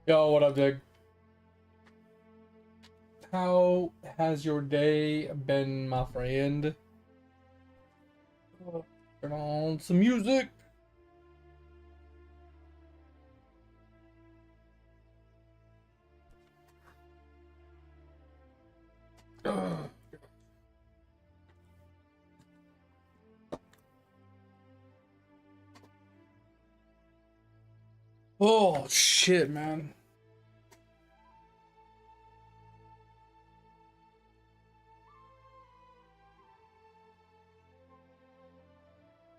Yo, what up, Dig? How has your day been, my friend? Turn on some music. Ugh. Oh, shit, man.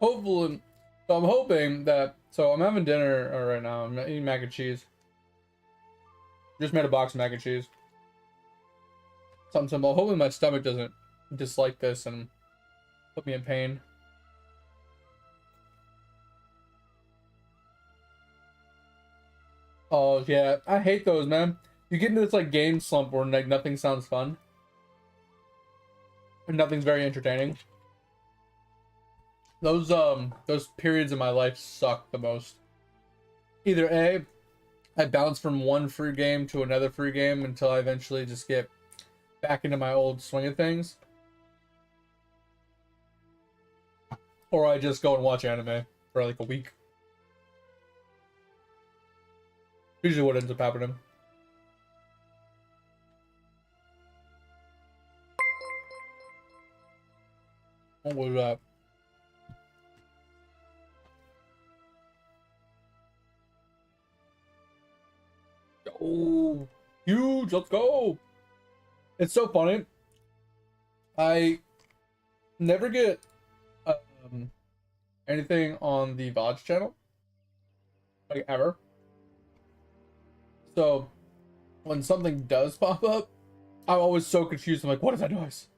Hopefully, so I'm hoping that, so I'm having dinner right now. I'm eating mac and cheese. Just made a box of mac and cheese. Something simple. Hopefully my stomach doesn't dislike this and put me in pain. Oh, yeah. I hate those, man. You get into this, like, game slump where, like, nothing sounds fun. And nothing's very entertaining. Those periods in my life suck the most. Either A, I bounce from one free game to another free game until I eventually just get back into my old swing of things. Or I just go and watch anime for like a week. Usually what ends up happening. What was that? Oh, huge, let's go. It's so funny. I never get anything on the VOD channel. Like, ever. So, when something does pop up, I'm always so confused. I'm like, what is that noise?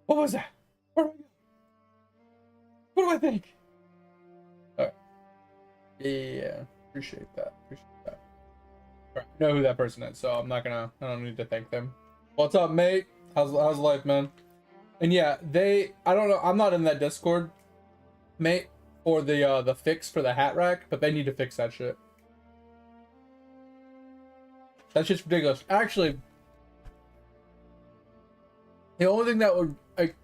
What was that? Where do I go? What do I think? Alright. Yeah, appreciate that. Appreciate that. Alright, I know who that person is, so I don't need to thank them. What's up, mate? How's life, man? And yeah, I don't know, I'm not in that Discord, mate, or the fix for the hat rack, but they need to fix that shit. That's just ridiculous. Actually, the only thing that would, like,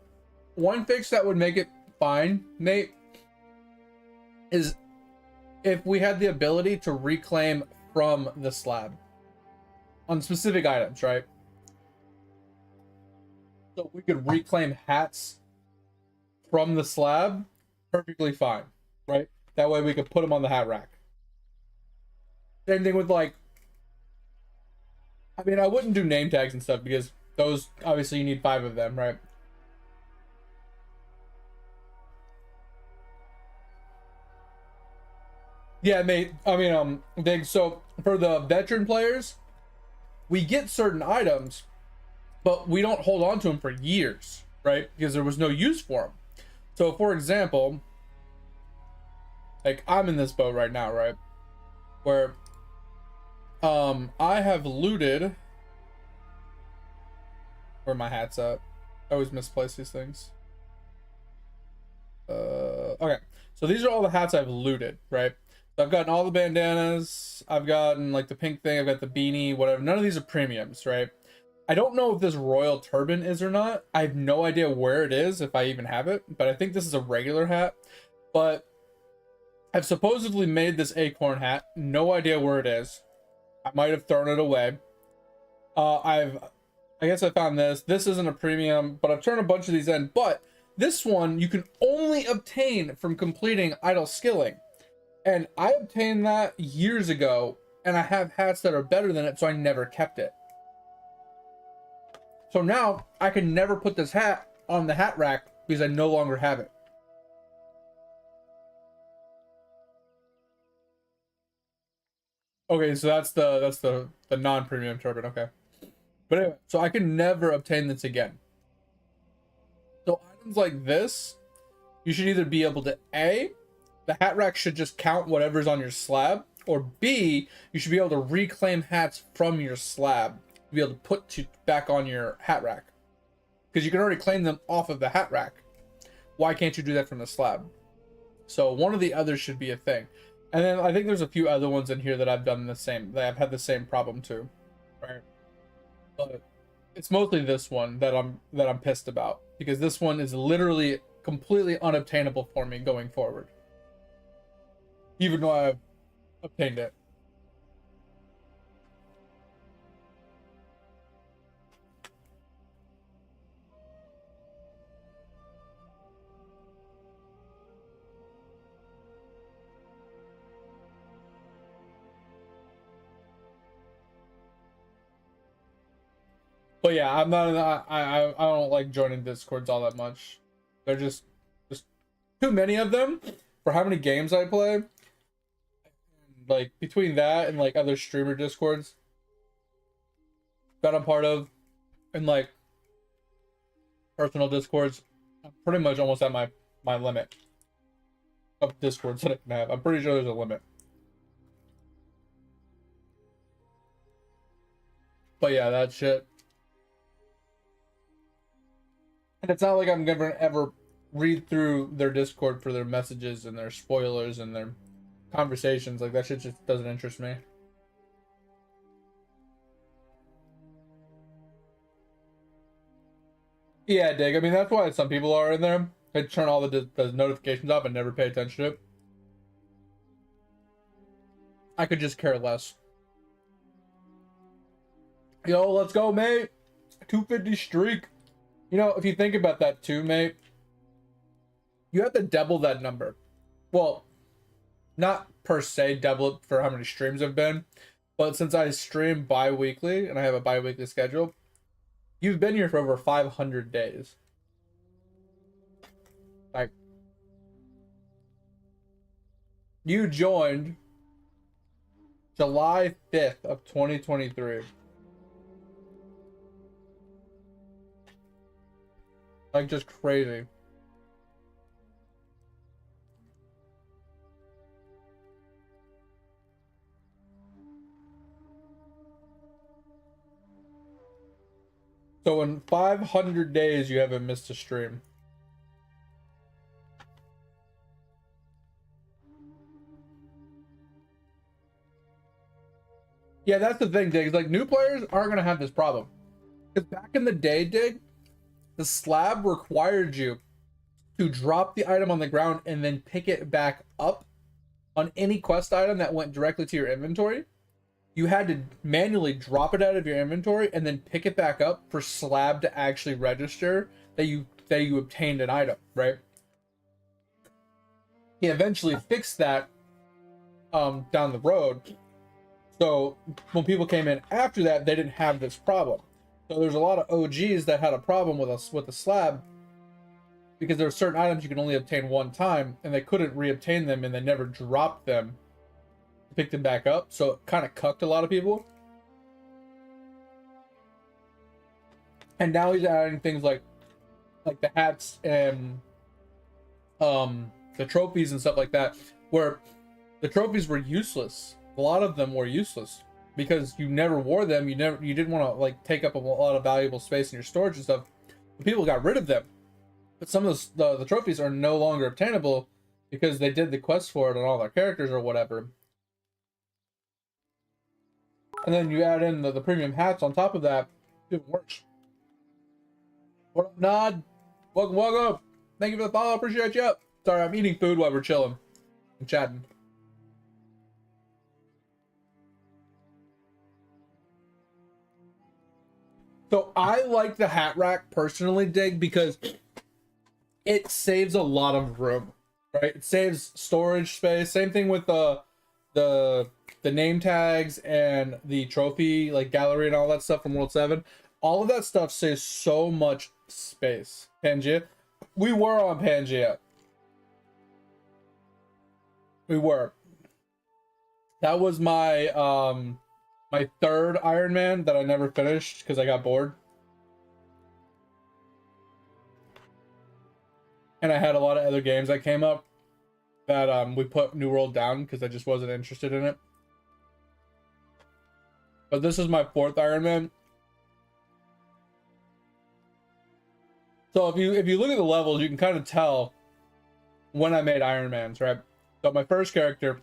one fix that would make it fine, mate, is if we had the ability to reclaim from the slab on specific items, right? So we could reclaim hats from the slab perfectly fine, right? That way we could put them on the hat rack. Same thing with, like, I mean, I wouldn't do name tags and stuff because those, obviously you need 5 of them, right? Yeah, mate. I mean, Big. So for the veteran players, we get certain items, but we don't hold on to them for years, right? Because there was no use for them. So, for example, like, I'm in this boat right now, right? Where I have looted, where my hat's at. I always misplace these things. Okay. So these are all the hats I've looted, right? So I've gotten all the bandanas, I've gotten, like, the pink thing, I've got the beanie, whatever. None of these are premiums, right? I don't know if this royal turban is or not. I have no idea where it is, if I even have it, but I think this is a regular hat. But I've supposedly made this acorn hat. No idea where it is. I might have thrown it away. I guess I found this. This isn't a premium, but I've turned a bunch of these in. But this one you can only obtain from completing idle skilling. And I obtained that years ago, and I have hats that are better than it, so I never kept it. So now I can never put this hat on the hat rack because I no longer have it. Okay, so that's the non-premium turban. Okay, but anyway, so I can never obtain this again. So items like this, you should either be able to A, the hat rack should just count whatever's on your slab, or B, you should be able to reclaim hats from your slab to be able to put back on your hat rack, because you can already claim them off of the hat rack. Why can't you do that from the slab? So one of the others should be a thing. And then I think there's a few other ones in here that I've done the same, that I've had the same problem too, right? But it's mostly this one that I'm pissed about, because this one is literally completely unobtainable for me going forward, even though I've obtained it. But yeah, I'm not. I don't like joining Discords all that much. They're just too many of them for how many games I play. Like between that and like other streamer Discords that I'm part of, and like personal Discords, I'm pretty much almost at my limit of Discords that I can have. I'm pretty sure there's a limit. But yeah, that shit. And it's not like I'm gonna ever read through their Discord for their messages and their spoilers and their conversations. Like that shit just doesn't interest me. Yeah, Dig. I mean, that's why some people are in there. They turn all the notifications off and never pay attention to it. I could just care less. Yo, let's go, mate. 250 streak. You know, if you think about that too, mate, you have to double that number. Well, not per se double it for how many streams have been, but since I stream bi-weekly and I have a bi-weekly schedule, you've been here for over 500 days. Like, you joined July 5th of 2023. Like, just crazy. So in 500 days, you haven't missed a stream. Yeah, that's the thing, Dig. Like, new players aren't going to have this problem. Because back in the day, Dig, the slab required you to drop the item on the ground and then pick it back up on any quest item that went directly to your inventory. You had to manually drop it out of your inventory and then pick it back up for slab to actually register that you obtained an item, right? He eventually fixed that down the road. So when people came in after that, they didn't have this problem. So there's a lot of OGs that had a problem with us with the slab because there were certain items you can only obtain one time and they couldn't reobtain them and they never dropped them to pick them back up. So it kind of cucked a lot of people. And now he's adding things like the hats and the trophies and stuff like that, where the trophies were useless. A lot of them were useless because you never wore them. You didn't want to like take up a lot of valuable space in your storage and stuff. But people got rid of them. But some of the trophies are no longer obtainable because they did the quest for it on all their characters or whatever. And then you add in the premium hats on top of that, it even worse. What up, Nod? Welcome, welcome. Thank you for the follow. Appreciate you. Sorry, I'm eating food while we're chilling and chatting. So I like the hat rack personally, Dig, because it saves a lot of room, right? It saves storage space. Same thing with the name tags and the trophy like gallery and all that stuff from World 7. All of that stuff saves so much space. Pangea. We were on Pangea. We were. That was my my third Ironman that I never finished because I got bored. And I had a lot of other games that came up that we put New World down because I just wasn't interested in it. But this is my fourth Ironman. So if you look at the levels, you can kind of tell when I made Ironmans, right? So my first character,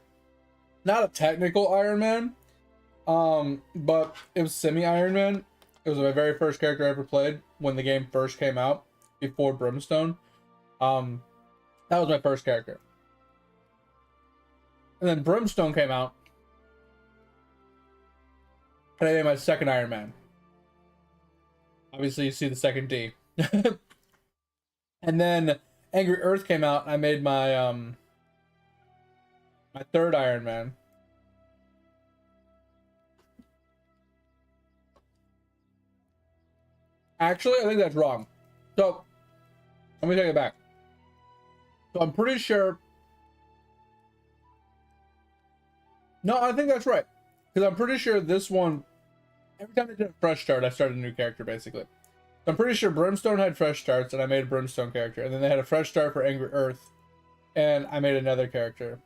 not a technical Iron Man, but it was semi Iron Man. It was my very first character I ever played when the game first came out, before Brimstone. That was my first character. And then Brimstone came out, and I made my second Iron Man. Obviously, you see the second D. And then Angry Earth came out, and I made my my third Iron Man. Actually, I think that's wrong. So, let me take it back. So I'm pretty sure... No, I think that's right. Because I'm pretty sure this one... Every time I did a fresh start, I started a new character, basically. So I'm pretty sure Brimstone had fresh starts, and I made a Brimstone character. And then they had a fresh start for Angry Earth, and I made another character.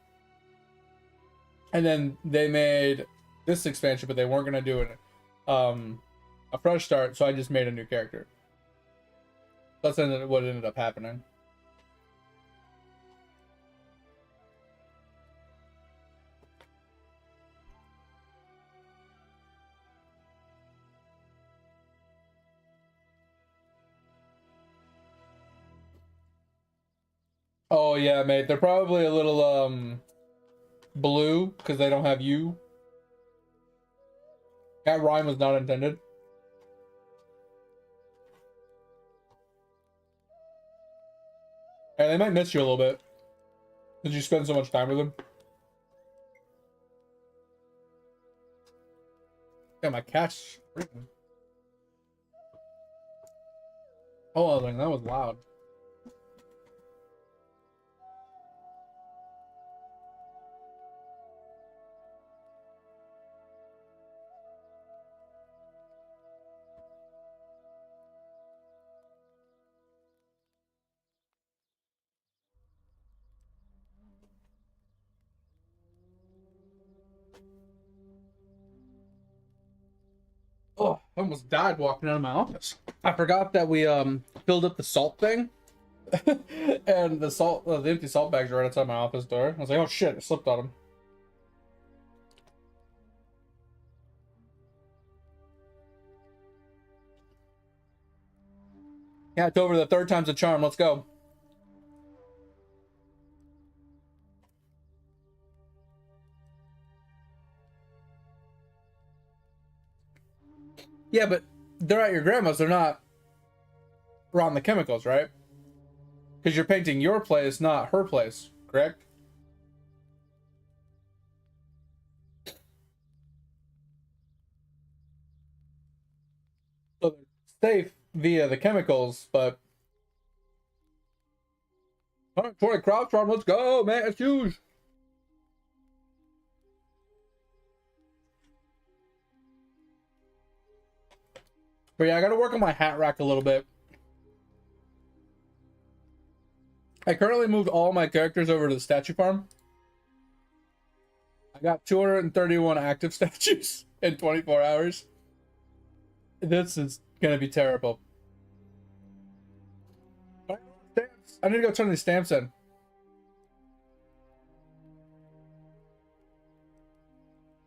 And then they made this expansion, but they weren't going to do it. A fresh start, so I just made a new character. That's what ended up happening. Oh yeah, mate. They're probably a little blue because they don't have you. That rhyme was not intended. And they might miss you a little bit. Did you spend so much time with them? Yeah, my cat's freaking. Oh, like, that was loud. Oh, I almost died walking out of my office. I forgot that we filled up the salt thing. And the salt, the empty salt bags are right outside my office door. I was like, oh shit, I slipped on them. Yeah, it's over. The third time's a charm. Let's go. Yeah, but they're at your grandma's. They're not around the chemicals, right? Because you're painting your place, not her place, correct? So they're safe via the chemicals, but... All right, 20 crops farm, let's go, man. It's huge. But yeah, I gotta work on my hat rack a little bit. I currently moved all my characters over to the statue farm. I got 231 active statues in 24 hours. This is gonna be terrible. I need to go turn these stamps in.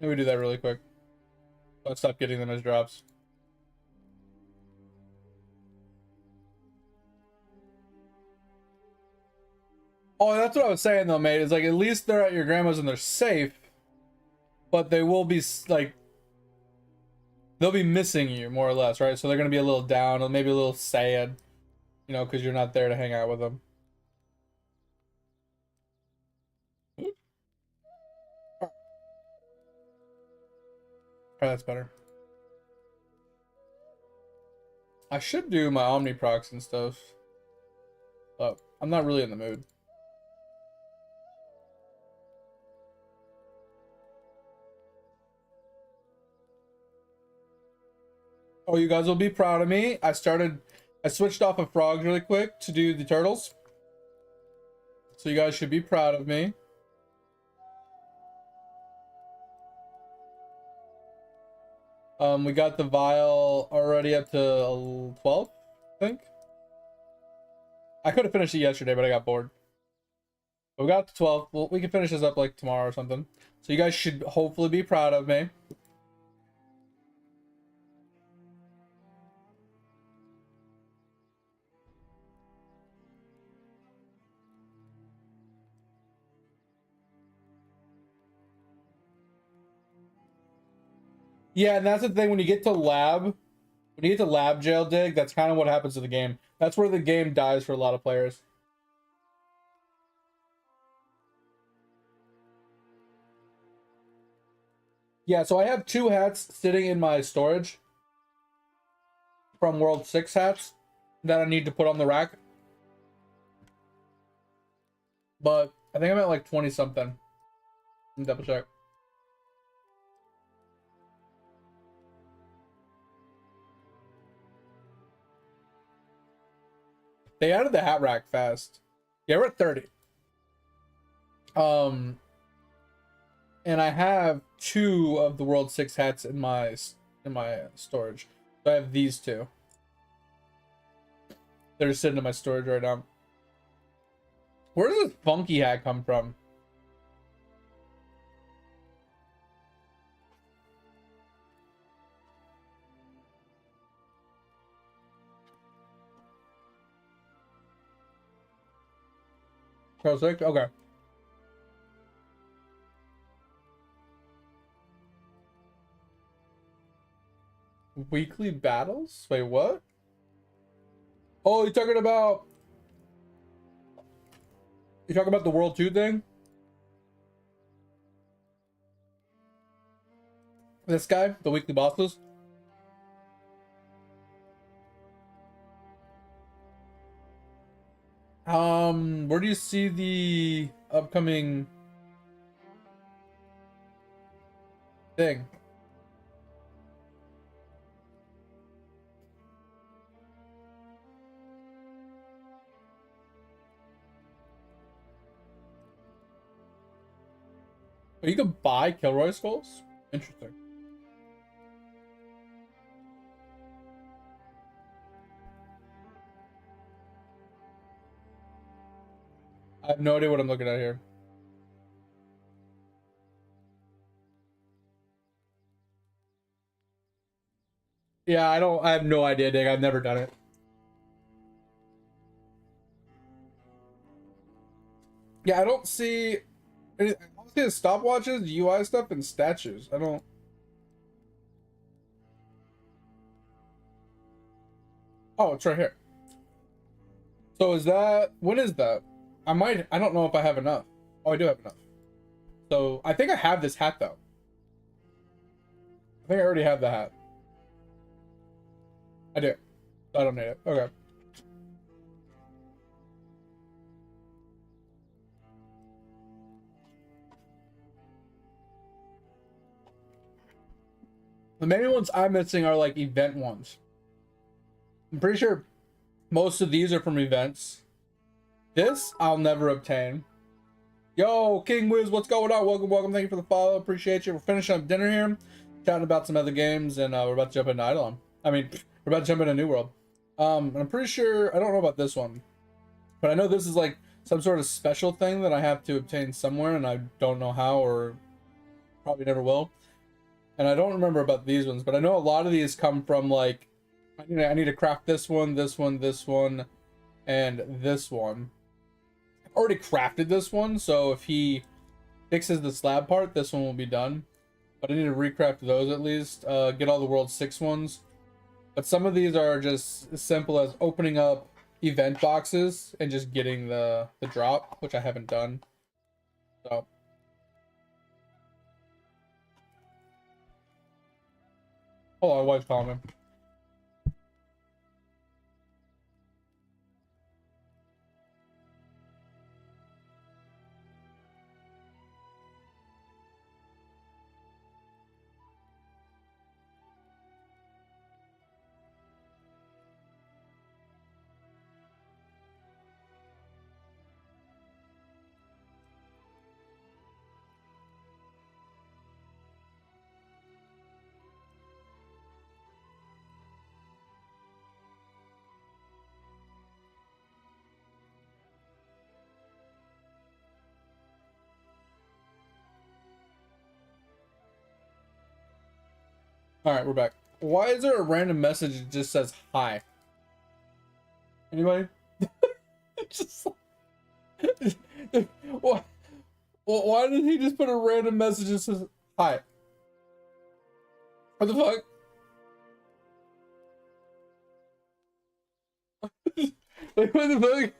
Let me do that really quick. Let's stop getting them as drops. Oh, that's what I was saying though, mate. It's like, at least they're at your grandma's and they're safe, but they will be like, they'll be missing you more or less, right? So they're gonna be a little down, or maybe a little sad, you know, because you're not there to hang out with them. Oh, that's better. I should do my Omniprocs and stuff, but I'm not really in the mood. Oh, you guys will be proud of me. I switched off of frogs really quick to do the turtles. So you guys should be proud of me. We got the vial already up to 12, I think. I could have finished it yesterday, but I got bored. We got to 12. Well, we can finish this up like tomorrow or something. So you guys should hopefully be proud of me. Yeah, and that's the thing when you get to lab jail dig, that's kind of what happens to the game. That's where the game dies for a lot of players. Yeah, so I have 2 hats sitting in my storage from World 6 hats that I need to put on the rack. But I think I'm at like 20 something. Double check. They added the hat rack fast. Yeah, we're at 30. And I have 2 of the World 6 hats in my storage. So I have these 2. They're sitting in my storage right now. Where does this funky hat come from? Pro 6? Okay. Weekly battles? Wait, what? Oh, you're talking about the World 2 thing? This guy, the weekly bosses? Where do you see the upcoming thing? Oh, you can buy Kilroy skulls? Interesting. I have no idea what I'm looking at here. Yeah, I have no idea, Dick. I've never done it. Yeah, I don't see I don't see the stopwatches, UI stuff, and statues. I don't. Oh, it's right here. So is that when is that? I don't know if I have enough. Oh, I do have enough. So I think I have this hat though. I think I already have the hat. I do. I don't need it. Okay. The main ones I'm missing are like event ones. I'm pretty sure most of these are from events. This I'll never obtain. Yo, King Wiz, what's going on? Welcome, welcome. Thank you for the follow. Appreciate you. We're finishing up dinner here, chatting about some other games, and we're about to jump into Eidolon. I mean, we're about to jump into New World. And I'm pretty sure I don't know about this one, but I know this is like some sort of special thing that I have to obtain somewhere, and I don't know how, or probably never will. And I don't remember about these ones, but I know a lot of these come from like I need to craft this one, this one, this one, and this one. I've already crafted this one, so if he fixes the slab part, this one will be done. But I need to recraft those at least. Get all the World 6 ones. But some of these are just as simple as opening up event boxes and just getting the drop, which I haven't done. So hold on, wife's calling me. All right, we're back. Why is there a random message that just says hi? Anybody? It's just why, why did he just put a random message that says hi? What the fuck? Like, what the fuck?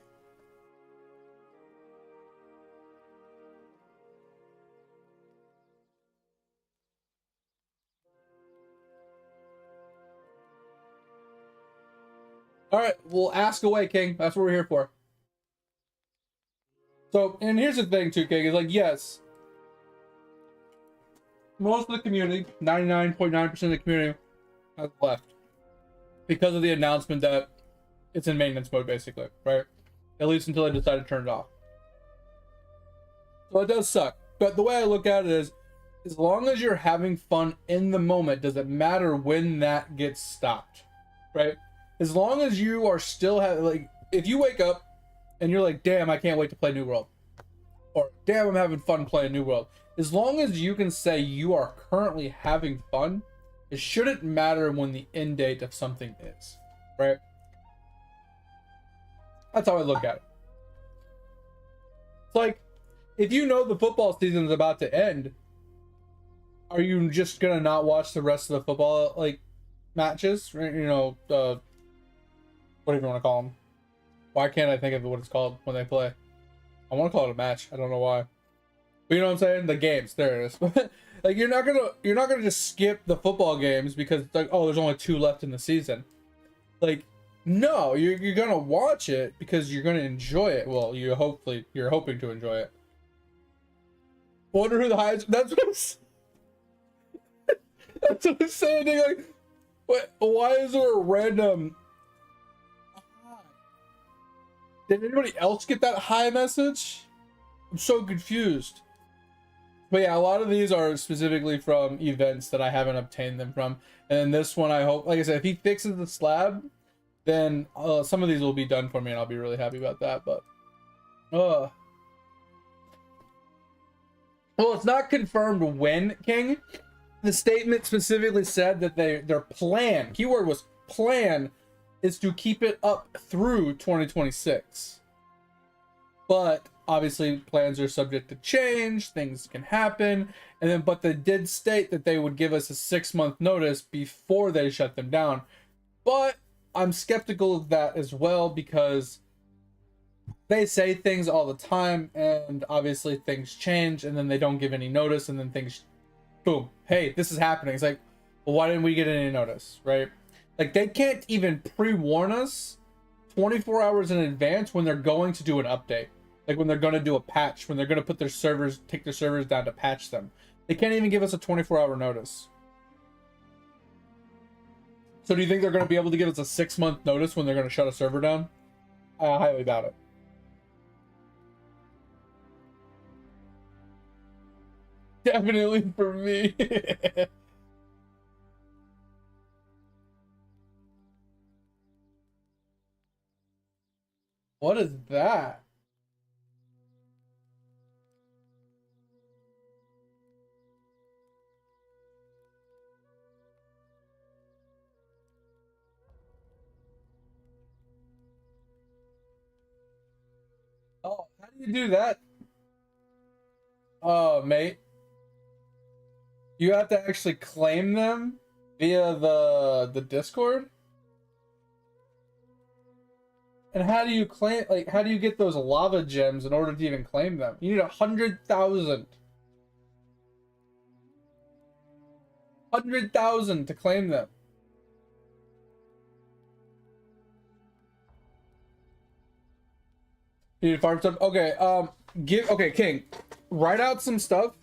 All right, well, ask away, King. That's what we're here for. So, and here's the thing, too, King, is like, yes, most of the community, 99.9% of the community, has left because of the announcement that it's in maintenance mode, basically, right? At least until I decide to turn it off. So it does suck. But the way I look at it is, as long as you're having fun in the moment, does it matter when that gets stopped, right? As long as you are still like, if you wake up and you're like, damn, I can't wait to play New World, or damn, I'm having fun playing New World, as long as you can say you are currently having fun, it shouldn't matter when the end date of something is, right? That's how I look at it. It's like, if you know the football season is about to end, are you just gonna not watch the rest of the football, like, matches? You know, whatever you want to call them. Why can't I think of what it's called when they play? I want to call it a match. I don't know why. But you know what I'm saying? The games. There it is. Like, you're not gonna just skip the football games because it's like, oh, there's only 2 left in the season. Like, no, you're gonna watch it because you're gonna enjoy it. Well, you're hoping to enjoy it. Wonder who the highest. That's what I'm saying. That's what I'm saying. Like, what? Why is there a random? Did anybody else get that hi message? I'm so confused. But yeah, a lot of these are specifically from events that I haven't obtained them from. And then this one, I hope, like I said, if he fixes the slab, then some of these will be done for me, and I'll be really happy about that. But, well, it's not confirmed when, King. The statement specifically said that their plan, keyword was plan, is to keep it up through 2026. But obviously plans are subject to change, things can happen, and then but they did state that they would give us a 6-month notice before they shut them down. But I'm skeptical of that as well, because they say things all the time, and obviously things change, and then they don't give any notice, and then things, boom, hey, this is happening. It's like, well, why didn't we get any notice, right? Like, they can't even pre-warn us 24 hours in advance when they're going to do an update. Like, when they're going to do a patch, when they're going to put their servers, take their servers down to patch them. They can't even give us a 24-hour notice. So do you think they're going to be able to give us a 6-month notice when they're going to shut a server down? I highly doubt it. Definitely for me. What is that? Oh, how do you do that? Oh, mate. You have to actually claim them via the Discord? And how do you claim, like, how do you get those lava gems in order to even claim them? You need 100,000. 100,000 to claim them. You need to farm stuff? Okay, okay, King, write out some stuff.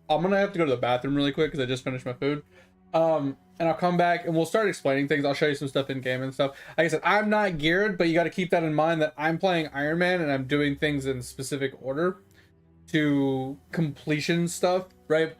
I'm gonna have to go to the bathroom really quick because I just finished my food. And I'll come back and we'll start explaining things. I'll show you some stuff in game and stuff. Like I said, I'm not geared, but you got to keep that in mind that I'm playing Iron Man and I'm doing things in specific order to completion stuff, right?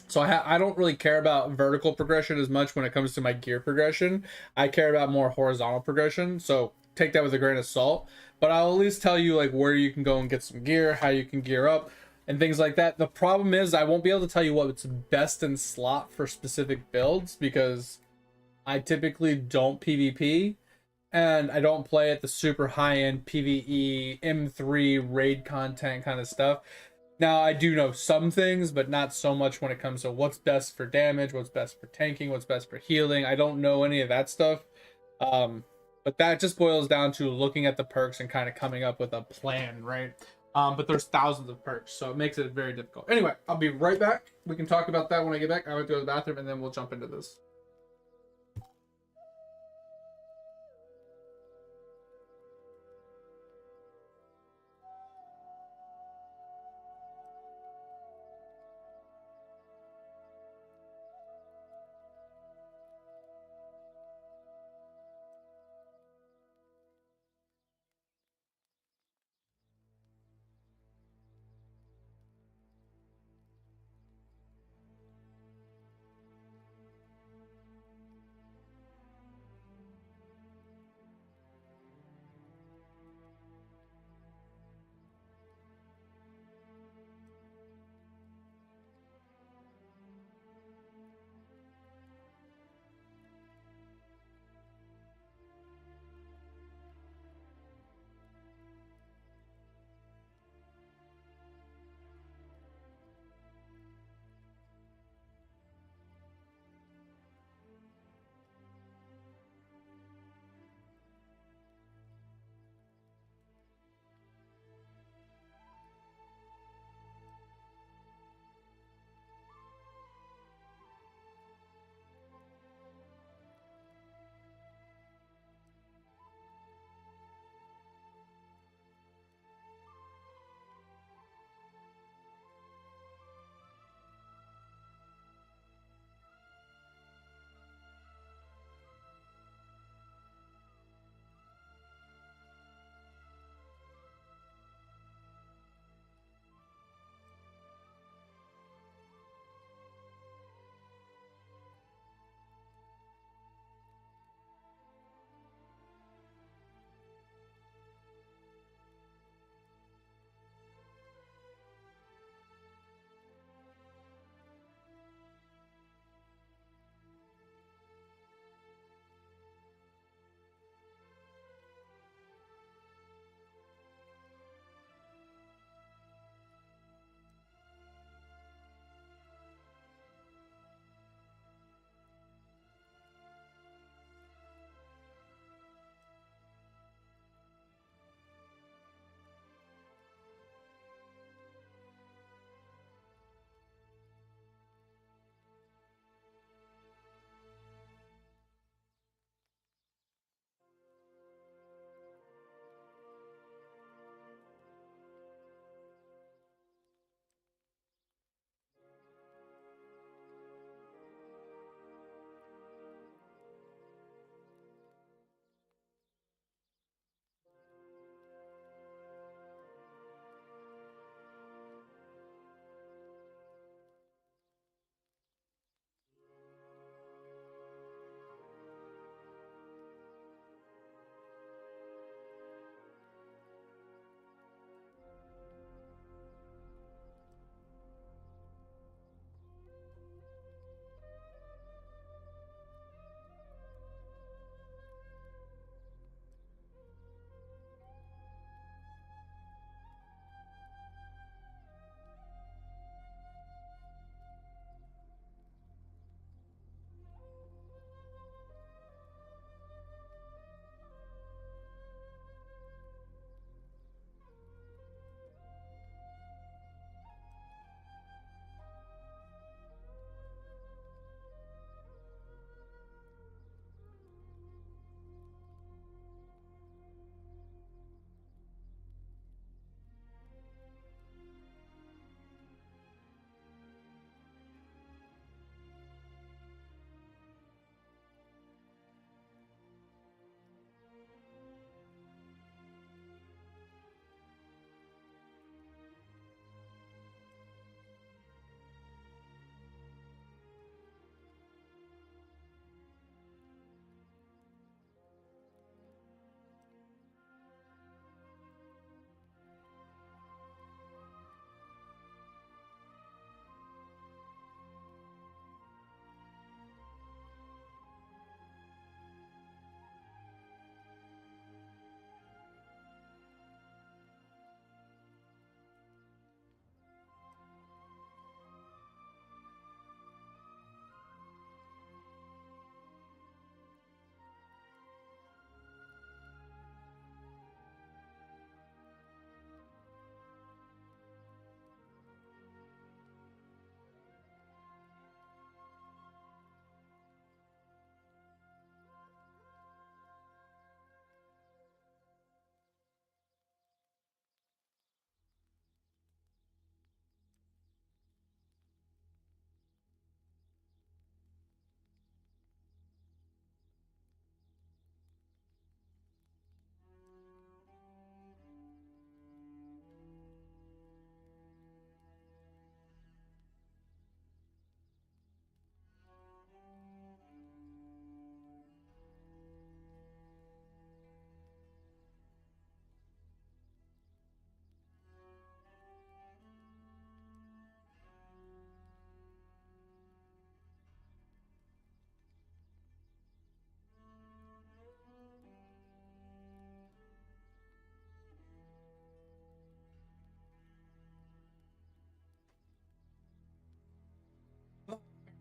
So I don't really care about vertical progression as much when it comes to my gear progression. I care about more horizontal progression. So take that with a grain of salt. But I'll at least tell you like where you can go and get some gear, how you can gear up. and things like that. The problem is I won't be able to tell you what's best in slot for specific builds because I typically don't PvP and I don't play at the super high end PvE M3 raid content kind of stuff. Now I do know some things, but not so much when it comes to what's best for damage, what's best for tanking, what's best for healing. I don't know any of that stuff. But that just boils down to looking at the perks and kind of coming up with a plan, right? But there's thousands of perks, so it makes it very difficult. Anyway, I'll be right back. We can talk about that when I get back. I went to go to the bathroom, and then we'll jump into this.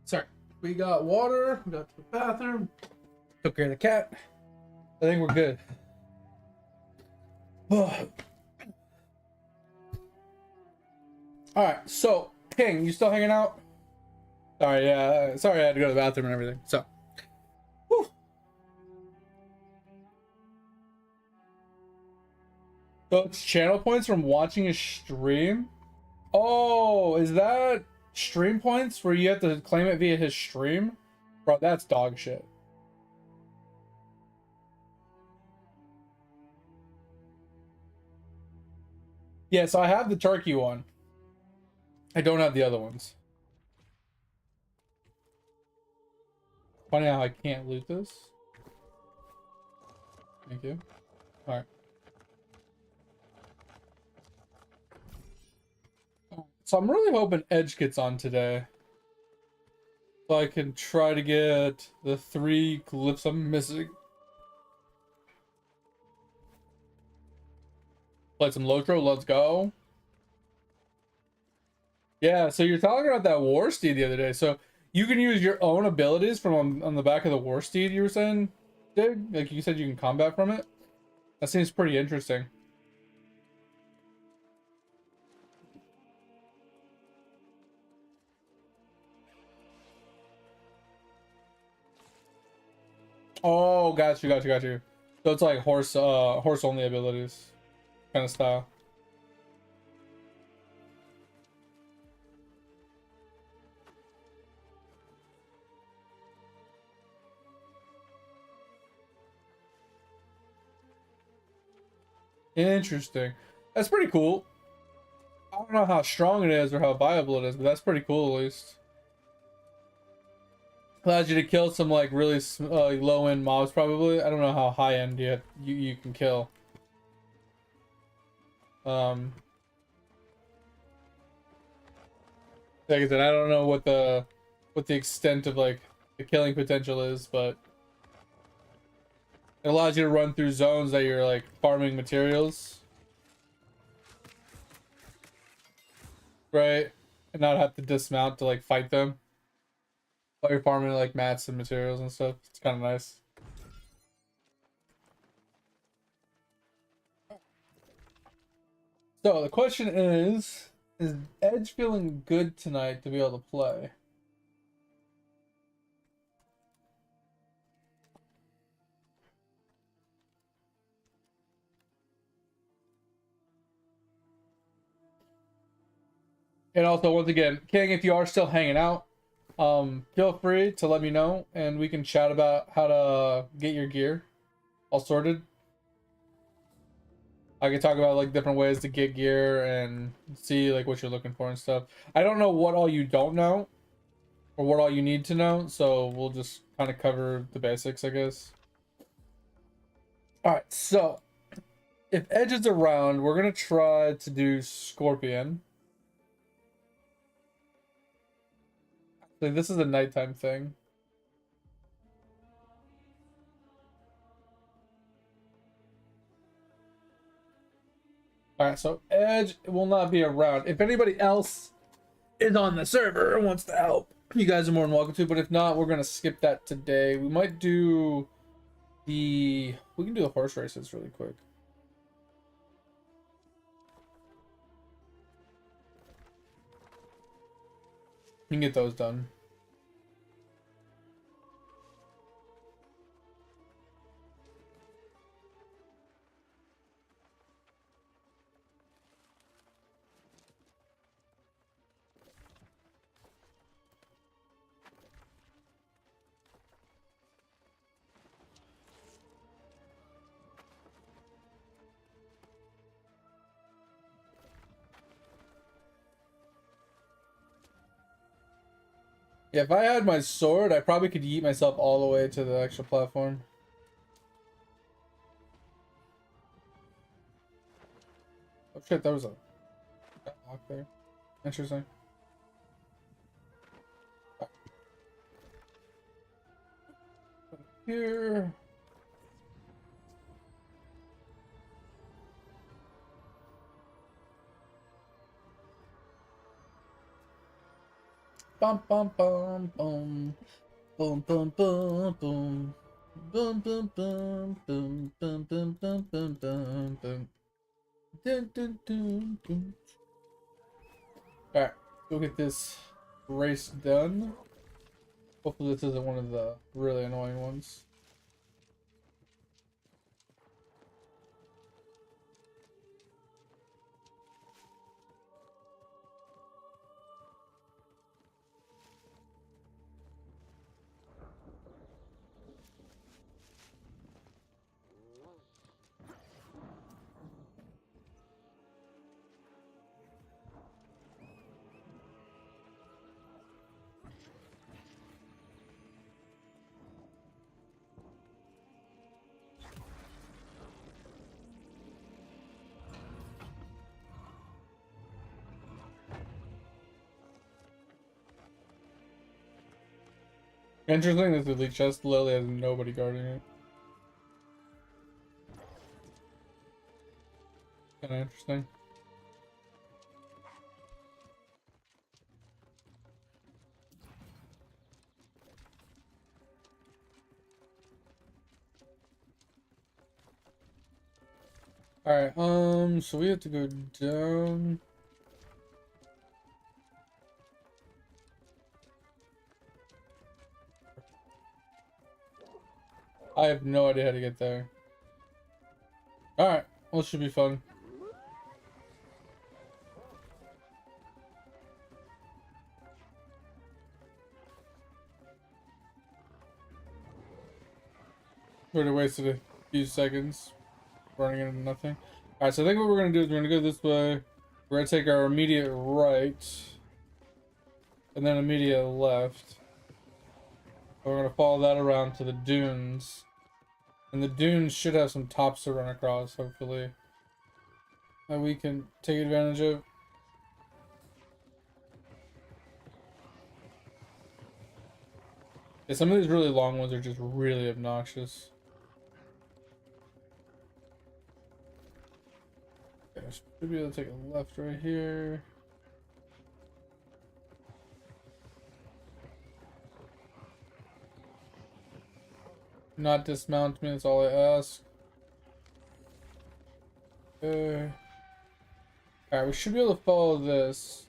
Sorry. We got water. We got to the bathroom. Took care of the cat. I think we're good. Alright, so, King, you still hanging out? Sorry, yeah. Sorry I had to go to the bathroom and everything. So. Whew. So it's channel points from watching a stream? Oh, is that stream points where you have to claim it via his stream? Bro, that's dog shit. Yeah, so I have the turkey one. I don't have the other ones. Funny how I can't loot this. Thank you. Alright. So I'm really hoping Edge gets on today. So I can try to get the 3 glyphs I'm missing. Play some Lotro, let's go. Yeah, so you're talking about that War Steed the other day. So you can use your own abilities from on the back of the War Steed, you were saying, Dig? Like you said you can combat from it? That seems pretty interesting. Oh, got you. So it's like horse only abilities kind of style. Interesting. That's pretty cool. I don't know how strong it is or how viable it is, but that's pretty cool at least. Allows you to kill some like really low end mobs probably. I don't know how high end you can kill. Like I said, I don't know what the extent of like the killing potential is, but it allows you to run through zones that you're like farming materials, right? And not have to dismount to like fight them while you're farming like mats and materials and stuff. It's kind of nice. So the question is Edge feeling good tonight to be able to play? And also, once again, King, if you are still hanging out, feel free to let me know, and we can chat about how to get your gear all sorted. I can talk about like different ways to get gear and see like what you're looking for and stuff. I don't know what all you don't know, or what all you need to know, so we'll just kind of cover the basics, I guess. All right, so if Edge is around, we're gonna try to do Scorpion. Like, this is a nighttime thing. All right, so Edge will not be around. If anybody else is on the server and wants to help, you guys are more than welcome to. But if not, we're gonna skip that today. We might do we can do the horse races really quick. We can get those done. Yeah, if I had my sword, I probably could yeet myself all the way to the extra platform. Oh shit, that was a lock there. Interesting. Here. Bum bum bum bum. Boom boom boom boom. Boom boom boom boom boom boom boom boom boom boom. Dun, dun, dun, dun. Alright, go get this race done. Hopefully this isn't one of the really annoying ones. Interesting that the elite chest literally has nobody guarding it. Kinda interesting. Alright, so we have to go down. I have no idea how to get there. Alright, well, this should be fun. Already wasted a few seconds running into nothing. Alright, so I think what we're gonna do is we're gonna go this way. We're gonna take our immediate right. And then immediate left. We're gonna follow that around to the dunes. And the dunes should have some tops to run across, hopefully, that we can take advantage of. Yeah, some of these really long ones are just really obnoxious. Okay, I should be able to take a left right here. Not dismount me, that's all I ask. Alright, we should be able to follow this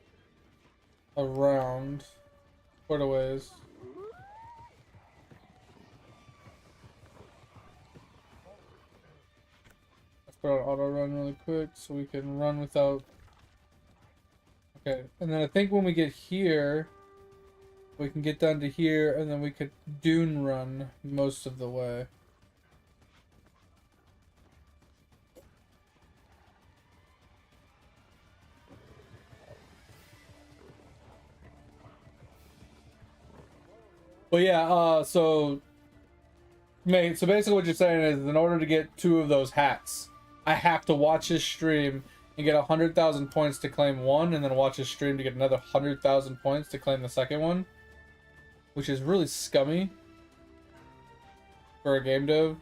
around quite a ways. Let's put on auto run really quick so we can run without... Okay, and then I think when we get here, we can get down to here, and then we could dune run most of the way. But yeah, so basically what you're saying is in order to get 2 of those hats, I have to watch his stream and get 100,000 points to claim one, and then watch his stream to get another 100,000 points to claim the second one. Which is really scummy for a game dev.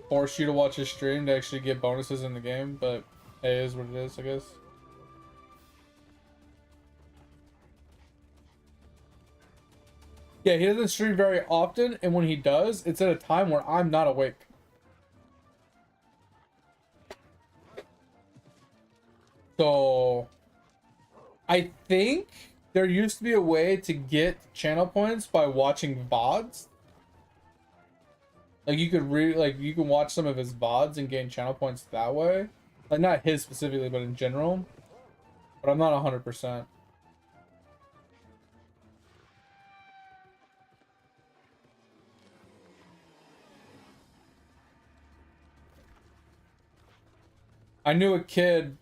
Force you to watch his stream to actually get bonuses in the game, but it is what it is, I guess. Yeah, he doesn't stream very often, and when he does, it's at a time where I'm not awake. So, I think there used to be a way to get channel points by watching VODs. Like you could you can watch some of his VODs and gain channel points that way. Like not his specifically, but in general. But I'm not 100%. I knew a kid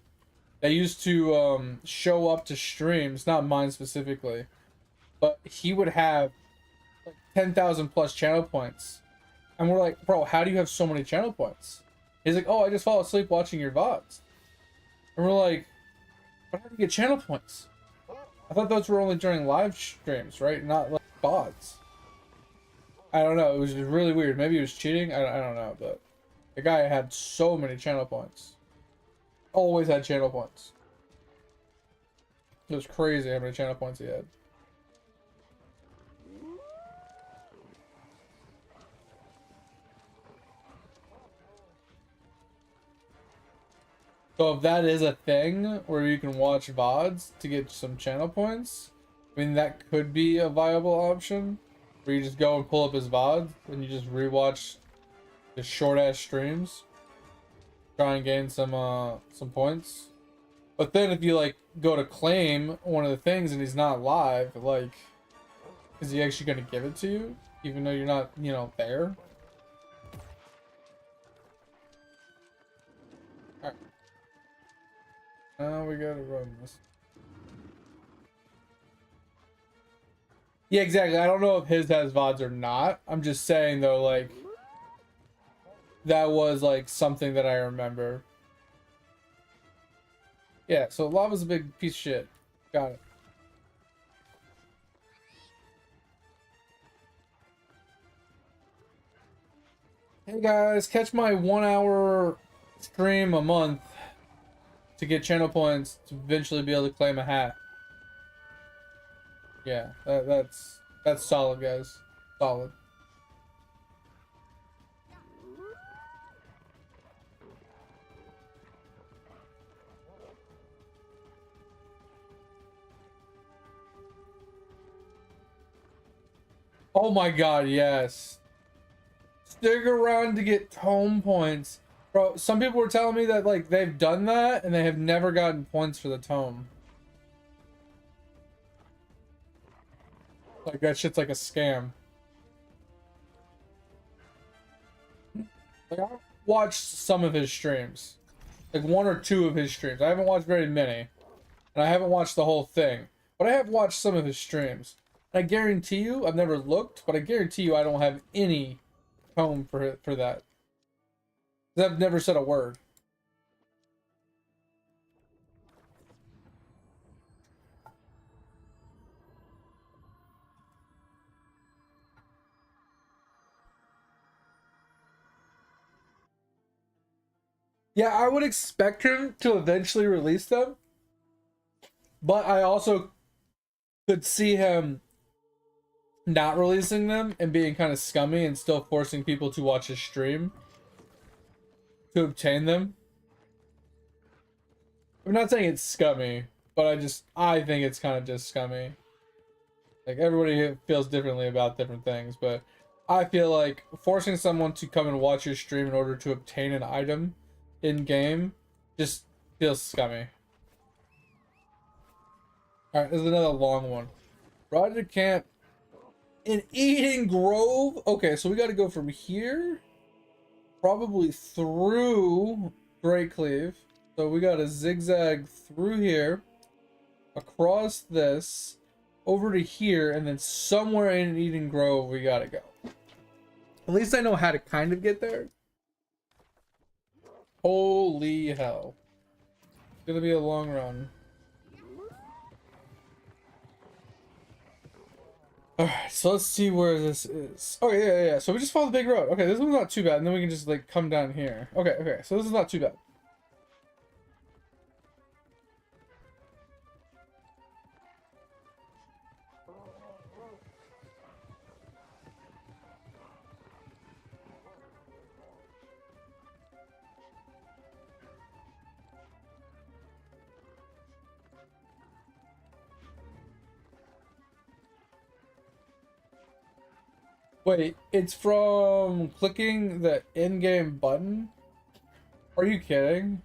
that used to show up to streams, not mine specifically, but he would have like 10,000 plus channel points. And we're like, bro, how do you have so many channel points? He's like, oh, I just fall asleep watching your VODs. And we're like, but how do you get channel points? I thought those were only during live streams, right? Not like VODs. I don't know. It was just really weird. Maybe he was cheating. I don't know. But the guy had so many channel points. Always had channel points. It was crazy how many channel points he had. So if that is a thing where you can watch VODs to get some channel points, I mean, that could be a viable option. Where you just go and pull up his VODs and you just rewatch his short ass streams. Try and gain some points. But then if you like go to claim one of the things and he's not live, like, is he actually gonna give it to you? Even though you're not, you know, there? Alright. Now we gotta run this. Yeah, exactly. I don't know if his has VODs or not. I'm just saying though, like, that was like something that I remember. Yeah, so lava's a big piece of shit. Got it. Hey guys, catch my 1 hour stream a month to get channel points to eventually be able to claim a hat. Yeah, that's solid, guys. Solid. Oh my god, yes. Stick around to get tome points. Bro, some people were telling me that like they've done that and they have never gotten points for the tome. Like that shit's like a scam. Like I watched some of his streams. Like 1 or 2 of his streams. I haven't watched very many. And I haven't watched the whole thing. But I have watched some of his streams. And I guarantee you, I've never looked, but I guarantee you I don't have any tome for that. 'Cause I've never said a word. Yeah, I would expect him to eventually release them. But I also could see him not releasing them and being kind of scummy and still forcing people to watch his stream to obtain them. I'm not saying it's scummy, but I think it's kind of just scummy. Like everybody feels differently about different things, but I feel like forcing someone to come and watch your stream in order to obtain an item in game just feels scummy. Alright, there's another long one. Ride to camp in Eden Grove. Okay, so we got to go from here, probably through Great Cleave. So we got to zigzag through here, across this, over to here, and then somewhere in Eden Grove we got to go. At least I know how to kind of get there. Holy hell. It's gonna be a long run. Alright, so let's see where this is. Oh, yeah. So we just follow the big road. Okay, this one's not too bad. And then we can just, like, come down here. Okay. So this is not too bad. Wait, it's from clicking the in-game button? Are you kidding?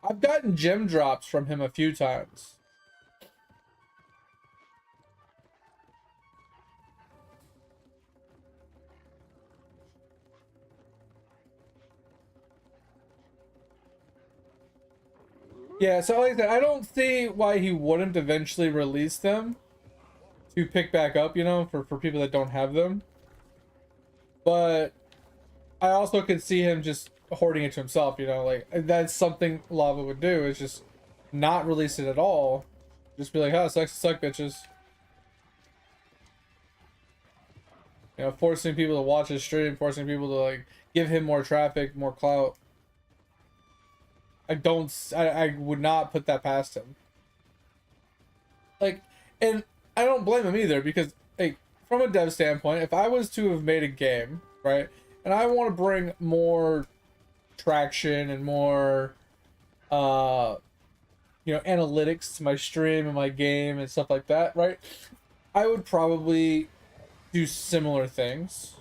I've gotten gem drops from him a few times. Yeah, so like I said, I don't see why he wouldn't eventually release them to pick back up, you know, for people that don't have them. But I also could see him just hoarding it to himself, you know, like that's something Lava would do, is just not release it at all. Just be like, oh, suck bitches. You know, forcing people to watch his stream, forcing people to like give him more traffic, more clout. I would not put that past him. Like, and I don't blame him either, because like from a dev standpoint, if I was to have made a game, right, and I want to bring more traction and more, analytics to my stream and my game and stuff like that, right, I would probably do similar things.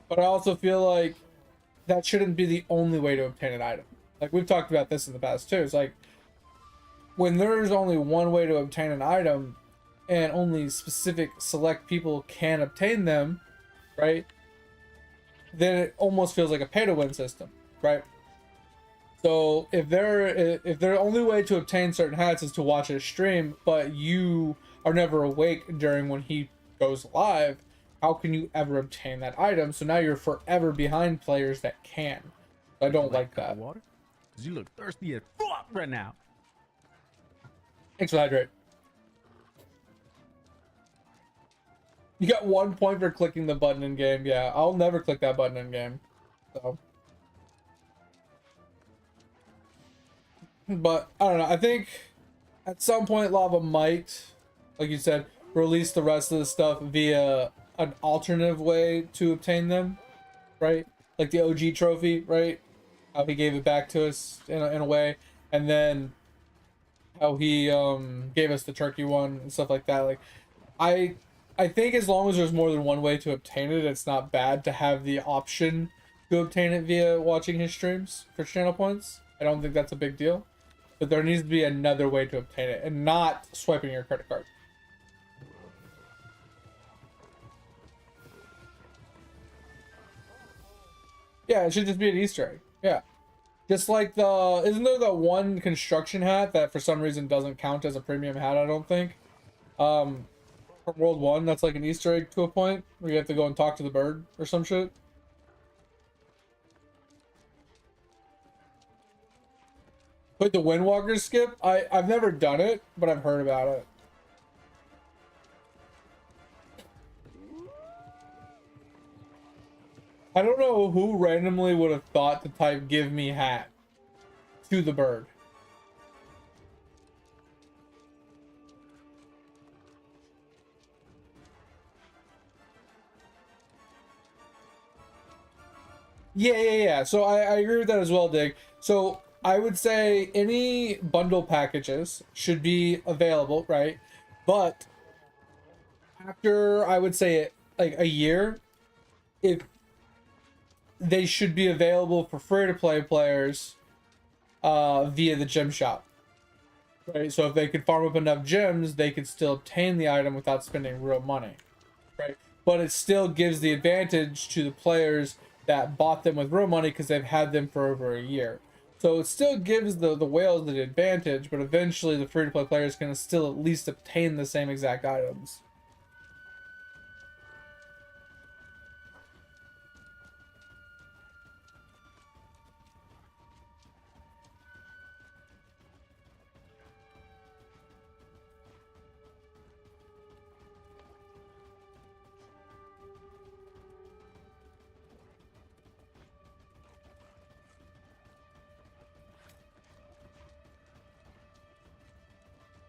But I also feel like that shouldn't be the only way to obtain an item. Like, we've talked about this in the past too. It's like, when there's only one way to obtain an item and only specific select people can obtain them, right, then it almost feels like a pay to win system, right? So if their only way to obtain certain hats is to watch his stream, but you are never awake during when he goes live, how can you ever obtain that item? So now you're forever behind players that can. I don't like that. Water? Cause you look thirsty as fuck right now. Thanks for hydrate. You got 1 point for clicking the button in game. Yeah, I'll never click that button in game. So, but I don't know. I think at some point Lava might, like you said, release the rest of the stuff via an alternative way to obtain them, right? Like the OG trophy, right? How he gave it back to us in a way, and then how he gave us the turkey one and stuff like that. Like, I think as long as there's more than one way to obtain it, it's not bad to have the option to obtain it via watching his streams for channel points. I don't think that's a big deal, but there needs to be another way to obtain it and not swiping your credit card. Yeah, it should just be an Easter egg. Yeah. Just like isn't there that one construction hat that for some reason doesn't count as a premium hat, I don't think? From World 1, that's like an Easter egg to a point where you have to go and talk to the bird or some shit. Put the Windwalker skip? I've never done it, but I've heard about it. I don't know who randomly would have thought to type "give me hat" to the bird. Yeah. So I agree with that as well, Dig. So I would say any bundle packages should be available, right? But after, I would say, like a year, if they should be available for free-to-play players via the gem shop, right? So if they could farm up enough gems, they could still obtain the item without spending real money, right? But it still gives the advantage to the players that bought them with real money because they've had them for over a year. So it still gives the whales the advantage, but eventually the free-to-play players can still at least obtain the same exact items.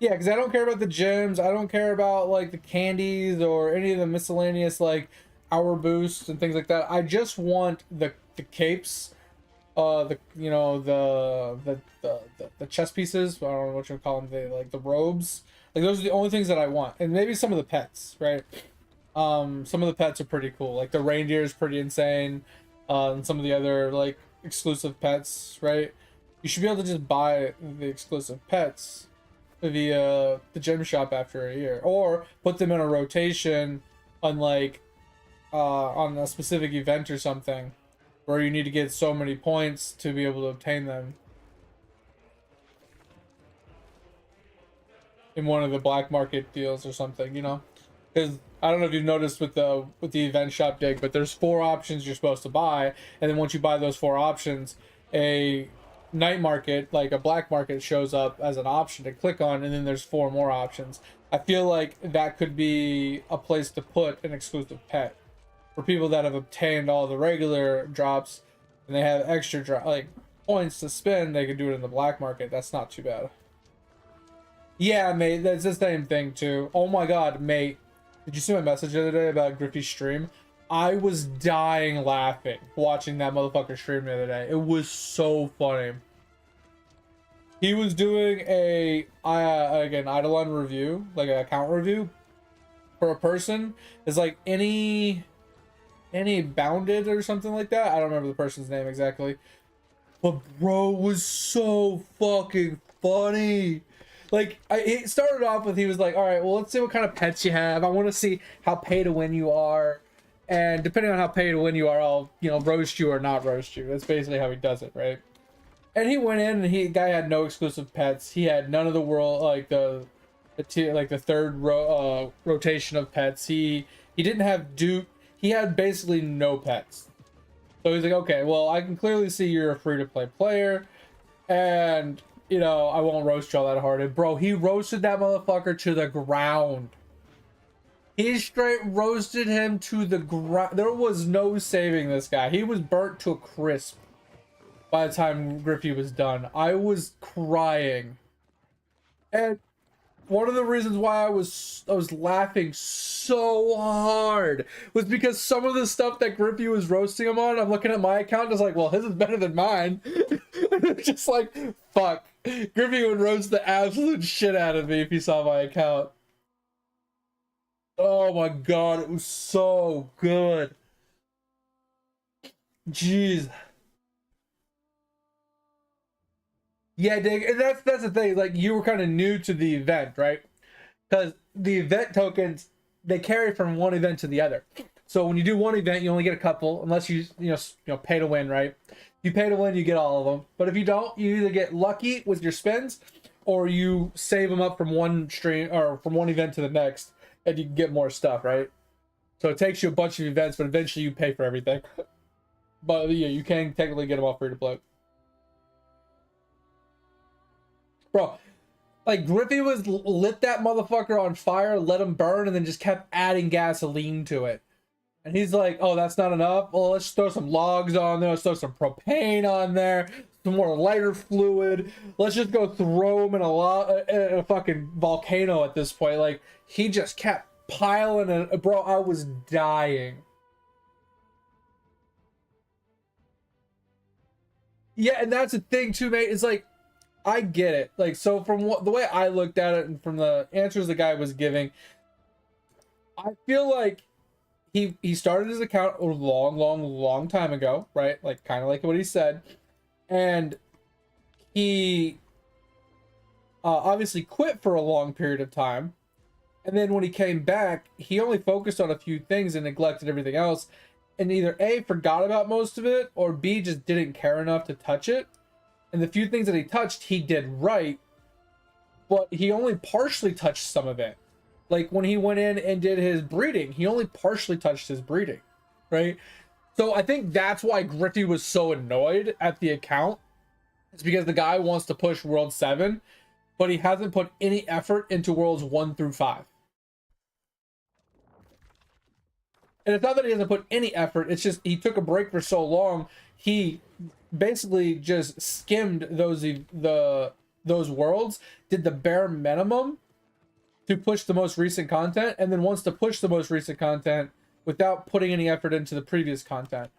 Yeah, because I don't care about the gems. I don't care about like the candies or any of the miscellaneous like hour boosts and things like that. I just want the capes, the chest pieces. I don't know what you call them. The robes. Like those are the only things that I want, and maybe some of the pets, right? Some of the pets are pretty cool. Like the reindeer is pretty insane, and some of the other like exclusive pets, right? You should be able to just buy the exclusive pets via the gem shop after a year, or put them in a rotation on like on a specific event or something where you need to get so many points to be able to obtain them in one of the black market deals or something, you know? Because I don't know if you've noticed with the event shop, Dig, but there's 4 options you're supposed to buy, and then once you buy those 4 options, a night market, like a black market, shows up as an option to click on, and then there's 4 more options. I feel like that could be a place to put an exclusive pet for people that have obtained all the regular drops and they have extra like points to spend. They could do it in the black market. That's not too bad. Yeah, mate, that's the same thing too. Oh my god, mate, Did you see my message the other day about Griffey's stream? I was dying laughing watching that motherfucker stream the other day. It was so funny. He was doing a again Eidolon review, like an account review for a person. It's like any bounded or something like that. I don't remember the person's name exactly. But bro was so fucking funny. Like, it started off with, he was like, all right, well, let's see what kind of pets you have. I want to see how pay to win you are. And depending on how pay to win you are, I'll, you know, roast you or not roast you. That's basically how he does it, right? And he went in and the guy had no exclusive pets. He had none of the world, like the third rotation of pets. He didn't have Duke. He had basically no pets. So he's like, okay, well, I can clearly see you're a free-to-play player. And, you know, I won't roast you all that hard. And bro, he roasted that motherfucker to the ground. He straight roasted him to the ground. There was no saving this guy. He was burnt to a crisp by the time Griffey was done. I was crying. And one of the reasons why I was laughing so hard was because some of the stuff that Griffey was roasting him on, I'm looking at my account and it's like, well, his is better than mine. It's just like, fuck. Griffey would roast the absolute shit out of me if he saw my account. Oh my god, it was so good. Jeez. Yeah, Dig, and that's the thing. Like, you were kind of new to the event, right? Because the event tokens, they carry from one event to the other. So when you do one event, you only get a couple, unless you pay to win, right? You pay to win, you get all of them. But if you don't, you either get lucky with your spins, or you save them up from one stream or from one event to the next, and you can get more stuff, right? So it takes you a bunch of events, but eventually you pay for everything. But yeah, you can technically get them all free to play. Bro, like, Griffey was lit that motherfucker on fire, let him burn, and then just kept adding gasoline to it. And he's like, oh, that's not enough? Well, let's throw some logs on there. Let's throw some propane on there. Some more lighter fluid. Let's just go throw him in a fucking volcano at this point. Like, he just kept piling it. Bro, I was dying. Yeah, and that's the thing, too, mate. It's like, I get it. Like, so from the way I looked at it and from the answers the guy was giving, I feel like he started his account a long time ago, right? Like, kind of like what he said. And he obviously quit for a long period of time. And then when he came back, he only focused on a few things and neglected everything else. And either A, forgot about most of it, or B, just didn't care enough to touch it. And the few things that he touched, he did right, but he only partially touched some of it. Like, when he went in and did his breeding, he only partially touched his breeding, right? So I think that's why Griffey was so annoyed at the account. It's because the guy wants to push World 7, but he hasn't put any effort into Worlds 1 through 5. And it's not that he hasn't put any effort, it's just he took a break for so long, he basically just skimmed those worlds, did the bare minimum to push the most recent content, and then wants to push the most recent content without putting any effort into the previous content.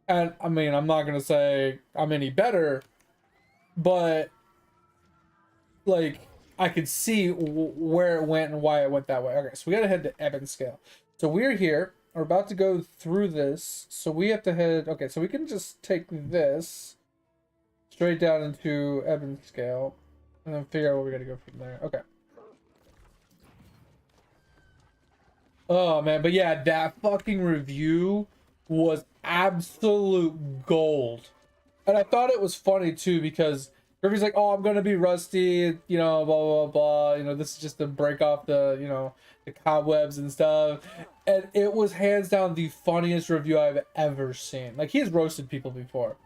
And I mean, I'm not gonna say I'm any better, but like, I could see where it went and why it went that way. Okay, so we gotta head to Eben Scale. So we're here. We're about to go through this, so we have to head... Okay, so we can just take this straight down into Eben Scale, and then figure out where we gotta go from there. Okay. Oh, man, but yeah, that fucking review was absolute gold. And I thought it was funny, too, because Griffey's like, oh, I'm gonna be rusty, you know, blah, blah, blah, you know, this is just to break off the, you know, the cobwebs and stuff. And it was hands down the funniest review I've ever seen. Like, he's roasted people before,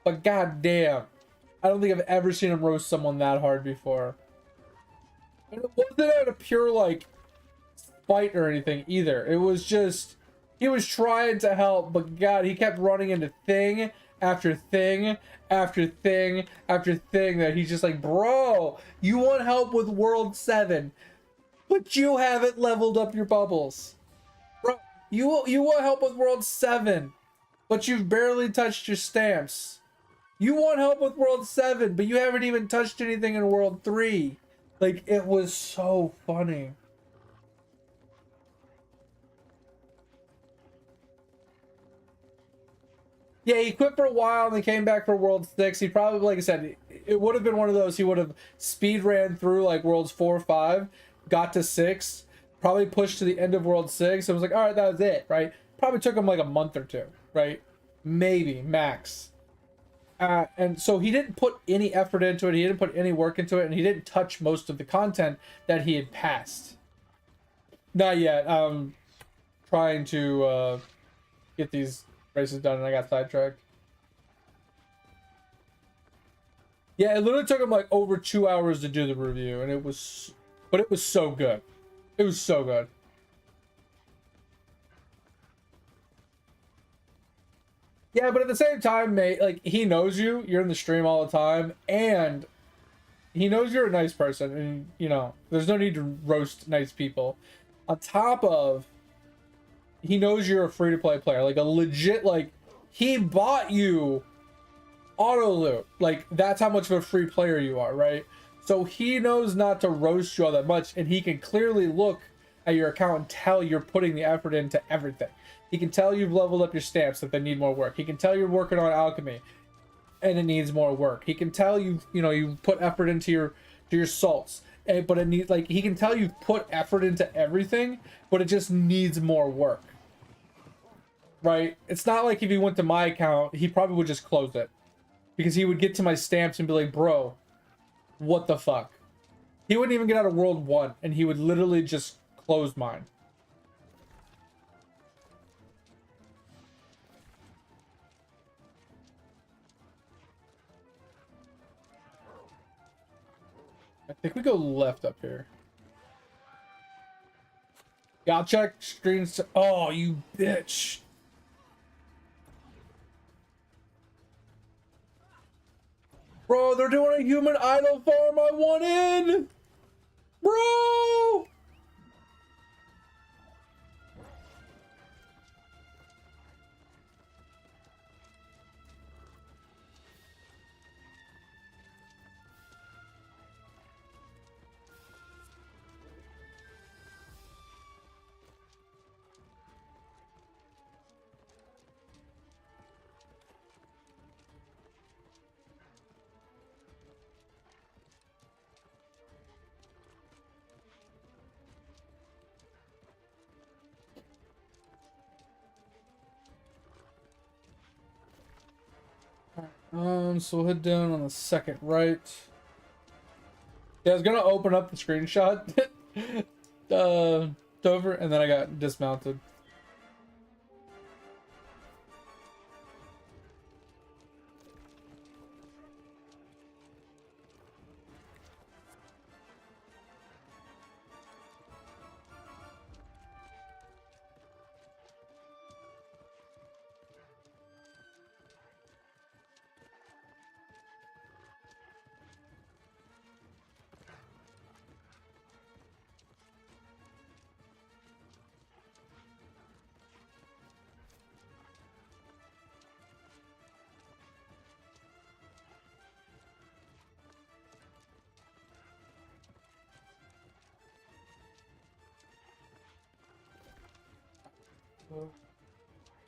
but goddamn, I don't think I've ever seen him roast someone that hard before. And it wasn't out of pure, like, spite or anything either. It was just, he was trying to help, but god, he kept running into thing after thing after thing after thing that he's just like, bro, you want help with World 7? but you haven't leveled up your bubbles. Bro, you want help with World 7, but you've barely touched your stamps. You want help with World 7, but you haven't even touched anything in World 3. Like, it was so funny. Yeah, he quit for a while and then came back for World 6. He probably, like I said, it would have been one of those, he would have speed ran through like Worlds 4 or 5, got to 6, probably pushed to the end of World 6, and was like, alright, that was it, right? Probably took him like a month or two, right? Maybe, max. And so he didn't put any effort into it, he didn't put any work into it, and he didn't touch most of the content that he had passed. Not yet. Trying to get these races done, and I got sidetracked. Yeah, it literally took him like over 2 hours to do the review, and it was so good. It was so good. Yeah, but at the same time, mate, like, he knows you're in the stream all the time, and he knows you're a nice person, and, you know, there's no need to roast nice people. On top of, he knows you're a free-to-play player, like a legit, like, he bought you auto loot. Like, that's how much of a free player you are, right? So he knows not to roast you all that much, and he can clearly look at your account and tell you're putting the effort into everything. He can tell you've leveled up your stamps that they need more work. He can tell you're working on alchemy and it needs more work. He can tell you put effort into your salts, but it needs, like, he can tell you've put effort into everything, but it just needs more work. Right? It's not like if he went to my account, he probably would just close it. Because he would get to my stamps and be like, bro, what the fuck? He wouldn't even get out of World 1, and he would literally just close mine. I think we go left up here. Yeah, I'll check screens. Oh, you bitch. Bro, they're doing a human idol farm. I want in. Bro. So we'll head down on the second right. Yeah, I was gonna open up the screenshot, Dover, and then I got dismounted.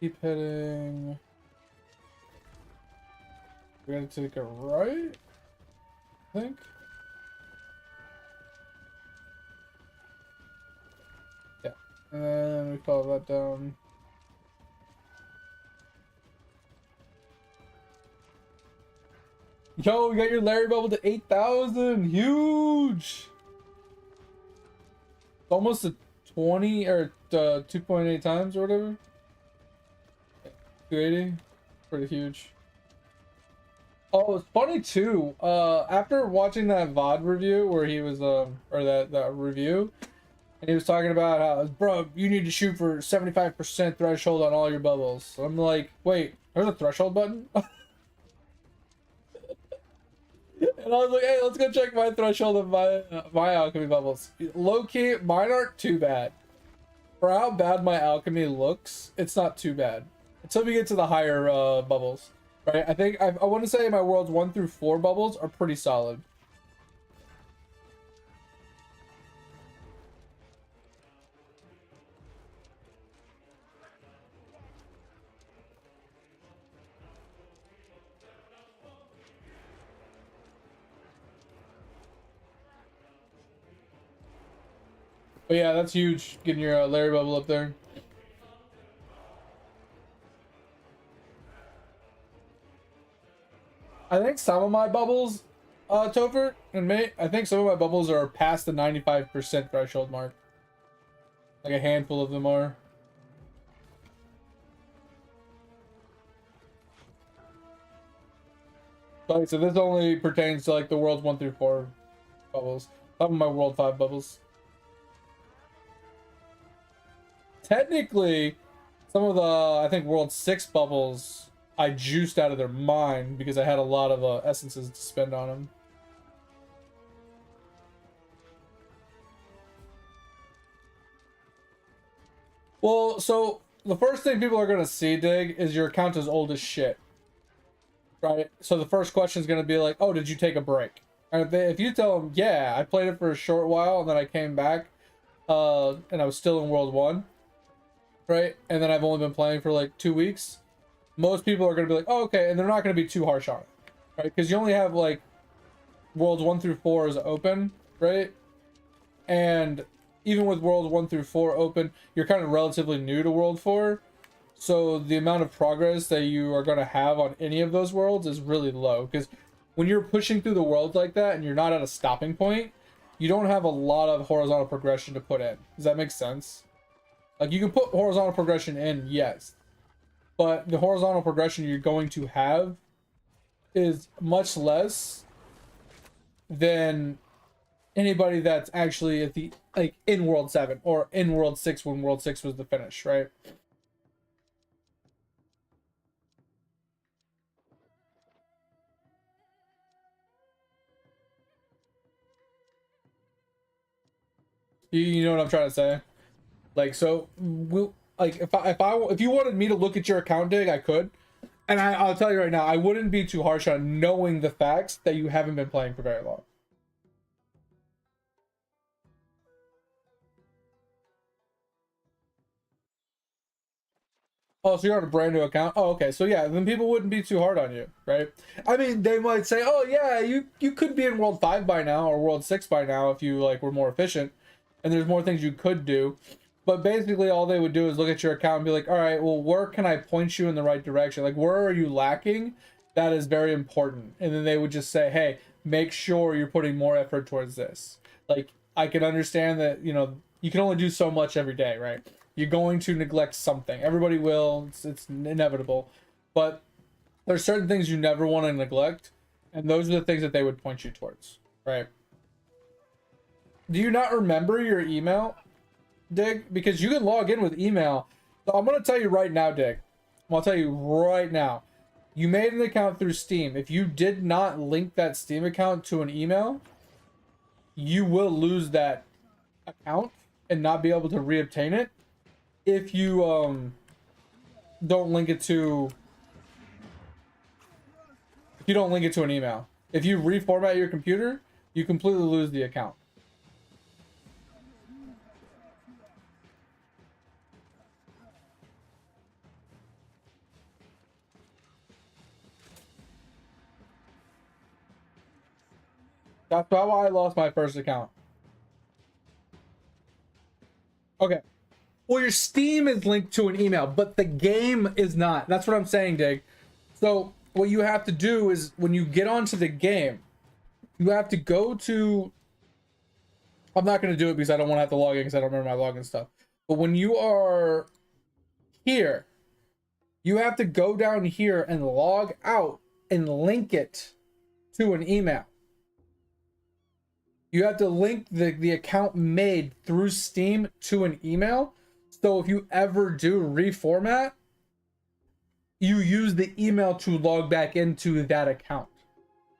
Keep heading. We're gonna take a right, I think. Yeah, and then we follow that down. Yo, you got your Larry bubble to 8,000. Huge. Almost a 20 or 2.8 times or whatever. 280. Pretty huge. Oh, it's funny too. After watching that VOD review where he was or that review, and he was talking about how, bro, you need to shoot for 75% threshold on all your bubbles. So I'm like, wait, there's a threshold button? And I was like, hey, let's go check my threshold of my alchemy bubbles. Low key, mine aren't too bad. For how bad my alchemy looks, it's not too bad. Until we get to the higher bubbles, right? I think I want to say my worlds 1 through 4 bubbles are pretty solid. But yeah, that's huge, getting your Larry bubble up there. I think some of my bubbles, Topher and mate, I think some of my bubbles are past the 95% threshold mark. Like a handful of them are. Like, so this only pertains to like the worlds 1 through 4 bubbles. Some of my world 5 bubbles. Technically, some of the, I think, World 6 bubbles, I juiced out of their mind because I had a lot of essences to spend on them. Well, so the first thing people are going to see, Dig, is your account is old as shit. Right? So the first question is going to be like, oh, did you take a break? And if you tell them, yeah, I played it for a short while and then I came back and I was still in World 1. Right? And then I've only been playing for like 2 weeks. Most people are going to be like, oh, okay. And they're not going to be too harsh on it. Right? Because you only have like worlds 1 through 4 is open. Right? And even with worlds 1 through 4 open, you're kind of relatively new to World 4. So the amount of progress that you are going to have on any of those worlds is really low. Because when you're pushing through the world like that and you're not at a stopping point, you don't have a lot of horizontal progression to put in. Does that make sense? Like, you can put horizontal progression in, yes. But the horizontal progression you're going to have is much less than anybody that's actually at the, like, in World 7 or in World 6 when World 6 was the finish, right? You know what I'm trying to say? Like, so we'll, like, if you wanted me to look at your account, Dig, I could. And I'll tell you right now, I wouldn't be too harsh on knowing the facts that you haven't been playing for very long. Oh, so you're on a brand new account? Oh, okay. So yeah, then people wouldn't be too hard on you, right? I mean, they might say, "Oh yeah, you could be in World 5 by now or World 6 by now if you like were more efficient, and there's more things you could do." But basically, all they would do is look at your account and be like, "All right, well, where can I point you in the right direction? Like, where are you lacking? That is very important." And then they would just say, "Hey, make sure you're putting more effort towards this." Like, I can understand that, you know, you can only do so much every day, right? You're going to neglect something. Everybody will. It's inevitable. But there's certain things you never want to neglect, and those are the things that they would point you towards, right? Do you not remember your email, Dig? Because you can log in with email. So I'm going to tell you right now, Dig. I'll tell you right now. You made an account through Steam. If you did not link that Steam account to an email, you will lose that account and not be able to reobtain it if you don't link it to, if you don't link it to an email. If you reformat your computer, you completely lose the account. That's how I lost my first account. Okay. Well, your Steam is linked to an email, but the game is not. That's what I'm saying, Dig. So what you have to do is when you get onto the game, you have to go to, I'm not going to do it because I don't want to have to log in because I don't remember my login stuff. But when you are here, you have to go down here and log out and link it to an email. You have to link the account made through Steam to an email. So if you ever do reformat, you use the email to log back into that account.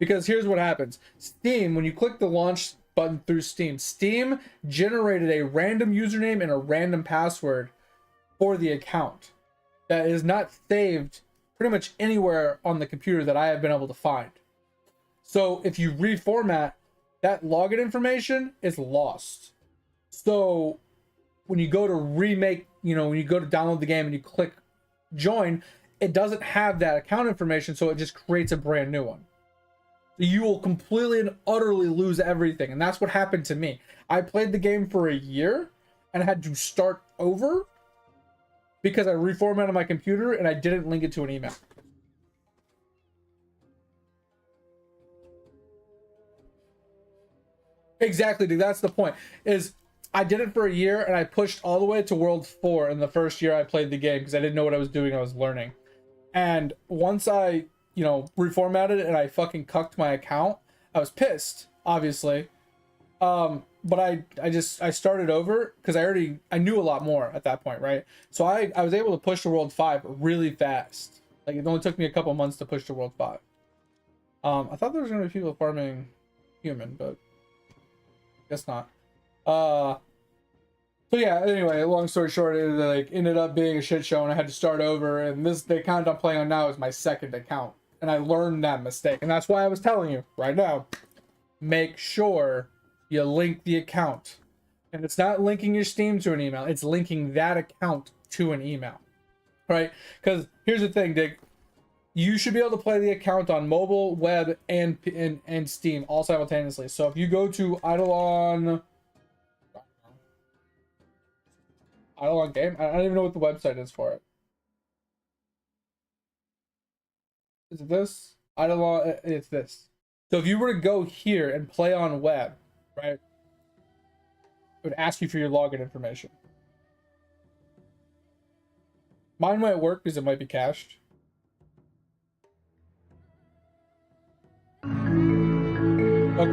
Because here's what happens. Steam, when you click the launch button through Steam, Steam generated a random username and a random password for the account that is not saved pretty much anywhere on the computer that I have been able to find. So if you reformat, that login information is lost. So when you go to remake, when you go to download the game and you click join, it doesn't have that account information, so it just creates a brand new one. You will completely and utterly lose everything, and that's what happened to me. I played the game for a year and I had to start over because I reformatted my computer and I didn't link it to an email. Exactly, dude. That's the point. Is I did it for a year and I pushed all the way to World 4 in the first year I played the game because I didn't know what I was doing. I was learning. And once I, reformatted it and I fucking cucked my account, I was pissed, obviously. But I started over because I knew a lot more at that point, right? So I was able to push to World 5 really fast. Like, it only took me a couple months to push to World 5. I thought there was gonna be people farming human, but guess not. So yeah, anyway, long story short, it ended up being a shit show and I had to start over, and the account I'm playing on now is my second account. And I learned that mistake. And that's why I was telling you right now, make sure you link the account. And it's not linking your Steam to an email, it's linking that account to an email. Right? Because here's the thing, Dig. You should be able to play the account on mobile, web, and Steam all simultaneously. So if you go to Eidolon game, I don't even know what the website is for it. Is it this? Eidolon, it's this. So if you were to go here and play on web, right, it would ask you for your login information. Mine might work because it might be cached. Okay.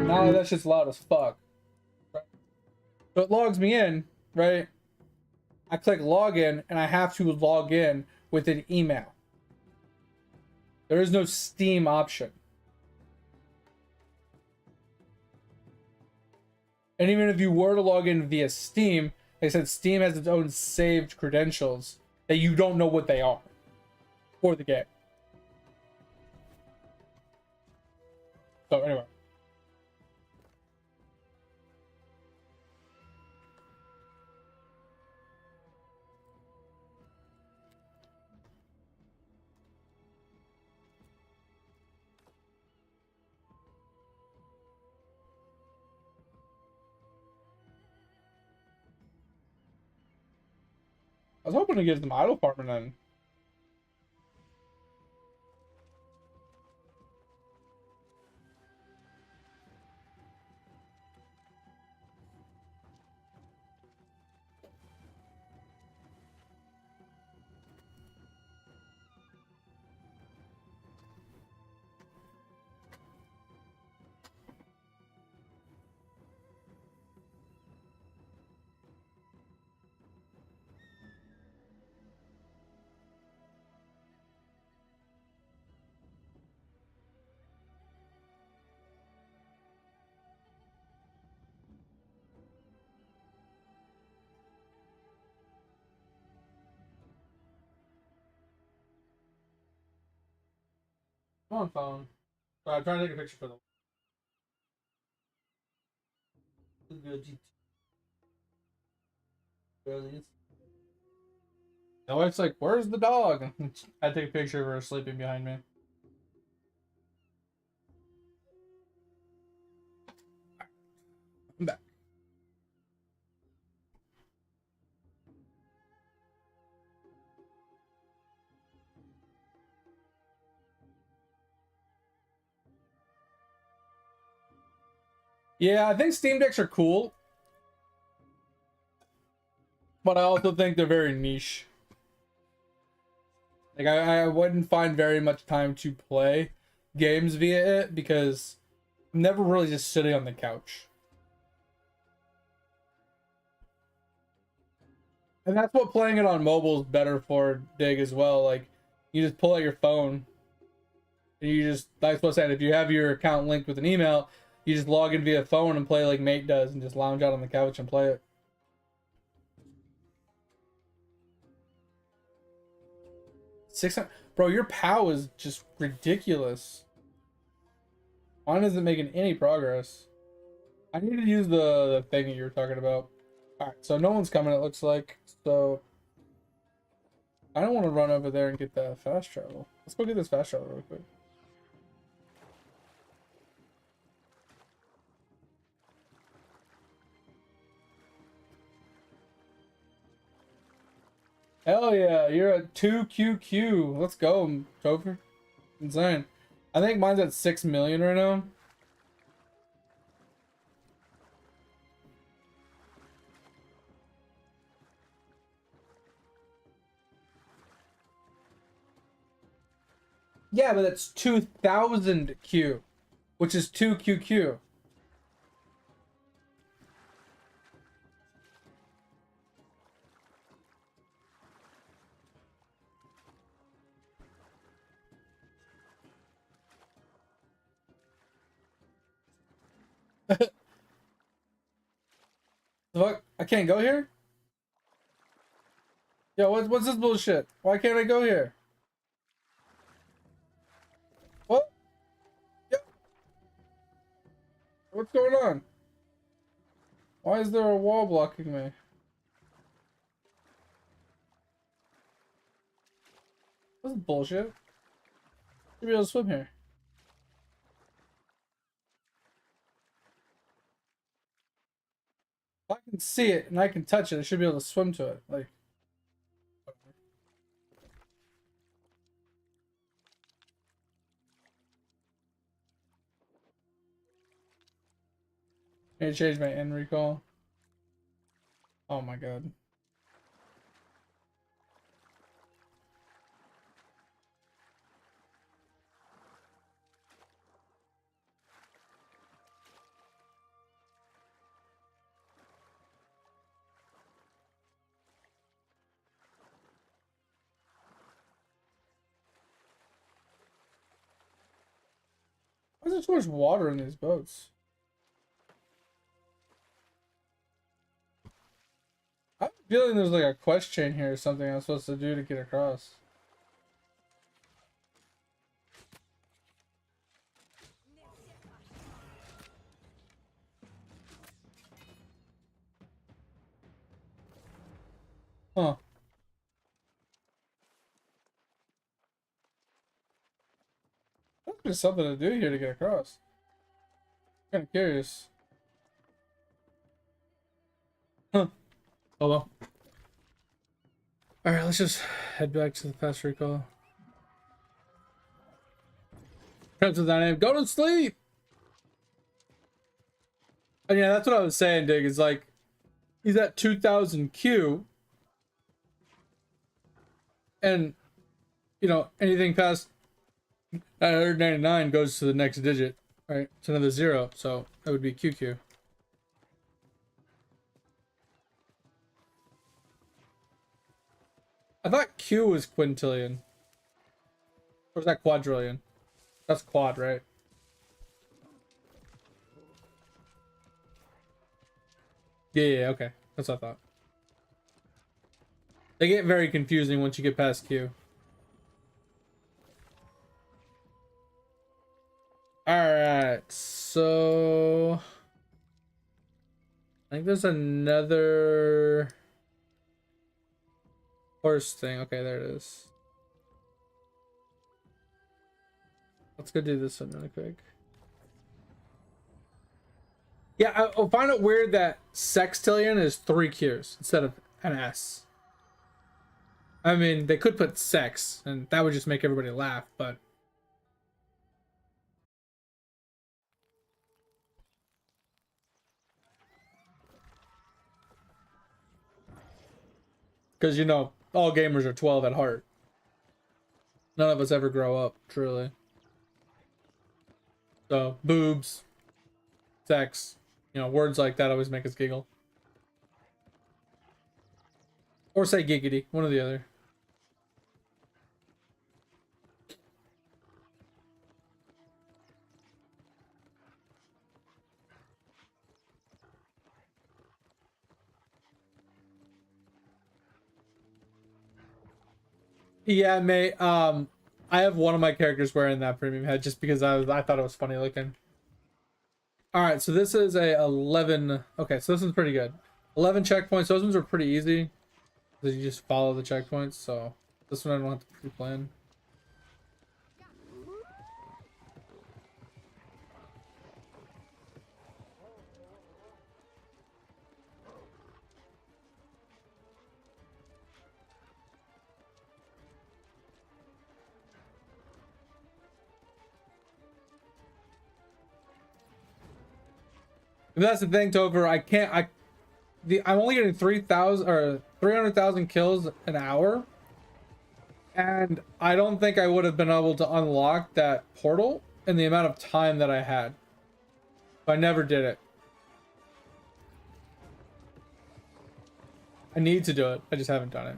Now that shit's loud as fuck. Right? So it logs me in, right? I click login and I have to log in with an email. There is no Steam option. And even if you were to log in via Steam, like I said, Steam has its own saved credentials that you don't know what they are for the game. So anyway. I was hoping to get some idle farming in. Come on, phone. So I'm trying to take a picture for the my wife's like, "Where's the dog?" I take a picture of her sleeping behind me. I'm back. Yeah, I think Steam Decks are cool, but I also think they're very niche. Like, I wouldn't find very much time to play games via it because I'm never really just sitting on the couch. And that's what playing it on mobile is better for, Dig, as well. Like, you just pull out your phone And you just, that's what I said, if you have your account linked with an email, you just log in via phone and play like Mate does and just lounge out on the couch and play it. 600, bro, your POW is just ridiculous. Mine isn't making any progress. I need to use the thing that you were talking about. Alright, so no one's coming, it looks like. So I don't want to run over there and get that fast travel. Let's go get this fast travel real quick. Hell yeah, you're at 2QQ. Let's go, Topher. Insane. I think mine's at 6 million right now. Yeah, but that's 2000 Q, which is 2QQ. Fuck, I can't go here? Yo, what's this bullshit? Why can't I go here? What? Yo, what's going on? Why is there a wall blocking me? This is bullshit. Should be able to swim here. If I can see it and I can touch it, I should be able to swim to it. Like, I need to change my end recall. Oh my god. Why is there so much water in these boats? I have a feeling there's like a quest chain here or something I'm supposed to do to get across. Huh. There's something to do here to get across. Kind of curious. Huh. Oh well. Alright, let's just head back to the fast recall. Go to sleep! And yeah, that's what I was saying, Dig. Is like, he's at 2000 Q. And, you know, anything past 999 goes to the next digit, right? It's another 0, so that would be QQ. I thought Q was quintillion. Or is that quadrillion? That's quad, right? Yeah, okay. That's what I thought. They get very confusing once you get past Q. Alright, so I think there's another horse thing. Okay, there it is. Let's go do this one really quick. Yeah, I'll find it weird that sextillion is 3 Qs instead of an S. I mean, they could put sex, and that would just make everybody laugh, but... Because, you know, all gamers are 12 at heart. None of us ever grow up, truly. So, boobs, sex, you know, words like that always make us giggle. Or say giggity, one or the other. Yeah, mate. I have one of my characters wearing that premium head just because I thought it was funny looking. All right, so this is a 11. Okay, so this is pretty good. 11 checkpoints. Those ones are pretty easy because you just follow the checkpoints. So this one I don't have to pre-plan. But that's the thing, Topher. I can't. I'm only getting 3,000 or 300,000 kills an hour, and I don't think I would have been able to unlock that portal in the amount of time that I had. I never did it. I need to do it. I just haven't done it.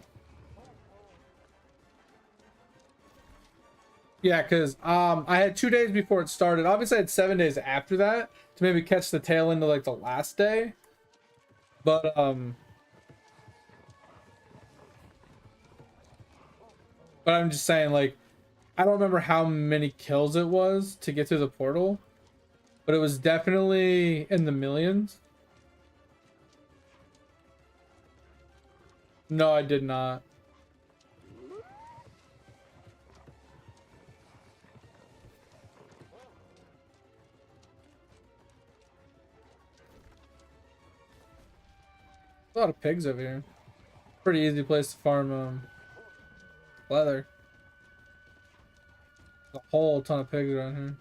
Yeah, because I had 2 days before it started. Obviously, I had 7 days after that to maybe catch the tail end of like the last day. But I'm just saying, like, I don't remember how many kills it was to get through the portal, but it was definitely in the millions. No, I did not. A lot of pigs over here. Pretty easy place to farm leather. A whole ton of pigs around here.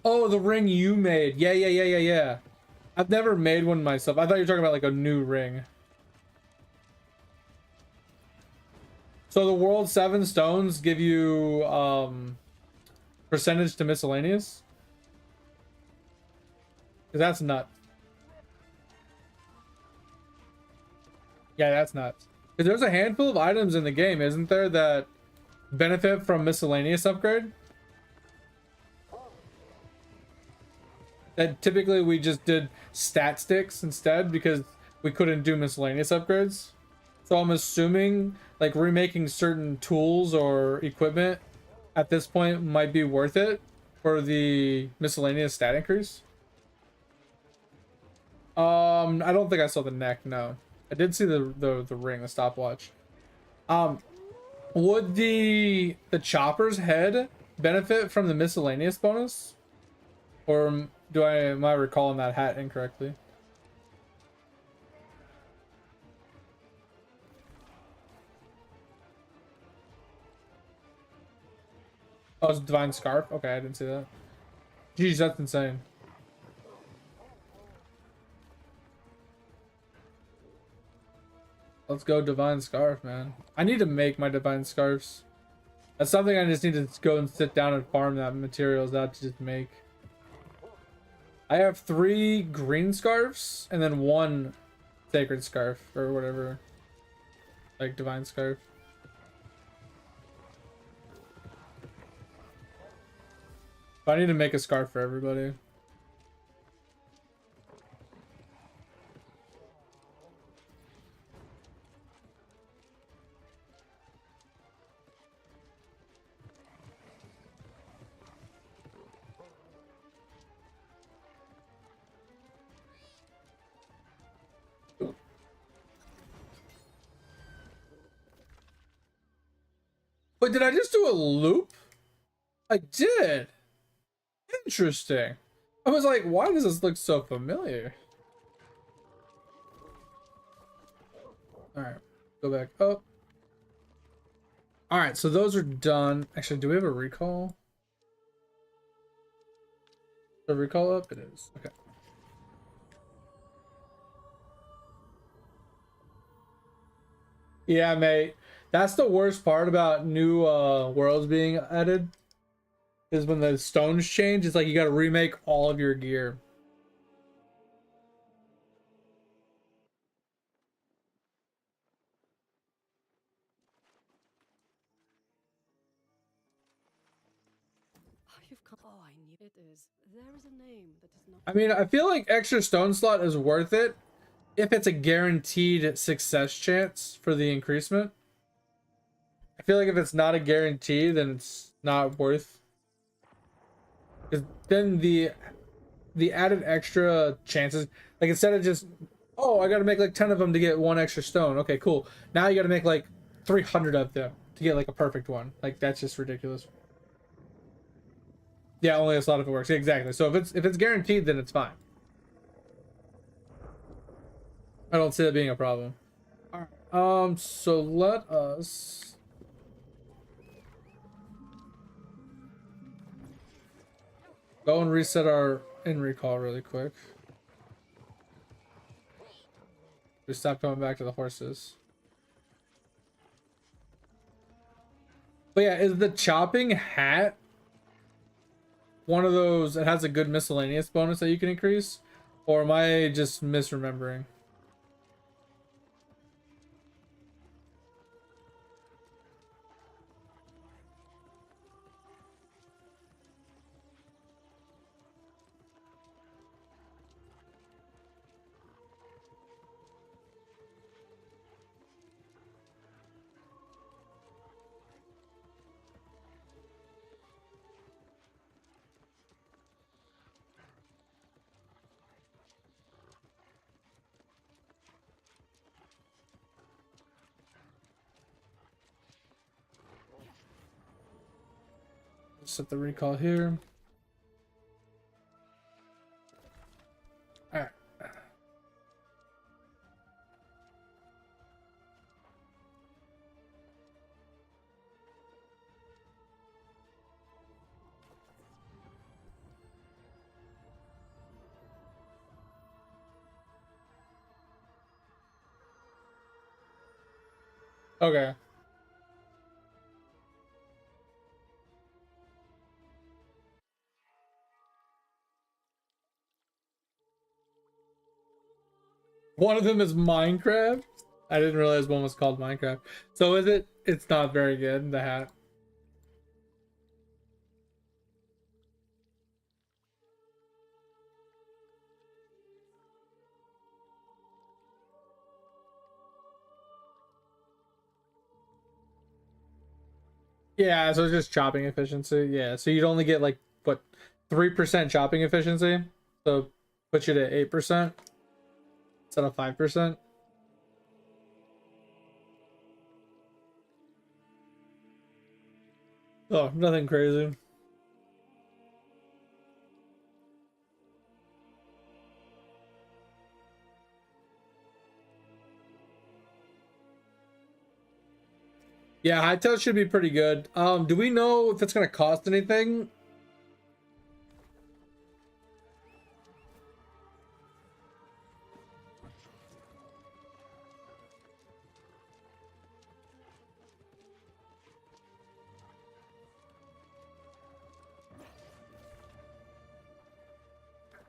Oh, the ring you made. Yeah, yeah, yeah, yeah, yeah. I've never made one myself. I thought you were talking about like a new ring. So the world 7 stones give you percentage to miscellaneous? Because that's nuts. Yeah, that's nuts. Because there's a handful of items in the game, isn't there, that benefit from miscellaneous upgrade? That typically we just did stat sticks instead because we couldn't do miscellaneous upgrades. So I'm assuming like remaking certain tools or equipment at this point might be worth it for the miscellaneous stat increase. I don't think I saw the neck, no. I did see the ring, the stopwatch. Um, would the chopper's head benefit from the miscellaneous bonus? Or am I recalling that hat incorrectly? Oh, it's Divine Scarf? Okay, I didn't see that. Jeez, that's insane. Let's go Divine Scarf, man. I need to make my Divine Scarves. That's something I just need to go and sit down and farm that materials out to just make. I have 3 green scarves and then 1 sacred scarf or whatever. Like Divine Scarf. But I need to make a scarf for everybody. But did I just do a loop? I did. Interesting. I was like, why does this look so familiar? Alright, go back up. Alright, so those are done. Actually, do we have a recall? The recall up? It is. Okay. Yeah, mate. That's the worst part about new worlds being added. Is when the stones change, it's like you gotta remake all of your gear. Oh, I knew it is. There is a name that is not. I mean, I feel like extra stone slot is worth it if it's a guaranteed success chance for the increasement. I feel like if it's not a guarantee, then it's not worth. Because then the added extra chances, like instead of just, oh, I got to make like 10 of them to get one extra stone. Okay, cool. Now you got to make like 300 of them to get like a perfect one. Like that's just ridiculous. Yeah, only a slot if it works. Exactly. So if it's guaranteed, then it's fine. I don't see that being a problem. All right. So let us go and reset our in recall really quick. We stop coming back to the horses. But yeah, is the chopping hat one of those that has a good miscellaneous bonus that you can increase? Or am I just misremembering? Set the recall here. All right. Okay. One of them is Minecraft. I didn't realize one was called Minecraft. So is it? It's not very good, the hat. Yeah, so it's just chopping efficiency. Yeah, so you'd only get like what 3% chopping efficiency. So put you to 8% instead of 5%. Oh, nothing crazy. Yeah, high tail should be pretty good. Do we know if it's gonna cost anything?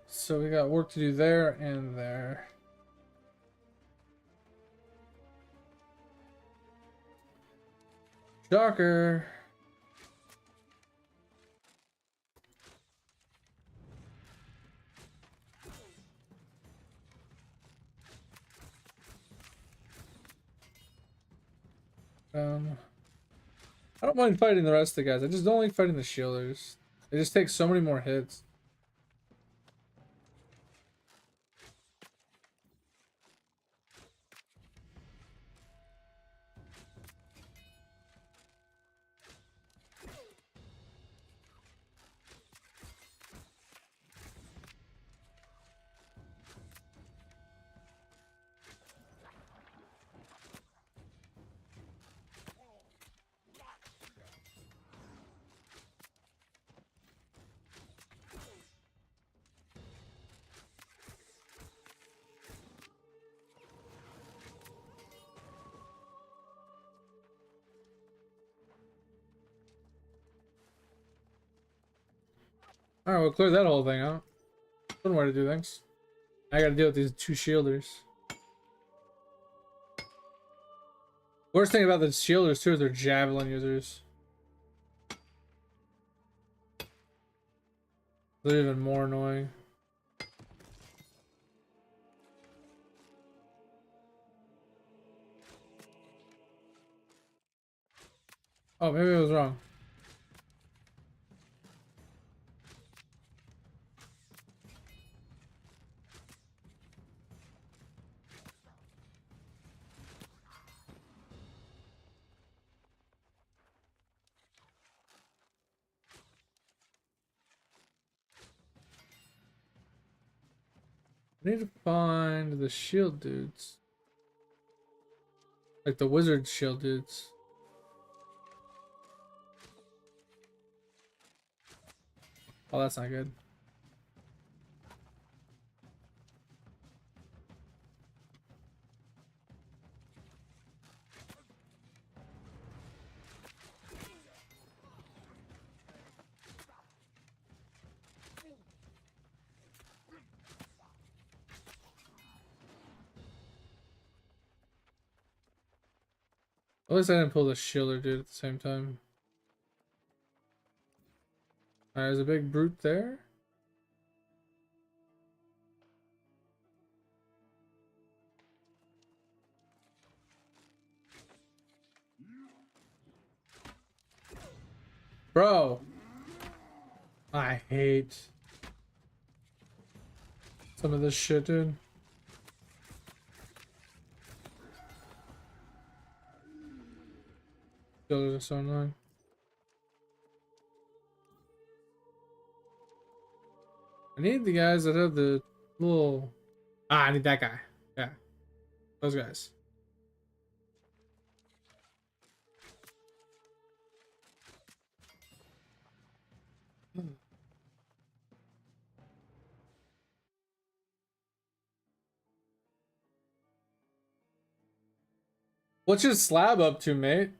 So we got work to do there and there. Shocker. I don't mind fighting the rest of the guys. I just don't like fighting the shielders. They just take so many more hits. Alright, we'll clear that whole thing out. One way to do things. I gotta deal with these two shielders. Worst thing about the shielders too is they're javelin users. They're even more annoying. Oh, maybe I was wrong. I need to find the shield dudes. Like the wizard shield dudes. Oh, that's not good. At least I didn't pull the shielder dude at the same time. Alright, there's a big brute there. Bro! I hate some of this shit, dude. Shielders are so annoying. I need the guys that have the little... Ah, I need that guy. Yeah. Those guys. What's your slab up to, mate?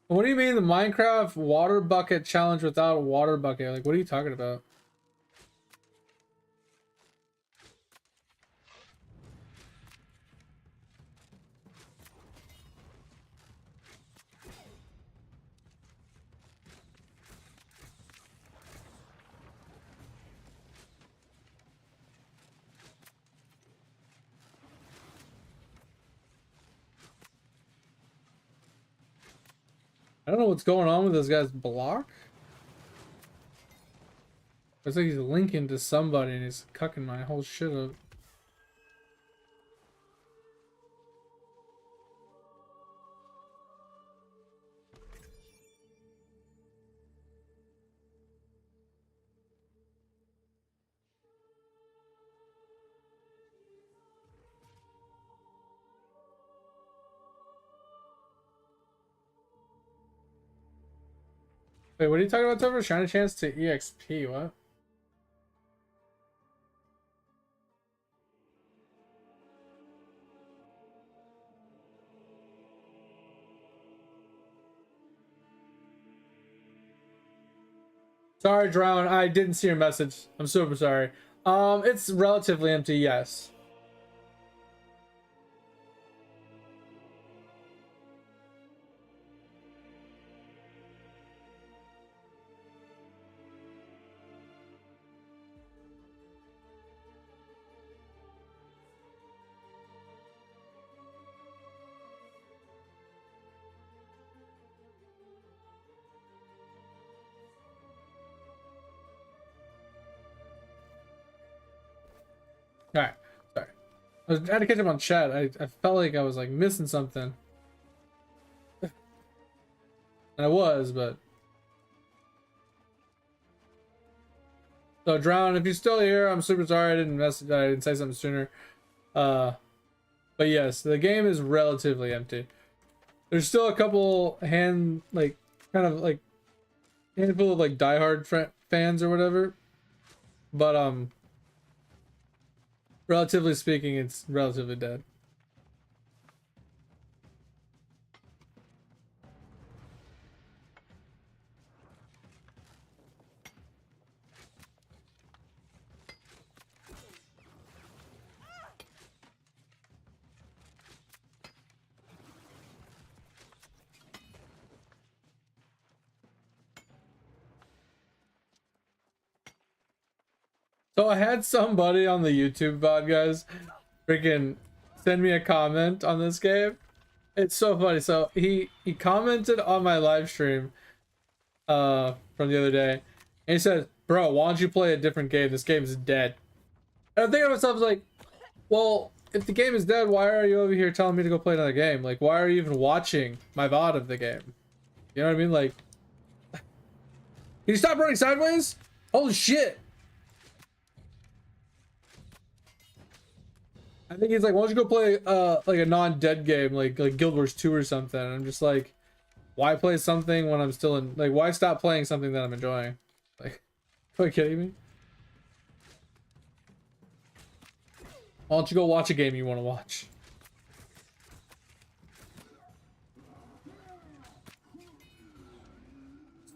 What do you mean the Minecraft water bucket challenge without a water bucket? Like, what are you talking about? I don't know what's going on with this guy's block. It's like he's linking to somebody and he's cucking my whole shit up. Wait, what are you talking about, Topher? Shiny chance to EXP, what? Sorry, Drown, I didn't see your message. I'm super sorry. It's relatively empty, yes. Alright, sorry. I had to catch up on chat. I felt like I was like missing something. And I was, but... So, Drown, if you're still here, I'm super sorry I didn't say something sooner. But yes, the game is relatively empty. There's still a couple handful of like diehard fans or whatever. But relatively speaking, it's relatively dead. So I had somebody on the YouTube bot, guys, freaking send me a comment on this game. It's so funny. So he commented on my live stream from the other day, and he said, "Bro, why don't you play a different game? This game is dead." And I'm thinking to myself, like, well, if the game is dead, why are you over here telling me to go play another game? Like, why are you even watching my VOD of the game? You know what I mean? Like, can you stop running sideways? Holy shit! I think he's like, why don't you go play like a non-dead game like Guild Wars 2 or something? And I'm just like, why play something when I'm still in, like, why stop playing something that I'm enjoying? Like, are you kidding me? Why don't you go watch a game you want to watch?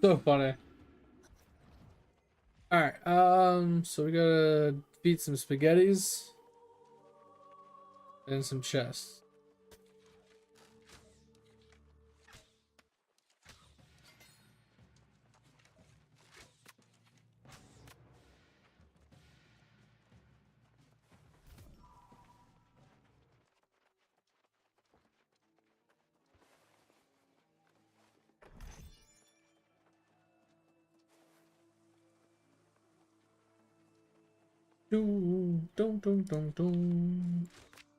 So funny. Alright, so we gotta beat some spaghettis and some chests. Dun.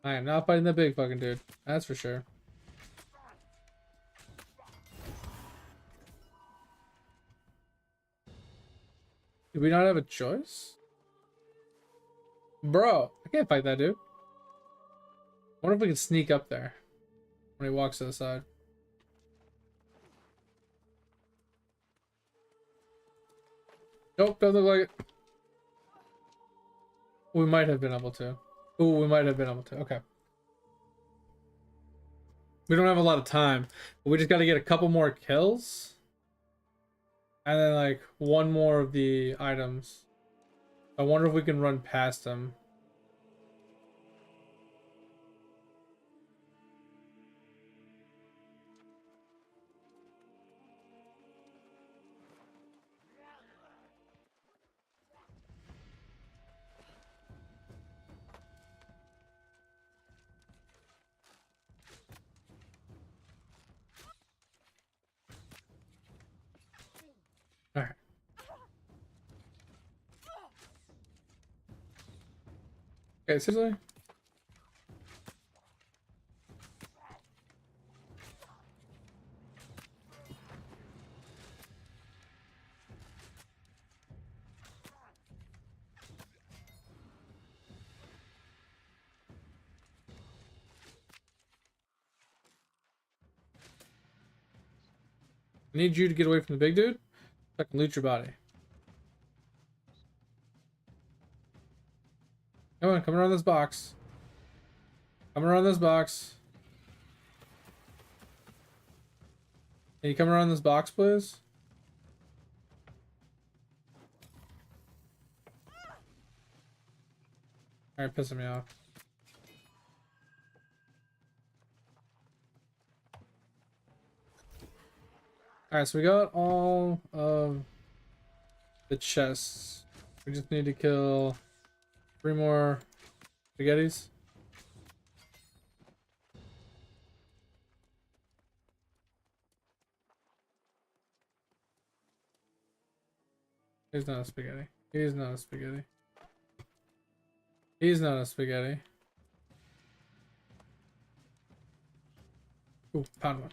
I am not fighting the big fucking dude. That's for sure. Do we not have a choice? Bro, I can't fight that dude. Wonder if we can sneak up there when he walks to the side. Nope, doesn't look like it. We might have been able to. Oh, we might have been able to. Okay. We don't have a lot of time, but we just got to get a couple more kills. And then like one more of the items. I wonder if we can run past them. All right. Okay, seriously? I need you to get away from the big dude so I can loot your body. Come on, come around this box. Come around this box. Can you come around this box, please? Alright, pissing me off. Alright, so we got all of the chests. We just need to kill 3 more spaghettis. He's not a spaghetti. He's not a spaghetti. He's not a spaghetti. Ooh, found one.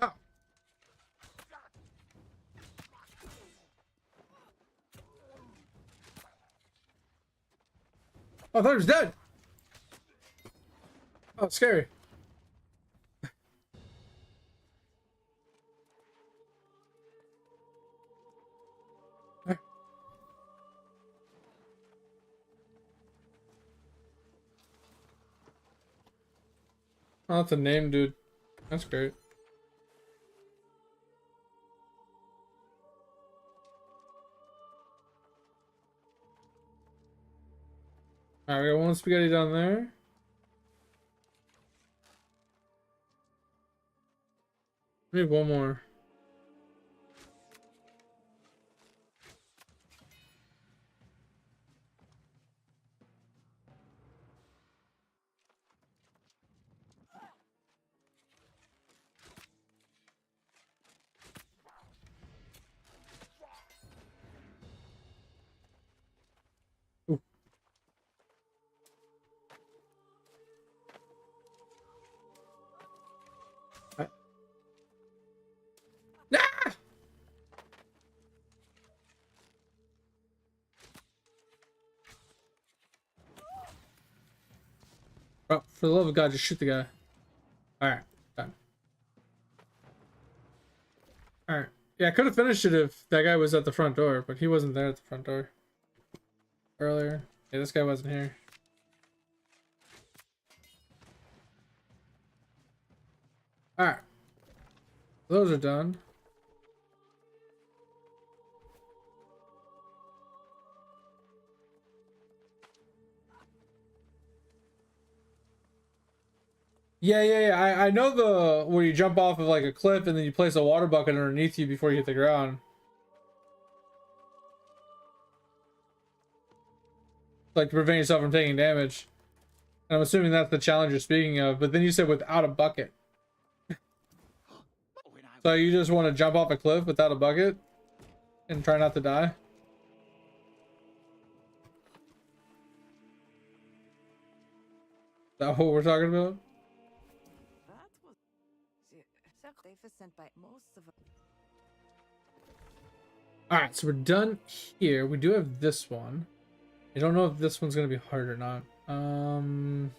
Oh. I thought he was dead. Oh, it's scary. Oh, that's a name, dude. That's great. Alright, we got one spaghetti down there. Maybe one more. Ooh. Ah! Oh, for the love of God, just shoot the guy. Alright, done. Alright. Yeah, I could have finished it if that guy was at the front door, but he wasn't there at the front door earlier. Yeah, this guy wasn't here. Alright. Those are done. Yeah. I know the where you jump off of like a cliff and then you place a water bucket underneath you before you hit the ground. Like to prevent yourself from taking damage. And I'm assuming that's the challenge you're speaking of, but then you said without a bucket. So you just want to jump off a cliff without a bucket and try not to die? Is that what we're talking about? That was sent by most of them. Alright, so we're done here. We do have this one. I don't know if this one's gonna be hard or not. I don't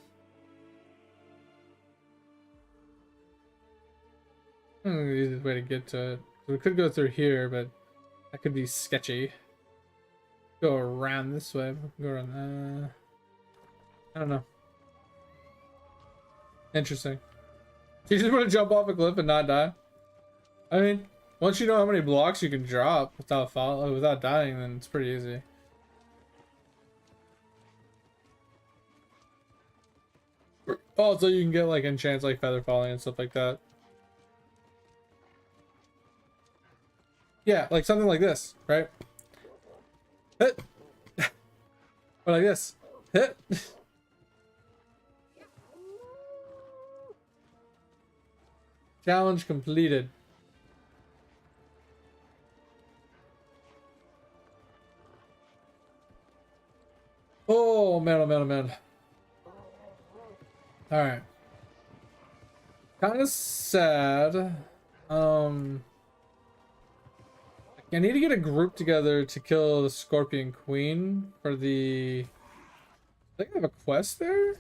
know the easiest way to get to it. We could go through here, but that could be sketchy. Go around this way. Go around. I don't know. Interesting. So you just want to jump off a cliff and not die? I mean, once you know how many blocks you can drop without without dying, then it's pretty easy. Also, you can get like enchants like feather falling and stuff like that. Yeah, like something like this, right? Hit. Or like this. Hit. Challenge completed. Oh man, oh man, oh man. Alright. Kind of sad. I need to get a group together to kill the Scorpion Queen for the... I think I have a quest there?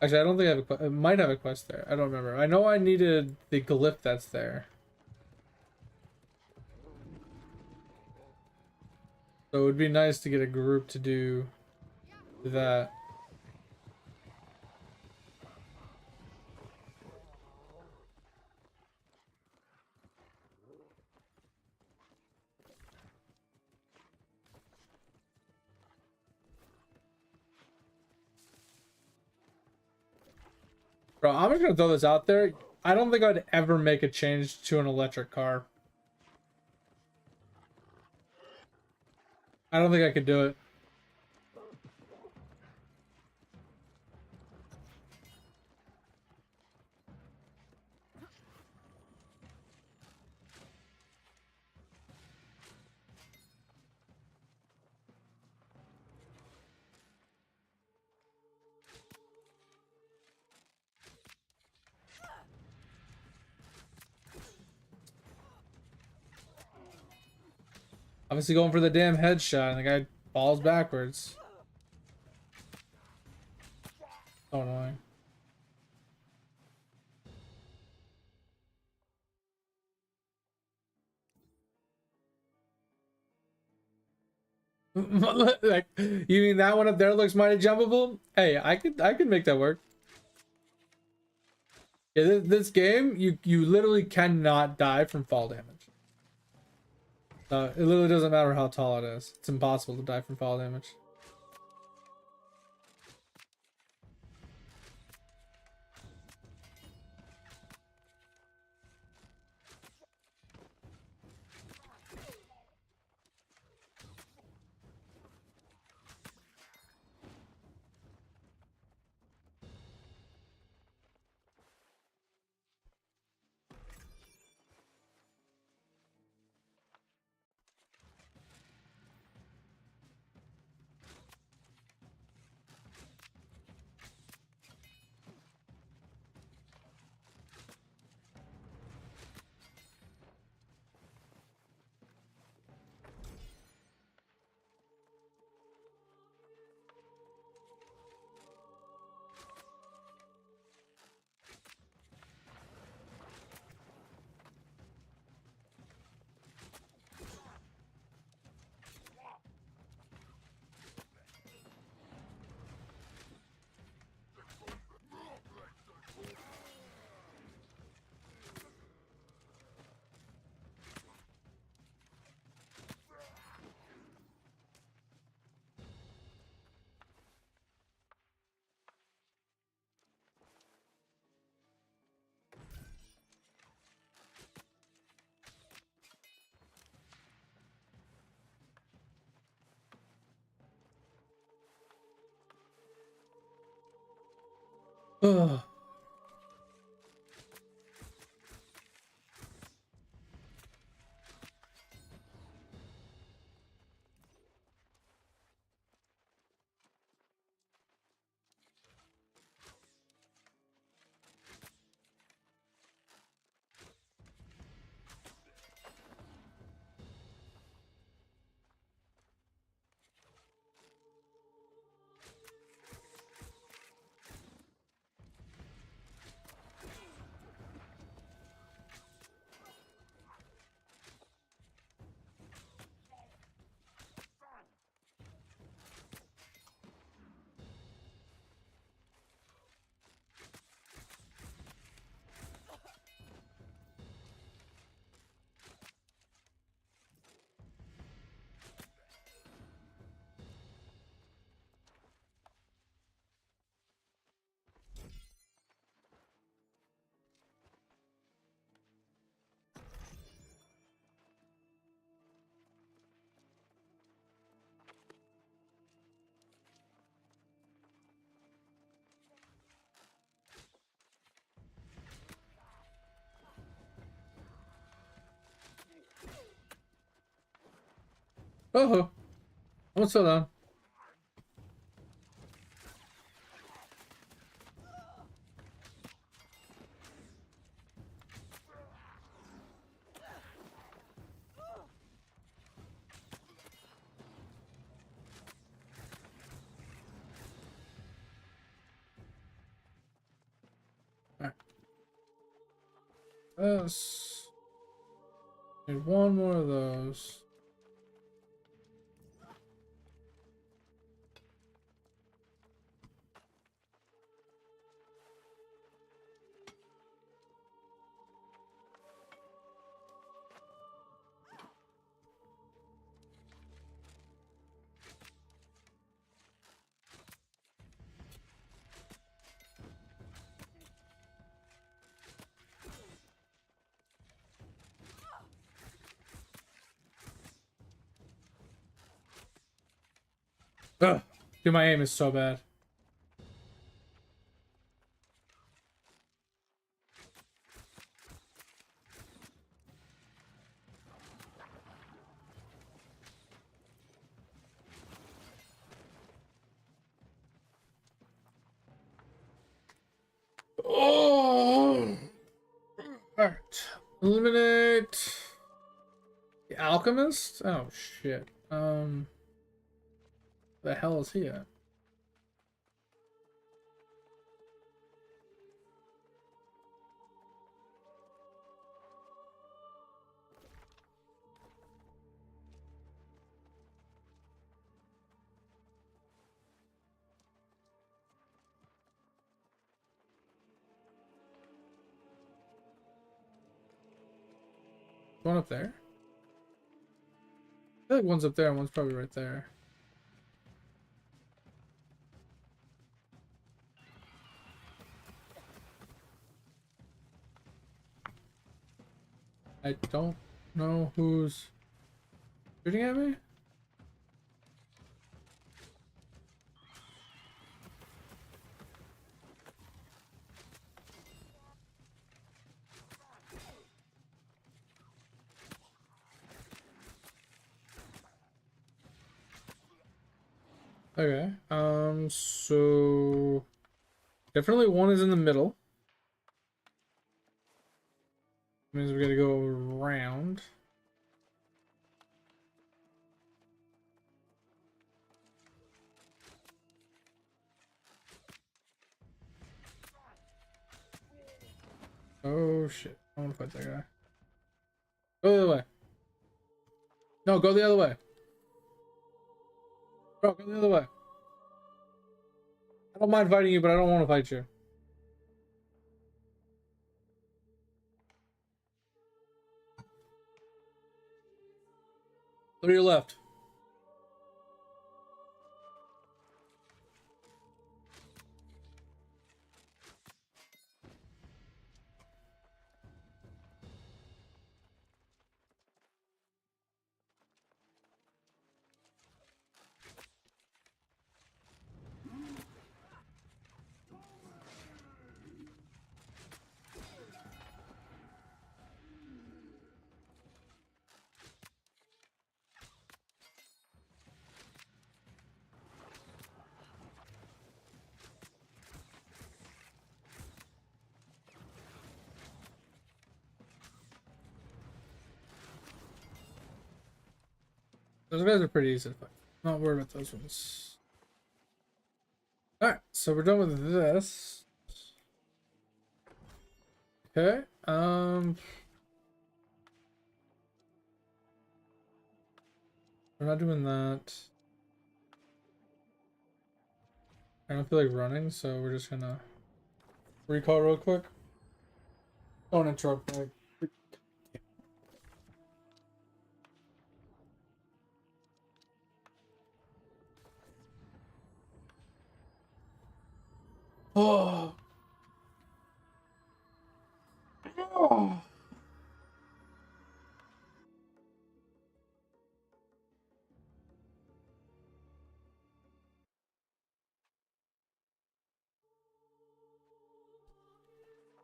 Actually, I don't think I have a quest. It might have a quest there. I don't remember. I know I needed the glyph that's there. So it would be nice to get a group to do that. Bro, I'm just gonna throw this out there. I don't think I'd ever make a change to an electric car. I don't think I could do it. Obviously going for the damn headshot and the guy falls backwards. So annoying. Like, you mean that one up there looks mighty jumpable? Hey, I could make that work. Yeah, this game, you literally cannot die from fall damage. It literally doesn't matter how tall it is. It's impossible to die from fall damage. Ugh. Oh, what's so down? Alright. Let's need one more of those. Ugh. Dude, my aim is so bad. Oh! Alright. Eliminate the alchemist? Oh shit. The hell is he at? One up there? I feel like one's up there and one's probably right there. I don't know who's shooting at me. Okay. So definitely one is in the middle. Means we gotta go around. Oh shit. I wanna fight that guy. Go the other way. No, go the other way. Bro, go the other way. I don't mind fighting you, but I don't want to fight you. Go to your left. Those guys are pretty easy to fight. Not worried about those ones. Alright, so we're done with this. Okay. We're not doing that. I don't feel like running, so we're just gonna recall real quick. Don't interrupt me. Oh. Oh.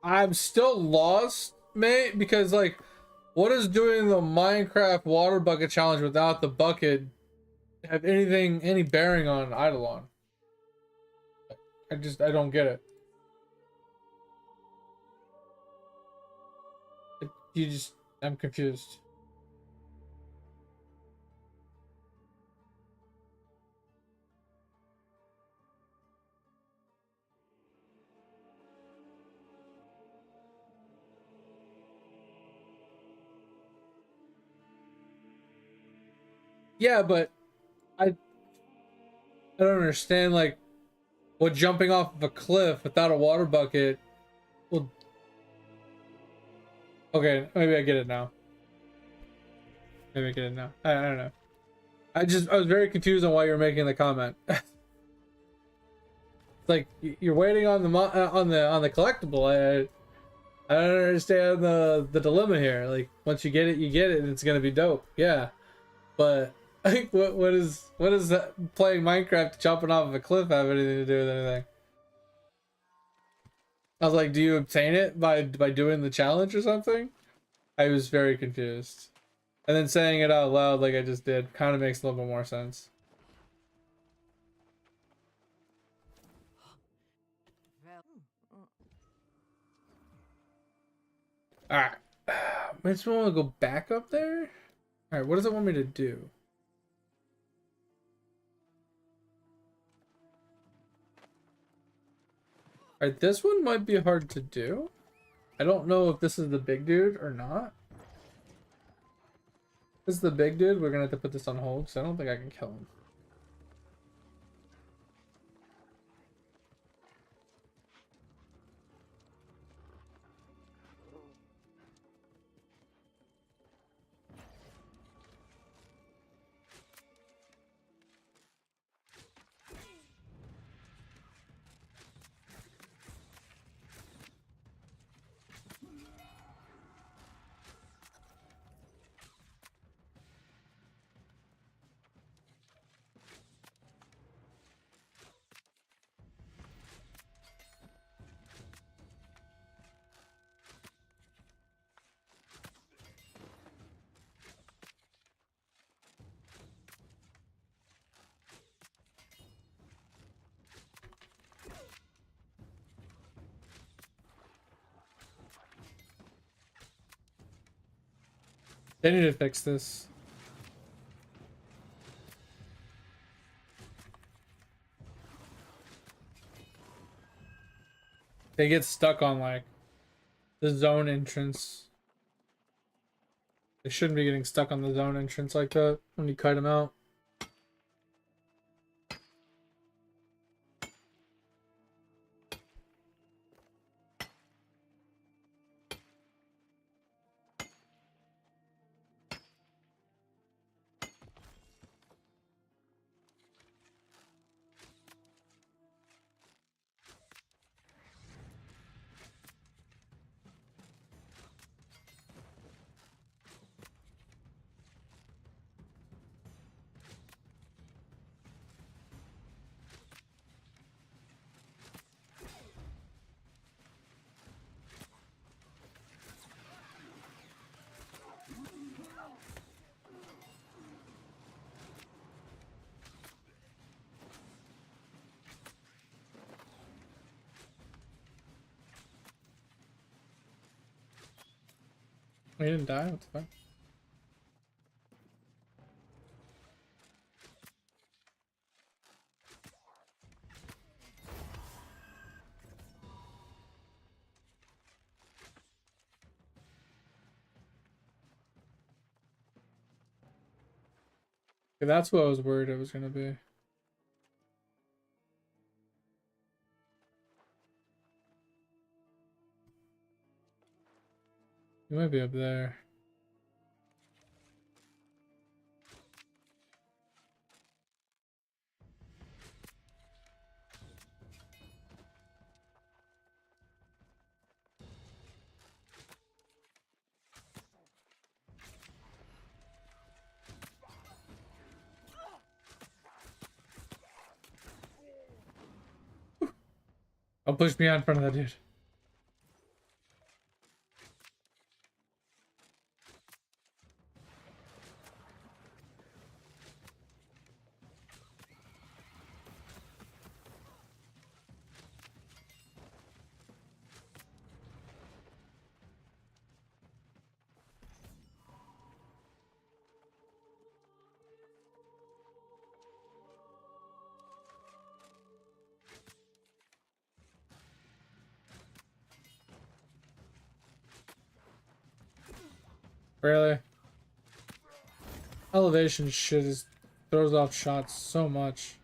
I'm still lost, mate, because like, what does doing the Minecraft water bucket challenge without the bucket have any bearing on Eidolon? I don't get it. I'm confused. Yeah, but I don't understand like what jumping off of a cliff without a water bucket. Well, okay, maybe I get it now. Maybe I get it now. I don't know. I was very confused on why you were making the comment. It's like you're waiting on the collectible. I don't understand the dilemma here. Like once you get it, and it's gonna be dope. Yeah, but like what is that playing Minecraft jumping off of a cliff have anything to do with anything? I was like, do you obtain it by doing the challenge or something? I was very confused. And then saying it out loud like I just did kind of makes a little bit more sense. Well, Alright. I just want to go back up there? Alright, what does it want me to do? Alright, this one might be hard to do. I don't know if this is the big dude or not. This is the big dude. We're gonna have to put this on hold because I don't think I can kill him. They need to fix this. They get stuck on like the zone entrance. They shouldn't be getting stuck on the zone entrance like that when you kite them out. He didn't die. What the fuck? Okay, that's what I was worried it was gonna be. He might be up there. I'll push me out in front of that dude. Really? Elevation shit is throws off shots so much.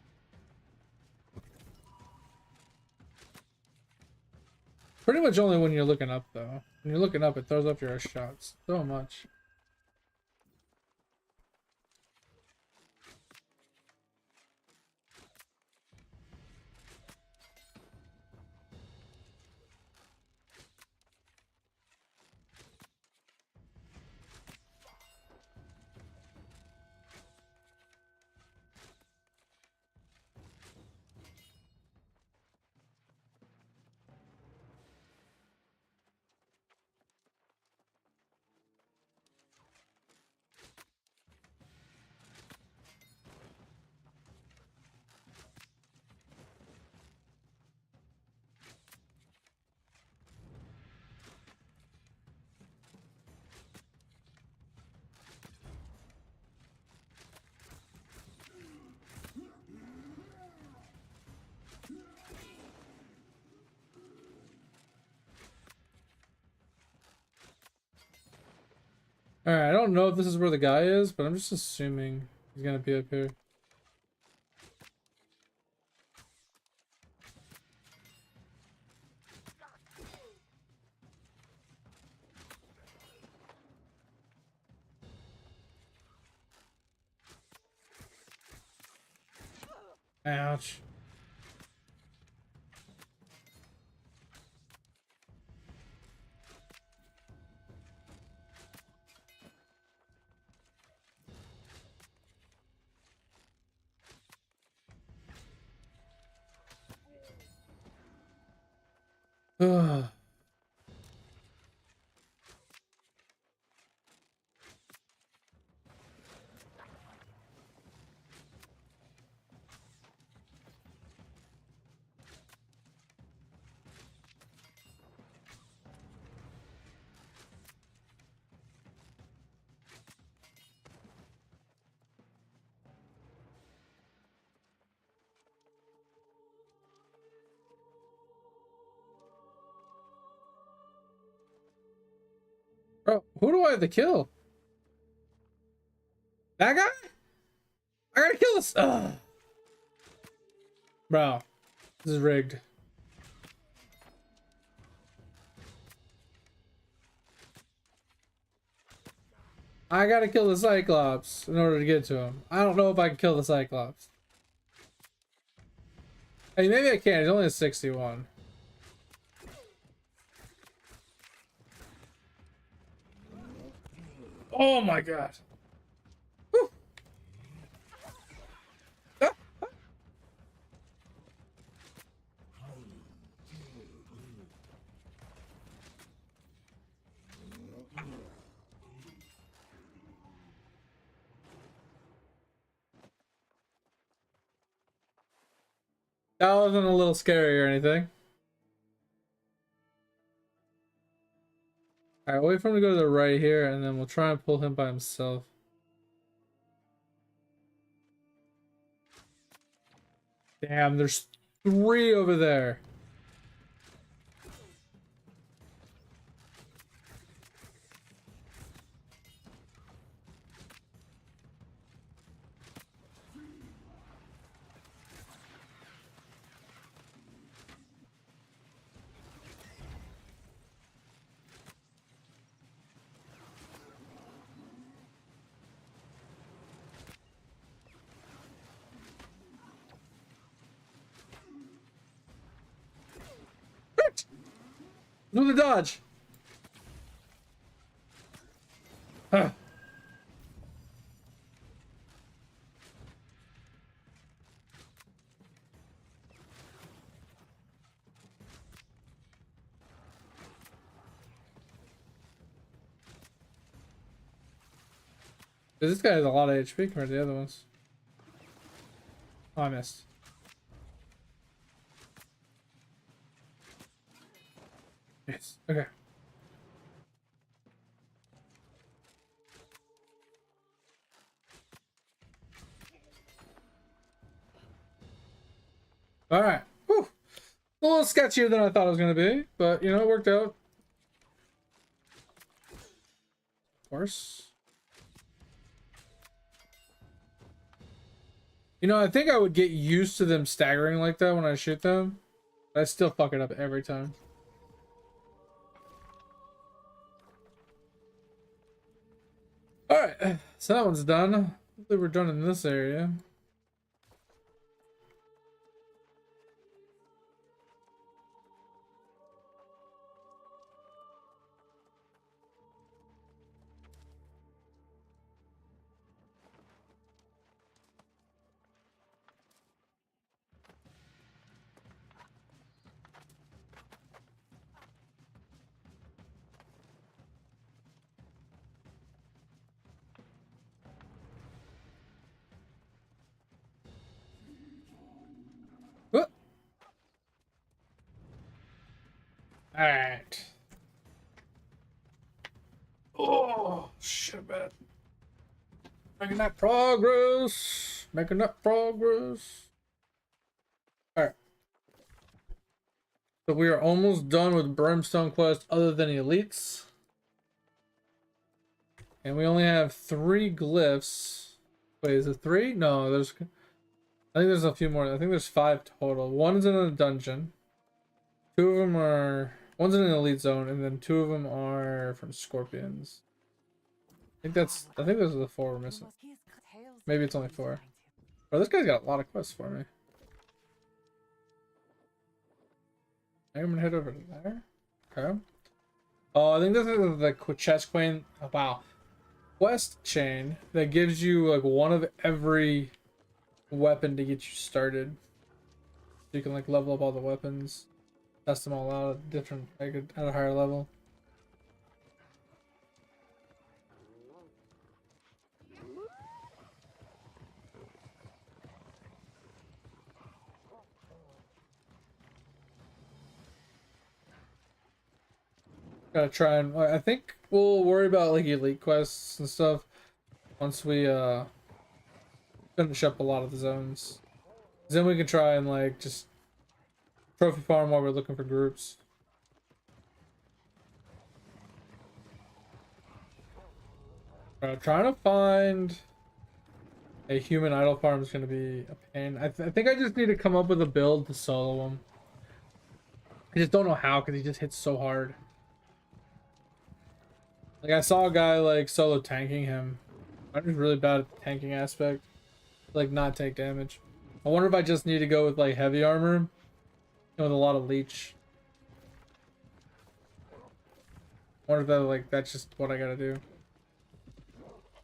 Pretty much only when you're looking up though. When you're looking up, it throws off your shots so much. Alright, I don't know if this is where the guy is, but I'm just assuming he's gonna be up here. Ouch. Ugh. Bro, who do I have to kill? That guy? I gotta kill this. Ugh. Bro, this is rigged. I gotta kill the Cyclops in order to get to him. I don't know if I can kill the Cyclops. Hey, maybe I can. He's only a 61. Oh my god. Whew. Ah. That wasn't a little scary or anything. Alright, wait for him to go to the right here, and then we'll try and pull him by himself. Damn, there's 3 over there. Do the dodge. Huh. This guy has a lot of HP compared to the other ones. Oh, I missed. Yes. Okay. All right. Whew. A little sketchier than I thought it was going to be, but you know, it worked out. Of course. You know, I think I would get used to them staggering like that when I shoot them. But I still fuck it up every time. Alright, so that one's done. Hopefully we're done in this area. Alright. Oh, shit, man. Making that progress. Making that progress. Alright. So we are almost done with Brimstone Quest other than elites. And we only have 3 glyphs. Wait, is it 3? No, I think there's a few more. I think there's 5 total. One's in a dungeon. 2 of them are... One's in an elite zone, and then 2 of them are from scorpions. I think those are the 4 we're missing. Maybe it's only 4. Bro, this guy's got a lot of quests for me. I'm gonna head over to there. Okay. Oh, I think this is the chest queen. Oh, wow. Quest chain that gives you like one of every weapon to get you started. So you can like level up all the weapons. Test them all out at different, like at a higher level. Gotta try and I think we'll worry about like elite quests and stuff once we finish up a lot of the zones. Then we can try and like just trophy farm while we're looking for groups. Trying to find a human idol farm is going to be a pain. I think I just need to come up with a build to solo him. I just don't know how because he just hits so hard. Like I saw a guy like solo tanking him. I'm just really bad at the tanking aspect. Like not take damage. I wonder if I just need to go with like heavy armor and with a lot of leech. I wonder if that's just what I gotta do.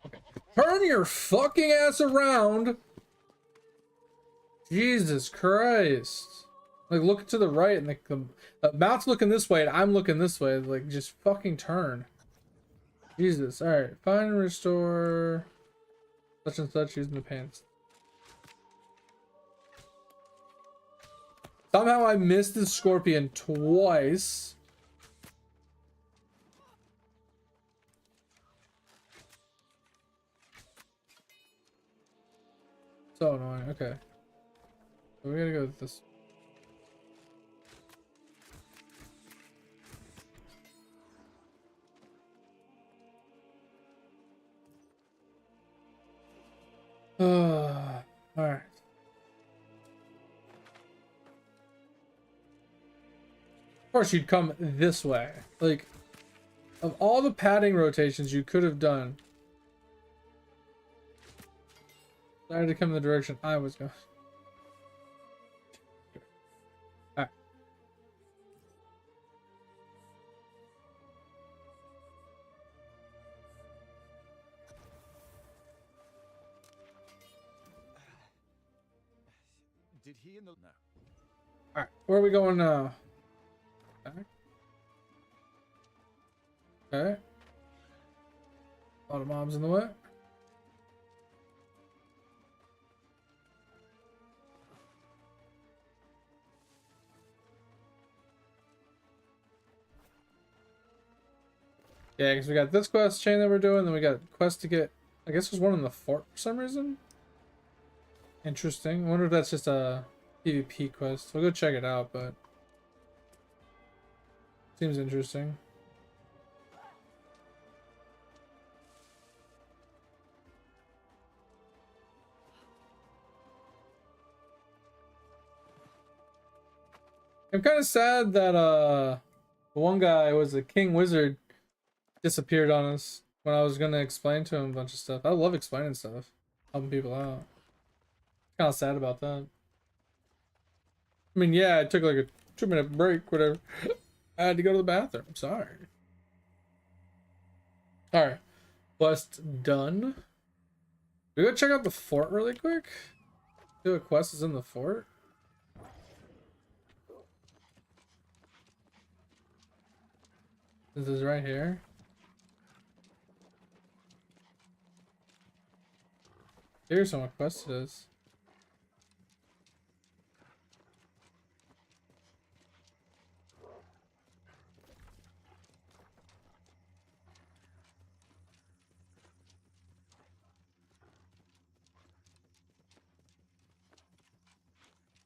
Okay. Turn your fucking ass around! Jesus Christ. Like look to the right and the mount's looking this way and I'm looking this way. Like just fucking turn. Jesus. Alright. Find and restore such and such using the pants. Somehow I missed the scorpion twice. So annoying. Okay. So we gotta go with this. Alright. Of course you'd come this way. Like, of all the padding rotations you could have done, I had to come in the direction I was going. Alright. Did he in the no? All right, where are we going now? Back. Okay. A lot of mobs in the way. Yeah, because we got this quest chain that we're doing, then we got quest to get. I guess there's one in the fort for some reason. Interesting. I wonder if that's just a PvP quest. We'll go check it out, but seems interesting. I'm kind of sad that the one guy was a king wizard disappeared on us when I was gonna explain to him a bunch of stuff. I love explaining stuff, helping people out. Kind of sad about that. I mean, yeah, I took like a 2-minute break, whatever. I had to go to the bathroom. Sorry. All right, quest done. We go check out the fort really quick. See what quest is in the fort. This is right here. Here's what quest it is.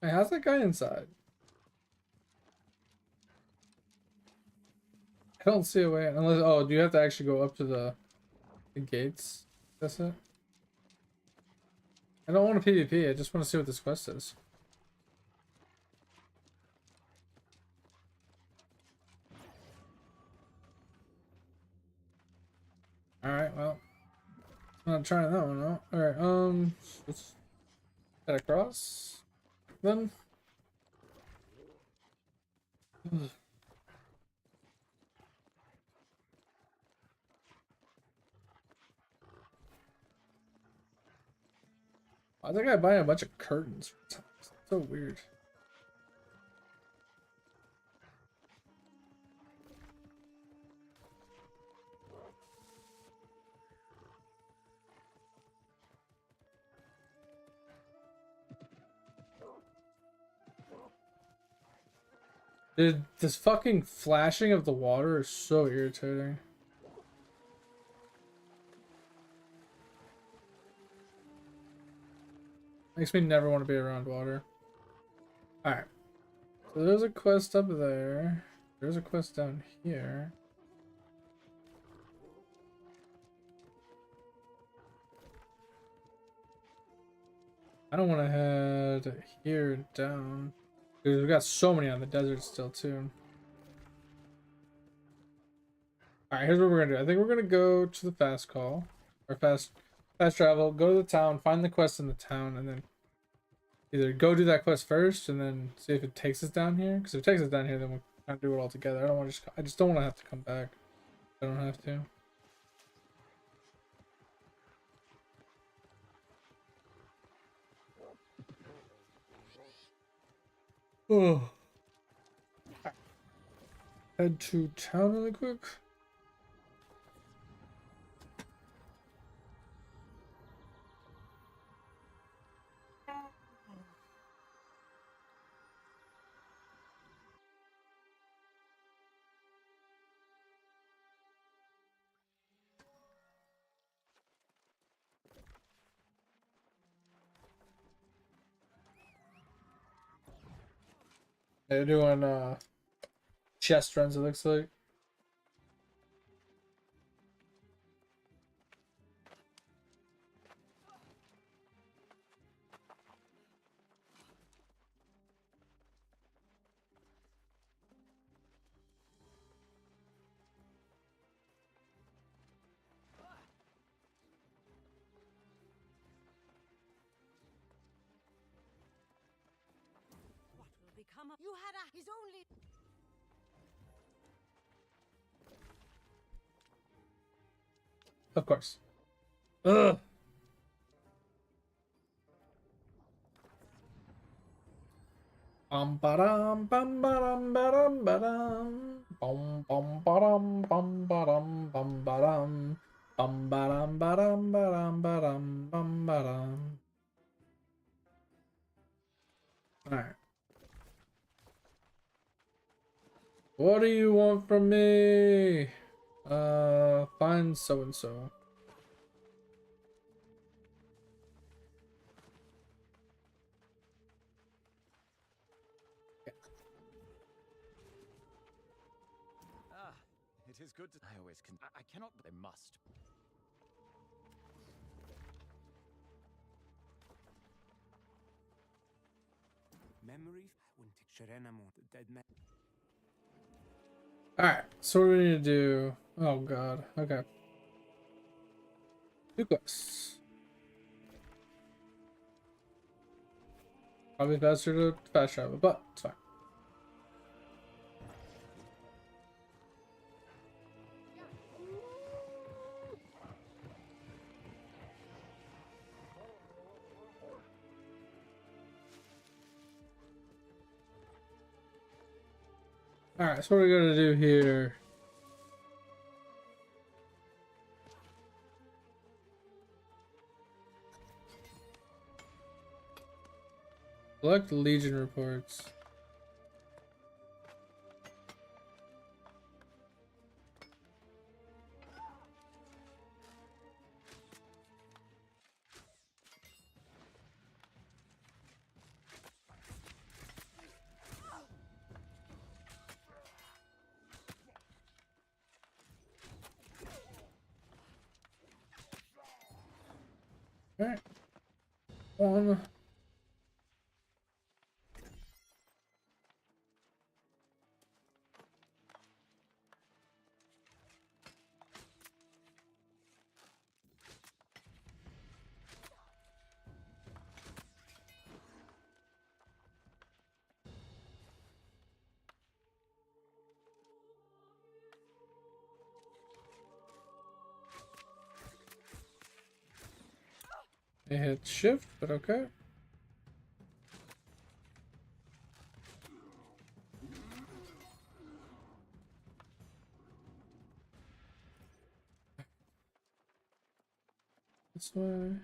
Hey, how's that guy inside? I don't see a way unless. Oh, do you have to actually go up to the gates? That's it. I don't want a PvP. I just want to see what this quest is. All right. Well, I'm not trying that one out. All right. Let's head across. Then. Why is that guy buying a bunch of curtains? So weird. Dude, this fucking flashing of the water is so irritating. Makes me never want to be around water. Alright. So there's a quest up there. There's a quest down here. I don't want to head here down. Dude, we got so many on the desert still too. Alright, here's what we're gonna do. I think we're gonna go to the fast call. Or fast travel, go to the town, find the quest in the town, and then either go do that quest first and then see if it takes us down here. Because if it takes us down here, then we'll kind of do it all together. I just don't want to have to come back. I don't have to. Oh. Head to town really quick. They're doing chest runs, it looks like. What will become of you? Had a his only. Of course. Ugh. Bum ba-dum, bum ba-dum, ba-dum, ba-dum. Bum bum ba-dum, bum ba-dum, bum ba-dum. Bum ba-dum, ba-dum, ba-dum, ba-dum, bum ba-dum. Alright. What do you want from me? Find so and so. Ah, it is good to. I always can. I cannot, but they must. Memory wouldn't picture anymore. The dead man. Alright, so what do we need to do? Oh god, okay. Two quests. Probably faster to fast travel, but it's fine. Alright, so what are we gonna do here? Collect Legion reports. Alright. One. I hit shift, but okay. This way.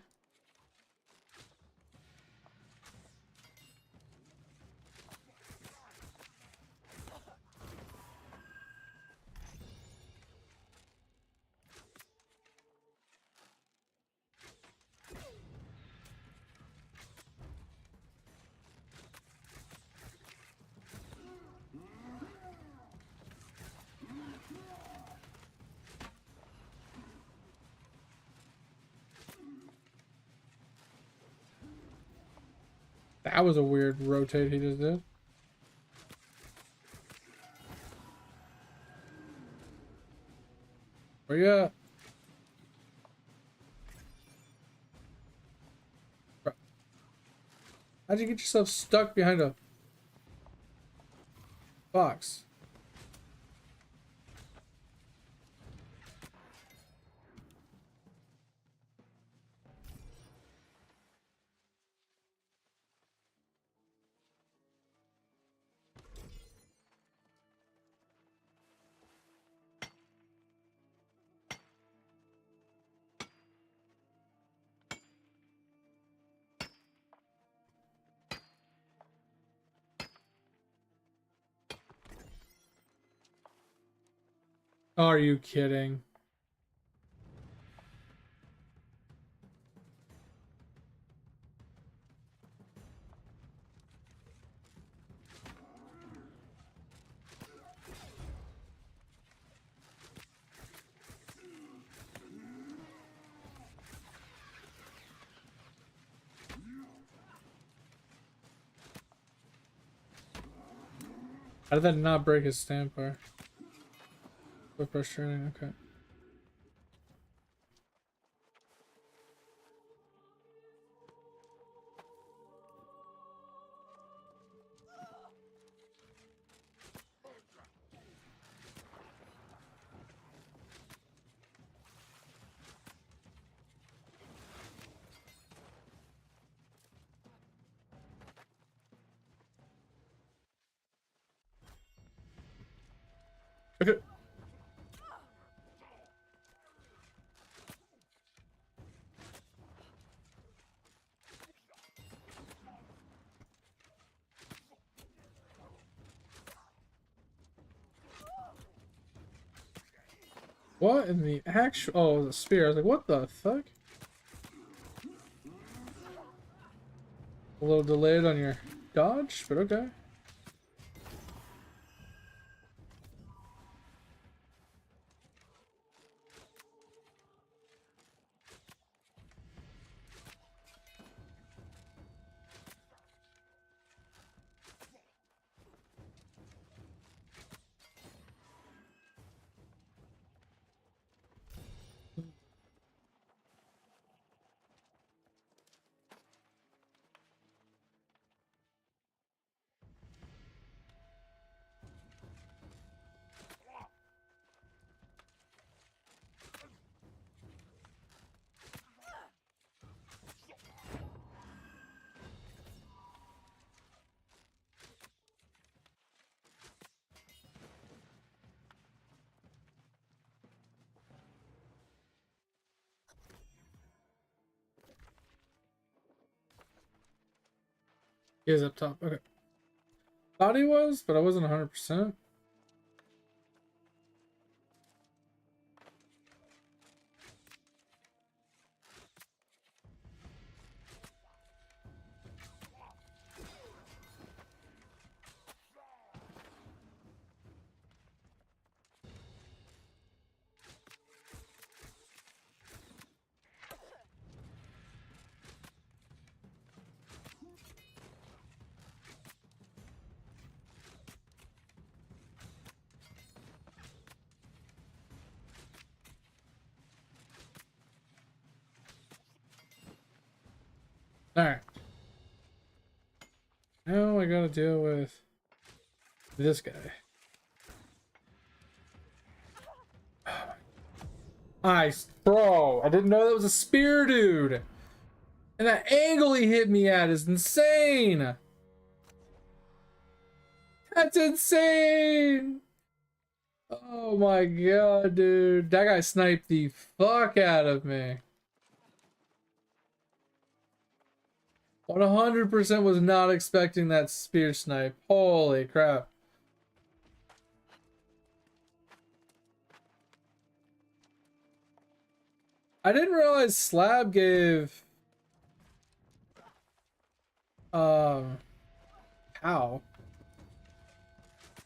That was a weird rotate he just did. Where you at? Bro, how'd you get yourself stuck behind a box? Are you kidding? How did that not break his stand bar? So frustrating, okay. Okay. What in the actual? Oh, the spear. I was like, what the fuck? A little delayed on your dodge, but okay. He is up top. Okay. Thought he was, but I wasn't 100%. Alright. Now I gotta deal with this guy. Bro, I didn't know that was a spear, dude. And that angle he hit me at is insane. That's insane. Oh my god, dude. That guy sniped the fuck out of me. 100% was not expecting that spear snipe. Holy crap. I didn't realize Slab gave how?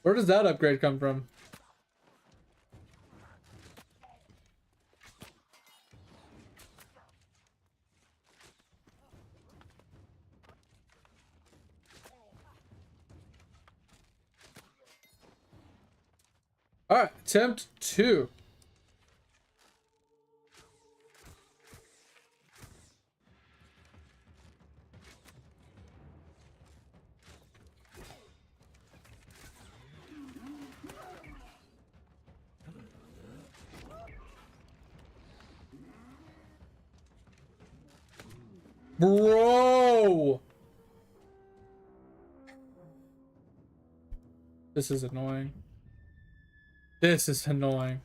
Where does that upgrade come from? Alright, attempt 2. Bro! This is annoying. This is annoying.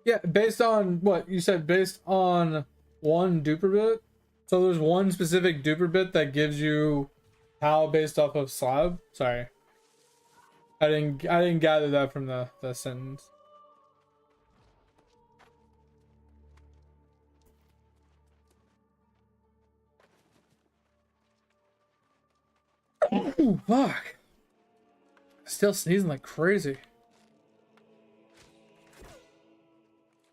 Yeah, based on what you said, based on one duper bit. So there's one specific duper bit that gives you how based off of slab. Sorry, I didn't gather that from the sentence. Ooh, fuck! Still sneezing like crazy,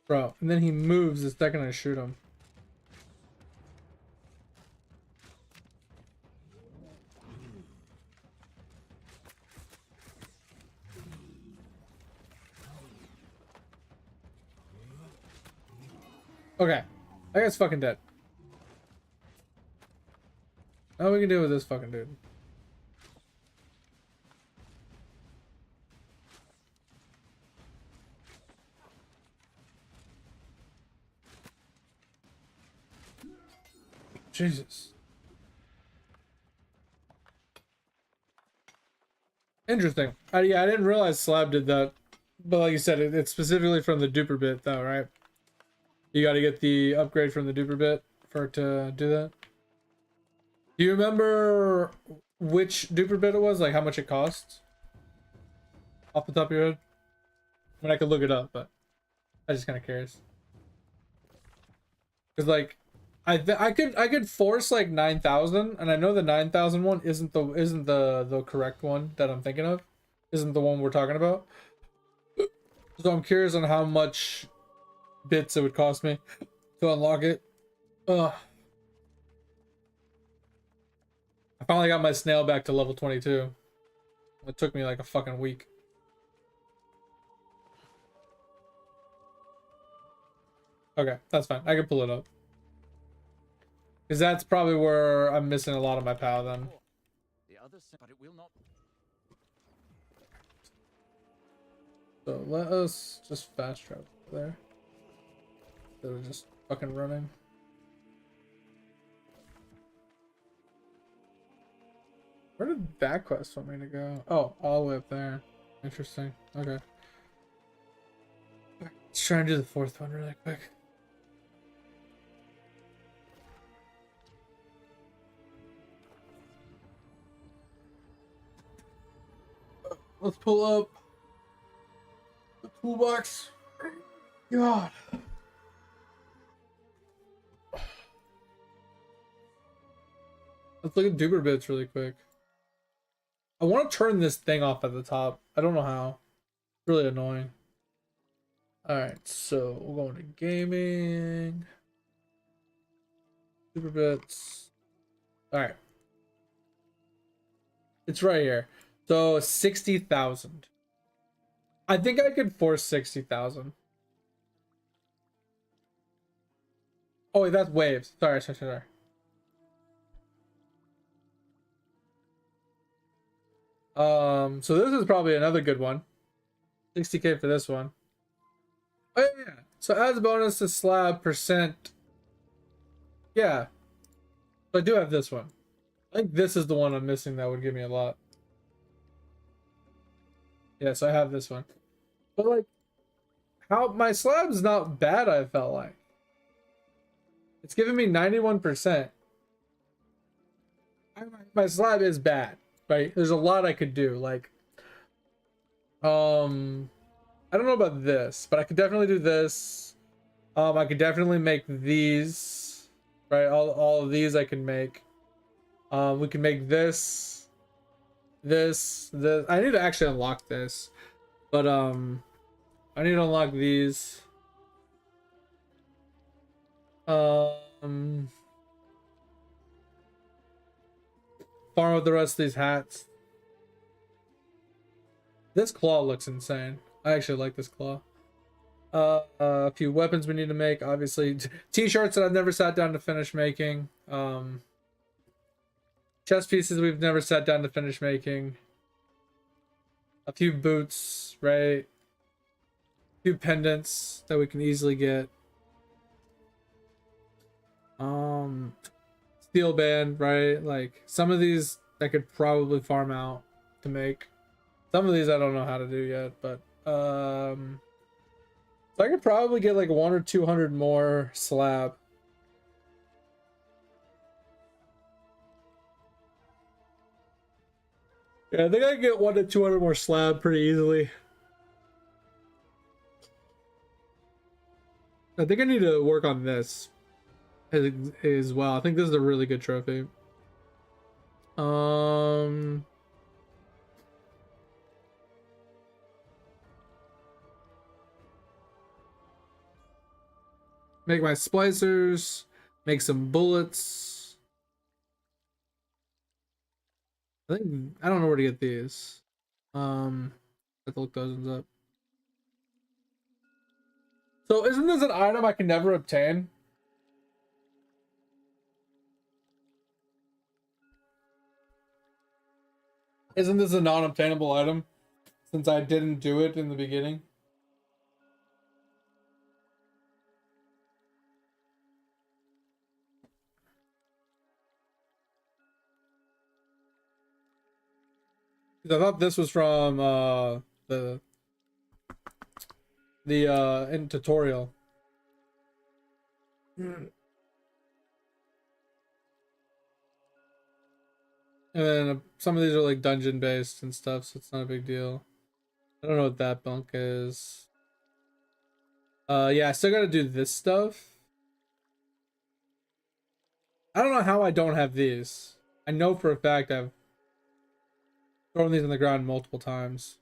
bro. And then he moves the second I shoot him. Okay, that guy's fucking dead. Now we can deal with this fucking dude. Jesus. Interesting. Yeah, I didn't realize Slab did that. But like you said, it's specifically from the duper bit, though, right? You got to get the upgrade from the duper bit for it to do that. Do you remember which duper bit it was? Like how much it costs? Off the top of your head? I mean, I could look it up, but I just kind of curious. Because like, I could force like 9,000, and I know the 9,000 one isn't the correct one that I'm thinking of. Isn't the one we're talking about. So I'm curious on how much bits it would cost me to unlock it. Ugh. I finally got my snail back to level 22. It took me like a fucking week. Okay, that's fine. I can pull it up. Because that's probably where I'm missing a lot of my power then. The other, but it will not. So let us just fast travel there. They're just fucking running. Where did that quest want me to go? Oh, all the way up there. Interesting. Okay. Let's try and do the fourth one really quick. Let's pull up the toolbox. God. Let's look at duper bits really quick. I want to turn this thing off at the top. I don't know how. It's really annoying. Alright, so we're going to gaming. Super bits. Alright. It's right here. So 60,000. I think I could force 60,000. Oh wait, that's waves. Sorry. So this is probably another good one. 60k for this one. Oh yeah. So adds a bonus to slab percent. Yeah. So I do have this one. I think this is the one I'm missing that would give me a lot. Yes, I have this one. But like, how my slab's not bad, I felt like. It's giving me 91%. My slab is bad, right? There's a lot I could do. Like, I don't know about this, but I could definitely do this. I could definitely make these, right? All of these I can make. We can make this. I need to actually unlock this, but I need to unlock these. Farm with the rest of these hats. This claw looks insane. I actually like this claw. A few weapons we need to make, obviously. T-shirts that I've never sat down to finish making. Chest pieces we've never sat down to finish making. A few boots, right? A few pendants that we can easily get. Steel band, right? Like some of these I could probably farm out to make. Some of these I don't know how to do yet, but so I could probably get like 100 or 200 more slab. Yeah, I think I can get 100 to 200 more slab pretty easily. I think I need to work on this as well. I think this is a really good trophy. Make my splicers, make some bullets. I don't know where to get these. I have to look those ones up. So isn't this an item I can never obtain? Isn't this a non-obtainable item since I didn't do it in the beginning? 'Cause I thought this was from the in tutorial. And then some of these are like dungeon based and stuff, so it's not a big deal. I don't know what that bunk is. Yeah, I still gotta do this stuff. I don't know how I don't have these. I know for a fact I've thrown these on the ground multiple times.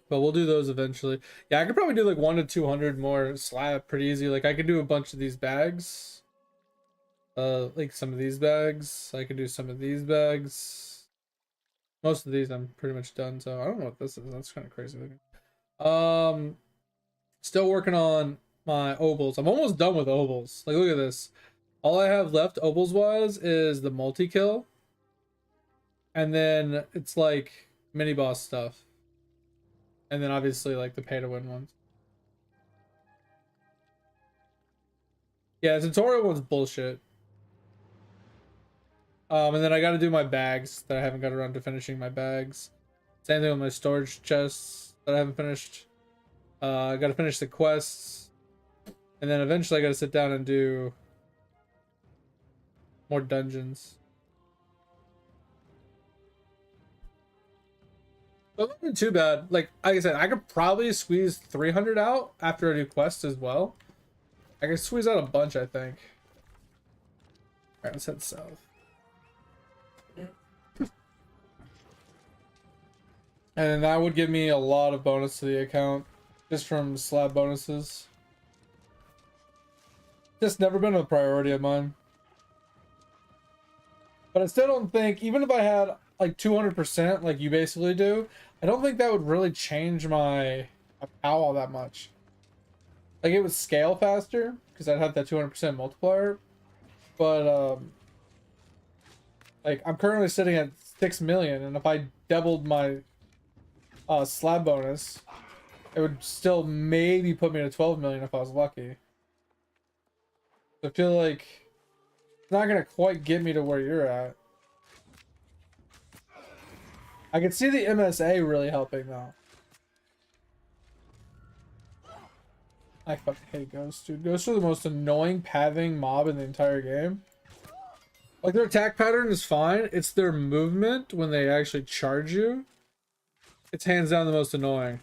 But we'll do those eventually. Yeah, I could probably do like 1 to 200 more slab pretty easy. Like I could do a bunch of these bags. Like some of these bags. I could do some of these bags. Most of these I'm pretty much done, so I don't know what this is. That's kind of crazy looking. Still working on my ovals. I'm almost done with ovals. Like look at this. All I have left ovals wise is the multi-kill. And then it's like mini boss stuff. And then obviously like the pay to win ones. Yeah, the tutorial one's bullshit. And then I gotta do my bags that I haven't got around to finishing my bags. Same thing with my storage chests that I haven't finished. I gotta finish the quests. And then eventually I gotta sit down and do more dungeons. But it wasn't too bad. Like I said, I could probably squeeze 300 out after I do quests as well. I can squeeze out a bunch, I think. Alright, let's head south. And that would give me a lot of bonus to the account. Just from slab bonuses. Just never been a priority of mine. But I still don't think, even if I had like 200% like you basically do, I don't think that would really change my POW all that much. Like it would scale faster because I'd have that 200% multiplier. But like I'm currently sitting at 6 million, and if I doubled my slab bonus, it would still maybe put me to 12 million if I was lucky. I feel like it's not gonna quite get me to where you're at. I can see the MSA really helping though. I fucking hate ghosts, dude. Ghosts are the most annoying pathing mob in the entire game. Like their attack pattern is fine. It's their movement when they actually charge you. It's hands down the most annoying.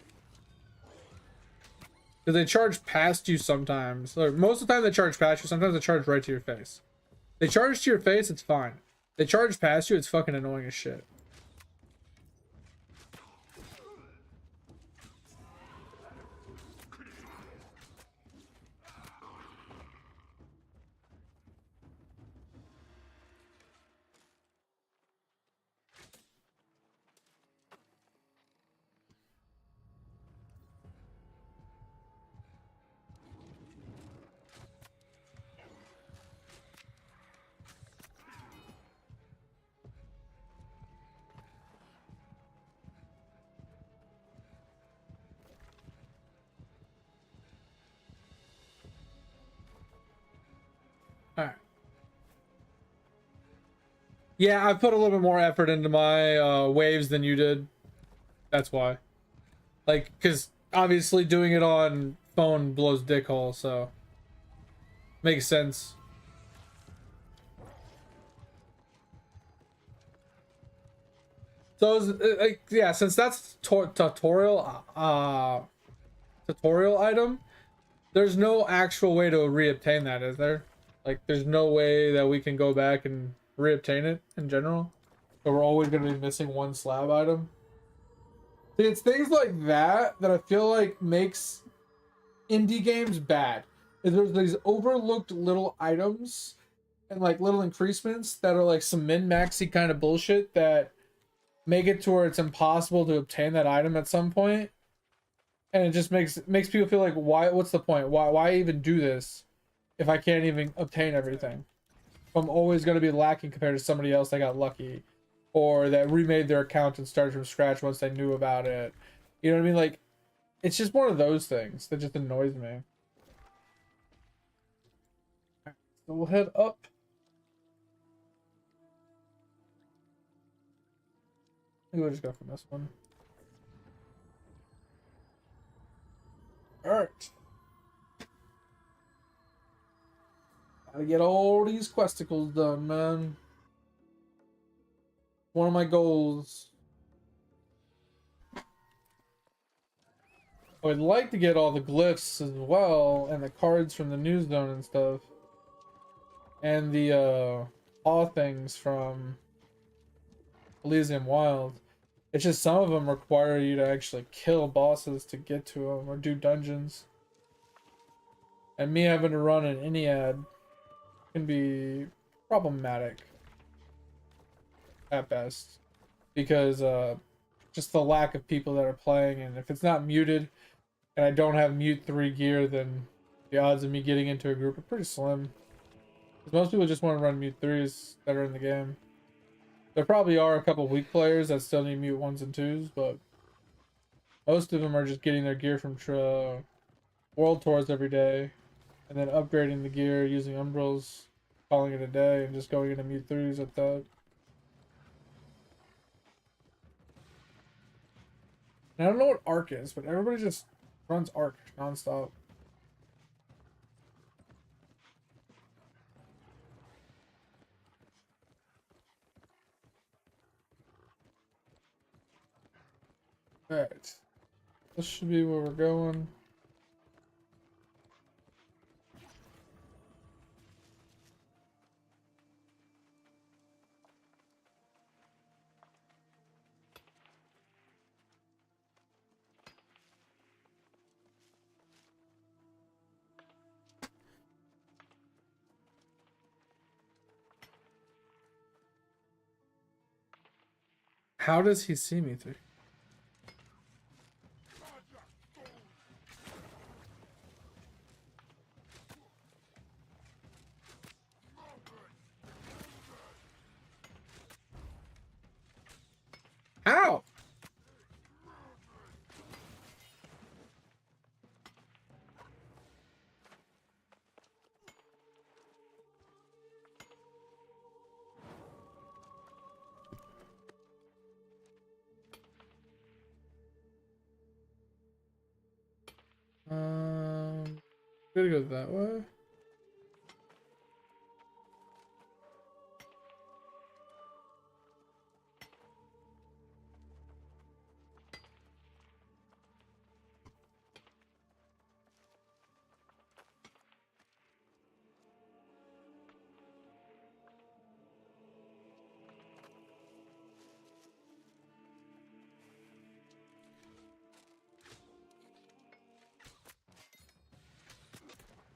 Because they charge past you sometimes. Or most of the time they charge past you. Sometimes they charge right to your face. They charge to your face, it's fine. They charge past you, it's fucking annoying as shit. Alright. Yeah, I put a little bit more effort into my waves than you did. That's why. Like, because obviously doing it on phone blows dick hole, so. Makes sense. So, like, yeah, since that's tutorial item, there's no actual way to reobtain that, is there? Like, there's no way that we can go back and reobtain it in general. So we're always going to be missing one slab item. See, it's things like that that I feel like makes indie games bad. Is there's these overlooked little items and like little increasements that are like some min-maxy kind of bullshit that make it to where it's impossible to obtain that item at some point. And it just makes people feel like, what's the point? Why even do this if I can't even obtain everything? I'm always going to be lacking compared to somebody else that got lucky or that remade their account and started from scratch once they knew about it. You know what I mean? Like, it's just one of those things that just annoys me. So we'll head up. Maybe we'll just go from this one. Alright. Gotta get all these questicles done, man. One of my goals. I would like to get all the glyphs as well, and the cards from the news zone and stuff. And the awe things from Elysium Wild. It's just some of them require you to actually kill bosses to get to them or do dungeons. And me having to run an Iliad can be problematic at best, because just the lack of people that are playing, and if it's not muted and I don't have mute 3 gear, then the odds of me getting into a group are pretty slim. Because most people just want to run mute 3s that are in the game. There probably are a couple weak players that still need mute 1s and 2s, but most of them are just getting their gear from world tours every day, and then upgrading the gear using umbrals, calling it a day, and just going into mute 3s at that. And I don't know what arc is, but everybody just runs arc nonstop. Alright. This should be where we're going. How does he see me through? How? Gotta go that way.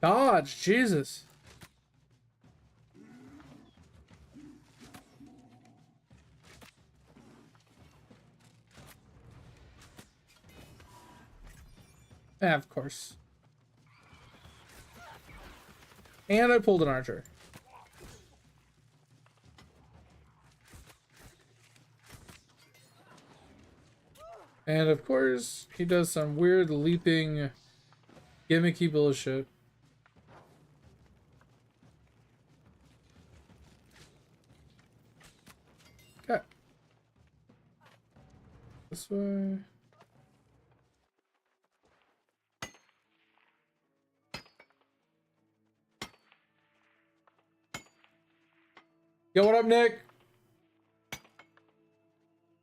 Dodge, Jesus. Yeah, of course. And I pulled an archer. And of course, he does some weird leaping, gimmicky bullshit. Okay. This way. Yo, what up, Nick?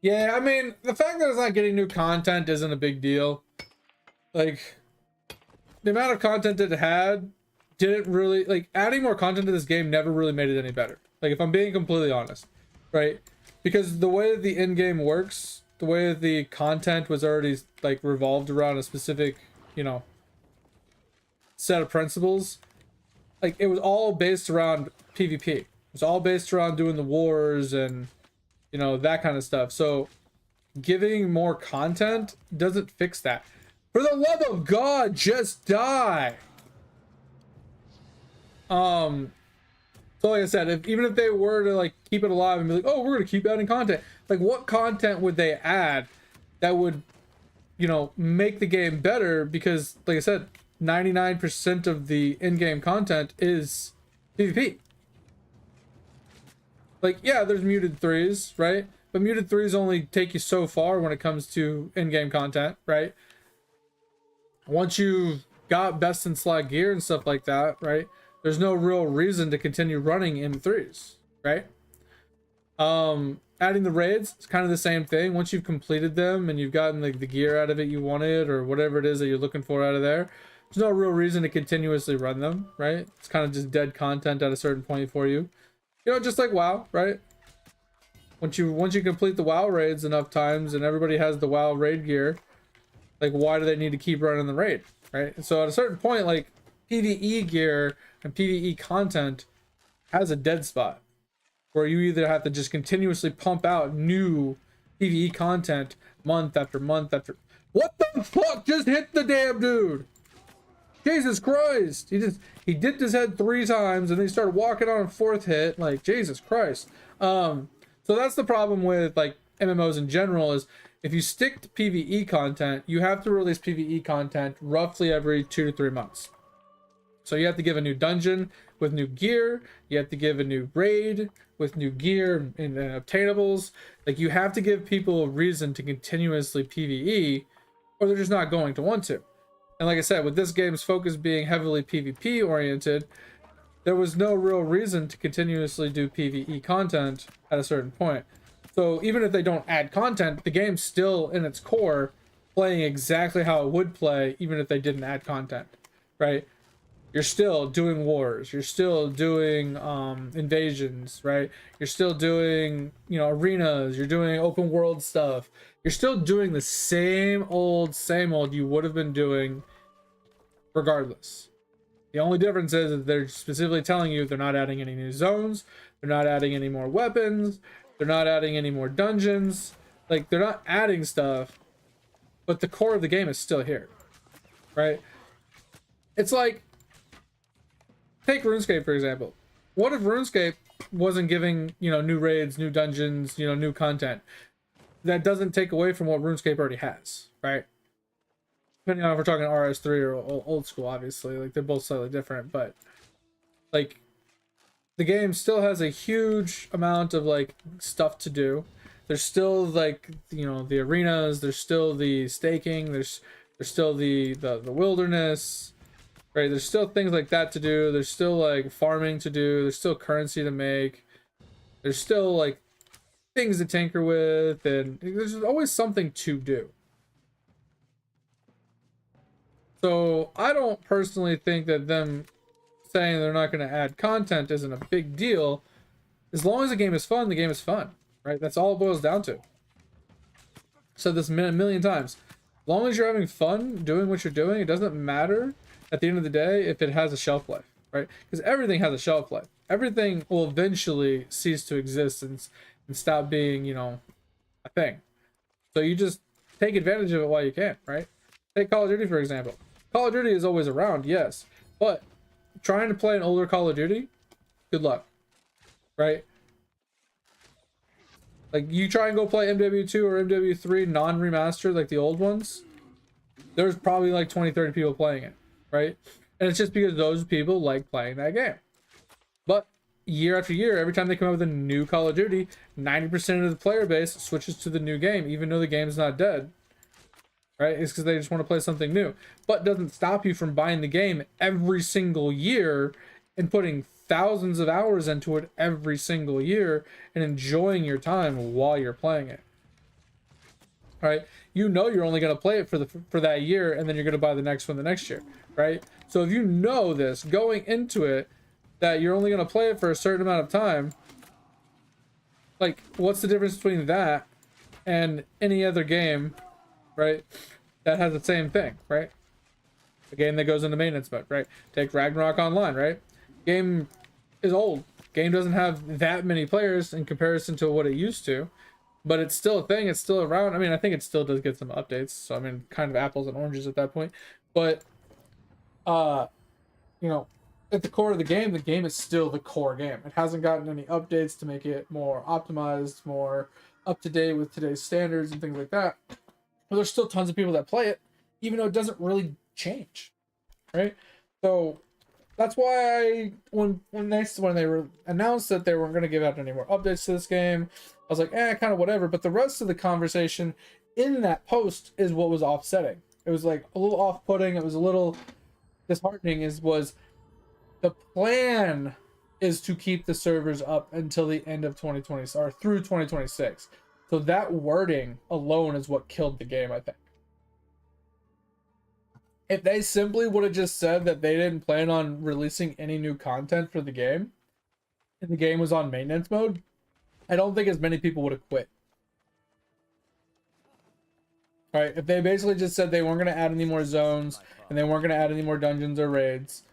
Yeah, I mean, the fact that it's not getting new content isn't a big deal. Like, the amount of content it had didn't really, like, adding more content to this game never really made it any better. Like, if I'm being completely honest, right? Because the way that the in-game works, the way that the content was already, like, revolved around a specific, you know, set of principles, like, it was all based around PvP. It was all based around doing the wars and, you know, that kind of stuff. So giving more content doesn't fix that. For the love of God, just die. So like I said, even if they were to like keep it alive and be like, oh, we're gonna keep adding content, like what content would they add that would, you know, make the game better? Because like I said, 99% of the in-game content is PvP. Like, yeah, there's muted 3s, right? but muted threes only take you so far when it comes to in-game content, right? Once you've got best in slot gear and stuff like that, right, there's no real reason to continue running in threes, right? Adding the raids, it's kind of the same thing. Once you've completed them and you've gotten the gear out of it you wanted, or whatever it is that you're looking for out of there, there's no real reason to continuously run them, right? It's kind of just dead content at a certain point for you. You know, just like WoW, right? Once you complete the WoW raids enough times and everybody has the WoW raid gear, like, why do they need to keep running the raid, right? And so at a certain point, like, PvE gear and PvE content has a dead spot where you either have to just continuously pump out new PvE content month after month after. What the fuck just hit the damn dude? Jesus Christ! He dipped his head 3 times and then he started walking on a 4th hit. Like, Jesus Christ. So that's the problem with, like, MMOs in general, is if you stick to PvE content, you have to release PvE content roughly every 2 to 3 months. So you have to give a new dungeon with new gear, you have to give a new raid with new gear and obtainables. Like, you have to give people a reason to continuously PvE, or they're just not going to want to. And like I said, with this game's focus being heavily PvP oriented, there was no real reason to continuously do PvE content at a certain point. So even if they don't add content, the game's still in its core playing exactly how it would play even if they didn't add content, right? You're still doing wars, you're still doing invasions, right? You're still doing, you know, arenas, you're doing open world stuff. You're still doing the same old you would have been doing regardless. The only difference is that they're specifically telling you they're not adding any new zones, they're not adding any more weapons, they're not adding any more dungeons. Like, they're not adding stuff, but the core of the game is still here, right? It's like, take RuneScape, for example. What if RuneScape wasn't giving, you know, new raids, new dungeons, you know, new content? That doesn't take away from what RuneScape already has, right? Depending on if we're talking RS3 or old school, obviously. Like, they're both slightly different, but, like, the game still has a huge amount of, like, stuff to do. There's still, like, you know, the arenas, there's still the staking, there's still the wilderness, right? There's still things like that to do. There's still, like, farming to do. There's still currency to make. There's still, like, things to tinker with, and there's always something to do. So I don't personally think that them saying they're not going to add content isn't a big deal. As long as the game is fun, the game is fun, right? That's all it boils down to. I've said this a million times. As long as you're having fun doing what you're doing, it doesn't matter at the end of the day if it has a shelf life, right? Because everything has a shelf life. Everything will eventually cease to exist and stop being, you know, a thing. So you just take advantage of it while you can, right? Take Call of Duty, for example. Call of Duty is always around, yes, but trying to play an older Call of Duty, good luck, right? Like, you try and go play MW2 or MW3 non-remastered, like the old ones, there's probably like 20-30 people playing it, right? And it's just because those people like playing that game. But year after year, every time they come out with a new Call of Duty, 90% of the player base switches to the new game, even though the game's not dead, right? It's because they just want to play something new. But doesn't stop you from buying the game every single year and putting thousands of hours into it every single year and enjoying your time while you're playing it. Right? You know you're only going to play it for that year, and then you're going to buy the next one the next year, right? So if you know this going into it, that you're only going to play it for a certain amount of time, like, what's the difference between that and any other game, right, that has the same thing, right? A game that goes into maintenance mode, right? Take Ragnarok Online, right? Game is old. Game doesn't have that many players in comparison to what it used to, but it's still a thing. It's still around. I mean, I think it still does get some updates. So, I mean, kind of apples and oranges at that point. But, you know, at the core of the game is still the core game. It hasn't gotten any updates to make it more optimized, more up to date with today's standards and things like that. But there's still tons of people that play it, even though it doesn't really change, right? So That's why when they were announced that they weren't going to give out any more updates to this game, I was like, kind of whatever. But the rest of the conversation in that post is what was offsetting. It was like a little off-putting. It was a little disheartening. Was the plan is to keep the servers up until the end of 2020 or through 2026. So that wording alone is what killed the game, I think. If they simply would have just said that they didn't plan on releasing any new content for the game, and the game was on maintenance mode, I don't think as many people would have quit. All right, if they basically just said they weren't going to add any more zones and they weren't going to add any more dungeons or raids,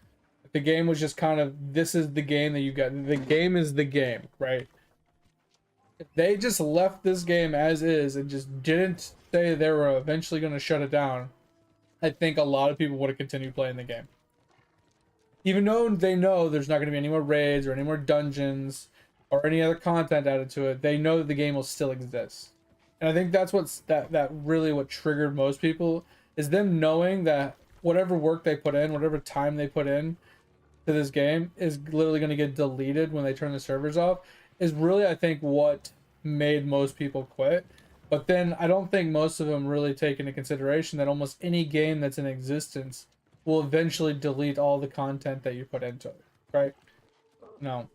if the game was just kind of, this is the game that you got, the game is the game, right? If they just left this game as is and just didn't say they were eventually going to shut it down, I think a lot of people would have continued playing the game. Even though they know there's not going to be any more raids or any more dungeons or any other content added to it, they know that the game will still exist. And I think that's that really what triggered most people, is them knowing that whatever work they put in, whatever time they put in to this game is literally going to get deleted when they turn the servers off, is really, I think, what made most people quit. But then I don't think most of them really take into consideration that almost any game that's in existence will eventually delete all the content that you put into it, right? No.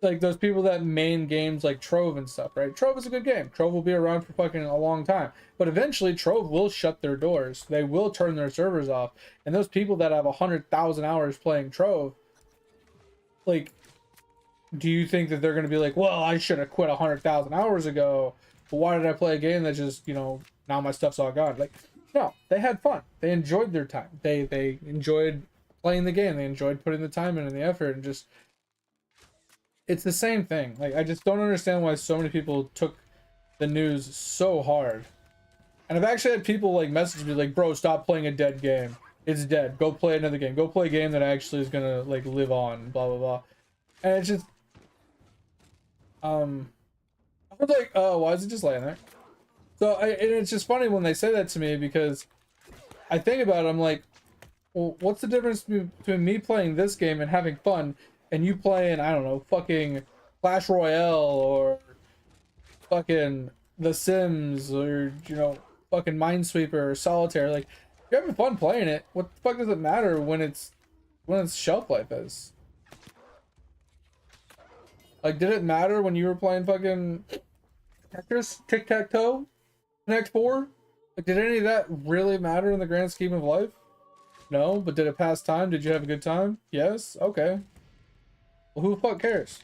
Like those people that main games like Trove and stuff, right? Trove is a good game. Trove will be around for fucking a long time. But eventually Trove will shut their doors. They will turn their servers off. And those people that have 100,000 hours playing Trove, like, do you think that they're going to be like, well, I should have quit 100,000 hours ago, but why did I play a game that just, now my stuff's all gone? Like, no, they had fun. They enjoyed their time. They enjoyed playing the game. They enjoyed putting the time in and the effort, and just, it's the same thing. Like, I just don't understand why so many people took the news so hard. And I've actually had people like message me like, bro, stop playing a dead game. It's dead. Go play another game. Go play a game that actually is gonna like live on, blah blah blah. And it's just I was like, oh, why is it just laying there? So and it's just funny when they say that to me, because I think about it, I'm like, well, what's the difference between me playing this game and having fun and you playing, I don't know, fucking Clash Royale or fucking The Sims or, fucking Minesweeper or Solitaire? Like, if you're having fun playing it, what the fuck does it matter when its shelf life is? Like, did it matter when you were playing fucking Tetris, Tic-Tac-Toe, Connect 4? Like, did any of that really matter in the grand scheme of life? No, but did it pass time? Did you have a good time? Yes? Okay. Well, who the fuck cares?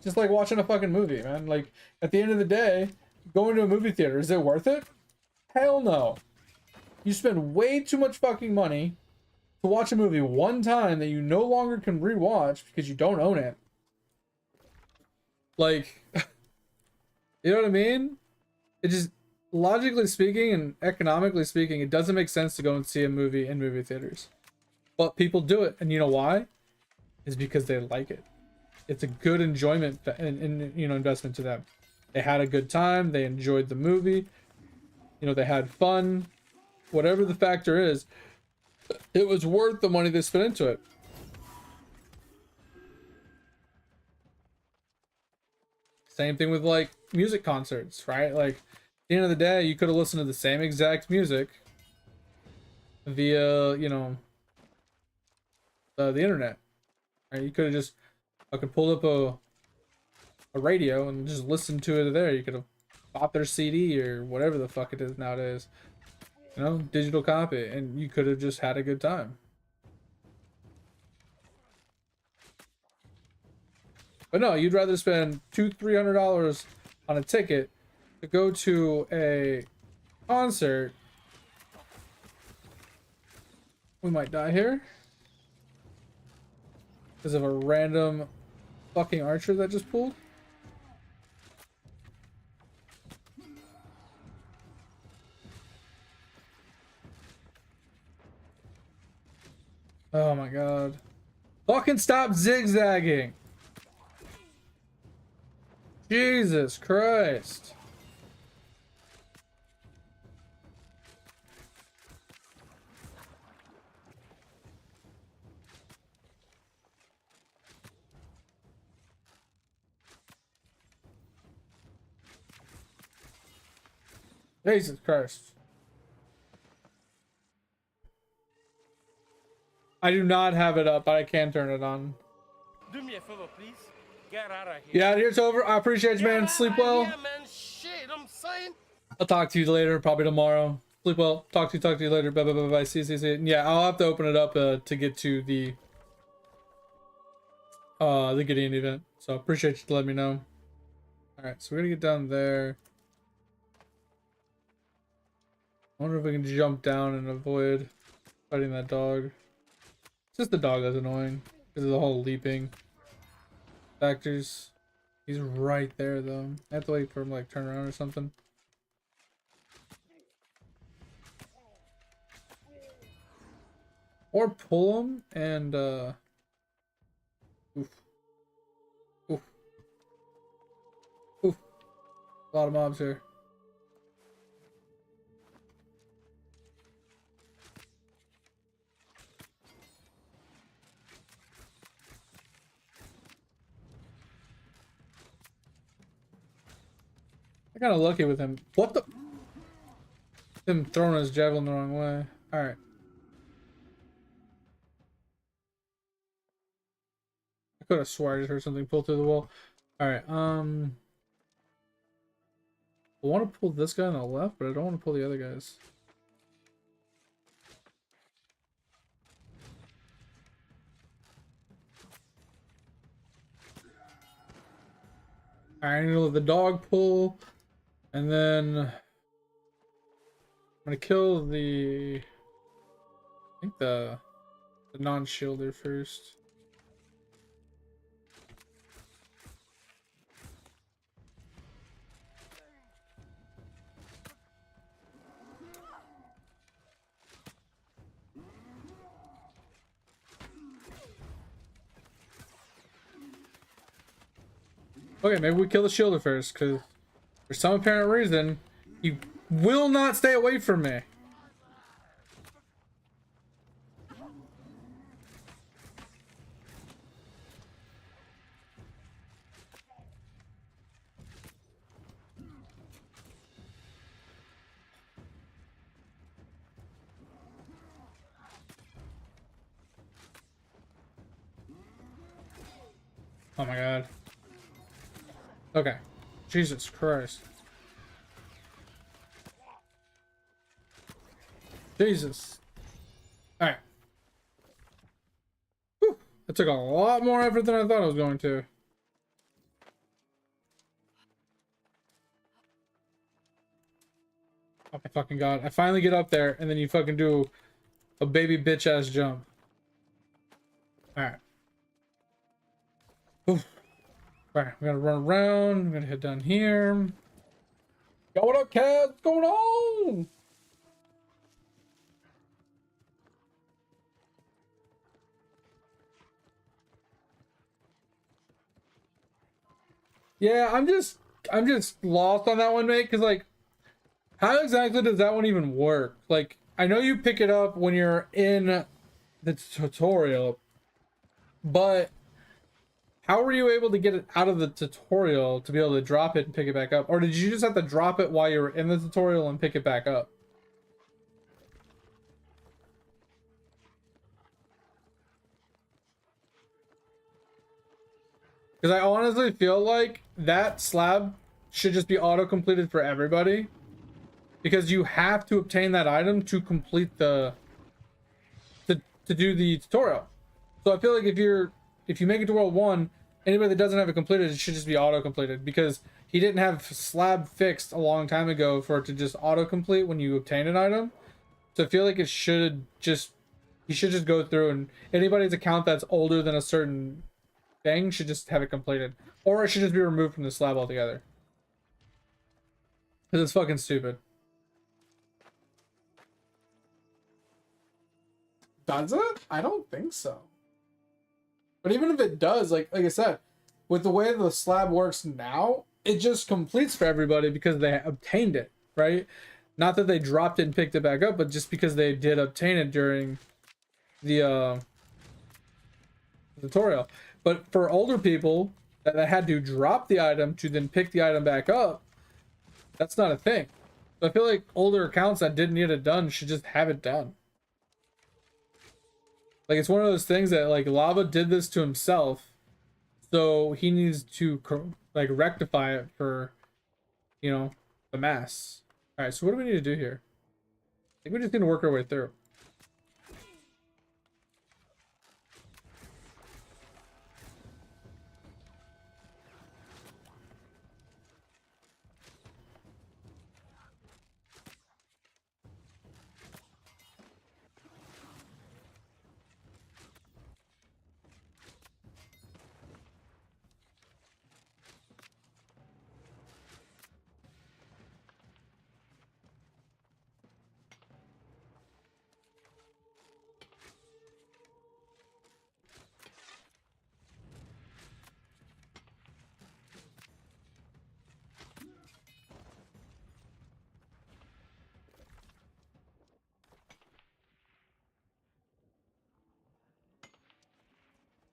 Just like watching a fucking movie, man. Like, at the end of the day, going to a movie theater, is it worth it? Hell no. You spend way too much fucking money to watch a movie one time that you no longer can rewatch because you don't own it. Like, you know what I mean? It just, logically speaking and economically speaking, it doesn't make sense to go and see a movie in movie theaters. But people do it, and you know why? Is because they like it. It's a good enjoyment and investment to them. They had a good time, they enjoyed the movie, they had fun. Whatever the factor is, it was worth the money they spent into it. Same thing with like music concerts, right? Like, at the end of the day, you could have listened to the same exact music via, the internet. Right? You could have just pulled up a radio and just listened to it there. You could have bought their CD or whatever the fuck it is nowadays. Digital copy, and you could have just had a good time. But no, you'd rather spend $200-300 on a ticket to go to a concert. We might die here because of a random fucking archer that just pulled. Oh my god. Fucking stop zigzagging. Jesus Christ. Jesus Christ. I do not have it up, but I can turn it on. Do me a favor, please. Get out of here. Yeah, here's over. I appreciate you, man. Sleep well. Yeah, man. Shit, I'm saying. I'll talk to you later, probably tomorrow. Sleep well. Talk to you later. Bye, bye, bye, bye. See you. Yeah, I'll have to open it up to get to the Gideon event. So appreciate you to let me know. All right, so we're gonna get down there. I wonder if we can jump down and avoid fighting that dog. It's just the dog that's annoying because of the whole leaping factors. He's right there though. I have to wait for him to like turn around or something. Or pull him and oof. Oof. Oof. A lot of mobs here. I got lucky with him. What the? Him throwing his javelin the wrong way. Alright. I could have swore I just heard something pull through the wall. Alright, I want to pull this guy on the left, but I don't want to pull the other guys. Alright, I'm gonna let the dog pull. And then I'm gonna kill the I think the non-shielder first. Okay, maybe we kill the shielder first, because for some apparent reason, he will not stay away from me. Oh my god. Okay. Jesus Christ. Jesus. Alright. That took a lot more effort than I thought it was going to. Oh my fucking god. I finally get up there and then you fucking do a baby bitch ass jump. Alright. Alright, we gotta run around. I'm gonna head down here. Yo, what up, Cat? What's going on? Yeah, I'm just lost on that one, mate, because like how exactly does that one even work? Like, I know you pick it up when you're in the tutorial, but how were you able to get it out of the tutorial to be able to drop it and pick it back up? Or did you just have to drop it while you were in the tutorial and pick it back up? Because I honestly feel like that slab should just be auto-completed for everybody. Because you have to obtain that item to complete the... to do the tutorial. So I feel like if you make it to World 1, anybody that doesn't have it completed, it should just be auto-completed. Because he didn't have slab fixed a long time ago for it to just auto-complete when you obtain an item. So I feel like it should just... he should just go through, and anybody's account that's older than a certain thing should just have it completed. Or it should just be removed from the slab altogether. Because it's fucking stupid. Does it? I don't think so. But even if it does, like I said, with the way the slab works now, it just completes for everybody because they obtained it, right? Not that they dropped it and picked it back up, but just because they did obtain it during the tutorial. But for older people that had to drop the item to then pick the item back up, that's not a thing. I feel like older accounts that didn't get it done should just have it done. Like, it's one of those things that, like, Lava did this to himself, so he needs to, like, rectify it for, you know, the mass. Alright, so what do we need to do here? I think we just need to work our way through.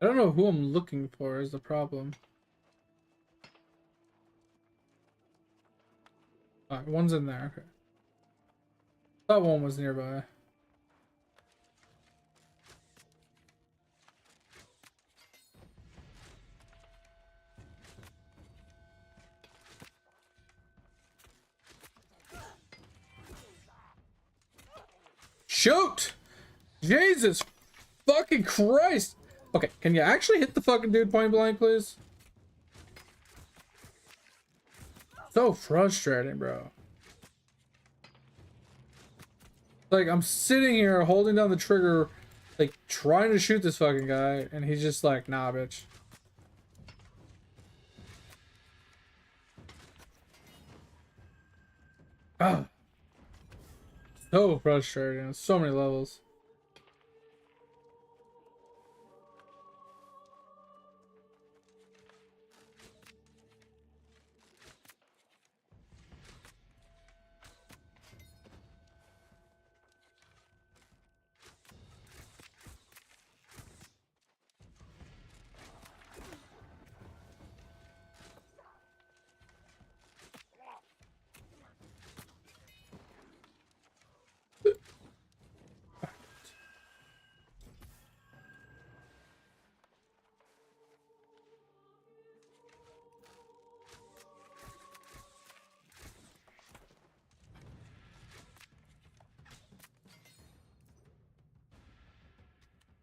I don't know who I'm looking for is the problem. Alright, one's in there, okay. Thought one was nearby. Shoot! Jesus fucking Christ! Okay, can you actually hit the fucking dude point blank, please? So frustrating, bro. Like, I'm sitting here holding down the trigger, like, trying to shoot this fucking guy, and he's just like, nah, bitch. Ah. So frustrating on so many levels.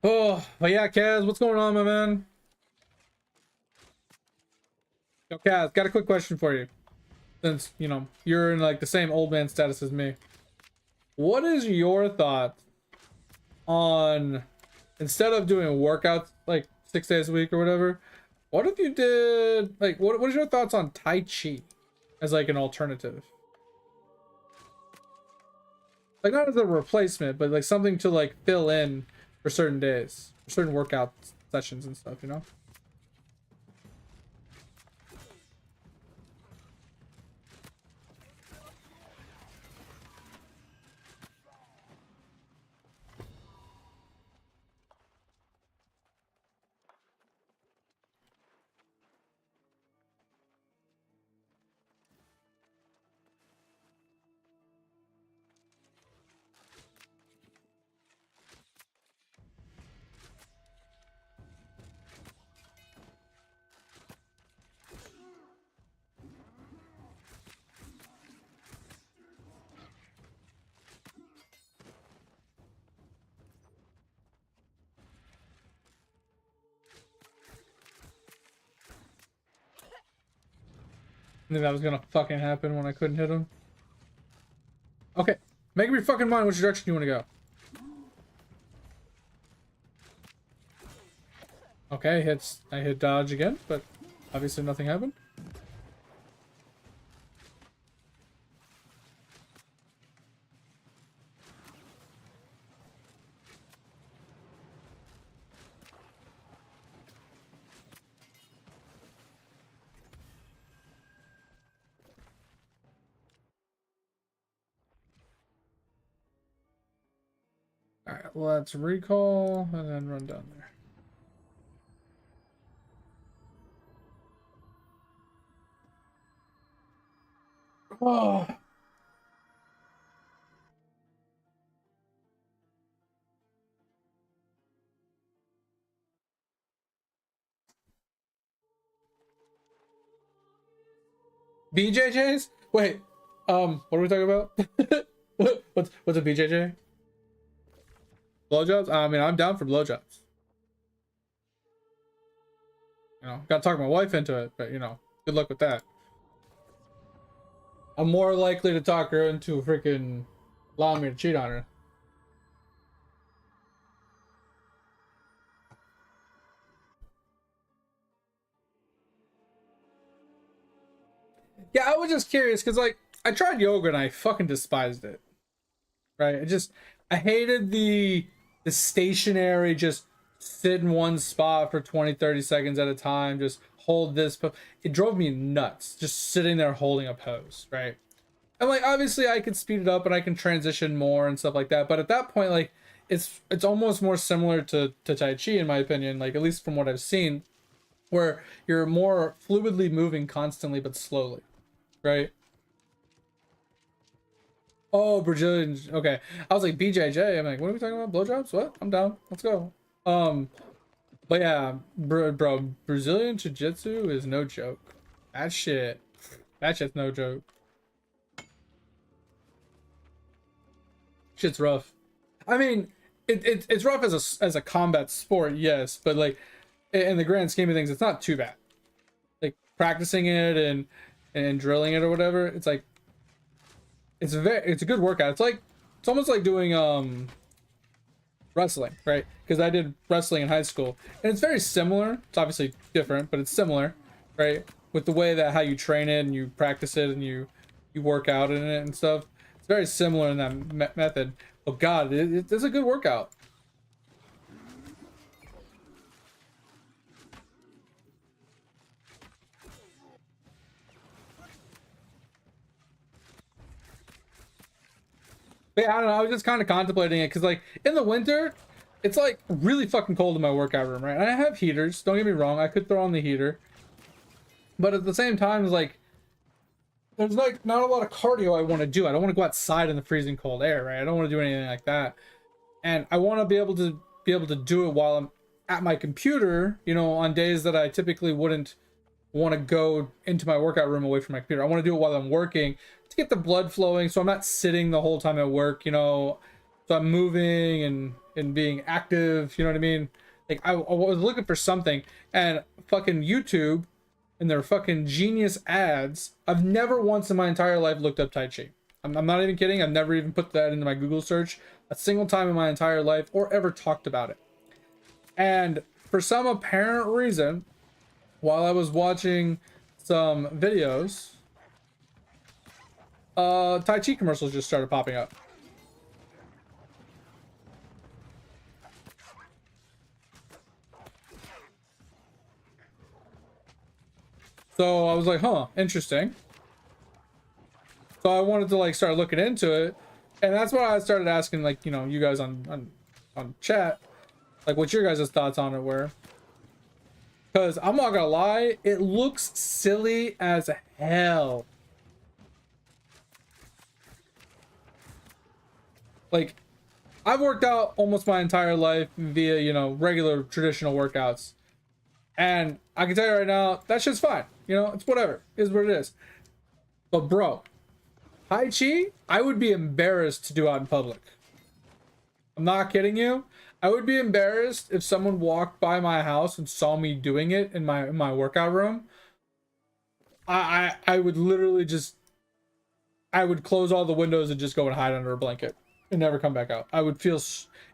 Oh, but yeah, Kaz, what's going on, my man? Yo, Kaz, got a quick question for you. Since, you know, you're in like the same old man status as me. What is your thought on, instead of doing workouts like 6 days a week or whatever, what if you did, like, what is your thoughts on Tai Chi as like an alternative? Like, not as a replacement, but like something to like fill in for certain days, for certain workout sessions and stuff, you know? I think that was gonna fucking happen when I couldn't hit him. Okay, make up your fucking mind which direction you want to go. Okay, I hit dodge again, but obviously nothing happened. Alright, let's recall and then run down there. Oh. BJJs? Wait, what are we talking about? What's a BJJ? Blowjobs? I mean, I'm down for blowjobs. You know, gotta talk my wife into it, but you know, good luck with that. I'm more likely to talk her into freaking allowing me to cheat on her. Yeah, I was just curious because like I tried yoga and I fucking despised it. Right? I hated the stationary, just sit in one spot for 20-30 seconds at a time, just hold this. It drove me nuts just sitting there holding a pose, right? And like obviously I can speed it up and I can transition more and stuff like that, but at that point, like it's almost more similar to Tai Chi in my opinion, like at least from what I've seen, where you're more fluidly moving constantly but slowly, right? Oh, Brazilian. Okay, I was like BJJ. I'm like, what are we talking about? Blowjobs? What? I'm down. Let's go. But yeah, bro, Brazilian Jiu-Jitsu is no joke. That shit's no joke. Shit's rough. I mean, it's rough as a combat sport, yes, but like in the grand scheme of things, it's not too bad. Like practicing it and drilling it or whatever, it's like it's a good workout. It's almost like doing wrestling, right? Because I did wrestling in high school, and it's very similar. It's obviously different, but it's similar, right? With the way that how you train it and you practice it and you work out in it and stuff. It's very similar in that method. Oh God, it's a good workout. But yeah, I don't know. I was just kind of contemplating it because, like, in the winter, it's like really fucking cold in my workout room, right? And I have heaters. Don't get me wrong. I could throw on the heater, but at the same time, it's like there's like not a lot of cardio I want to do. I don't want to go outside in the freezing cold air, right? I don't want to do anything like that, and I want to be able to do it while I'm at my computer. You know, on days that I typically wouldn't want to go into my workout room away from my computer. I want to do it while I'm working to get the blood flowing, so I'm not sitting the whole time at work, you know, so I'm moving and being active, you know what I mean? Like I was looking for something, and fucking YouTube and their fucking genius ads, I've never once in my entire life looked up Tai Chi. I'm not even kidding. I've never even put that into my Google search a single time in my entire life or ever talked about it. And for some apparent reason, while I was watching some videos, Tai Chi commercials just started popping up. So I was like, huh, interesting. So I wanted to like start looking into it. And that's why I started asking, like, you know, you guys on chat, like what your guys' thoughts on it were. Because I'm not gonna lie, it looks silly as hell. Like, I've worked out almost my entire life via, you know, regular traditional workouts. And I can tell you right now, that shit's fine. You know, it's whatever. It is what it is. But bro, Tai Chi, I would be embarrassed to do out in public. I'm not kidding you. I would be embarrassed if someone walked by my house and saw me doing it in my workout room. I would literally just, I would close all the windows and just go and hide under a blanket and never come back out. I would feel,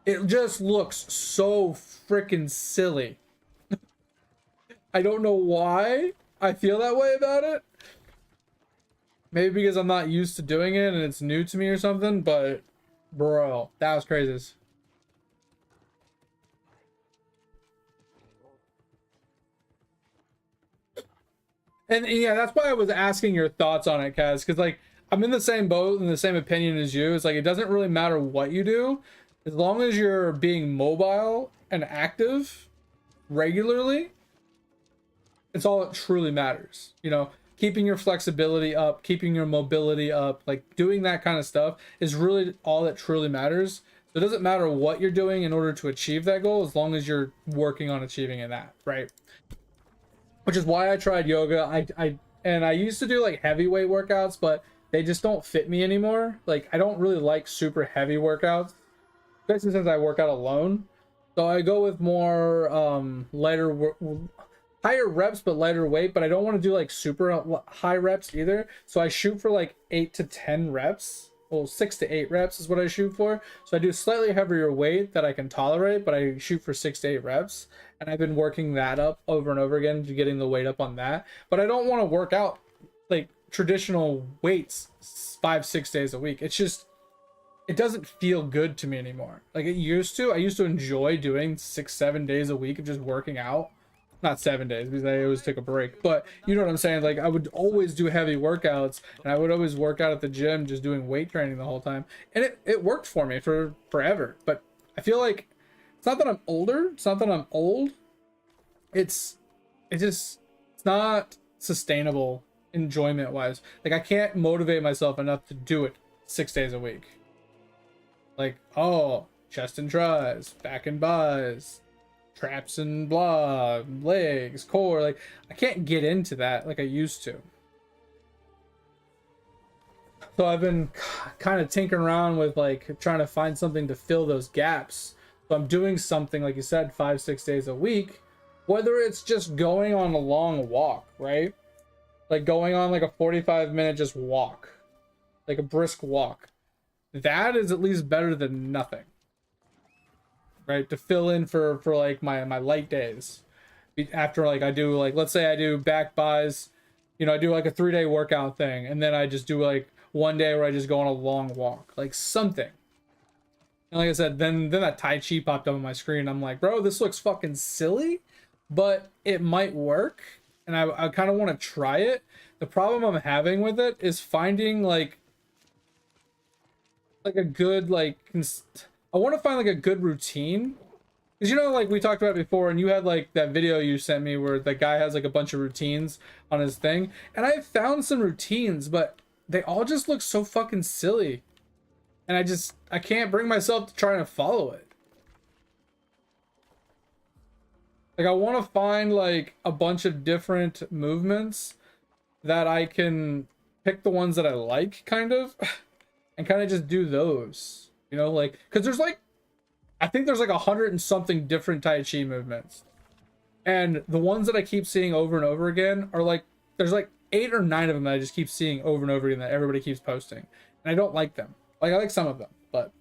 it just looks so freaking silly. I don't know why I feel that way about it. Maybe because I'm not used to doing it and it's new to me or something, but bro, that was crazy. And yeah, that's why I was asking your thoughts on it, Kaz, because like I'm in the same boat and the same opinion as you. It's like it doesn't really matter what you do, as long as you're being mobile and active regularly. It's all that truly matters, you know, keeping your flexibility up, keeping your mobility up, like doing that kind of stuff is really all that truly matters. So it doesn't matter what you're doing in order to achieve that goal, as long as you're working on achieving that, right? Which is why I tried yoga. and I used to do like heavyweight workouts, but they just don't fit me anymore. Like I don't really like super heavy workouts, especially since I work out alone. So I go with more higher reps but lighter weight, but I don't want to do like super high reps either. So I shoot for like 8 to 10 reps. Well, 6 to 8 reps is what I shoot for. So I do slightly heavier weight that I can tolerate, but I shoot for 6 to 8 reps. And I've been working that up over and over again to getting the weight up on that. But I don't want to work out like traditional weights 5-6 days a week. It's just, it doesn't feel good to me anymore. Like it used to. I used to enjoy doing 6-7 days a week of just working out. Not 7 days because I always took a break, but you know what I'm saying? Like I would always do heavy workouts and I would always work out at the gym just doing weight training the whole time. And it worked for me for forever. But I feel like it's not that I'm older. It's not that I'm old. It's not sustainable enjoyment wise. Like I can't motivate myself enough to do it 6 days a week. Like, oh, chest and tries, back and buys, traps and blah, legs, core. Like I can't get into that like I used to. So I've been kind of tinkering around with like trying to find something to fill those gaps. So I'm doing something like you said 5-6 days a week, whether it's just going on a long walk, right? Like going on like a 45-minute just walk, like a brisk walk. That is at least better than nothing. Right, to fill in for like my light days after like I do like, let's say I do back buys, you know, I do like a 3-day workout thing and then I just do like one day where I just go on a long walk, like something. And like I said, then that Tai Chi popped up on my screen. I'm like, bro, this looks fucking silly, but it might work and I kind of want to try it. The problem I'm having with it is finding like a good like I want to find like a good routine, because you know, like we talked about before, and you had like that video you sent me where the guy has like a bunch of routines on his thing, and I found some routines, but they all just look so fucking silly, and I can't bring myself to try to follow it. Like I want to find like a bunch of different movements that I can pick the ones that I like, kind of, and kind of just do those. You know, like, because there's like, I think there's like 100 and something different Tai Chi movements. And the ones that I keep seeing over and over again are like, there's like 8 or 9 of them that I just keep seeing over and over again that everybody keeps posting. And I don't like them. Like, I like some of them, but.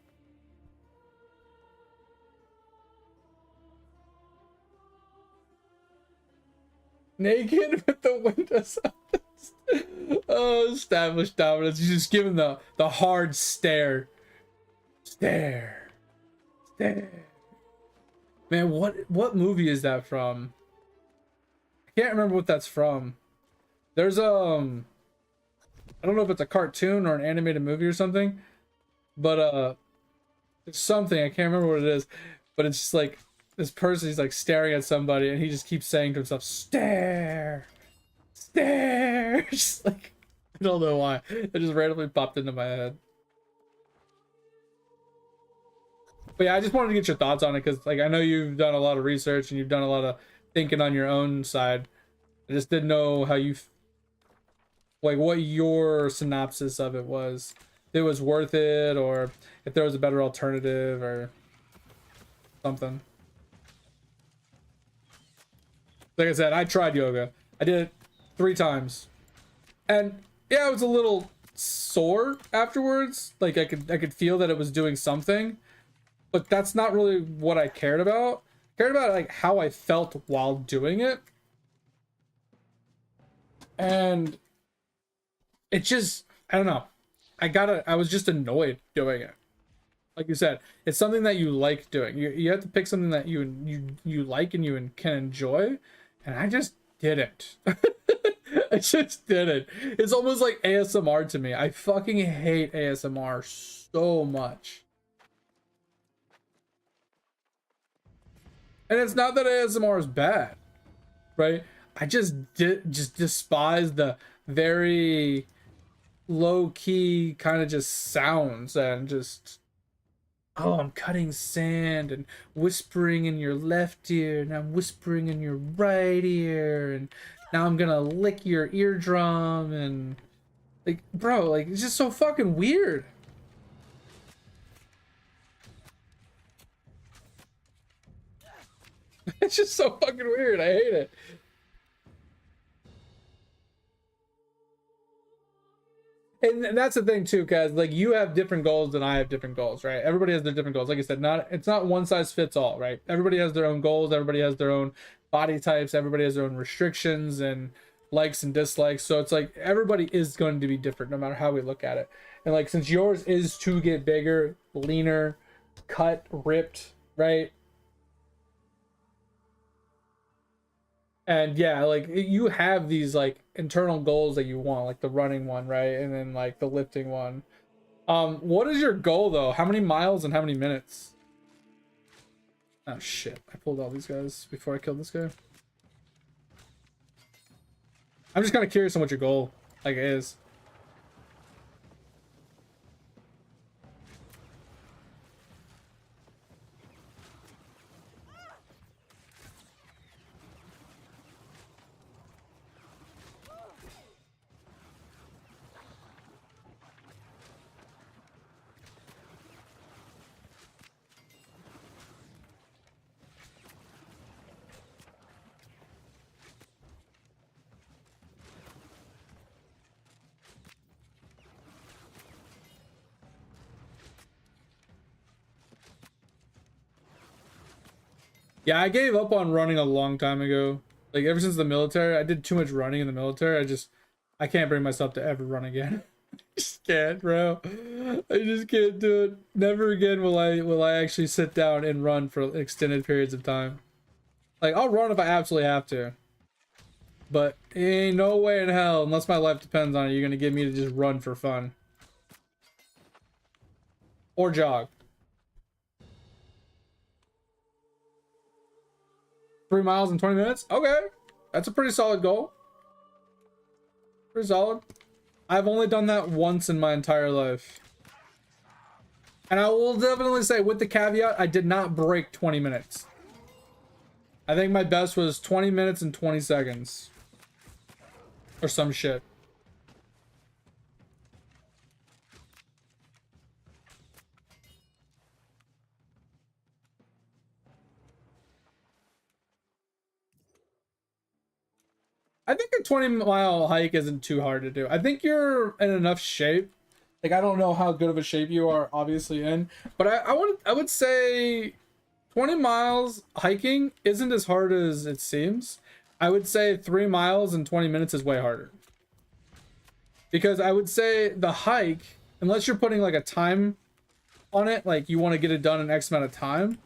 Naked with the windows up. Oh, established dominance. You just give him the hard stare. Stare. Man, what movie is that from? I can't remember what that's from. There's I don't know if it's a cartoon or an animated movie or something, but it's something, I can't remember what it is, but it's just like this person, he's like staring at somebody and he just keeps saying to himself, stare. Just like, I don't know why. It just randomly popped into my head. But yeah, I just wanted to get your thoughts on it because, like, I know you've done a lot of research and you've done a lot of thinking on your own side. I just didn't know how you, like, what your synopsis of it was. If it was worth it, or if there was a better alternative or something. Like I said, I tried yoga. I did it 3 times, and yeah, I was a little sore afterwards. Like I could feel that it was doing something. But that's not really what I cared about. I cared about like how I felt while doing it. And it just, I don't know. I was just annoyed doing it. Like you said, it's something that you like doing. You have to pick something that you like and you can enjoy. And I just didn't. I just didn't. It's almost like ASMR to me. I fucking hate ASMR so much. And it's not that ASMR is bad, right? I just despise the very low-key kind of just sounds and just oh, I'm cutting sand and whispering in your left ear, and I'm whispering in your right ear, and now I'm gonna lick your eardrum, and like, bro, like, it's just so fucking weird. It's just so fucking weird. I hate it. And that's the thing too, Kaz. Like, you have different goals than I have different goals, right? Everybody has their different goals. Like I said, it's not one size fits all, right? Everybody has their own goals. Everybody has their own body types. Everybody has their own restrictions and likes and dislikes. So it's like everybody is going to be different no matter how we look at it. And like, since yours is to get bigger, leaner, cut, ripped, right? And yeah, like, you have these like internal goals that you want, like the running one, right? And then like the lifting one. What is your goal though? How many miles and how many minutes? Oh shit, I pulled all these guys before I killed this guy. I'm just kind of curious on what your goal like is. Yeah, I gave up on running a long time ago. Like, ever since the military, I did too much running in the military. I can't bring myself to ever run again. I just can't, bro. I just can't do it. Never again will I actually sit down and run for extended periods of time. Like, I'll run if I absolutely have to. But ain't no way in hell, unless my life depends on it, you're gonna get me to just run for fun. Or jog. 3 miles in 20 minutes? Okay. That's a pretty solid goal. Pretty solid. I've only done that once in my entire life. And I will definitely say, with the caveat, I did not break 20 minutes. I think my best was 20 minutes and 20 seconds. Or some shit. I think a 20-mile hike isn't too hard to do. I think you're in enough shape. Like, I don't know how good of a shape you are obviously in, but I would say 20 miles hiking isn't as hard as it seems. I would say 3 miles in 20 minutes is way harder. Because I would say the hike, unless you're putting like a time on it, like you want to get it done in X amount of time,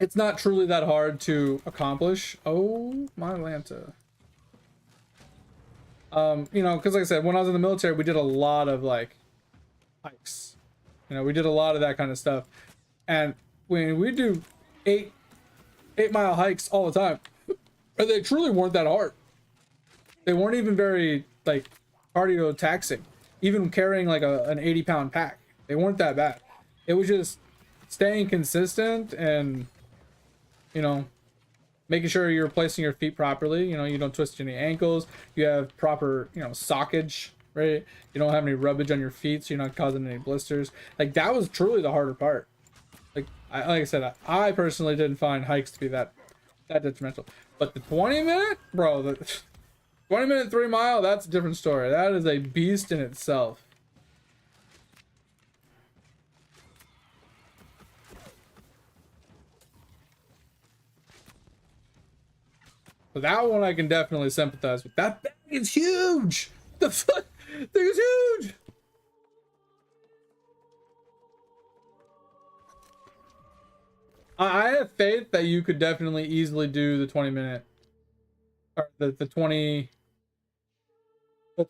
it's not truly that hard to accomplish. Oh, my Lanta. You know, because like I said, when I was in the military, we did a lot of like hikes. You know, we did a lot of that kind of stuff. And when we do 8-mile hikes all the time, they truly weren't that hard. They weren't even very like cardio taxing. Even carrying like an 80-pound pack, they weren't that bad. It was just staying consistent and, you know, making sure you're placing your feet properly. You know, you don't twist any ankles. You have proper, you know, sockage, right? You don't have any rubbage on your feet, so you're not causing any blisters. Like, that was truly the harder part. Like I said, I personally didn't find hikes to be that detrimental. But the 20-minute, bro, the 20-minute 3 mile, that's a different story. That is a beast in itself. So that one I can definitely sympathize with. That bag is huge. The fuck thing is huge. I have faith that you could definitely easily do the 20-minute or the 20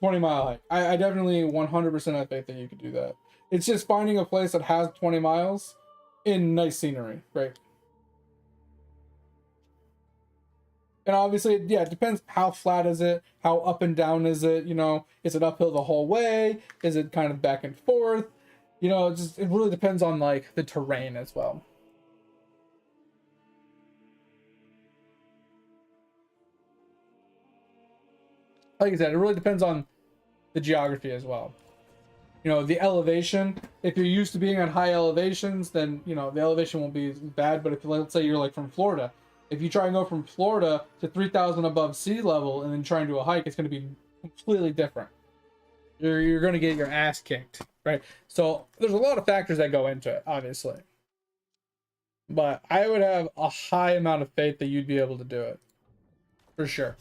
mile hike. I definitely 100% have faith that you could do that. It's just finding a place that has 20 miles in nice scenery, right? And obviously, yeah, it depends how flat is it, how up and down is it, you know, is it uphill the whole way? Is it kind of back and forth? You know, it really depends on like the terrain as well. Like I said, it really depends on the geography as well. You know, the elevation. If you're used to being at high elevations, then, you know, the elevation won't be bad. But if, let's say you're like from Florida, if you try and go from Florida to 3,000 above sea level and then try and do a hike, it's going to be completely different. You're going to get your ass kicked, right? So there's a lot of factors that go into it, obviously. But I would have a high amount of faith that you'd be able to do it. For sure.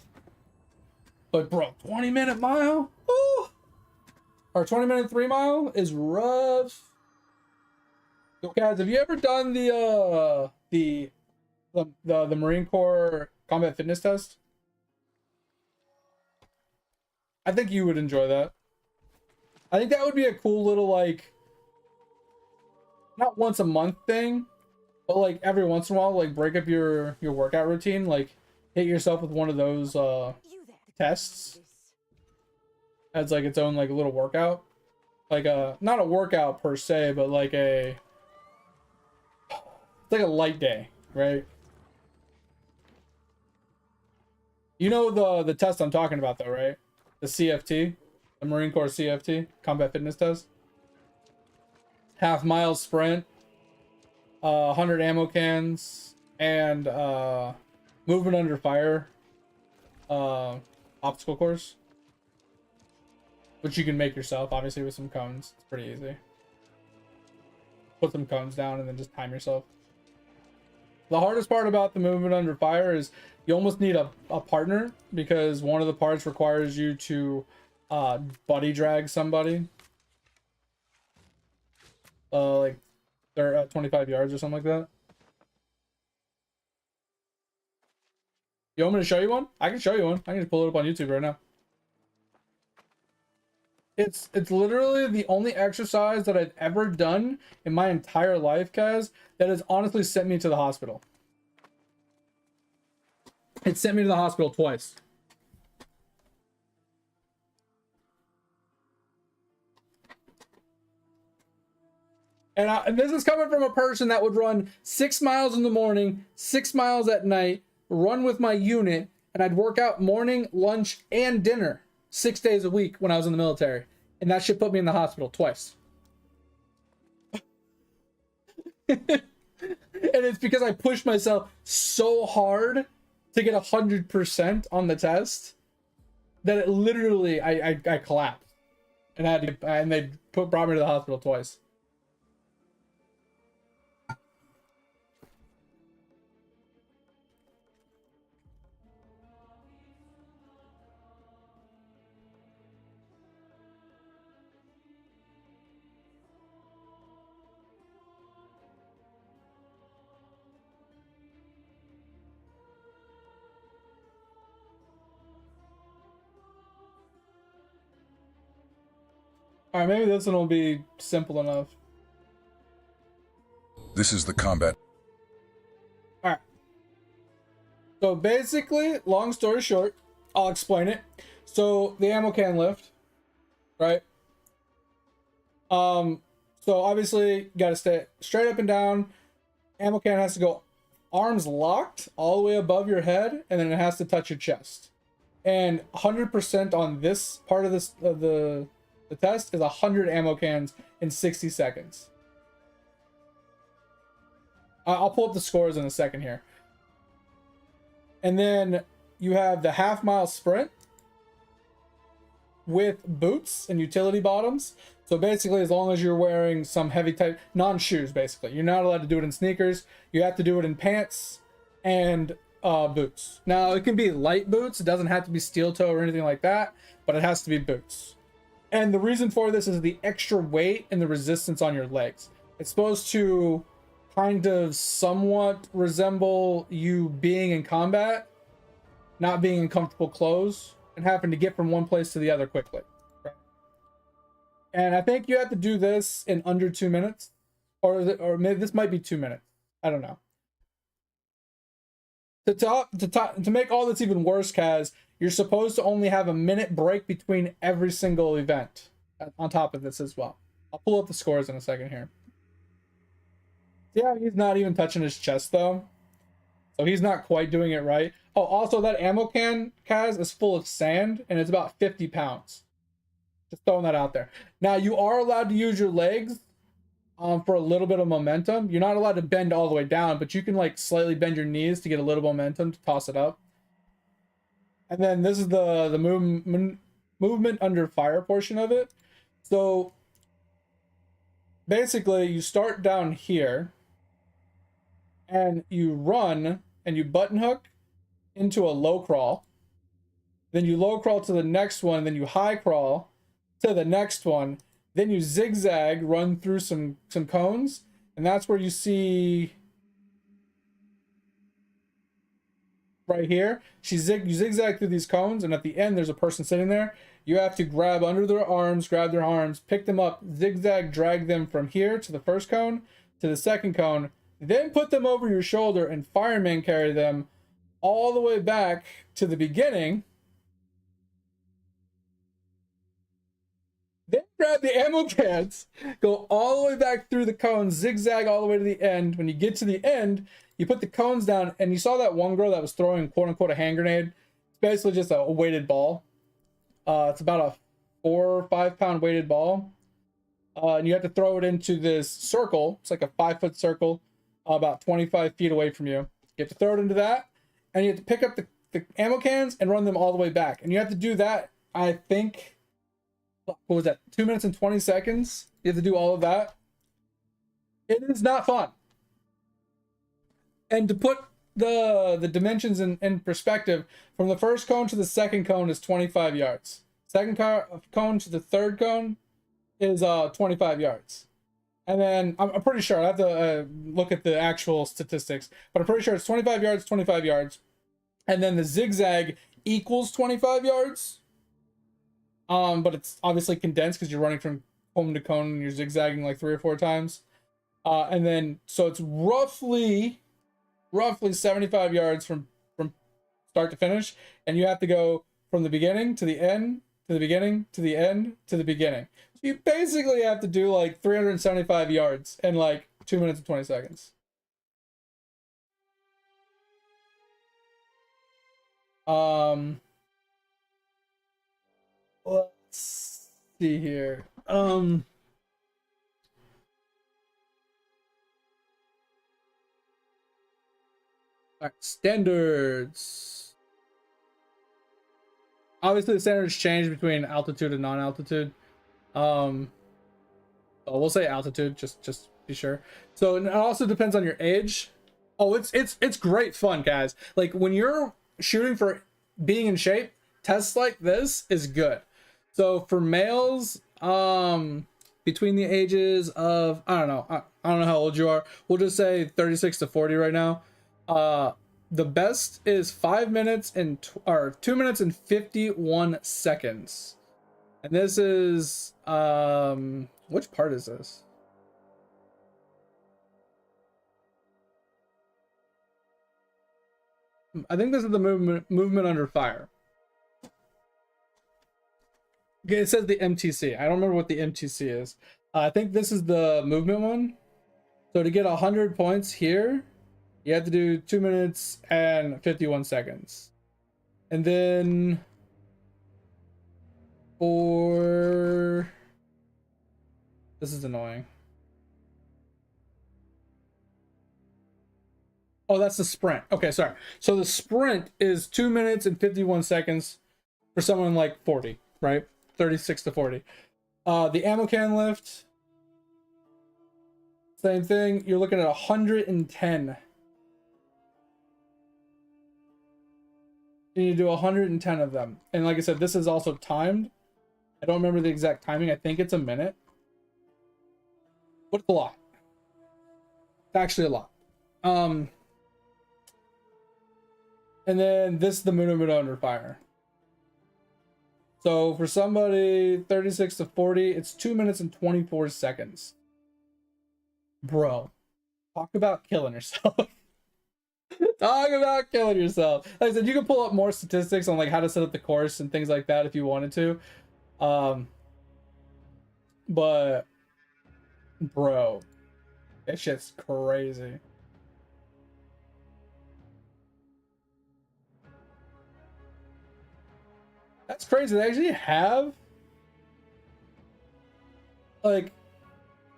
But bro, 20-minute mile? Ooh! Or 20-minute 3-mile is rough. So guys, have you ever done the Marine Corps combat fitness test? I think you would enjoy that. I think that would be a cool little, like, not once a month thing, but like every once in a while, like break up your workout routine, like hit yourself with one of those tests as like its own like little workout, like not a workout per se, but like it's like a light day, right? You know the test I'm talking about though, right? The CFT, the Marine Corps CFT, combat fitness test. Half-mile sprint, 100 ammo cans, and movement under fire obstacle course, which you can make yourself, obviously, with some cones. It's pretty easy. Put some cones down and then just time yourself. The hardest part about the movement under fire is you almost need a partner, because one of the parts requires you to buddy drag somebody. Like they're at 25 yards or something like that. You want me to show you one? I can show you one. I can just pull it up on YouTube right now. It's literally the only exercise that I've ever done in my entire life, Kaz, that has honestly sent me to the hospital. It sent me to the hospital twice. And this is coming from a person that would run 6 miles in the morning, 6 miles at night, run with my unit, and I'd work out morning, lunch, and dinner 6 days a week when I was in the military. And that shit put me in the hospital twice. And it's because I pushed myself so hard to get 100% on the test that it literally, I collapsed. And they brought me to the hospital twice. Alright, maybe this one will be simple enough. This is the combat. Alright. So basically, long story short, I'll explain it. So the ammo can lift, right? So obviously you gotta stay straight up and down. Ammo can has to go arms locked all the way above your head, and then it has to touch your chest. And 100% on this part of this the test is 100 ammo cans in 60 seconds. I'll pull up the scores in a second here. And then you have the half-mile sprint with boots and utility bottoms. So basically, as long as you're wearing some heavy type, non-shoes, basically. You're not allowed to do it in sneakers. You have to do it in pants and boots. Now, it can be light boots. It doesn't have to be steel toe or anything like that, but it has to be boots. And the reason for this is the extra weight and the resistance on your legs. It's supposed to kind of somewhat resemble you being in combat, not being in comfortable clothes, and having to get from one place to the other quickly. Right? And I think you have to do this in under 2 minutes, or maybe this might be 2 minutes. I don't know. To make all this even worse, Kaz, you're supposed to only have a minute break between every single event on top of this as well. I'll pull up the scores in a second here. See how he's not even touching his chest though? So he's not quite doing it right. Oh, also that ammo can, Kaz, is full of sand and it's about 50 pounds. Just throwing that out there. Now you are allowed to use your legs for a little bit of momentum. You're not allowed to bend all the way down, but you can like slightly bend your knees to get a little momentum to toss it up. And then this is the movement under fire portion of it. So basically you start down here and you run and you button hook into a low crawl. Then you low crawl to the next one, then you high crawl to the next one. Then you zigzag, run through some cones, and that's where you see right here. You zigzag through these cones, and at the end there's a person sitting there. You have to grab under their arms, grab their arms, pick them up, zigzag, drag them from here to the first cone, to the second cone, then put them over your shoulder and fireman carry them all the way back to the beginning. Then grab the ammo cans, go all the way back through the cones, zigzag all the way to the end. When you get to the end, you put the cones down, and you saw that one girl that was throwing quote-unquote a hand grenade. It's basically just a weighted ball. It's about a 4 or 5 pound weighted ball. And you have to throw it into this circle. It's like a 5-foot circle, about 25 feet away from you. You have to throw it into that, and you have to pick up the ammo cans and run them all the way back. And you have to do that, I think, what was that, 2 minutes and 20 seconds? You have to do all of that. It is not fun. And to put the dimensions in perspective, from the first cone to the second cone is 25 yards. Second cone to the third cone is 25 yards. And then I'm pretty sure, I have to look at the actual statistics, but I'm pretty sure it's 25 yards, 25 yards. And then the zigzag equals 25 yards. But it's obviously condensed because you're running from cone to cone and you're zigzagging like 3 or 4 times. And then, so it's roughly 75 yards from start to finish. And you have to go from the beginning to the end, to the beginning, to the end, to the beginning. So you basically have to do like 375 yards in like 2 minutes and 20 seconds. Let's see here. All right, standards. Obviously, the standards change between altitude and non-altitude. We'll say altitude, just be sure. So it also depends on your age. Oh, it's great fun, guys. Like when you're shooting for being in shape, tests like this is good. So for males, between the ages of, I don't know how old you are. We'll just say 36 to 40 right now. The best is 5 minutes and 2 minutes and 51 seconds. And this is, which part is this? I think this is the movement under fire. Okay, it says the MTC. I don't remember what the MTC is. I think this is the movement one. So to get 100 points here, you have to do 2 minutes and 51 seconds. And then for... This is annoying. Oh, that's the sprint. Okay, sorry. So the sprint is 2 minutes and 51 seconds for someone like 40, right? 36 to 40. The ammo can lift, same thing. You're looking at 110. You need to do 110 of them. And like I said, this is also timed. I don't remember the exact timing. I think it's a minute. But it's a lot. It's actually a lot. And then this is the movement under fire. So for somebody 36 to 40, it's 2 minutes and 24 seconds. Bro, talk about killing yourself. Talk about killing yourself. Like I said, you can pull up more statistics on like how to set up the course and things like that if you wanted to. But Bro, that shit's crazy. That's crazy. They actually have like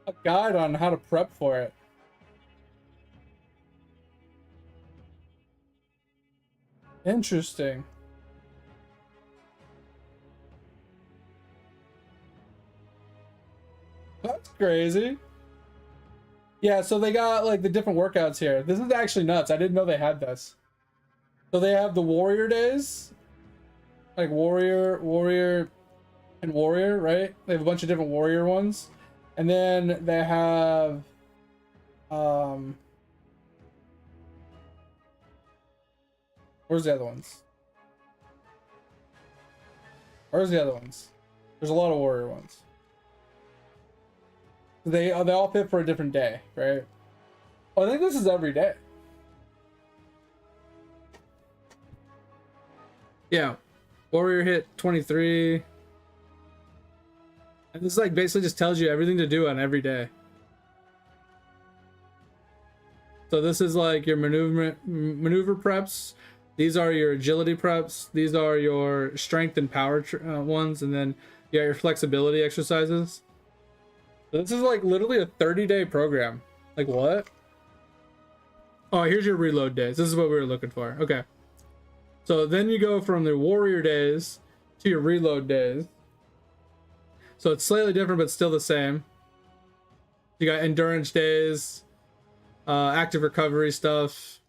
a guide on how to prep for it. Interesting. That's crazy. Yeah, so they got like the different workouts here. This is actually nuts. I didn't know they had this. So they have the warrior days. Like warrior, and warrior, right? They have a bunch of different warrior ones. And then they have where's the other ones? Where's the other ones? There's a lot of warrior ones. They all fit for a different day, right? Oh, I think this is every day. Yeah. Warrior hit 23. And this like basically just tells you everything to do on every day. So this is like your maneuver preps. These are your agility preps. These are your strength and power ones, and then you got your flexibility exercises. So this is like literally a 30-day program. Like what? Oh, here's your reload days. This is what we were looking for. Okay. So then you go from the warrior days to your reload days. So it's slightly different, but still the same. You got endurance days, active recovery stuff.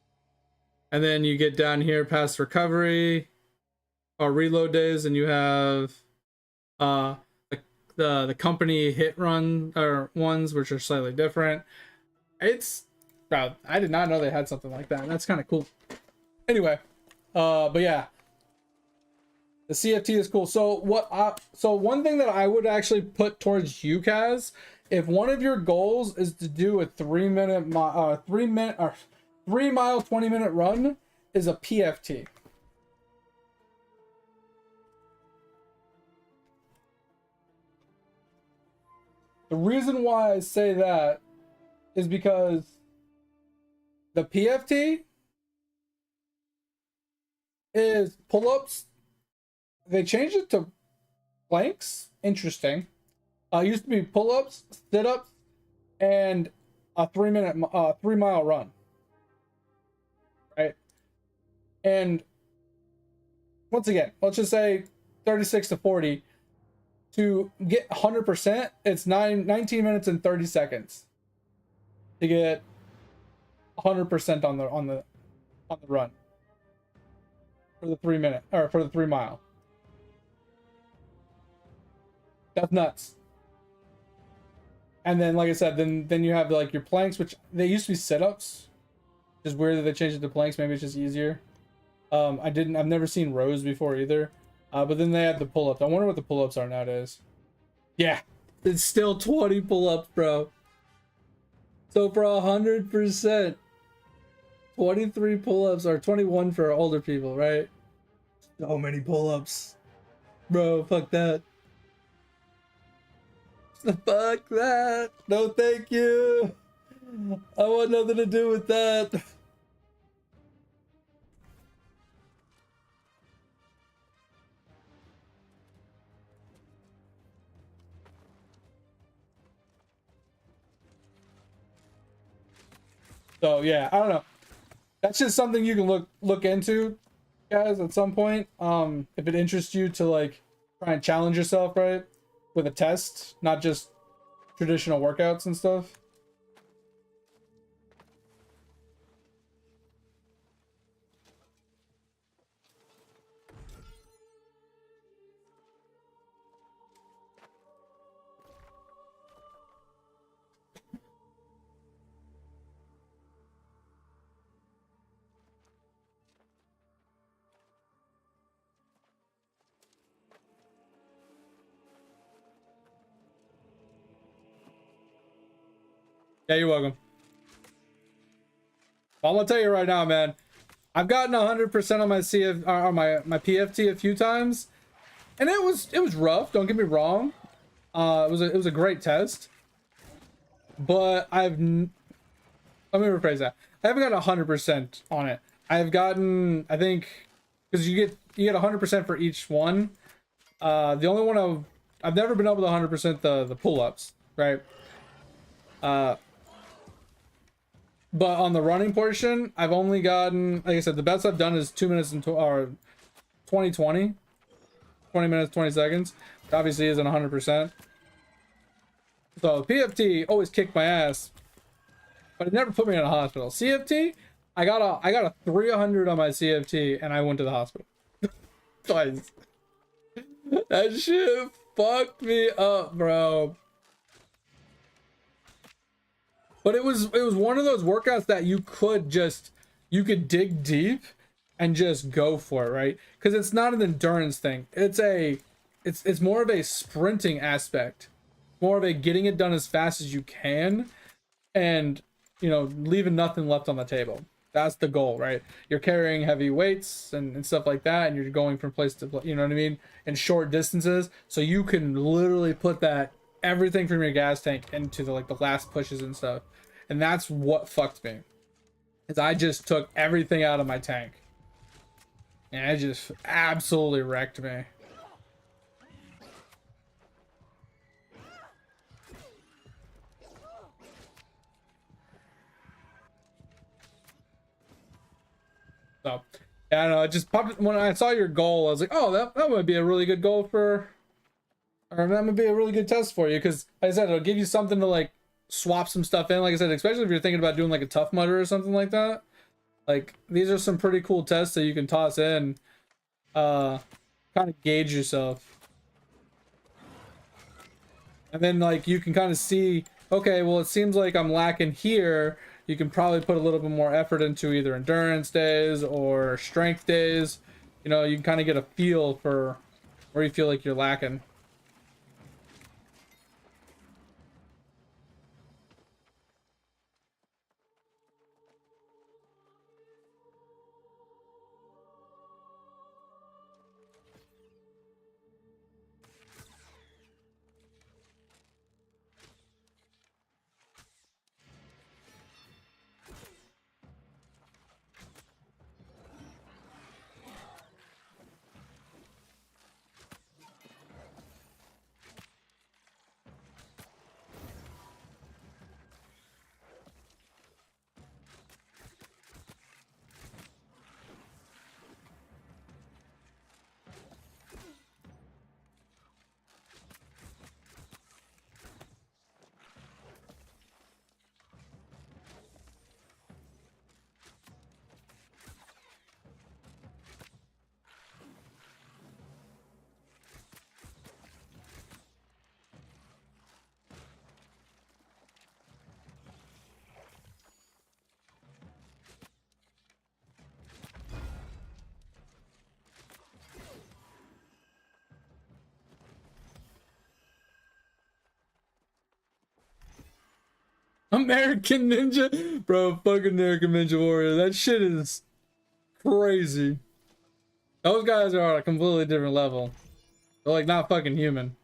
And then you get down here past recovery or reload days, and you have the company hit run or ones, which are slightly different. It's, bro, I did not know they had something like that. That's kind of cool. Anyway, but yeah, the CFT is cool. So so one thing that I would actually put towards you, Kaz, if one of your goals is to do a 3 mile 20-minute run, is a PFT. The reason why I say that is because the PFT is pull-ups. They changed it to planks. Interesting. It used to be pull-ups, sit-ups, and a 3 mile run. Right? And once again, let's just say 36 to 40. To get 100%, it's 19 minutes and 30 seconds to get 100% on the run for the 3 minute or for the 3 mile. That's nuts. And then, like I said, then you have like your planks, which they used to be sit-ups. It's weird that they changed it to planks. Maybe it's just easier. I've never seen rows before either. But then they have the pull-ups. I wonder what the pull-ups are nowadays. Yeah, it's still 20 pull-ups, bro. So for 100%, 23 pull-ups, or 21 for older people, right? So many pull-ups. Bro, fuck that. Fuck that. No, thank you. I want nothing to do with that. So yeah, I don't know. That's just something you can look into, guys, at some point. If it interests you to like try and challenge yourself, right, with a test, not just traditional workouts and stuff. Yeah, you're welcome. I'm gonna tell you right now, man. I've gotten 100% on my CF or my PFT a few times, and it was rough. Don't get me wrong. It was a great test, but let me rephrase that. I haven't got 100% on it. I've gotten, I think, because you get 100% for each one. The only one I've never been able to 100% the pull-ups, right? But on the running portion, I've only gotten, like I said, the best I've done is 2 minutes and 20 minutes 20 seconds. It obviously isn't 100%. So PFT always kicked my ass, but it never put me in a hospital. CFT, I got a 300 on my CFT and I went to the hospital twice. That shit fucked me up, bro. But it was one of those workouts that you could dig deep and just go for it, right? Because it's not an endurance thing. It's more of a sprinting aspect, more of a getting it done as fast as you can, and leaving nothing left on the table. That's the goal, right? You're carrying heavy weights and stuff like that, and you're going from place to place, you know what I mean, in short distances, so you can literally put everything from your gas tank into the last pushes and stuff. And that's what fucked me, is I just took everything out of my tank and it just absolutely wrecked me. So yeah, I don't know, it just popped when I saw your goal. I was like, oh, that would be a really good goal or that would be a really good test for you, because like I said, it'll give you something to swap some stuff in. Like I said, especially if you're thinking about doing a Tough Mudder or something like that. These are some pretty cool tests that you can toss in, kind of gauge yourself, and then you can kind of see, okay, well, it seems like I'm lacking here. You can probably put a little bit more effort into either endurance days or strength days. You can kind of get a feel for where you feel like you're lacking. American Ninja, bro, fucking American Ninja Warrior. That shit is crazy. Those guys are on a completely different level. They're not fucking human.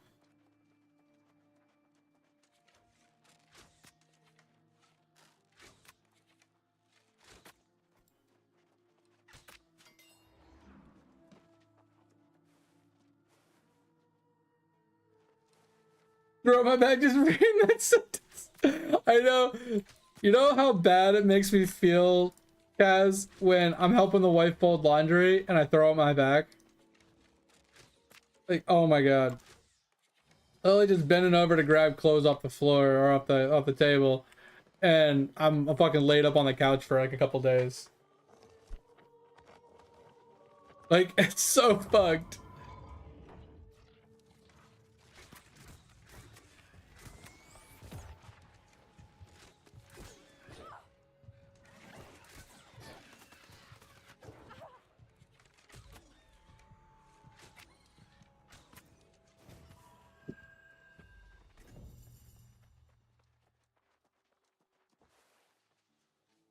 Bro, my back just reading that sentence. I know. You know how bad it makes me feel, Kaz, when I'm helping the wife fold laundry and I throw out my back? Oh my god. Literally just bending over to grab clothes off the floor or off the table, and I'm fucking laid up on the couch for a couple days. It's so fucked.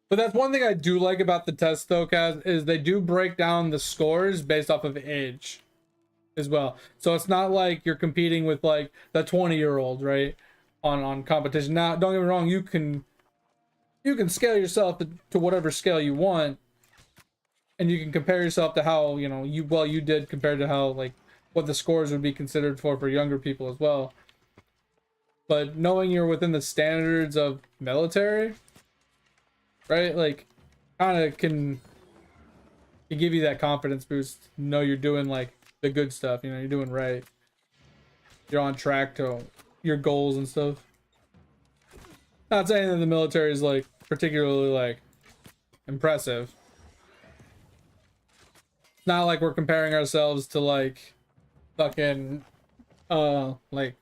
But that's one thing I do like about the test, though, Kaz, is they do break down the scores based off of age as well. So it's not like you're competing with the 20-year-old, right? on competition. Now, don't get me wrong, you can scale yourself to whatever scale you want, and you can compare yourself to how, you know, you did compared to how, like, what the scores would be considered for younger people as well. But knowing you're within the standards of military, right? Like, kind of can give you that confidence boost. Know you're doing like the good stuff. You know, you're doing right. You're on track to your goals and stuff. Not saying that the military is like particularly like impressive. It's not like we're comparing ourselves to like fucking like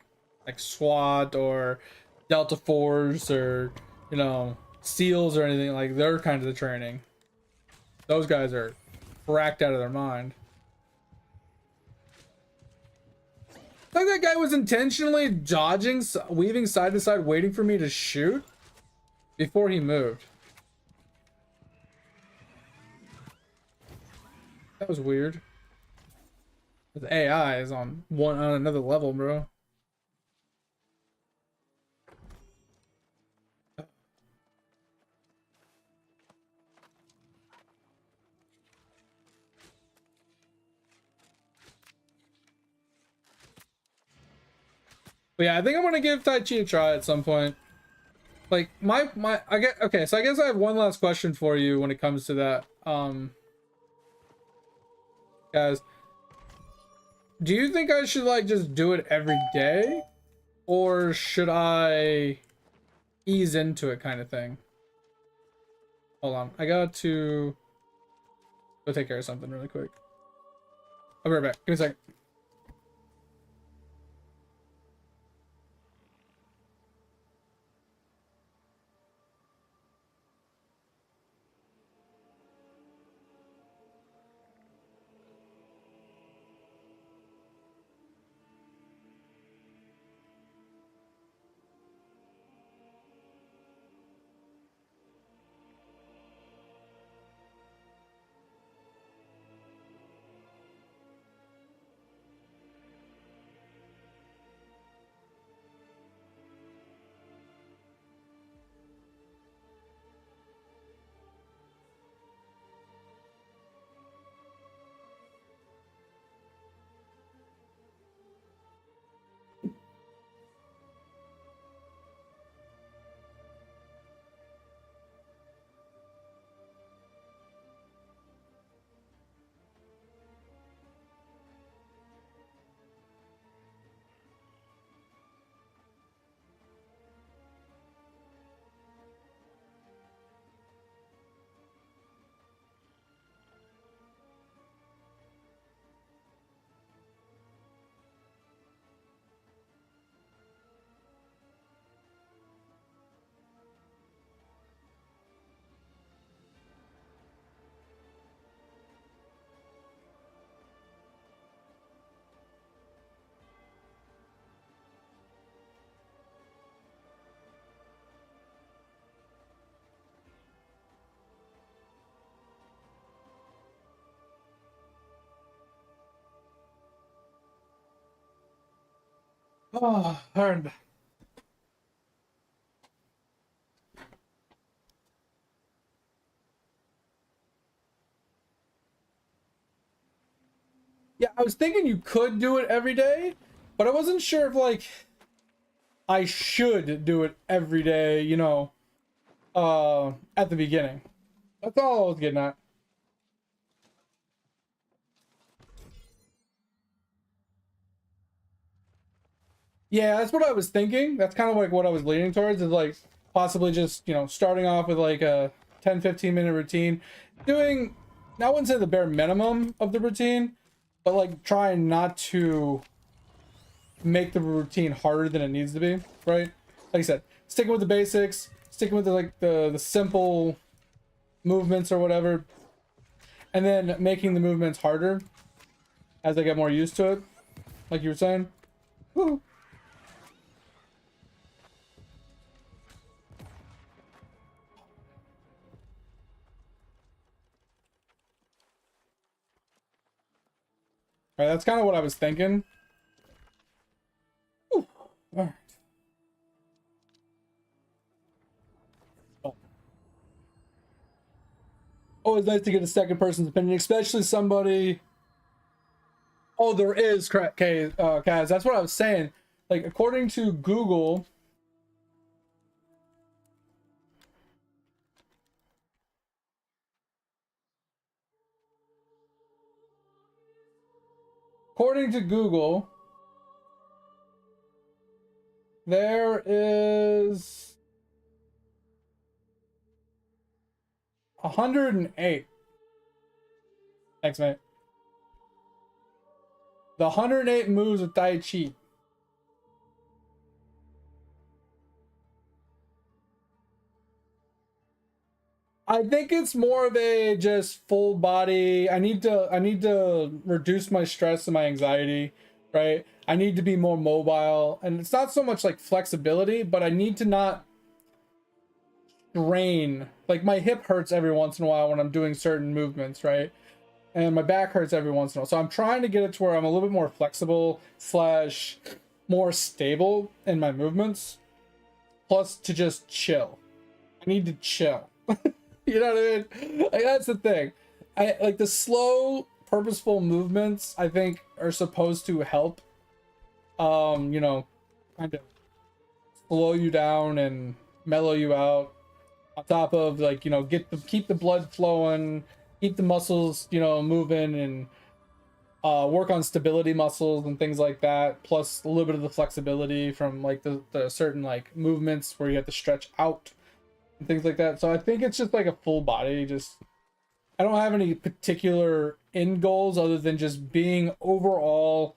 SWAT or Delta Force or, you know, SEALs or anything. Like, their kind of the training. Those guys are cracked out of their mind. Like, that guy was intentionally dodging, weaving side to side, waiting for me to shoot before he moved. That was weird. The AI is on another level, bro. But yeah, I think I'm gonna give Tai Chi a try at some point. Like, I get, okay, so I guess I have one last question for you when it comes to that. Guys, do you think I should like just do it every day, or should I ease into it, kind of thing? Hold on, I got to go take care of something really quick. I'll be right back. Give me a second. Oh, hard. Yeah, I was thinking you could do it every day, but I wasn't sure if like I should do it every day, you know, at the beginning. That's all I was getting at. Yeah, that's what I was thinking. That's kind of like what I was leaning towards, is like possibly just, you know, starting off with like a 10-15 minute routine. Doing, I wouldn't say the bare minimum of the routine, but like trying not to make the routine harder than it needs to be, right? Like I said, sticking with the basics, sticking with the simple movements or whatever, and then making the movements harder as I get more used to it, like you were saying. Woo. All right, that's kind of what I was thinking. Whew. All right. Always nice to get a second person's opinion, especially somebody. Oh, there is Kaz. That's what I was saying. Like, according to Google, there is 108. Thanks, mate. The 108 moves with Tai Chi. I think it's more of a just full body. I need to reduce my stress and my anxiety, right? I need to be more mobile, and it's not so much like flexibility, but I need to not strain. Like, my hip hurts every once in a while when I'm doing certain movements, right? And my back hurts every once in a while. So I'm trying to get it to where I'm a little bit more flexible slash more stable in my movements. Plus to just chill. I need to chill. You know what I mean? Like, that's the thing. I like the slow, purposeful movements, I think, are supposed to help you know, kind of slow you down and mellow you out. On top of, like, you know, keep the blood flowing, keep the muscles, you know, moving, and work on stability muscles and things like that, plus a little bit of the flexibility from like the certain like movements where you have to stretch out and things like that. So I think it's just like a full body. Just, I don't have any particular end goals other than just being overall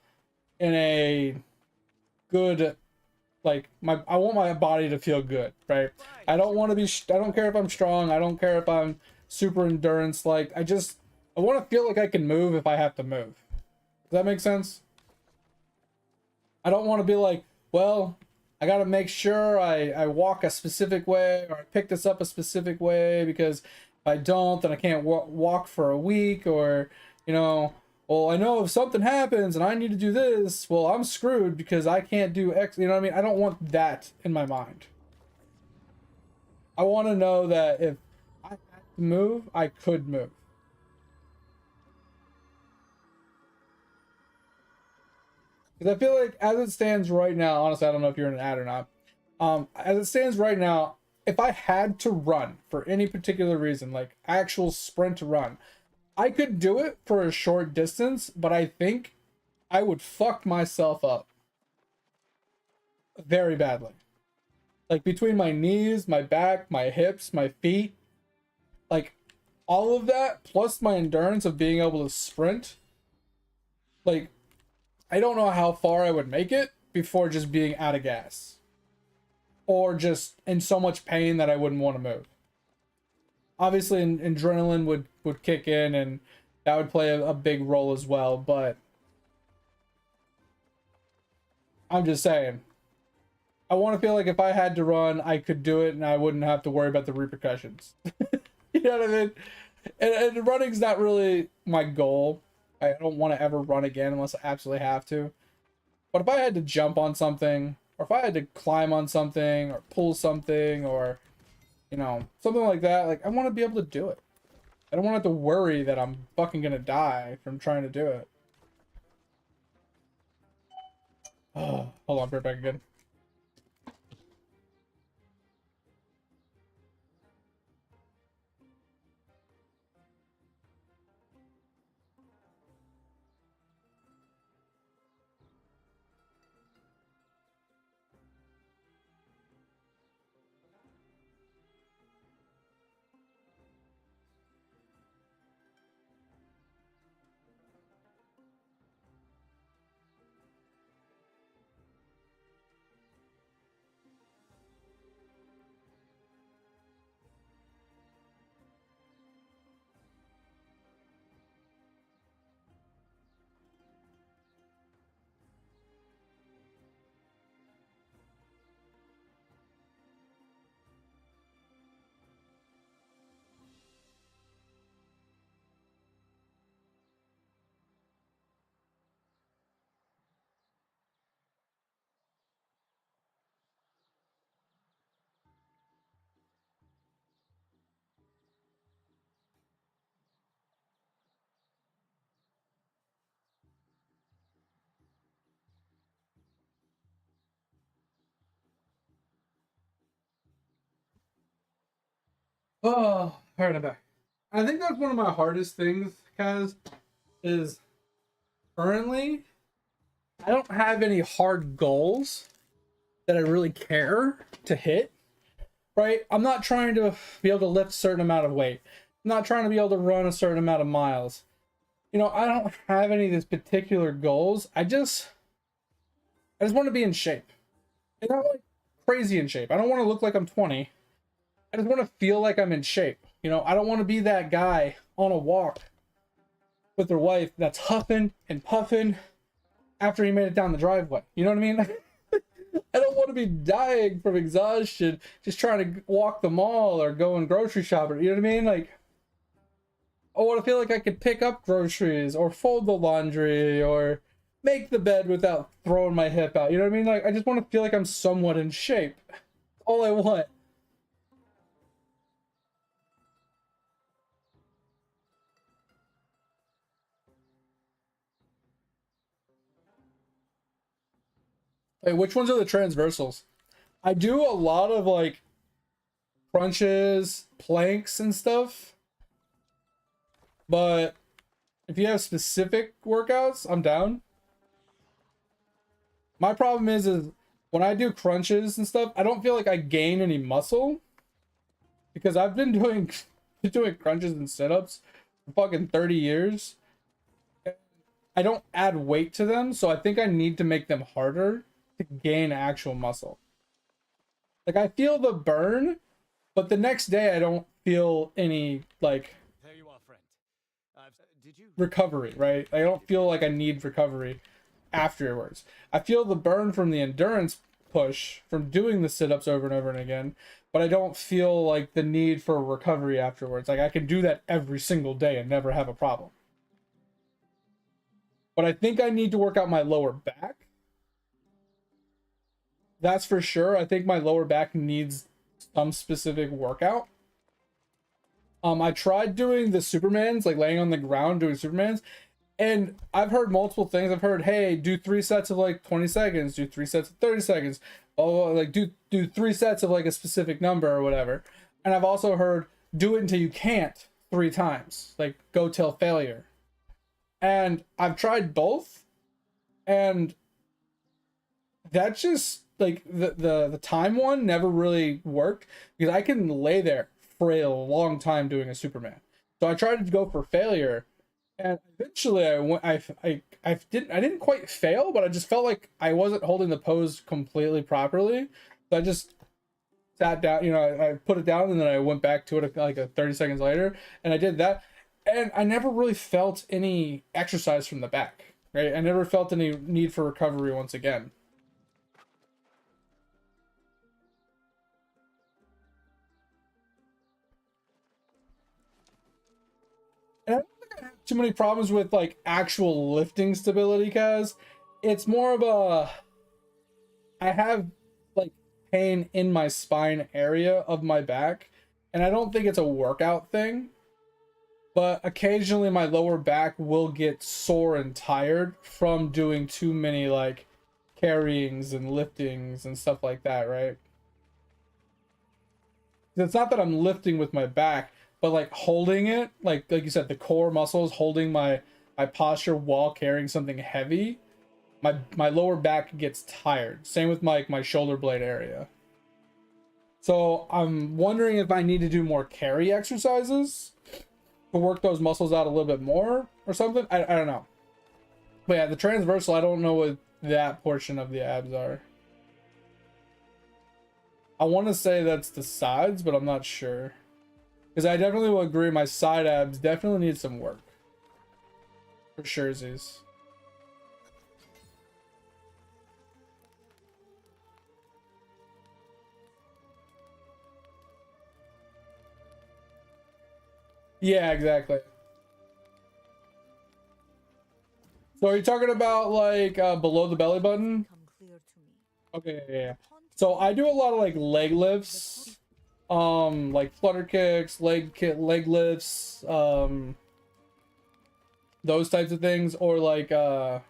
in a good, like, I want my body to feel good, right? I don't want to be I don't care if I'm strong, I don't care if I'm super endurance, like, I want to feel like I can move if I have to move. Does that make sense? I don't want to be like, well, I got to make sure I walk a specific way, or I pick this up a specific way, because if I don't, then I can't walk for a week, or, you know, well, I know if something happens and I need to do this, well, I'm screwed because I can't do X. You know what I mean? I don't want that in my mind. I want to know that if I had to move, I could move. Because I feel like, as it stands right now, honestly, I don't know if you're in an ad or not. As it stands right now, if I had to run for any particular reason, like actual sprint run, I could do it for a short distance, but I think I would fuck myself up very badly. Like, between my knees, my back, my hips, my feet, like, all of that, plus my endurance of being able to sprint, like, I don't know how far I would make it before just being out of gas. Or just in so much pain that I wouldn't want to move. Obviously, adrenaline would kick in, and that would play a big role as well, but I'm just saying, I want to feel like if I had to run, I could do it and I wouldn't have to worry about the repercussions. You know what I mean? And running's not really my goal. I don't want to ever run again unless I absolutely have to. But if I had to jump on something, or if I had to climb on something, or pull something, or, you know, something like that, like, I want to be able to do it. I don't want to have to worry that I'm fucking gonna die from trying to do it. Oh, hold on, put it back again. Oh, all right, I'm back. I think that's one of my hardest things, Kaz, is currently I don't have any hard goals that I really care to hit, right? I'm not trying to be able to lift a certain amount of weight. I'm not trying to be able to run a certain amount of miles. You know, I don't have any of these particular goals. I just want to be in shape. And not like crazy in shape. I don't want to look like I'm 20. I just want to feel like I'm in shape. You know, I don't want to be that guy on a walk with their wife that's huffing and puffing after he made it down the driveway. You know what I mean? I don't want to be dying from exhaustion just trying to walk the mall or go and grocery shopping. You know what I mean? Like, I want to feel like I could pick up groceries or fold the laundry or make the bed without throwing my hip out. You know what I mean? Like, I just want to feel like I'm somewhat in shape. All I want. Wait, which ones are the transversals? I do a lot of like crunches, planks, and stuff. But if you have specific workouts, I'm down. My problem is when I do crunches and stuff, I don't feel like I gain any muscle because I've been doing crunches and sit-ups for fucking 30 years. I don't add weight to them, so I think I need to make them harder to gain actual muscle. Like, I feel the burn, but the next day I don't feel any like There you are, friend. Did you? recovery, right? I don't feel like I need recovery afterwards. I feel the burn from the endurance push from doing the sit-ups over and over and again, but I don't feel like the need for recovery afterwards. Like, I can do that every single day and never have a problem. But I think I need to work out my lower back. That's for sure. I think my lower back needs some specific workout. I tried doing the Supermans, like laying on the ground doing Supermans, and I've heard multiple things. I've heard, hey, do 3 sets of like 20 seconds, do 3 sets of 30 seconds. Oh, like do 3 sets of like a specific number or whatever. And I've also heard do it until you can't 3 times, like go till failure. And I've tried both, and that just like the time one never really worked because I can lay there for a long time doing a Superman. So I tried to go for failure, and eventually I didn't quite fail, but I just felt like I wasn't holding the pose completely properly. So I just sat down, you know, I put it down, and then I went back to it like 30 seconds later, and I did that, and I never really felt any exercise from the back, right? I never felt any need for recovery once again. And I don't think I have too many problems with like actual lifting stability, cause it's more of a I have like pain in my spine area of my back, and I don't think it's a workout thing, but occasionally my lower back will get sore and tired from doing too many like carryings and liftings and stuff like that, right? It's not that I'm lifting with my back, but like holding it, like you said, the core muscles holding my posture while carrying something heavy, my lower back gets tired. Same with my shoulder blade area. So I'm wondering if I need to do more carry exercises to work those muscles out a little bit more or something. I don't know. But yeah, the transversal, I don't know what that portion of the abs are. I want to say that's the sides, but I'm not sure. Because I definitely will agree my side abs definitely need some work. For sure, Z's. Yeah, exactly. So are you talking about like below the belly button? Come clear to me. Okay, yeah. So I do a lot of like leg lifts, like flutter kicks, leg lifts, those types of things, or like what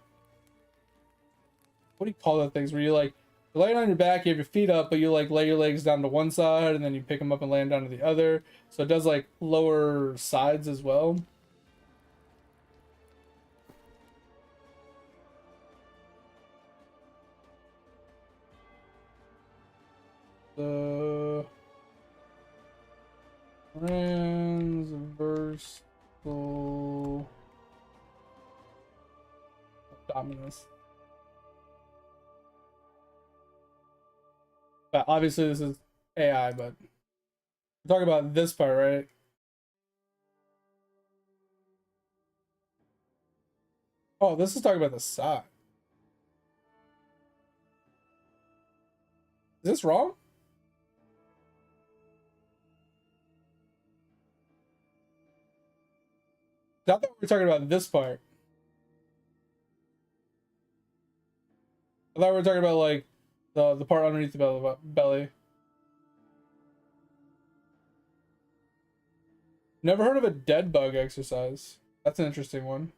do you call those things where you like You're laying on your back, you have your feet up, but you like lay your legs down to one side and then you pick them up and lay them down to the other. So it does like lower sides as well. The transversal abdominis. But obviously this is AI, but we're talking about this part, right? Oh, this is talking about the side. Is this wrong? I thought we were talking about this part. I thought we were talking about like the part underneath the belly. Never heard of a dead bug exercise. That's an interesting one.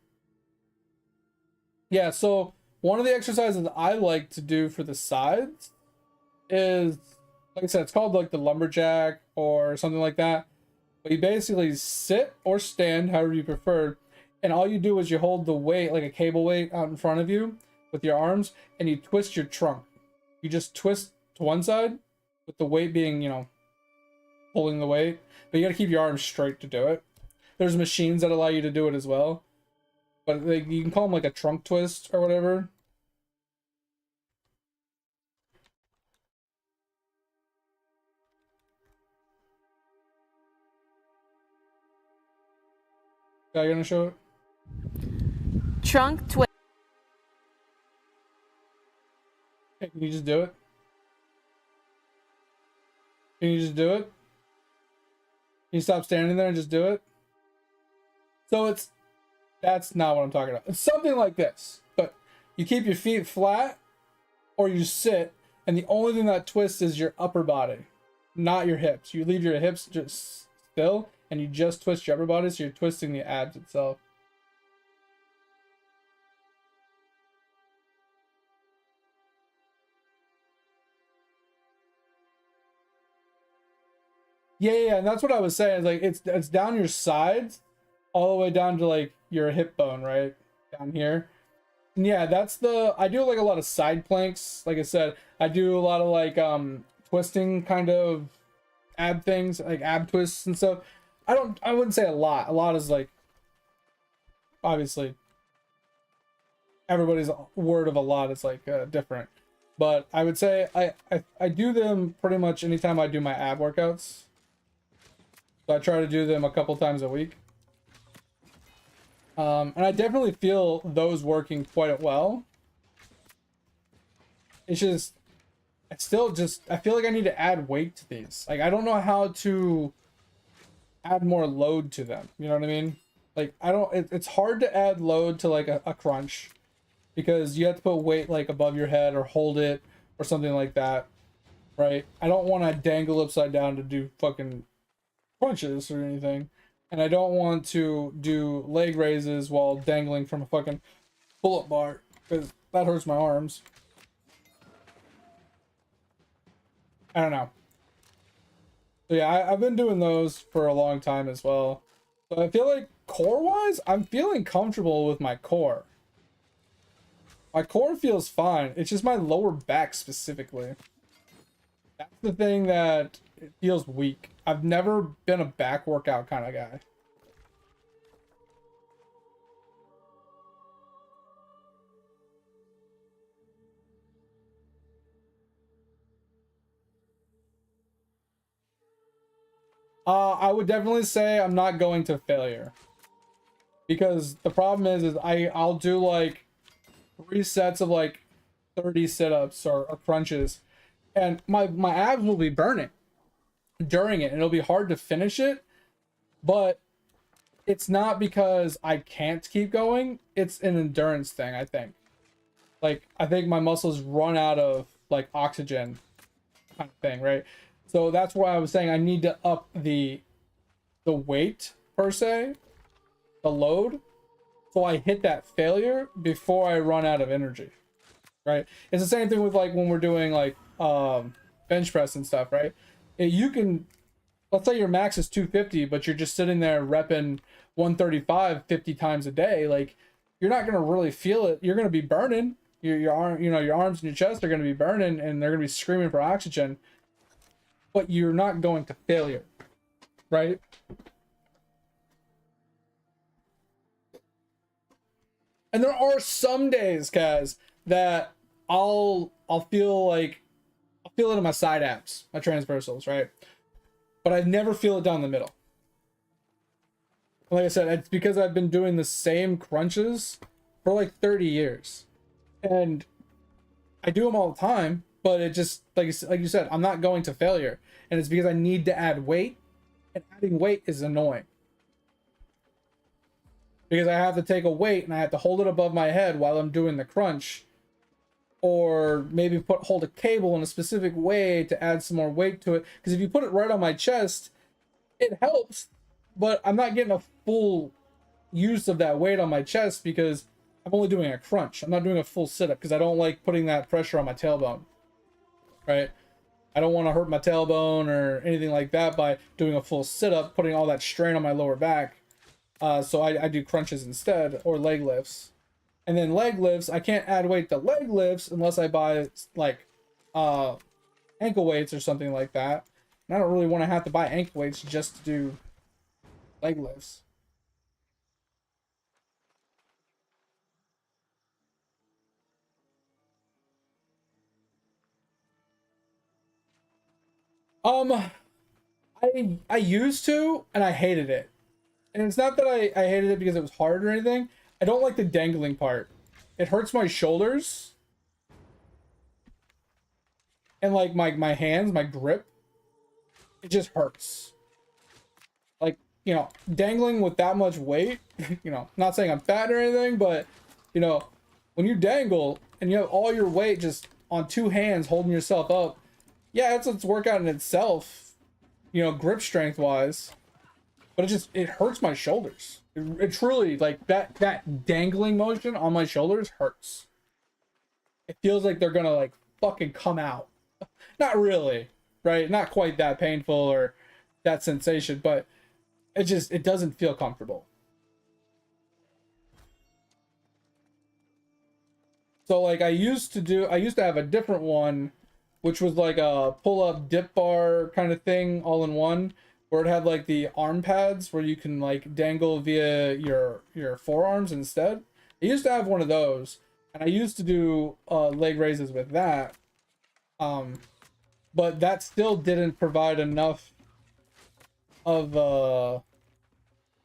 Yeah, so one of the exercises I like to do for the sides is, like I said, it's called like the lumberjack or something like that. But you basically sit or stand, however you prefer, and all you do is you hold the weight, like a cable weight, out in front of you with your arms, and you twist your trunk. You just twist to one side, with the weight being, you know, pulling the weight. But you gotta keep your arms straight to do it. There's machines that allow you to do it as well. But like, you can call them like a trunk twist or whatever. Are you gonna show it? Trunk twist. Hey, can you just do it? Can you just do it? Can you stop standing there and just do it? So that's not what I'm talking about. It's something like this, but you keep your feet flat or you sit, and the only thing that twists is your upper body, not your hips. You leave your hips just still and you just twist your upper body, so you're twisting the abs itself. Yeah, and that's what I was saying. Like it's down your sides, all the way down to like your hip bone, right down here. And yeah, I do like a lot of side planks. Like I said, I do a lot of like twisting kind of ab things, like ab twists and stuff. I wouldn't say a lot. A lot is like, obviously, everybody's word of a lot is like different. But I would say I do them pretty much anytime I do my ab workouts. So I try to do them a couple times a week. And I definitely feel those working quite well. It's just, I feel like I need to add weight to these. Like, I don't know how to add more load to them. You know what I mean? Like, it's hard to add load to like a crunch, because you have to put weight like above your head or hold it or something like that. Right? I don't want to dangle upside down to do fucking crunches or anything. And I don't want to do leg raises while dangling from a fucking pull-up bar, because that hurts my arms. I don't know. So yeah, I've been doing those for a long time as well. So I feel like core-wise, I'm feeling comfortable with my core. My core feels fine. It's just my lower back specifically. That's the thing that it feels weak. I've never been a back workout kind of guy. I would definitely say I'm not going to failure. Because the problem is I'll do like 3 sets of like 30 sit-ups or crunches, and my abs will be burning during it, and it'll be hard to finish it. But it's not because I can't keep going. It's an endurance thing, I think. Like, I think my muscles run out of like oxygen kind of thing, right? So that's why I was saying I need to up the weight per se, the load, so I hit that failure before I run out of energy, right? It's the same thing with like when we're doing like bench press and stuff, right? You can, let's say your max is 250, but you're just sitting there repping 135 50 times a day. Like, you're not gonna really feel it. You're gonna be burning. Your arm, you know, your arms and your chest are gonna be burning, and they're gonna be screaming for oxygen. But you're not going to failure, right? And there are some days, guys, that I'll feel it in my side abs, my transversals, right? But I never feel it down the middle. Like I said, it's because I've been doing the same crunches for like 30 years. And I do them all the time, but it just, like you said, I'm not going to failure. And it's because I need to add weight, and adding weight is annoying. Because I have to take a weight and I have to hold it above my head while I'm doing the crunch. Or maybe hold a cable in a specific way to add some more weight to it. Because if you put it right on my chest, it helps, but I'm not getting a full use of that weight on my chest because I'm only doing a crunch. I'm not doing a full sit-up because I don't like putting that pressure on my tailbone, right? I don't want to hurt my tailbone or anything like that by doing a full sit-up, putting all that strain on my lower back. So I do crunches instead, or leg lifts. And then leg lifts, I can't add weight to leg lifts unless I buy like ankle weights or something like that. And I don't really want to have to buy ankle weights just to do leg lifts. I used to, and I hated it. And it's not that I hated it because it was hard or anything. I don't like the dangling part. It hurts my shoulders. And like my hands, my grip. It just hurts. Like, you know, dangling with that much weight, you know, not saying I'm fat or anything, but, you know, when you dangle and you have all your weight just on two hands holding yourself up, yeah, it's workout in itself, you know, grip strength wise, but it hurts my shoulders. It truly, like, that dangling motion on my shoulders hurts. It feels like they're gonna like fucking come out. Not really, right? Not quite that painful or that sensation, but it doesn't feel comfortable. So like I used to have a different one, which was like a pull-up dip bar kind of thing all in one, where it had like the arm pads where you can like dangle via your forearms instead. I used to have one of those, and I used to do leg raises with that. But that still didn't provide enough of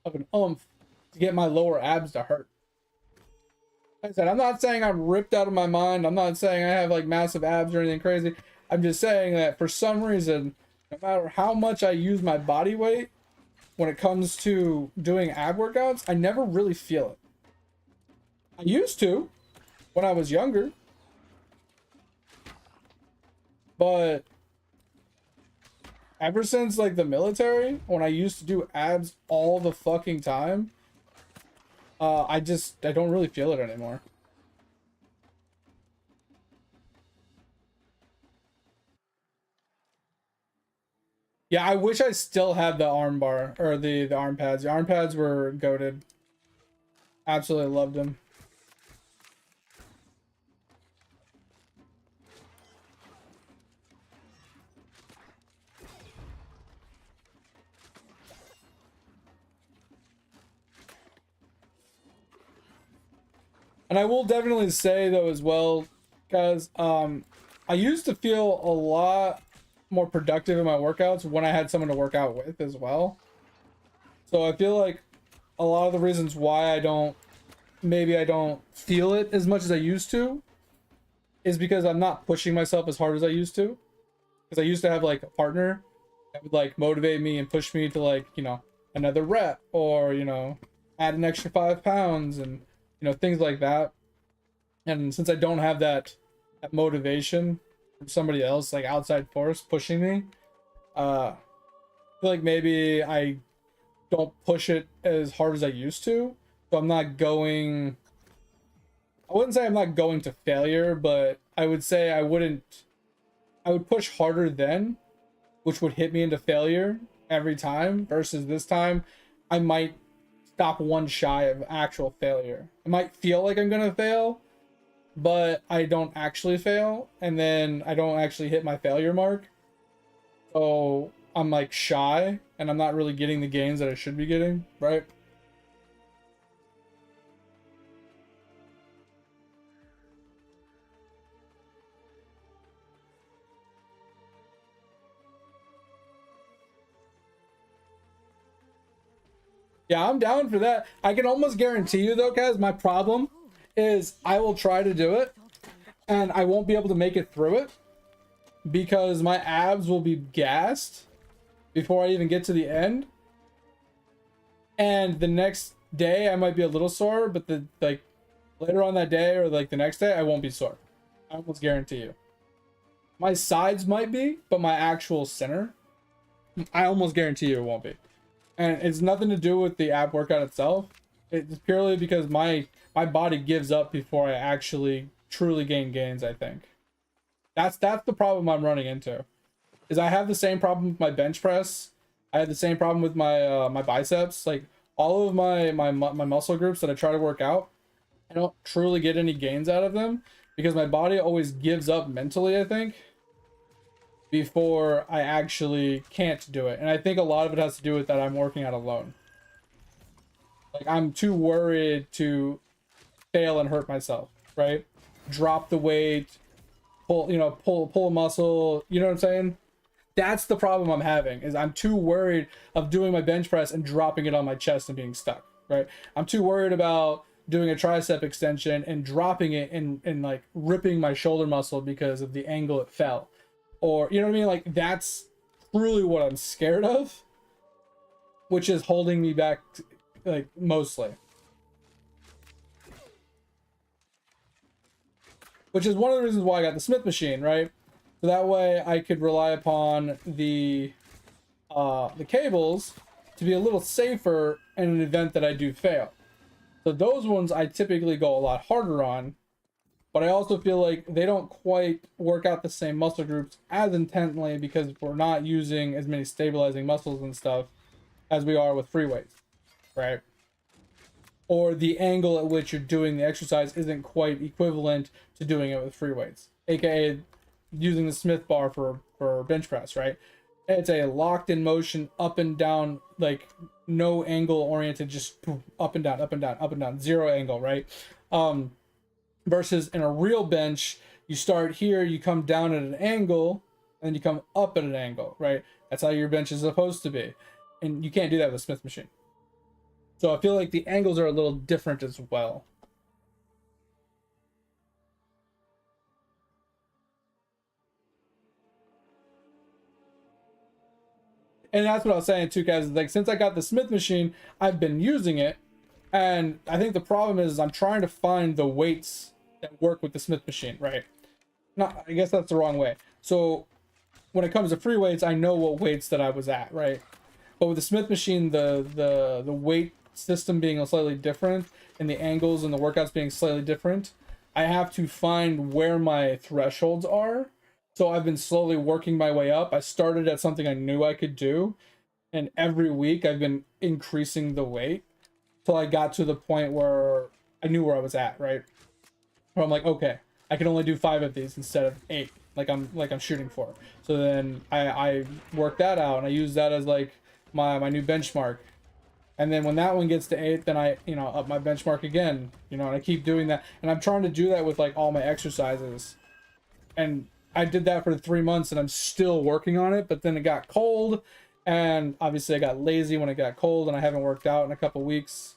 an oomph to get my lower abs to hurt. Like I said, I'm not saying I'm ripped out of my mind. I'm not saying I have like massive abs or anything crazy. I'm just saying that for some reason, no matter how much I use my body weight, when it comes to doing ab workouts, I never really feel it. I used to when I was younger, but ever since like the military, when I used to do abs all the fucking time, I don't really feel it anymore. Yeah, I wish I still had the arm bar or the arm pads. The arm pads were goated. Absolutely loved them. And I will definitely say though as well, guys, I used to feel a lot more productive in my workouts when I had someone to work out with as well. So I feel like a lot of the reasons why I don't feel it as much as I used to is because I'm not pushing myself as hard as I used to. Because I used to have like a partner that would like motivate me and push me to like, you know, another rep, or, you know, add an extra 5 pounds and, you know, things like that. And since I don't have that motivation from somebody else, like outside force pushing me, I feel like maybe I don't push it as hard as I used to. So I'm not going I wouldn't say I'm not going to failure, but I would say I would push harder then, which would hit me into failure every time, versus this time I might stop one shy of actual failure. It might feel like I'm gonna fail, but I don't actually fail, and then I don't actually hit my failure mark. So I'm like shy, and I'm not really getting the gains that I should be getting, right? Yeah, I'm down for that. I can almost guarantee you though, guys, my problem is I will try to do it and I won't be able to make it through it because my abs will be gassed before I even get to the end. And the next day I might be a little sore, but the later on that day or like the next day I won't be sore. I almost guarantee you. My sides might be, but my actual center, I almost guarantee you it won't be. And it's nothing to do with the ab workout itself. It's purely because my body gives up before I actually truly gain gains, I think. That's the problem I'm running into. Is I have the same problem with my bench press. I have the same problem with my my biceps. Like all of my muscle groups that I try to work out, I don't truly get any gains out of them because my body always gives up mentally, I think, before I actually can't do it. And I think a lot of it has to do with that I'm working out alone. Like I'm too worried to fail and hurt myself, right? Drop the weight, pull a muscle, you know what I'm saying? That's the problem I'm having, is I'm too worried of doing my bench press and dropping it on my chest and being stuck, right? I'm too worried about doing a tricep extension and dropping it and like ripping my shoulder muscle because of the angle it fell. Or, you know what I mean? Like that's truly what I'm scared of, which is holding me back, like mostly. Which is one of the reasons why I got the Smith machine, right? So that way I could rely upon the cables to be a little safer in an event that I do fail. So those ones I typically go a lot harder on, but I also feel like they don't quite work out the same muscle groups as intently because we're not using as many stabilizing muscles and stuff as we are with free weights, right? Or the angle at which you're doing the exercise isn't quite equivalent to doing it with free weights, aka using the Smith bar for bench press, right? It's a locked in motion, up and down, like no angle oriented, just up and down, up and down, up and down, zero angle, right? Versus in a real bench, you start here, you come down at an angle, and then you come up at an angle, right? That's how your bench is supposed to be. And you can't do that with a Smith machine. So I feel like the angles are a little different as well. And that's what I was saying too, guys. Like since I got the Smith machine, I've been using it. And I think the problem is I'm trying to find the weights that work with the Smith machine, right? Not, I guess that's the wrong way. So when it comes to free weights, I know what weights that I was at, right? But with the Smith machine, the weight system being slightly different and the angles and the workouts being slightly different, I have to find where my thresholds are. So I've been slowly working my way up. I started at something I knew I could do, and every week I've been increasing the weight till I got to the point where I knew where I was at, right? Where I'm like, okay, I can only do 5 of these instead of 8, like I'm shooting for. So then I work that out and I use that as like my new benchmark. And then when that one gets to 8, then I, up my benchmark again, and I keep doing that. And I'm trying to do that with like all my exercises. And I did that for 3 months and I'm still working on it, but then it got cold. And obviously I got lazy when it got cold and I haven't worked out in a couple weeks.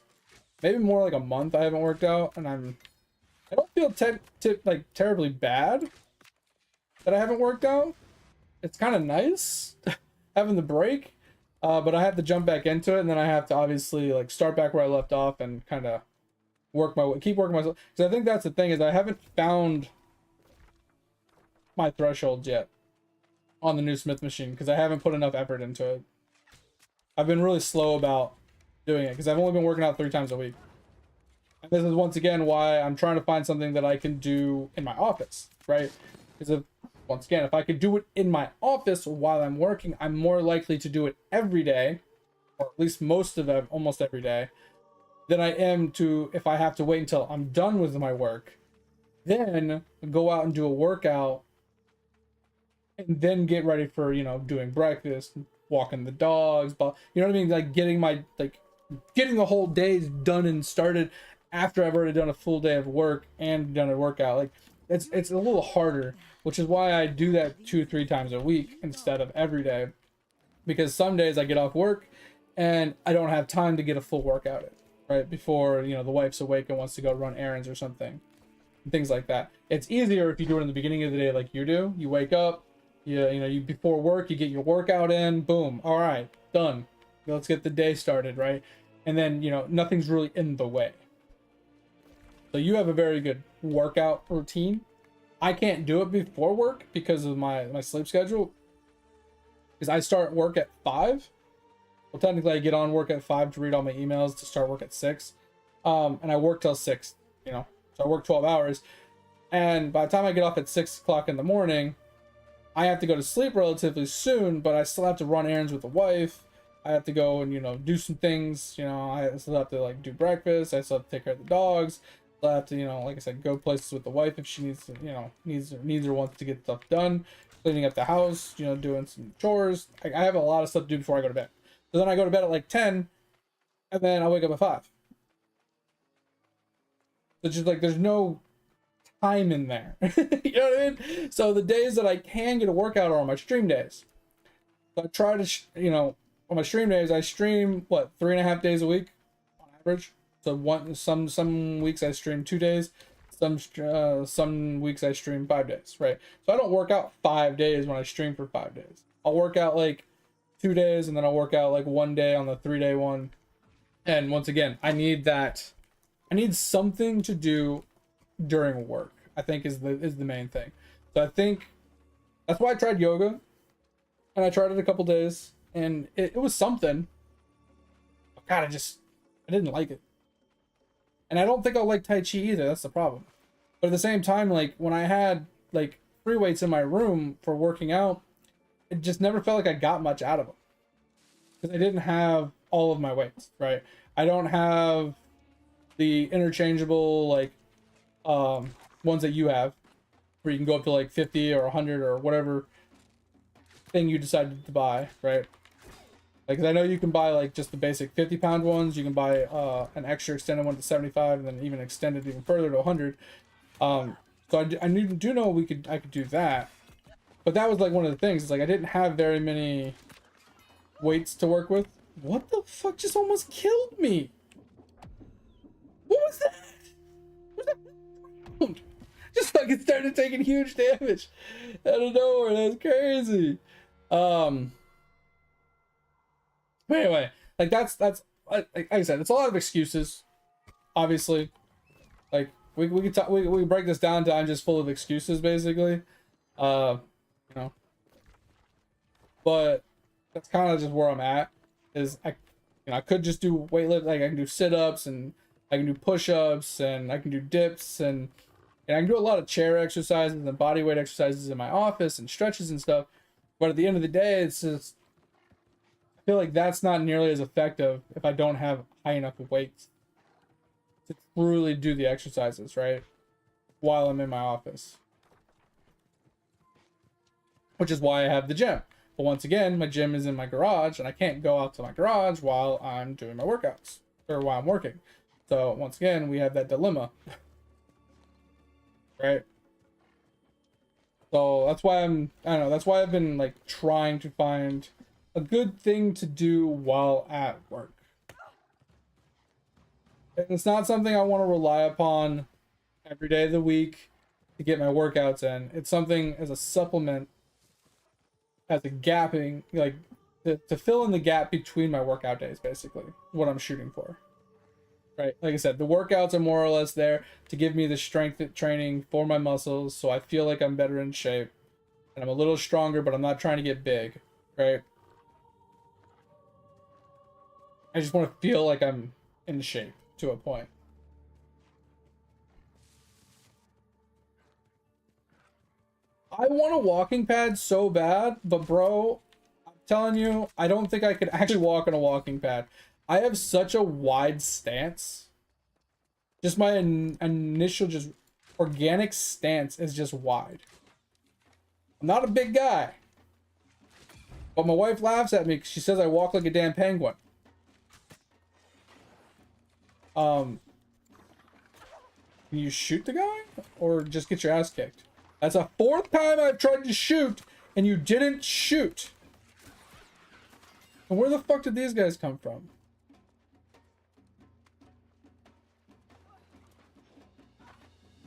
Maybe more like a month I haven't worked out, and I don't feel like terribly bad that I haven't worked out. It's kind of nice having the break, but I have to jump back into it, and then I have to obviously like start back where I left off and kind of keep working myself. Because I think that's the thing, is I haven't found my thresholds yet on the new Smith machine because I haven't put enough effort into it. I've been really slow about doing it because I've only been working out 3 times a week. And this is once again why I'm trying to find something that I can do in my office, right? Because once again, if I could do it in my office while I'm working, I'm more likely to do it every day, or at least most of them, almost every day, than I am to if I have to wait until I'm done with my work, then go out and do a workout, and then get ready for, you know, doing breakfast, walking the dogs, but you know what I mean? Like getting the whole day done and started after I've already done a full day of work and done a workout. Like it's a little harder, which is why I do that 2-3 times a week instead of every day, because some days I get off work and I don't have time to get a full workout in, right? Before, you know, the wife's awake and wants to go run errands or something, things like that. It's easier if you do it in the beginning of the day like you do. You wake up, you before work, you get your workout in, boom, all right, done. Let's get the day started, right? And then, you know, nothing's really in the way. So you have a very good workout routine. I can't do it before work because of my sleep schedule. Because I start work at 5. Well, technically I get on work at 5 to read all my emails to start work at 6. And I work till 6, you know. So I work 12 hours. And by the time I get off at 6 o'clock in the morning, I have to go to sleep relatively soon, but I still have to run errands with the wife. I have to go and, you know, do some things, you know, I still have to like do breakfast. I still have to take care of the dogs. I have to, you know, like I said, go places with the wife if she needs to, you know, needs or wants to get stuff done, cleaning up the house, you know, doing some chores. I have a lot of stuff to do before I go to bed. So then I go to bed at like 10, and then I wake up at 5. So just like there's no time in there. You know what I mean? So the days that I can get a workout are on my stream days. So I try to, you know, on my stream days, I stream what 3.5 days a week on average. So some weeks I stream 2 days, some weeks I stream 5 days, right? So I don't work out 5 days when I stream for 5 days. I'll work out like 2 days, and then I'll work out like 1 day on the 3-day one. And once again, I need something to do during work, I think is the main thing. So I think that's why I tried yoga, and I tried it a couple days, and it was something. God, I didn't like it. And I don't think I'll like Tai Chi either. That's the problem. But at the same time, like when I had like free weights in my room for working out, it just never felt like I got much out of them. Because I didn't have all of my weights, right? I don't have the interchangeable like ones that you have, where you can go up to like 50 or 100 or whatever thing you decided to buy, right? Like, 'cause I know you can buy like just the basic 50-pound ones. You can buy an extra extended one to 75, and then even extend it even further to 100. So I do know I could do that, but that was like one of the things. It's like I didn't have very many weights to work with. What the fuck just almost killed me? What was that? What was that? Just like it started taking huge damage out of nowhere. That's crazy. But anyway, like that's like I said, it's a lot of excuses. Obviously, like we can talk, we break this down to I'm just full of excuses basically. You know, but that's kind of just where I'm at. Is I could just do weightlifting, like I can do sit-ups and I can do push-ups and I can do dips and I can do a lot of chair exercises and body weight exercises in my office and stretches and stuff. But at the end of the day, it's just I feel like that's not nearly as effective if I don't have high enough weights to truly do the exercises, right? While I'm in my office. Which is why I have the gym. But once again, my gym is in my garage and I can't go out to my garage while I'm doing my workouts or while I'm working. So once again, we have that dilemma. Right? So that's why that's why I've been like trying to find a good thing to do while at work. And it's not something I want to rely upon every day of the week to get my workouts in. It's something as a supplement, as a gapping, like to fill in the gap between my workout days, basically, what I'm shooting for. Right, like I said, the workouts are more or less there to give me the strength training for my muscles, so I feel like I'm better in shape, and I'm a little stronger, but I'm not trying to get big, right? I just want to feel like I'm in shape to a point. I want a walking pad so bad, but bro, I'm telling you, I don't think I could actually walk on a walking pad. I have such a wide stance. Just my initial just organic stance is just wide. I'm not a big guy. But my wife laughs at me because she says I walk like a damn penguin. Can you shoot the guy? Or just get your ass kicked? That's a 4th time I've tried to shoot and you didn't shoot. And where the fuck did these guys come from?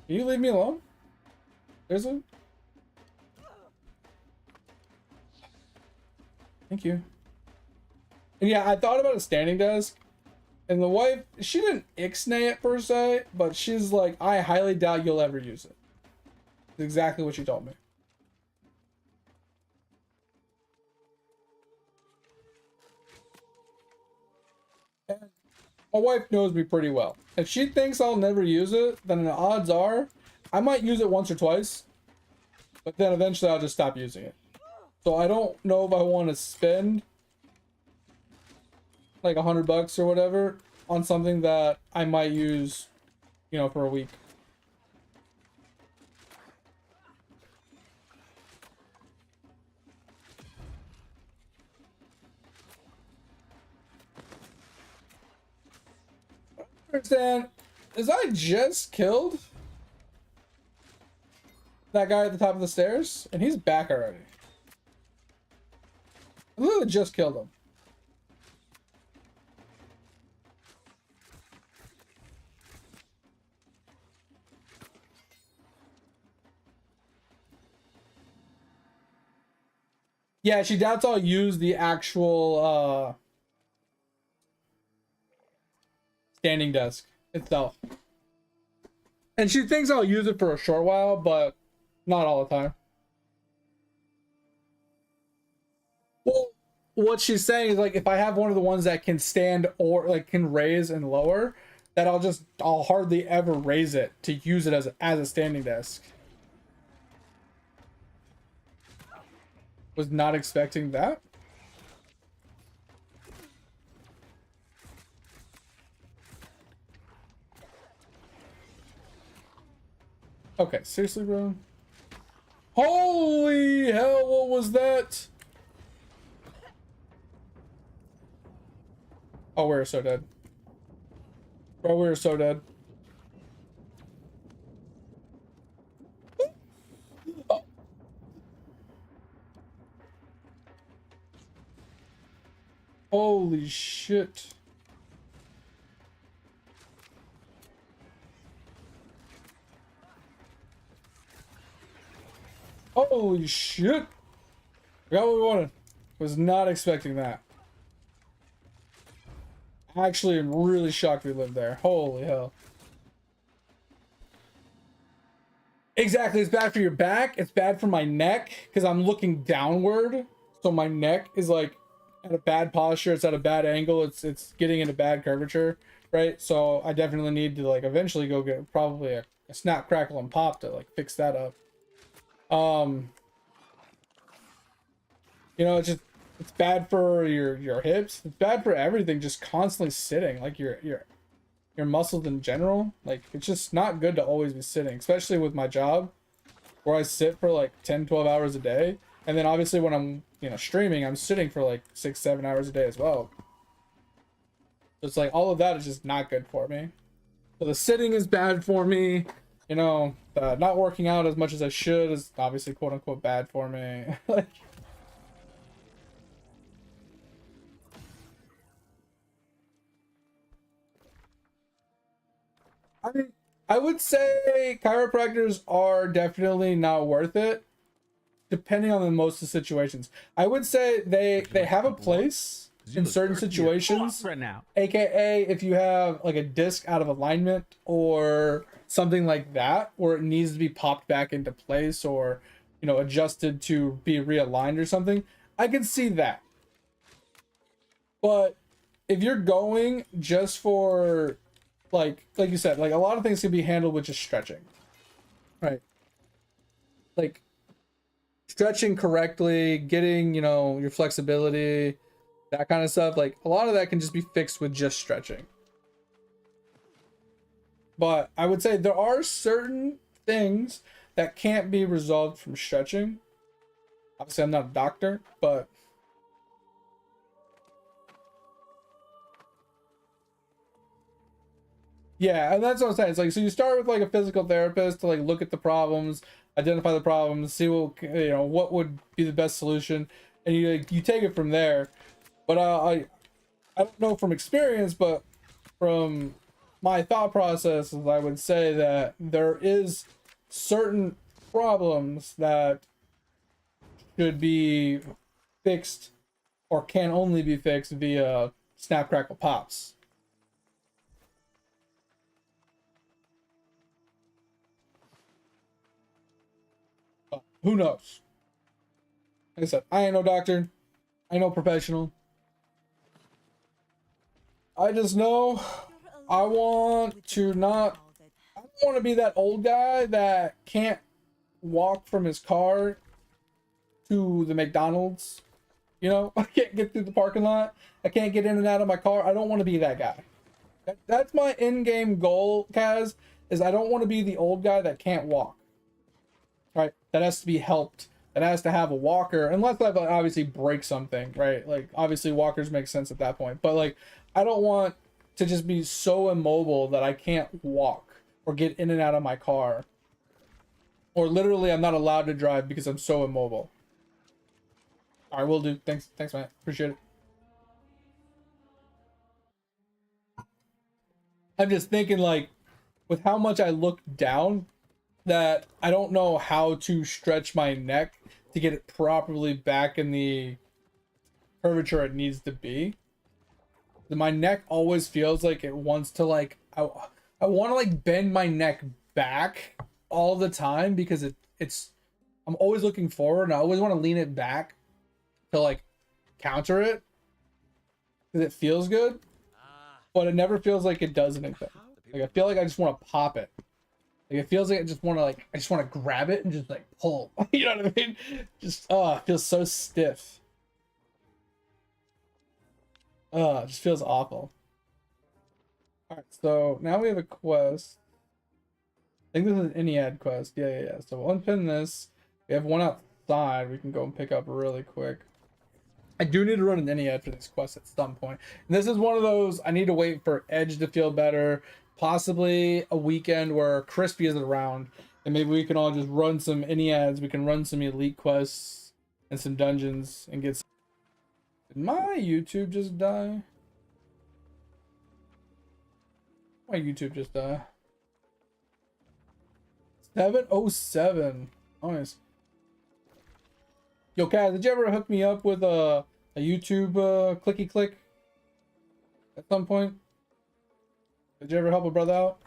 Can you leave me alone? There's a... Thank you. And yeah, I thought about a standing desk. And the wife, she didn't ixnay it per se, but she's like, I highly doubt you'll ever use it. That's exactly what she told me. And my wife knows me pretty well. If she thinks I'll never use it, then the odds are I might use it once or twice, but then eventually I'll just stop using it. So I don't know if I want to spend like $100 or whatever on something that I might use, you know, for a week. Understand? Is I just killed that guy at the top of the stairs? And he's back already. I literally just killed him. Yeah, she doubts I'll use the actual standing desk itself. And she thinks I'll use it for a short while, but not all the time. Well, what she's saying is like if I have one of the ones that can stand or like can raise and lower, that I'll hardly ever raise it to use it as a standing desk. Was not expecting that. Okay, seriously, bro? Holy hell, what was that? Oh, we're so dead. Bro, we're so dead. Oh. Holy shit. Holy shit. We got what we wanted. Was not expecting that. Actually, I'm really shocked we lived there. Holy hell. Exactly, it's bad for your back. It's bad for my neck because I'm looking downward. So my neck is like at a bad posture. It's at a bad angle. It's getting into bad curvature, right? So I definitely need to like eventually go get probably a snap, crackle, and pop to like fix that up. You know, it's bad for your hips. It's bad for everything. Just constantly sitting, like your muscles in general. Like it's just not good to always be sitting, especially with my job where I sit for like 10-12 hours a day. And then obviously when I'm, you know, streaming, I'm sitting for like 6-7 hours a day as well. So it's like all of that is just not good for me. So the sitting is bad for me. You know, not working out as much as I should is obviously quote unquote bad for me. Like, I mean, I would say chiropractors are definitely not worth it, depending on the most of the situations. I would say they have a place in certain situations, right now. aka if you have like a disc out of alignment or something like that, where it needs to be popped back into place or, you know, adjusted to be realigned or something. I can see that. But if you're going just for like you said, like a lot of things can be handled with just stretching, right? Like stretching correctly, getting, you know, your flexibility, that kind of stuff, like a lot of that can just be fixed with just stretching. But I would say there are certain things that can't be resolved from stretching. Obviously, I'm not a doctor, but yeah, and that's what I'm saying. It's like, so you start with like a physical therapist to like look at the problems, identify the problems, see what, you know, what would be the best solution, and you like, you take it from there. But I don't know from experience, but from my thought processes, I would say that there is certain problems that should be fixed or can only be fixed via snap crackle pops. But who knows? Like I said, I ain't no doctor, I ain't no professional. I just know I want to not, I don't want to be that old guy that can't walk from his car to the McDonald's. You know, I can't get through the parking lot. I can't get in and out of my car. I don't want to be that guy. That's my in-game goal, Kaz, is I don't want to be the old guy that can't walk. Right? That has to be helped. That has to have a walker, unless I obviously break something, right? Like, obviously walkers make sense at that point. But like, I don't want to just be so immobile that I can't walk or get in and out of my car. Or literally I'm not allowed to drive because I'm so immobile. All right, will do. Thanks, man. Appreciate it. I'm just thinking, like, with how much I look down, that I don't know how to stretch my neck to get it properly back in the curvature it needs to be. My neck always feels like it wants to, like, I want to like bend my neck back all the time because it's I'm always looking forward and I always want to lean it back to like counter it because it feels good, but it never feels like it does anything. Like I feel like I just want to pop it. Like it feels like I just want to grab it and just like pull. You know what I mean? Just it feels so stiff. It just feels awful. Alright, so now we have a quest. I think this is an Iniad quest. Yeah. So we'll unpin this. We have one outside we can go and pick up really quick. I do need to run an Iniad for this quest at some point. And this is one of those, I need to wait for Edge to feel better. Possibly a weekend where Crispy is around. And maybe we can all just run some Iniads. We can run some elite quests and some dungeons and get some... Did my YouTube just die? My YouTube just die. 707. Nice. Yo, Kaz, did you ever hook me up with a YouTube clicky click at some point? Did you ever help a brother out?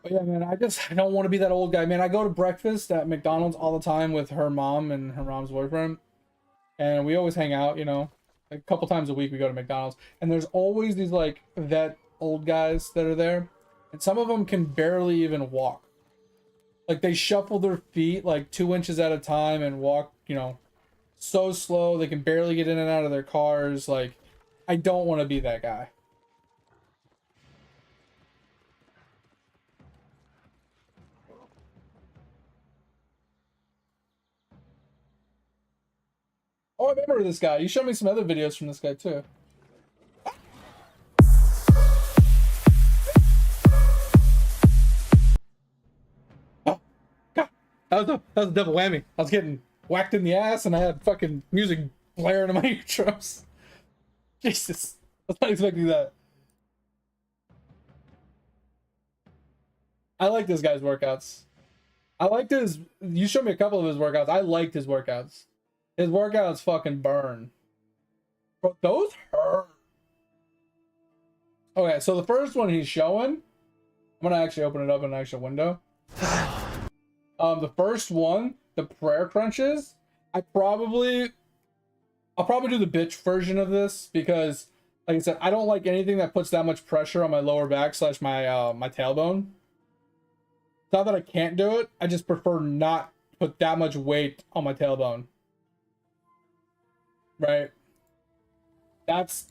But yeah, man, I don't want to be that old guy, man. I go to breakfast at McDonald's all the time with her mom and her mom's boyfriend. And we always hang out, you know. Like a couple times a week we go to McDonald's. And there's always these like vet old guys that are there. And some of them can barely even walk. Like they shuffle their feet like 2 inches at a time and walk, you know, so slow. They can barely get in and out of their cars. Like, I don't want to be that guy. Oh, I remember this guy. You showed me some other videos from this guy too. Oh, God. That was a double whammy. I was getting whacked in the ass and I had fucking music blaring in my eardrums. Jesus. I was not expecting that. I like this guy's workouts. You showed me a couple of his workouts. I liked his workouts. His workouts fucking burn. Bro, those hurt. Okay, so the first one he's showing, I'm gonna actually open it up in an actual window. The first one, the prayer crunches, I'll probably do the bitch version of this because Like I said, I don't like anything that puts that much pressure on my lower back slash my my tailbone. It's not that I can't do it. I just prefer not to put that much weight on my tailbone. Right? That's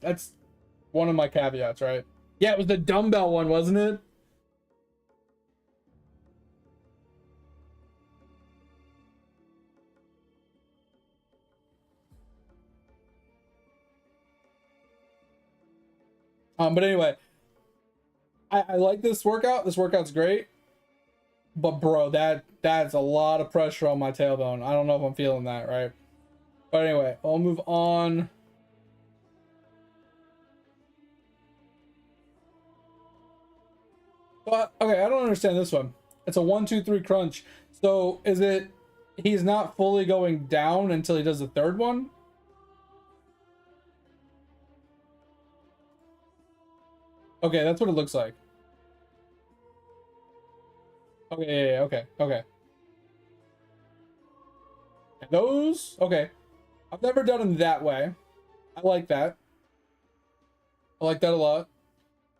one of my caveats, right? Yeah, it was the dumbbell one, wasn't it? But anyway, I like this workout. This workout's great. But bro, that's a lot of pressure on my tailbone. I don't know if I'm feeling that, right? But anyway, I'll move on. But okay, I don't understand this one. It's a 1-2-3 crunch. So is it he's not fully going down until he does the third one? Okay, that's what it looks like. Okay, yeah, okay, okay. And those, okay. I've never done them that way. I like that. I like that a lot.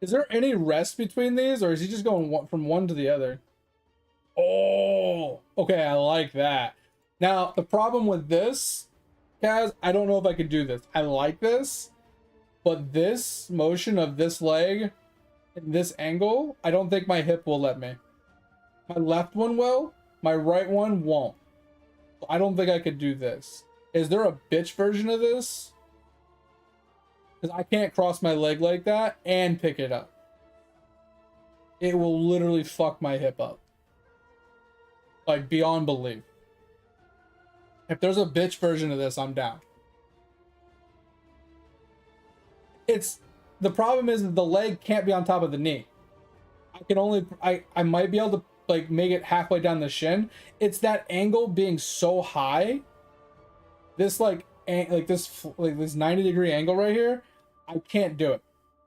Is there any rest between these, or is he just going from one to the other? Oh, okay, I like that. Now, the problem with this, Kaz, I don't know if I could do this. I like this, but this motion of this leg in this angle, I don't think my hip will let me. My left one will, my right one won't. I don't think I could do this. Is there a bitch version of this? Because I can't cross my leg like that and pick it up. It will literally fuck my hip up. Like, beyond belief. If there's a bitch version of this, I'm down. The problem is that the leg can't be on top of the knee. I might be able to like make it halfway down the shin. It's that angle being so high. This this 90-degree angle right here, I can't do it.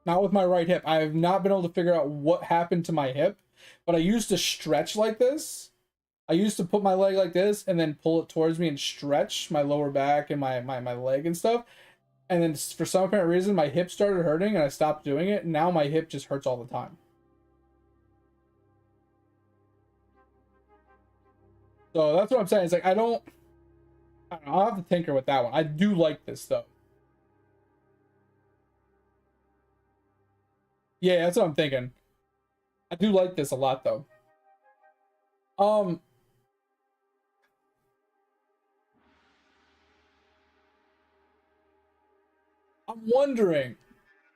Not with my right hip. I have not been able to figure out what happened to my hip, but I used to stretch like this. I used to put my leg like this and then pull it towards me and stretch my lower back and my leg and stuff. And then for some apparent reason, my hip started hurting and I stopped doing it. And now my hip just hurts all the time. So that's what I'm saying. It's like, I don't know, I'll have to tinker with that one. I do like this though. Yeah, that's what I'm thinking. I do like this a lot though. I'm wondering.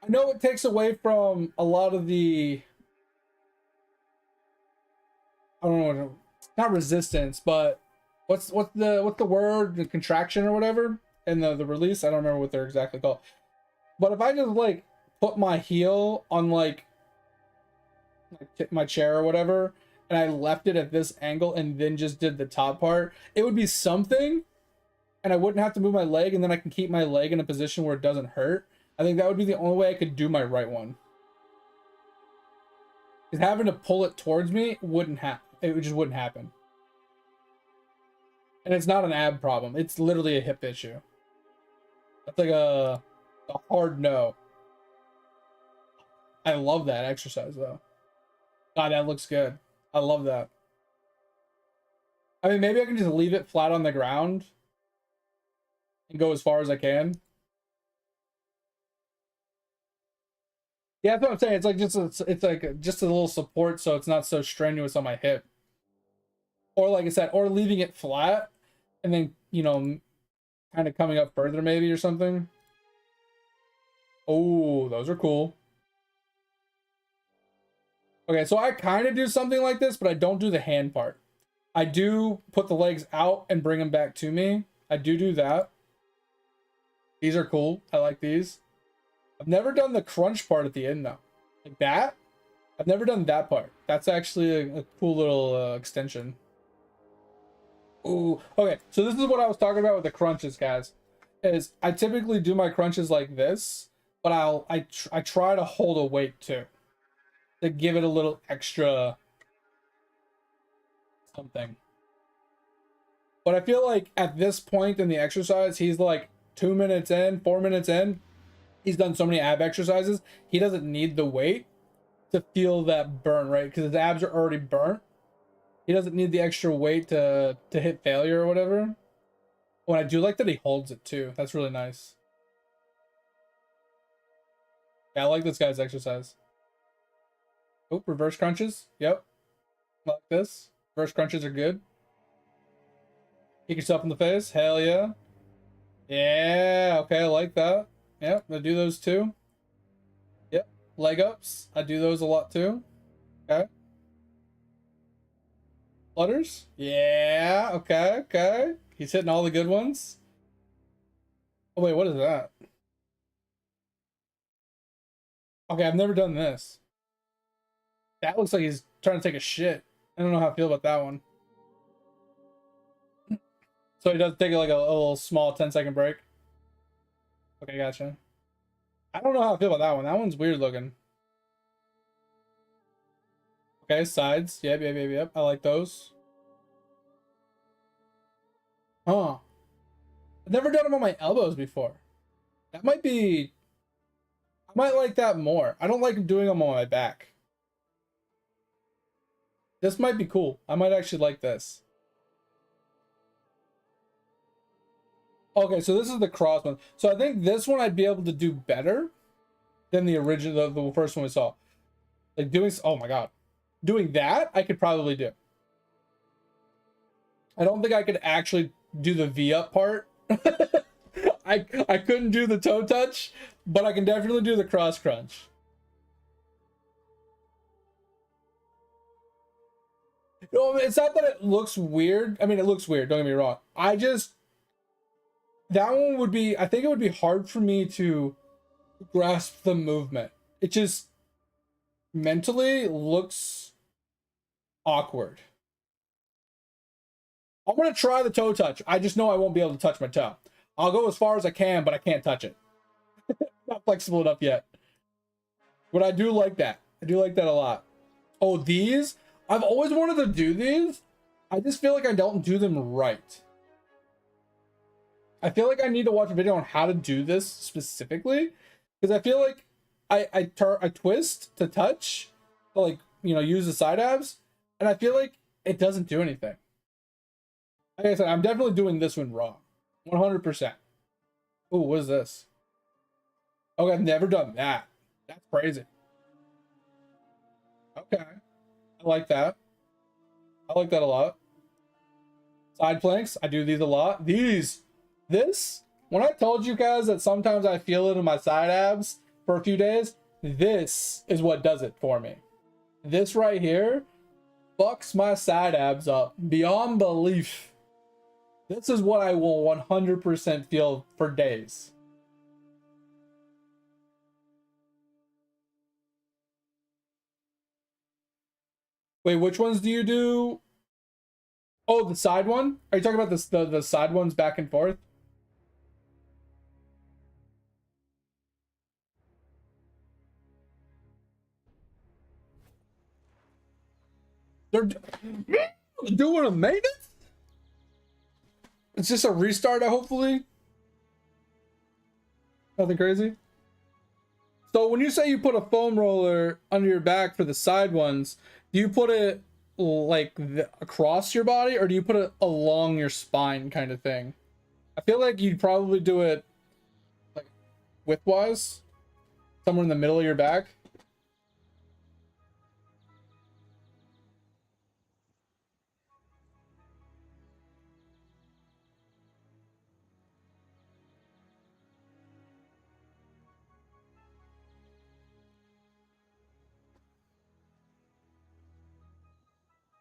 I know it takes away from a lot of the, I don't know, not resistance, but what's the word, the contraction or whatever, and the release. I don't remember what they're exactly called. But if I just like put my heel on like my chair or whatever, and I left it at this angle and then just did the top part, it would be something, and I wouldn't have to move my leg, and then I can keep my leg in a position where it doesn't hurt. I think that would be the only way I could do my right one. Because having to pull it towards me wouldn't happen. It just wouldn't happen. And it's not an ab problem. It's literally a hip issue. That's like a hard no. I love that exercise though. God, that looks good. I love that. I mean, maybe I can just leave it flat on the ground and go as far as I can. Yeah, that's what I'm saying. It's like it's like just a little support, so it's not so strenuous on my hip. Or like I said, or leaving it flat and then, you know, kind of coming up further maybe or something. Oh, those are cool. Okay, so I kind of do something like this, but I don't do the hand part. I do put the legs out and bring them back to me. I do that. These are cool. I like these. I've never done the crunch part at the end though. Like that. I've never done that part. That's actually a cool little extension. Ooh, okay. So this is what I was talking about with the crunches, guys. Is I typically do my crunches like this, but I try to hold a weight too, to give it a little extra something. But I feel like at this point in the exercise, he's like 2 minutes in, 4 minutes in. he's done so many ab exercises, he doesn't need the weight to feel that burn, right? Because his abs are already burnt. He doesn't need the extra weight to hit failure or whatever. Oh, and I do like that he holds it too. That's really nice. Yeah, I like this guy's exercise. Oh, reverse crunches. Yep. Like this. Reverse crunches are good. Kick yourself in the face. Hell yeah. Yeah, okay, I like that. Yep, I do those too. Yep. Leg ups. I do those a lot too. Okay. Flutters. Yeah, okay, okay. He's hitting all the good ones. Oh, wait, what is that? Okay, I've never done this. That looks like he's trying to take a shit. I don't know how I feel about that one. So he does take like a little small 10-second break. Okay, gotcha. I don't know how I feel about that one. That one's weird looking. Okay, sides. Yep. I like those. Huh. I've never done them on my elbows before. That might be... I might like that more. I don't like doing them on my back. This might be cool. I might actually like this. Okay, so this is the cross one. So I think this one I'd be able to do better than the original, the first one we saw. Like doing, oh my god. Doing that, I could probably do. I don't think I could actually do the V-up part. I couldn't do the toe touch, but I can definitely do the cross crunch. No, it's not that it looks weird. I mean, it looks weird, don't get me wrong. I just... That one would be... I think it would be hard for me to grasp the movement. It just... mentally looks awkward. I'm going to try the toe touch. I just know I won't be able to touch my toe. I'll go as far as I can, but I can't touch it. Not flexible enough yet. But I do like that. I do like that a lot. Oh, these? I've always wanted to do these. I just feel like I don't do them right. I feel like I need to watch a video on how to do this specifically. Because I feel like I twist to touch. To like, you know, use the side abs. And I feel like it doesn't do anything. Like I said, I'm definitely doing this one wrong. 100%. Ooh, what is this? Oh, I've never done that. That's crazy. Okay. I like that. I like that a lot. Side planks. I do these a lot. This, when I told you guys that sometimes I feel it in my side abs for a few days, this is what does it for me. This right here fucks my side abs up beyond belief. This is what I will 100% feel for days. Wait, which ones do you do? Oh, the side one? Are you talking about the side ones back and forth? They're doing a maintenance? It's just a restart, hopefully. Nothing crazy. So when you say you put a foam roller under your back for the side ones, do you put it like across your body or do you put it along your spine kind of thing? I feel like you'd probably do it like widthwise, somewhere in the middle of your back.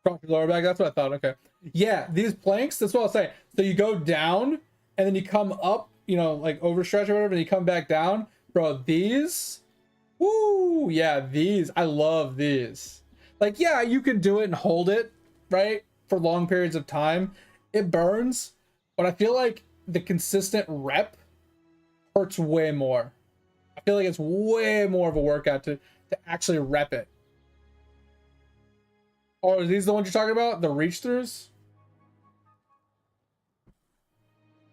Cross your lower back, that's what I thought. Okay. Yeah, these planks, that's what I'll say. So you go down and then you come up, you know, like overstretch or whatever, and you come back down. Bro, these, woo, yeah, these, I love these. Like, yeah, you can do it and hold it, right, for long periods of time. It burns, but I feel like the consistent rep hurts way more. I feel like it's way more of a workout to actually rep it. Oh, are these the ones you're talking about? The reach throughs?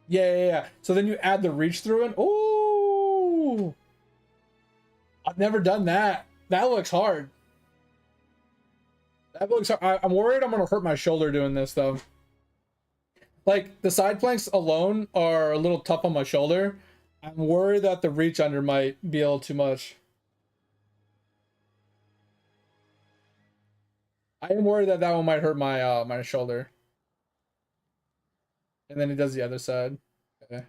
Yeah. So then you add the reach through in. Ooh. Never done that. That looks hard. That looks hard. I'm worried I'm gonna hurt my shoulder doing this though. Like the side planks alone are a little tough on my shoulder. I'm worried that the reach under might be a little too much. I am worried that that one might hurt my my shoulder. And then he does the other side. Okay.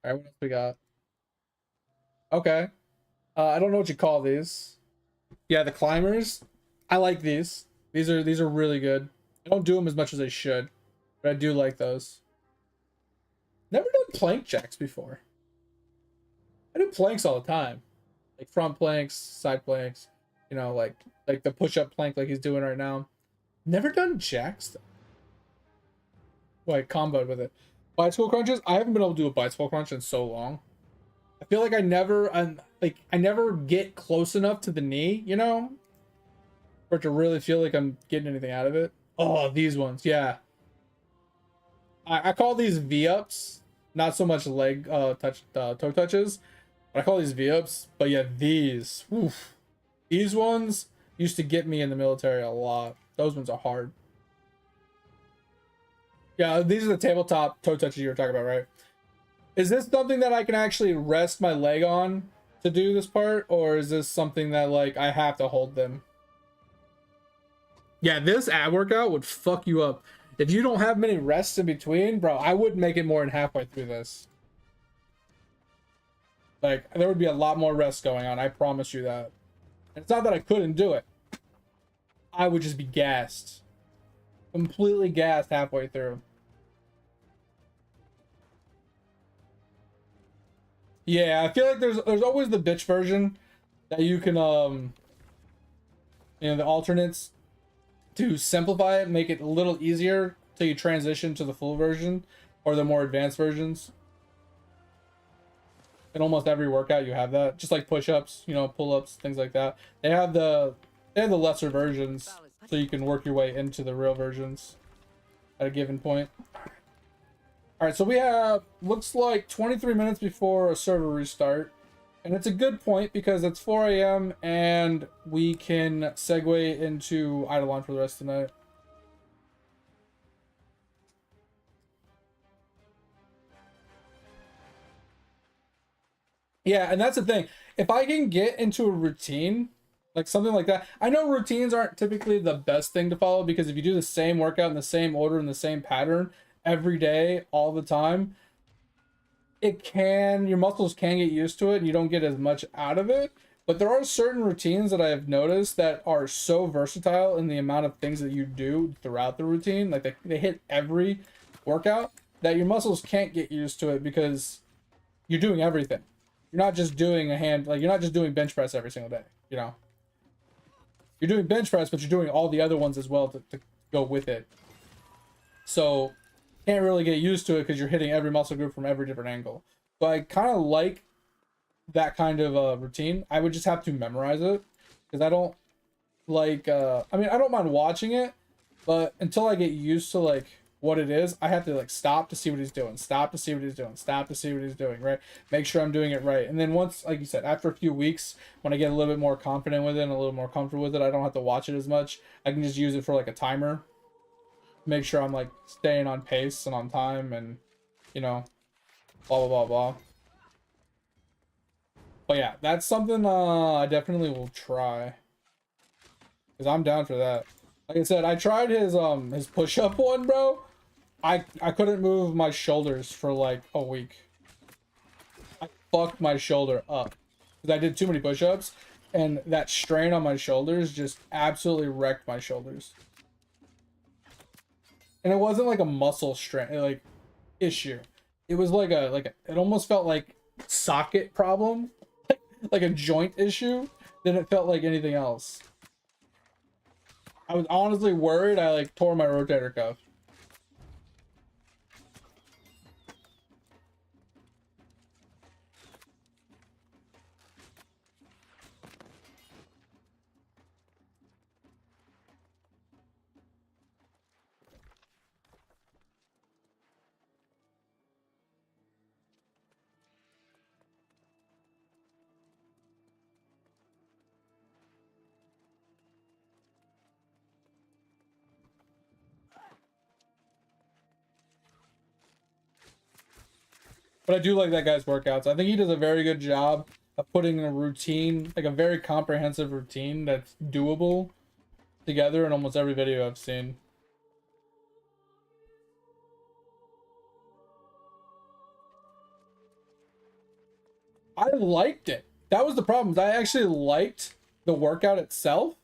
All right, what else we got? Okay. I don't know what you call these. Yeah, the climbers. I like these. These are really good. I don't do them as much as I should, but I do like those. Never done plank jacks before. I do planks all the time, like front planks, side planks. You know, like the push-up plank, like he's doing right now. Never done jacks though. Like comboed with it. Bicycle crunches. I haven't been able to do a bicycle crunch in so long. I feel like I never get close enough to the knee, you know, for it to really feel like I'm getting anything out of it. Oh, these ones, yeah. I call these V-ups, not so much leg toe touches. But I call these V-ups, but yeah, these, oof. These ones used to get me in the military a lot. Those ones are hard. Yeah, these are the tabletop toe touches you were talking about, right? Is this something that I can actually rest my leg on to do this part? Or is this something that, like, I have to hold them? Yeah, this ab workout would fuck you up. If you don't have many rests in between, bro, I wouldn't make it more than halfway through this. Like, there would be a lot more rests going on. I promise you that. And it's not that I couldn't do it. I would just be gassed. Completely gassed halfway through. Yeah, I feel like there's always the bitch version that you can you know, the alternates to simplify it, make it a little easier till you transition to the full version or the more advanced versions. In almost every workout you have that, just like push-ups, you know, pull-ups, things like that. They have the lesser versions so you can work your way into the real versions at a given point. All right, so we have, looks like 23 minutes before a server restart. And it's a good point because it's 4 a.m. and we can segue into Eidolon for the rest of the night. Yeah, and that's the thing. If I can get into a routine, like something like that. I know routines aren't typically the best thing to follow because if you do the same workout in the same order in the same pattern every day, all the time, your muscles can get used to it and you don't get as much out of it. But there are certain routines that I have noticed that are so versatile in the amount of things that you do throughout the routine. Like they hit every workout that your muscles can't get used to it because you're doing everything. You're not just doing you're not just doing bench press every single day, you know. You're doing bench press, but you're doing all the other ones as well to go with it. So can't really get used to it because you're hitting every muscle group from every different angle. So I kind of like that kind of routine. I would just have to memorize it because I don't like, I mean, I don't mind watching it, but until I get used to like what it is, I have to like stop to see what he's doing, stop to see what he's doing, stop to see what he's doing, right? Make sure I'm doing it right. And then once, like you said, after a few weeks, when I get a little bit more confident with it and a little more comfortable with it, I don't have to watch it as much. I can just use it for like a timer. Make sure I'm like staying on pace and on time and, you know, blah, blah, blah, blah. But yeah, that's something I definitely will try. Because I'm down for that. Like I said, I tried his push-up one, bro. I couldn't move my shoulders for like a week. I fucked my shoulder up. Because I did too many push-ups. And that strain on my shoulders just absolutely wrecked my shoulders. And it wasn't like a muscle strain, like, issue. It was like it almost felt like socket problem. Like a joint issue. Than it felt like anything else. I was honestly worried I like tore my rotator cuff. But I do like that guy's workouts. I think he does a very good job of putting a routine, like a very comprehensive routine that's doable together in almost every video I've seen. I liked it. That was the problem. I actually liked the workout itself,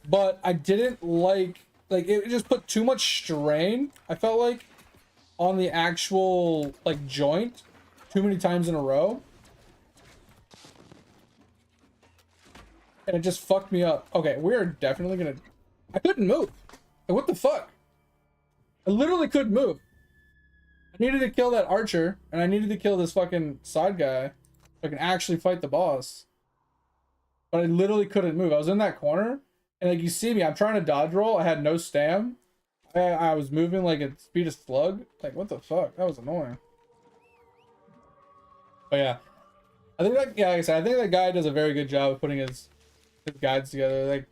but I didn't like it just put too much strain, I felt like, on the actual like joint too many times in a row. And it just fucked me up. Okay, we're definitely gonna... I couldn't move. Like, what the fuck? I literally couldn't move. I needed to kill that archer, and I needed to kill this fucking side guy so I can actually fight the boss. But I literally couldn't move. I was in that corner, and like you see me, I'm trying to dodge roll. I had no stam. I was moving like at speed of slug. Like, what the fuck? That was annoying. But yeah. I think that, yeah, like I said, I think that guy does a very good job of putting his guides together. Like,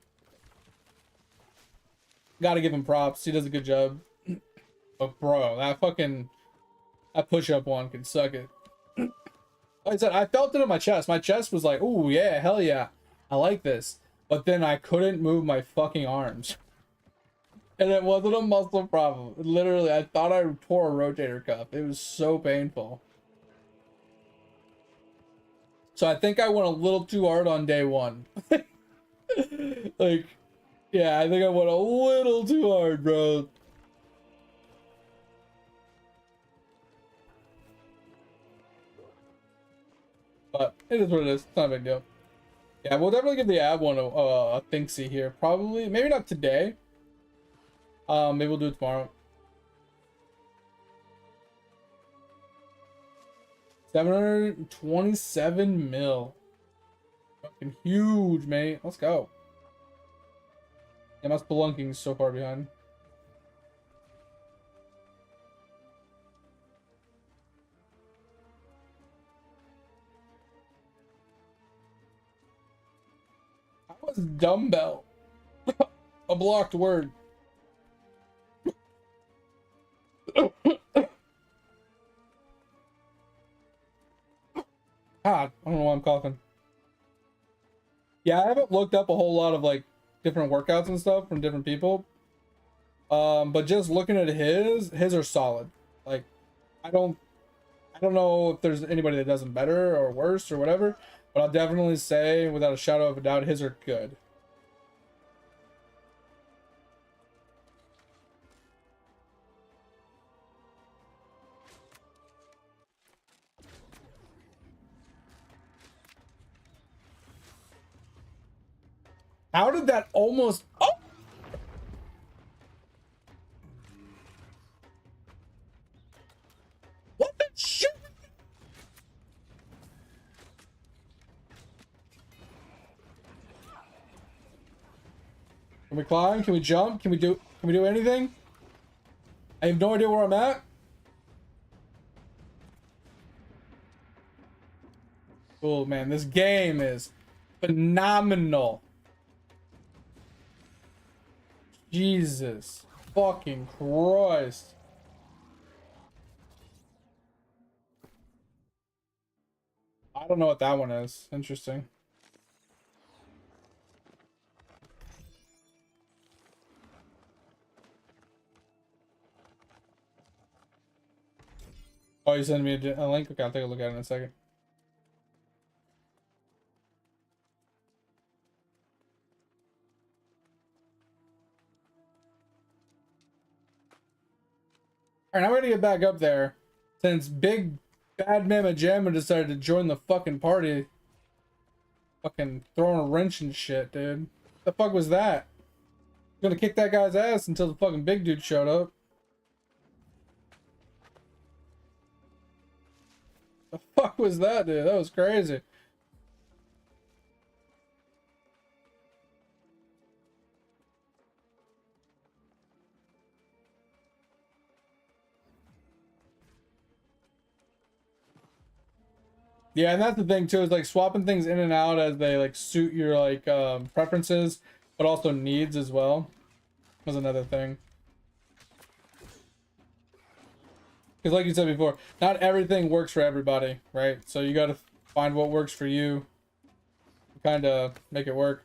gotta give him props. He does a good job. But bro, that push-up one can suck it. Like I said, I felt it in my chest. My chest was like, "Ooh, yeah, hell yeah, I like this." But then I couldn't move my fucking arms. And it wasn't a muscle problem. Literally, I thought I tore a rotator cuff. It was so painful. So I think I went a little too hard on day one. Like, yeah, I think I went a little too hard, bro. But it is what it is. It's not a big deal. Yeah, we'll definitely give the ab one a think-see here. Probably, maybe not today. Maybe we'll do it tomorrow. 727 mil. Fucking huge, mate. Let's go. Yeah, my spelunking is so far behind. How was dumbbell a blocked word? God, I don't know why I'm coughing. Yeah, I haven't looked up a whole lot of like different workouts and stuff from different people. But just looking at his are solid. Like, I don't know if there's anybody that does them better or worse or whatever, but I'll definitely say without a shadow of a doubt his are good. How did that almost... Oh! What the shit? Can we climb? Can we jump? Can we do anything? I have no idea where I'm at. Oh man, this game is phenomenal. Jesus fucking Christ. I don't know what that one is. Interesting. Oh, you sent me a link? Okay, I'll take a look at it in a second. Alright, now we're gonna get back up there. Since Big Bad Mama Jamma decided to join the fucking party. Fucking throwing a wrench and shit, dude. What the fuck was that? Gonna kick that guy's ass until the fucking big dude showed up. The fuck was that, dude? That was crazy. Yeah, and that's the thing too, is like swapping things in and out as they like suit your like preferences, but also needs as well was another thing. Because like you said before, not everything works for everybody, right? So you got to find what works for you, kind of make it work.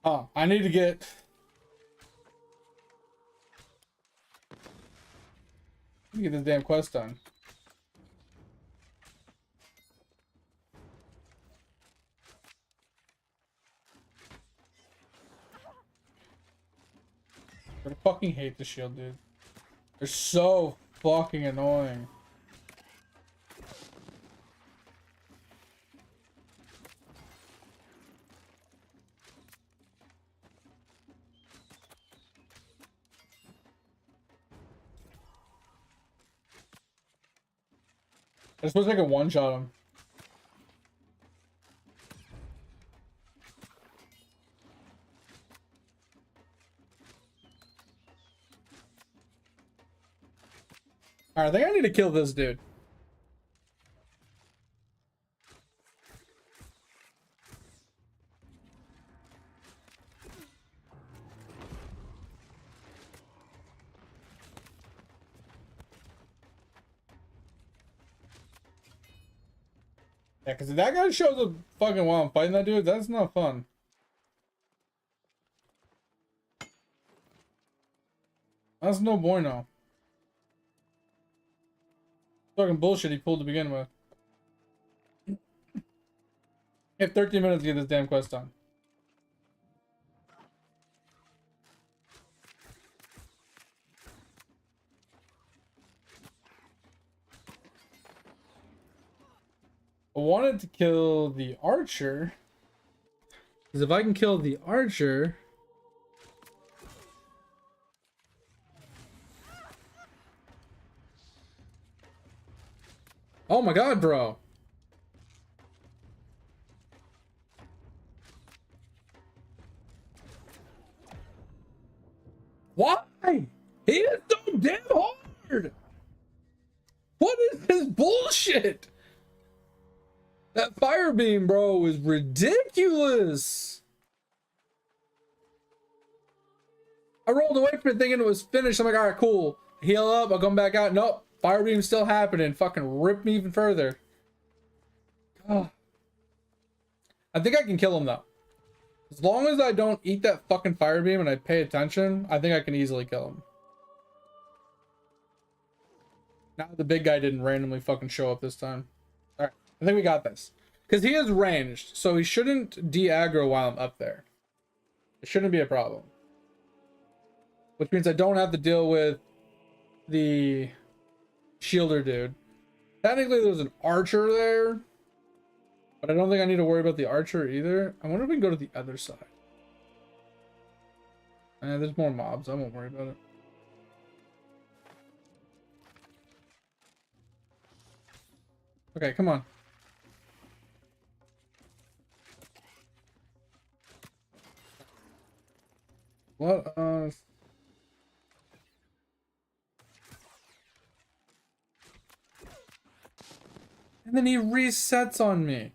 Oh, I need to get... get this damn quest done. I fucking hate the shield, dude. They're so fucking annoying. I'm supposed to make a one-shot him. Alright, I think I need to kill this dude. Yeah, because if that guy shows up fucking while I'm fighting that dude, that's not fun. That's no bueno. Fucking bullshit he pulled to begin with. You have 13 minutes to get this damn quest done. I wanted to kill the archer. Because if I can kill the archer... Oh my god, bro. Why? He is so damn hard. What is this bullshit? That fire beam, bro, is ridiculous. I rolled away from it thinking it was finished. I'm like, all right, cool. Heal up. I'll come back out. Nope. Fire beam's still happening. Fucking rip me even further. Oh. I think I can kill him, though. As long as I don't eat that fucking fire beam and I pay attention, I think I can easily kill him. Now the big guy didn't randomly fucking show up this time. Alright, I think we got this. Because he is ranged, so he shouldn't de-aggro while I'm up there. It shouldn't be a problem. Which means I don't have to deal with the shielder dude. Technically there's an archer there, but I don't think I need to worry about the archer either. I wonder if we can go to the other side. There's more mobs. I won't worry about it. Okay, come on. What? And then he resets on me.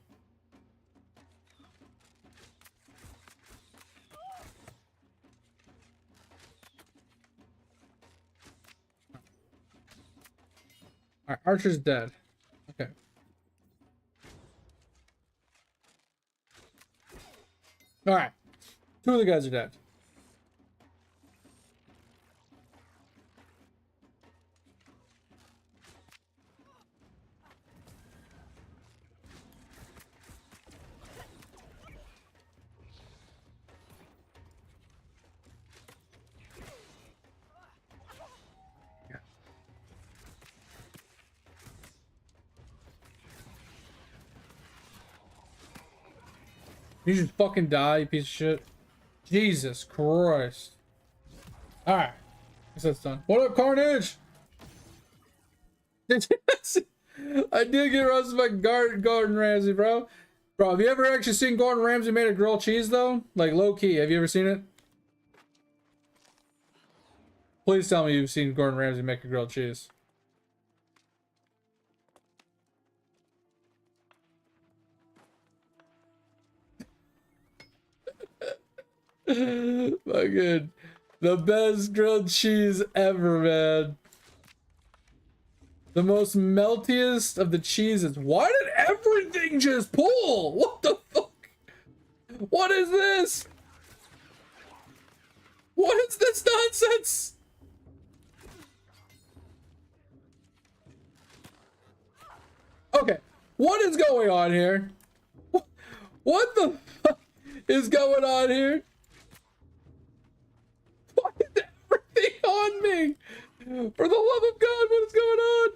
Alright, Archer's dead. Okay. Alright. Two of the guys are dead. You just fucking die, you piece of shit. Jesus Christ. Alright. I guess that's done. What up, Carnage? Did you see? I did get roasted by Gordon Ramsay, bro. Bro, have you ever actually seen Gordon Ramsay made a grilled cheese, though? Like, low-key. Have you ever seen it? Please tell me you've seen Gordon Ramsay make a grilled cheese. Fucking the best grilled cheese ever, man. The most meltiest of the cheeses. Why did everything just pull? What the fuck? What is this? What is this nonsense? Okay, what is going on here? What the fuck is going on here? Why is everything on me? For the love of God, what is going on?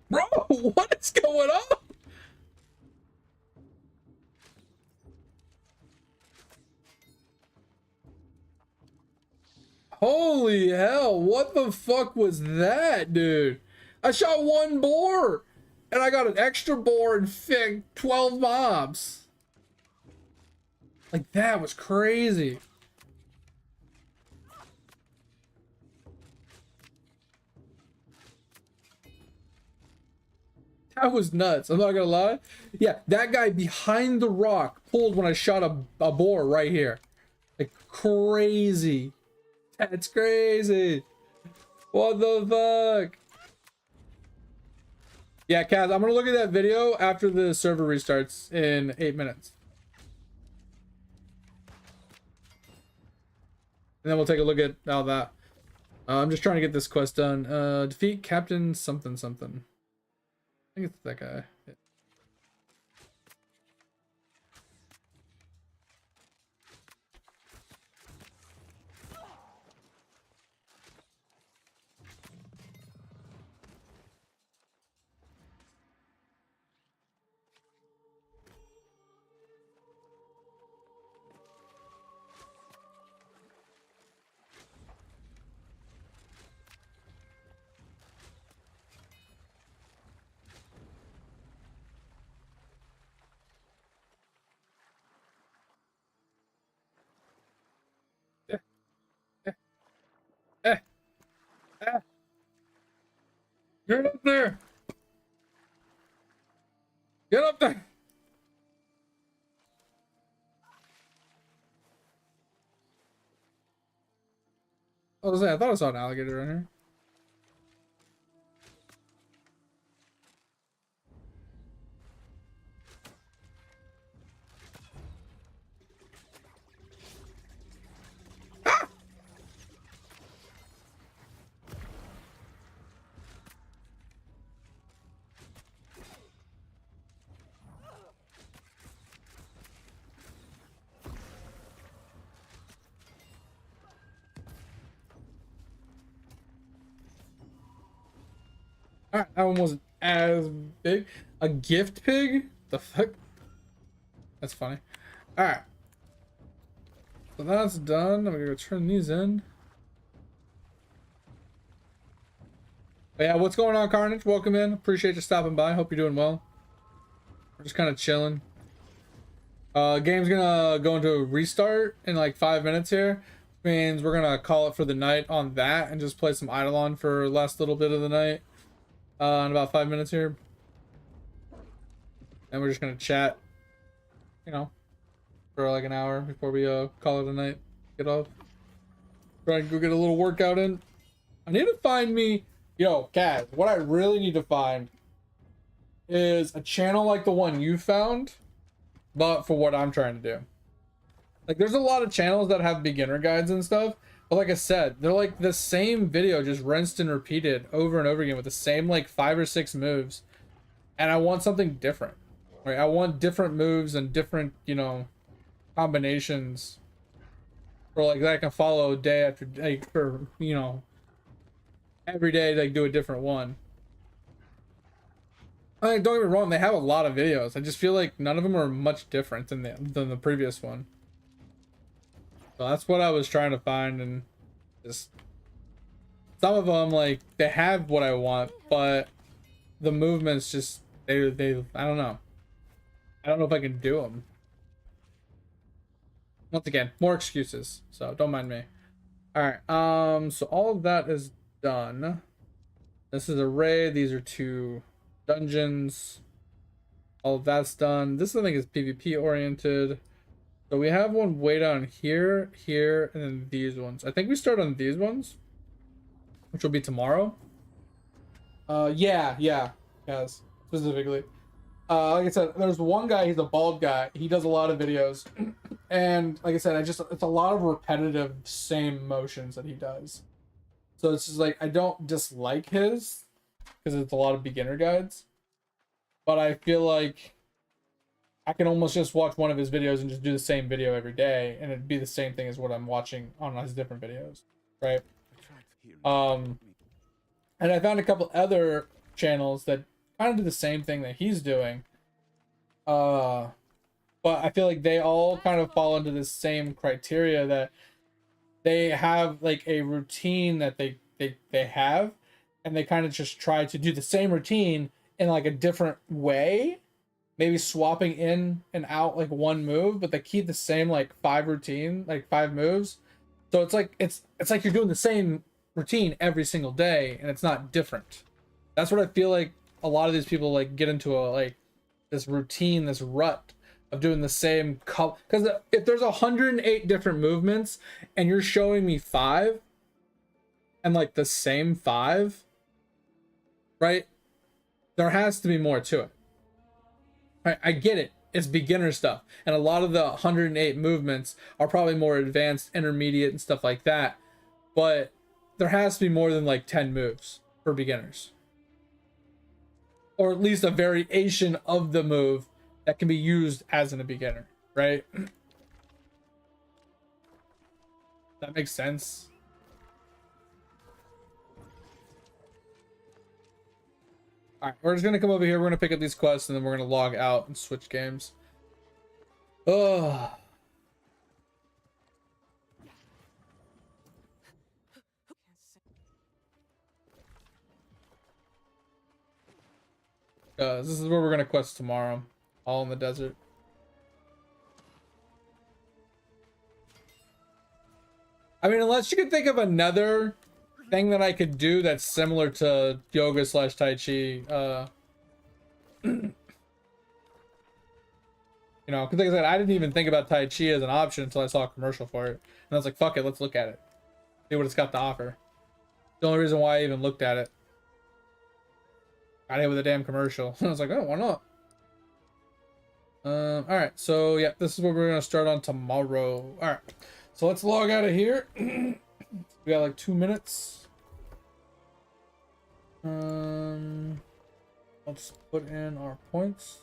Bro, what is going on? Holy hell, what the fuck was that, dude? I shot one boar and I got an extra boar and 12 mobs. Like, that was crazy. That was nuts. I'm not gonna lie. Yeah, that guy behind the rock pulled when I shot a boar right here. Like, crazy. That's crazy. What the fuck? Yeah, Kaz, I'm gonna look at that video after the server restarts in 8 minutes. And then we'll take a look at all that. I'm just trying to get this quest done. Defeat Captain something something. I think it's that guy. Yeah. Eh, eh. Get up there! Get up there! I was saying, I thought I saw an alligator in here. Alright, that one wasn't as big. A gift pig? The fuck? That's funny. Alright. So that's done. I'm gonna go turn these in. But yeah, what's going on, Carnage? Welcome in. Appreciate you stopping by. Hope you're doing well. We're just kind of chilling. Game's gonna go into a restart in like 5 minutes here. Means we're gonna call it for the night on that and just play some Eidolon for the last little bit of the night. In about 5 minutes here. And we're just gonna chat, you know, for like an hour before we call it a night. Get off. Try and go get a little workout in. I need to find me, yo, Kaz, what I really need to find is a channel like the one you found, but for what I'm trying to do. Like, there's a lot of channels that have beginner guides and stuff, but like I said, they're like the same video just rinsed and repeated over and over again with the same like 5 or 6 moves. And I want something different. Right? I want different moves and different, you know, combinations for like that I can follow day after day for, you know, every day like do a different one. I mean, don't get me wrong, they have a lot of videos. I just feel like none of them are much different than the previous one. So that's what I was trying to find, and just some of them, like, they have what I want, but the movements just they I don't know. I don't know if I can do them. Once again, more excuses, so don't mind me. All right. So all of that is done. This is a raid. These are 2 dungeons. All of that's done. This I think is PvP oriented. So we have one way down here, here, and then these ones. I think we start on these ones, which will be tomorrow. Yeah, yes, specifically. Like I said, there's one guy, he's a bald guy. He does a lot of videos. And like I said, it's a lot of repetitive same motions that he does. So it's just like, I don't dislike his, because it's a lot of beginner guides. But I feel like I can almost just watch one of his videos and just do the same video every day, and it'd be the same thing as what I'm watching on his different videos, right? And I found a couple other channels that kind of do the same thing that he's doing. But I feel like they all kind of fall into the same criteria, that they have like a routine that they have, and they kind of just try to do the same routine in like a different way, maybe swapping in and out like one move, but they keep the same like 5 moves. So it's like you're doing the same routine every single day, and it's not different. That's what I feel like a lot of these people like get into, a like this routine, this rut of doing the same color. Because if there's 108 different movements and you're showing me 5 and like the same 5, right? There has to be more to it. I get it. It's beginner stuff. And a lot of the 108 movements are probably more advanced, intermediate, and stuff like that. But there has to be more than like 10 moves for beginners. Or at least a variation of the move that can be used as a beginner, right? That makes sense. Alright, we're just gonna come over here, we're gonna pick up these quests, and then we're gonna log out and switch games. Ugh. This is where we're gonna quest tomorrow. All in the desert. I mean, unless you could think of another thing that I could do that's similar to yoga / Tai Chi. You know, because like I said, I didn't even think about Tai Chi as an option until I saw a commercial for it. And I was like, fuck it, let's look at it. See what it's got to offer. The only reason why I even looked at it. Got hit with a damn commercial. I was like, oh, why not? Alright, so yeah, this is what we're gonna start on tomorrow. Alright, so let's log out of here. We got like 2 minutes. Let's put in our points.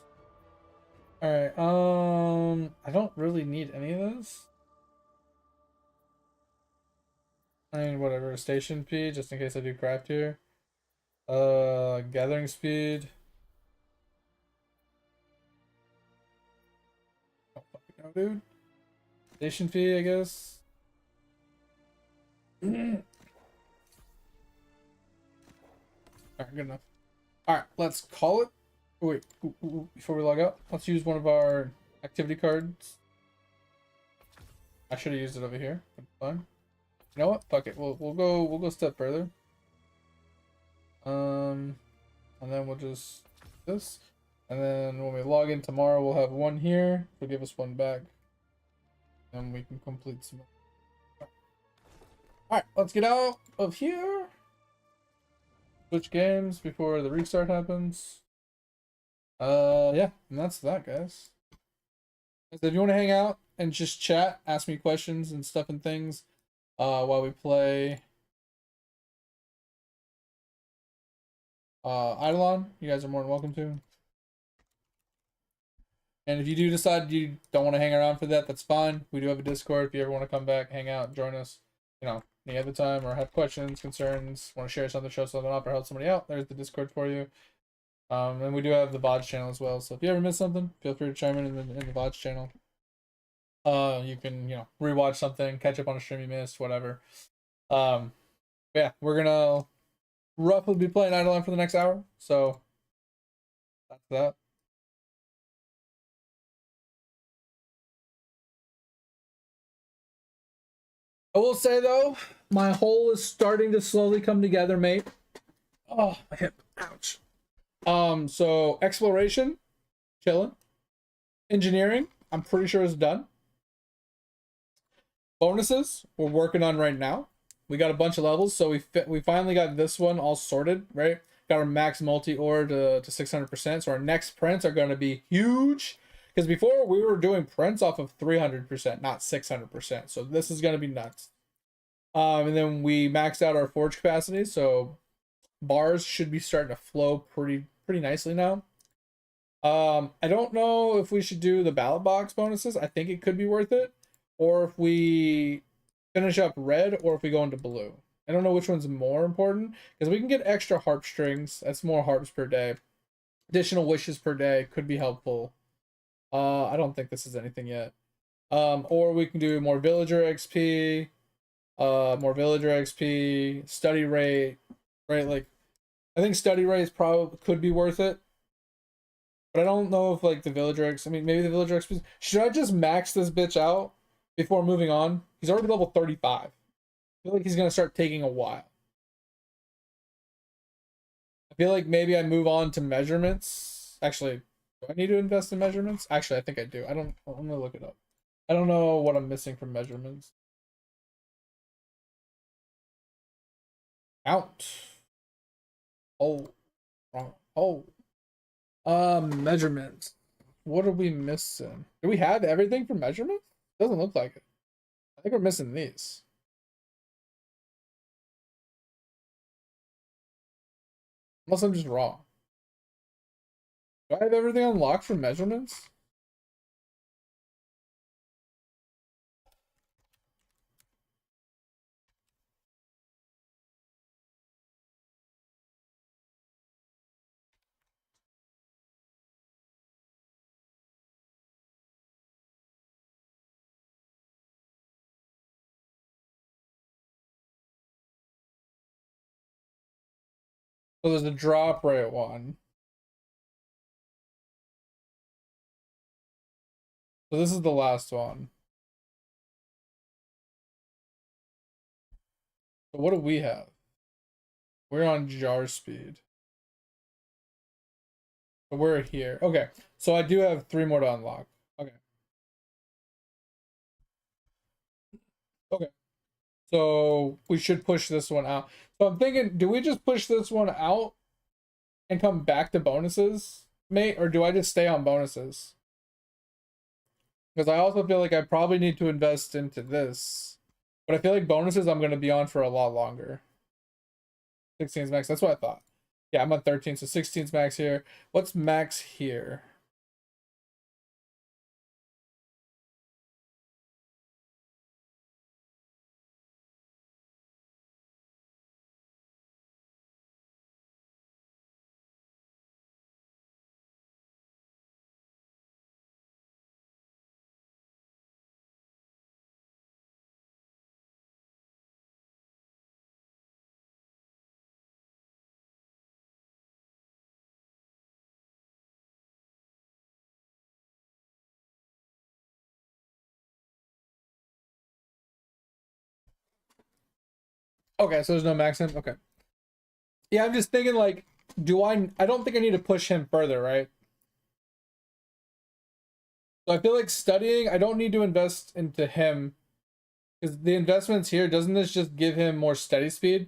Alright, I don't really need any of this. I mean, whatever, station fee, just in case I do craft here. Gathering speed. Oh, fucking no, dude. Station fee, I guess. Alright, good enough. Alright, let's call it. Oh, wait, before we log out, let's use one of our activity cards. I should have used it over here. Fine. You know what? Fuck it. We'll go a step further. And then we'll just do this. And then when we log in tomorrow, we'll have one here. It'll give us one back. And we can complete some. Alright, let's get out of here. Switch games before the restart happens. Yeah, and that's that, guys. So if you want to hang out and just chat, ask me questions and stuff and things while we play Eidolon, you guys are more than welcome to. And if you do decide you don't want to hang around for that, that's fine. We do have a Discord. If you ever want to come back, hang out, join us, you know, any other time, or have questions, concerns, want to share something, show something off, or help somebody out, there's the Discord for you. And we do have the VODs channel as well. So if you ever miss something, feel free to chime in the VODs channel. You can, you know, rewatch something, catch up on a stream you missed, whatever. Yeah, we're gonna roughly be playing Eidolon for the next hour, so that's that. I will say though, my hole is starting to slowly come together, mate. Oh, my hip. Ouch. So exploration, chilling. Engineering, I'm pretty sure is done. Bonuses, we're working on right now. We got a bunch of levels, so we finally got this one all sorted, right? Got our max multi-ore to 600%. So our next prints are going to be huge. Because before we were doing prints off of 300%, not 600%. So this is going to be nuts. And then we maxed out our forge capacity, so bars should be starting to flow pretty nicely now. I don't know if we should do the ballot box bonuses. I think it could be worth it, or if we finish up red, or if we go into blue. I don't know which one's more important, because we can get extra harp strings. That's more harps per day. Additional wishes per day could be helpful. I don't think this is anything yet. Or we can do more villager XP, study rate, right? Like, I think study rate is probably could be worth it. But I don't know if like the villager X. I mean, maybe the villager XP. Should I just max this bitch out before moving on? He's already level 35. I feel like he's gonna start taking a while. I feel like maybe I move on to measurements. Actually, do I need to invest in measurements? Actually, I think I do. I'm gonna look it up. I don't know what I'm missing from measurements. Out. Oh, wrong. Oh. Measurements. What are we missing? Do we have everything for measurements? Doesn't look like it. I think we're missing these. Unless I'm just wrong. Do I have everything unlocked for measurements? So there's a drop rate one. So this is the last one. So what do we have? We're on jar speed. But we're here. Okay. So I do have 3 more to unlock. Okay. Okay. So we should push this one out. So I'm thinking, do we just push this one out and come back to bonuses, mate? Or do I just stay on bonuses? Because I also feel like I probably need to invest into this. But I feel like bonuses I'm going to be on for a lot longer. 16's max. That's what I thought. Yeah, I'm on 13, so 16's max here. What's max here? Okay, so there's no maximum. Okay. Yeah, I'm just thinking like, I don't think I need to push him further, right? So I feel like studying, I don't need to invest into him. Because the investments here, doesn't this just give him more study speed?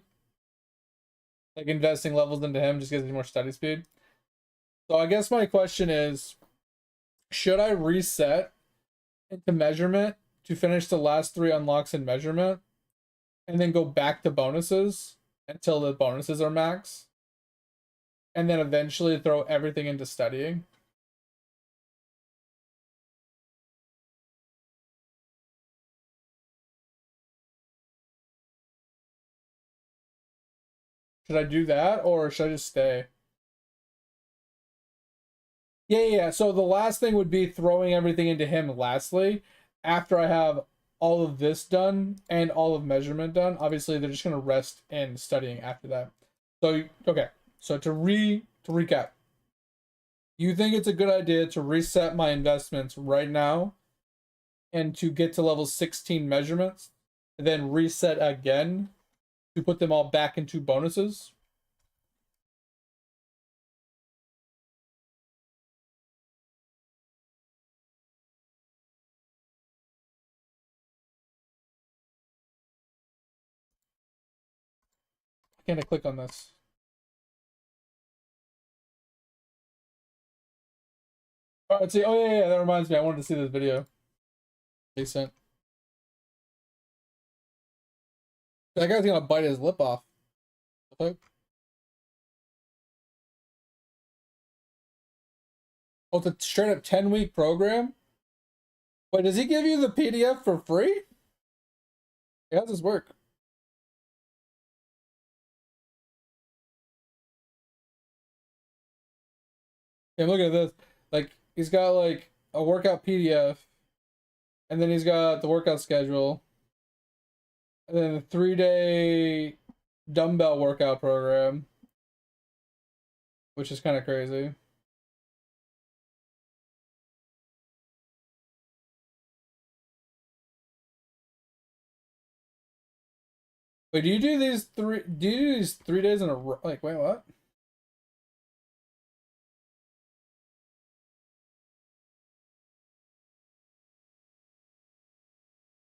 Like investing levels into him just gives him more study speed. So I guess my question is, should I reset into measurement to finish the last 3 unlocks in measurement? And then go back to bonuses until the bonuses are max? And then eventually throw everything into studying? Should I do that, or should I just stay? Yeah. So the last thing would be throwing everything into him lastly, after I have all of this done and all of measurement done, obviously they're just gonna rest in studying after that. So okay, so to recap, you think it's a good idea to reset my investments right now and to get to level 16 measurements, and then reset again to put them all back into bonuses? Can't I click on this? All right, see. Oh yeah, that reminds me. I wanted to see this video. Decent. That guy's gonna bite his lip off. Okay. Oh, it's a straight up 10-week program. Wait, does he give you the PDF for free? How does this work? Yeah, I'm looking at this. Like, he's got like a workout PDF, and then he's got the workout schedule, and then a 3-day dumbbell workout program, which is kind of crazy. Wait, do you do these 3 days in a row? Like, wait, what?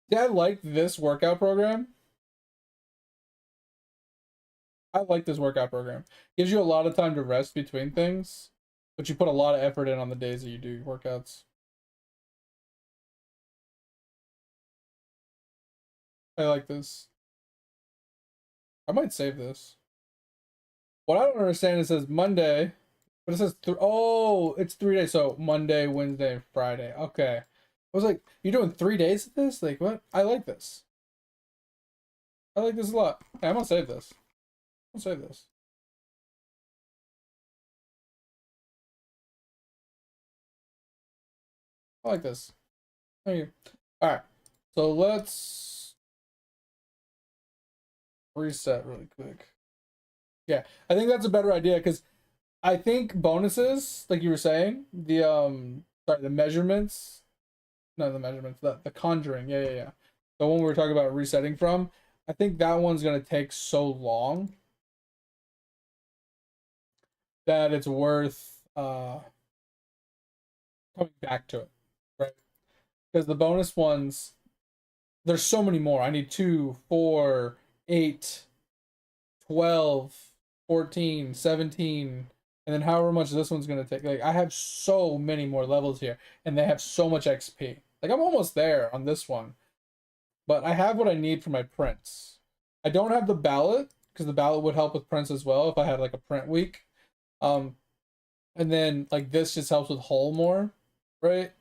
Yeah, I like this workout program. I like this workout program. Gives you a lot of time to rest between things, but you put a lot of effort in on the days that you do your workouts. I like this. I might save this. What I don't understand, it says Monday, but it says oh, it's 3 days. So Monday, Wednesday, and Friday. Okay. I was like, you're doing 3 days of this? Like, what? I like this. I like this a lot. Hey, I'm gonna save this. I'm gonna save this. I like this. Thank you. All right. So let's reset really quick. Yeah, I think that's a better idea because I think bonuses, like you were saying, the measurements, no, the measurements, the conjuring, yeah. The one we were talking about resetting from, I think that one's gonna take so long that it's worth coming back to it, right? Because the bonus ones, there's so many more. I need 2, 4, 8, 12, 14, 17, and then however much this one's gonna take. Like, I have so many more levels here, and they have so much XP. Like, I'm almost there on this one, but I have what I need for my prints. I don't have the ballot because the ballot would help with prints as well if I had like a print week. And then like this just helps with hull more, right?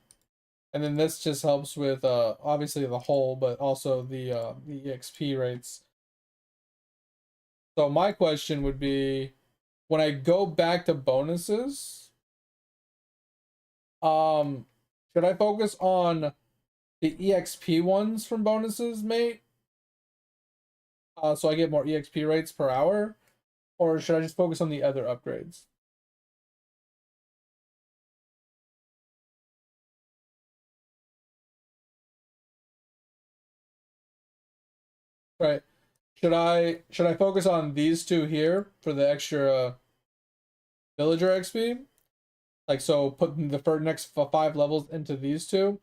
And then this just helps with obviously the hull, but also the EXP rates. So my question would be, when I go back to bonuses, should I focus on the EXP ones from bonuses, mate? So I get more EXP rates per hour, or should I just focus on the other upgrades? Right. Should I focus on these two here for the extra villager XP? Like, so put the next 5 levels into these two?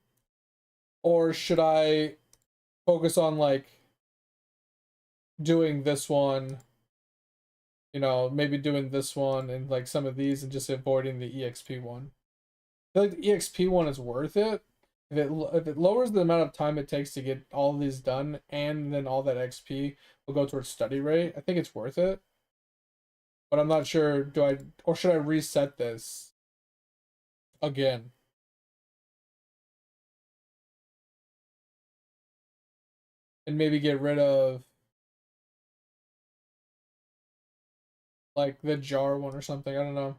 Or should I focus on like doing this one, maybe doing this one and like some of these and just avoiding the EXP one? I feel like the EXP one is worth it. If it lowers the amount of time it takes to get all of these done, and then all that XP will go towards study rate, I think it's worth it. But I'm not sure, or should I reset this again? And maybe get rid of like the jar one or something. I don't know.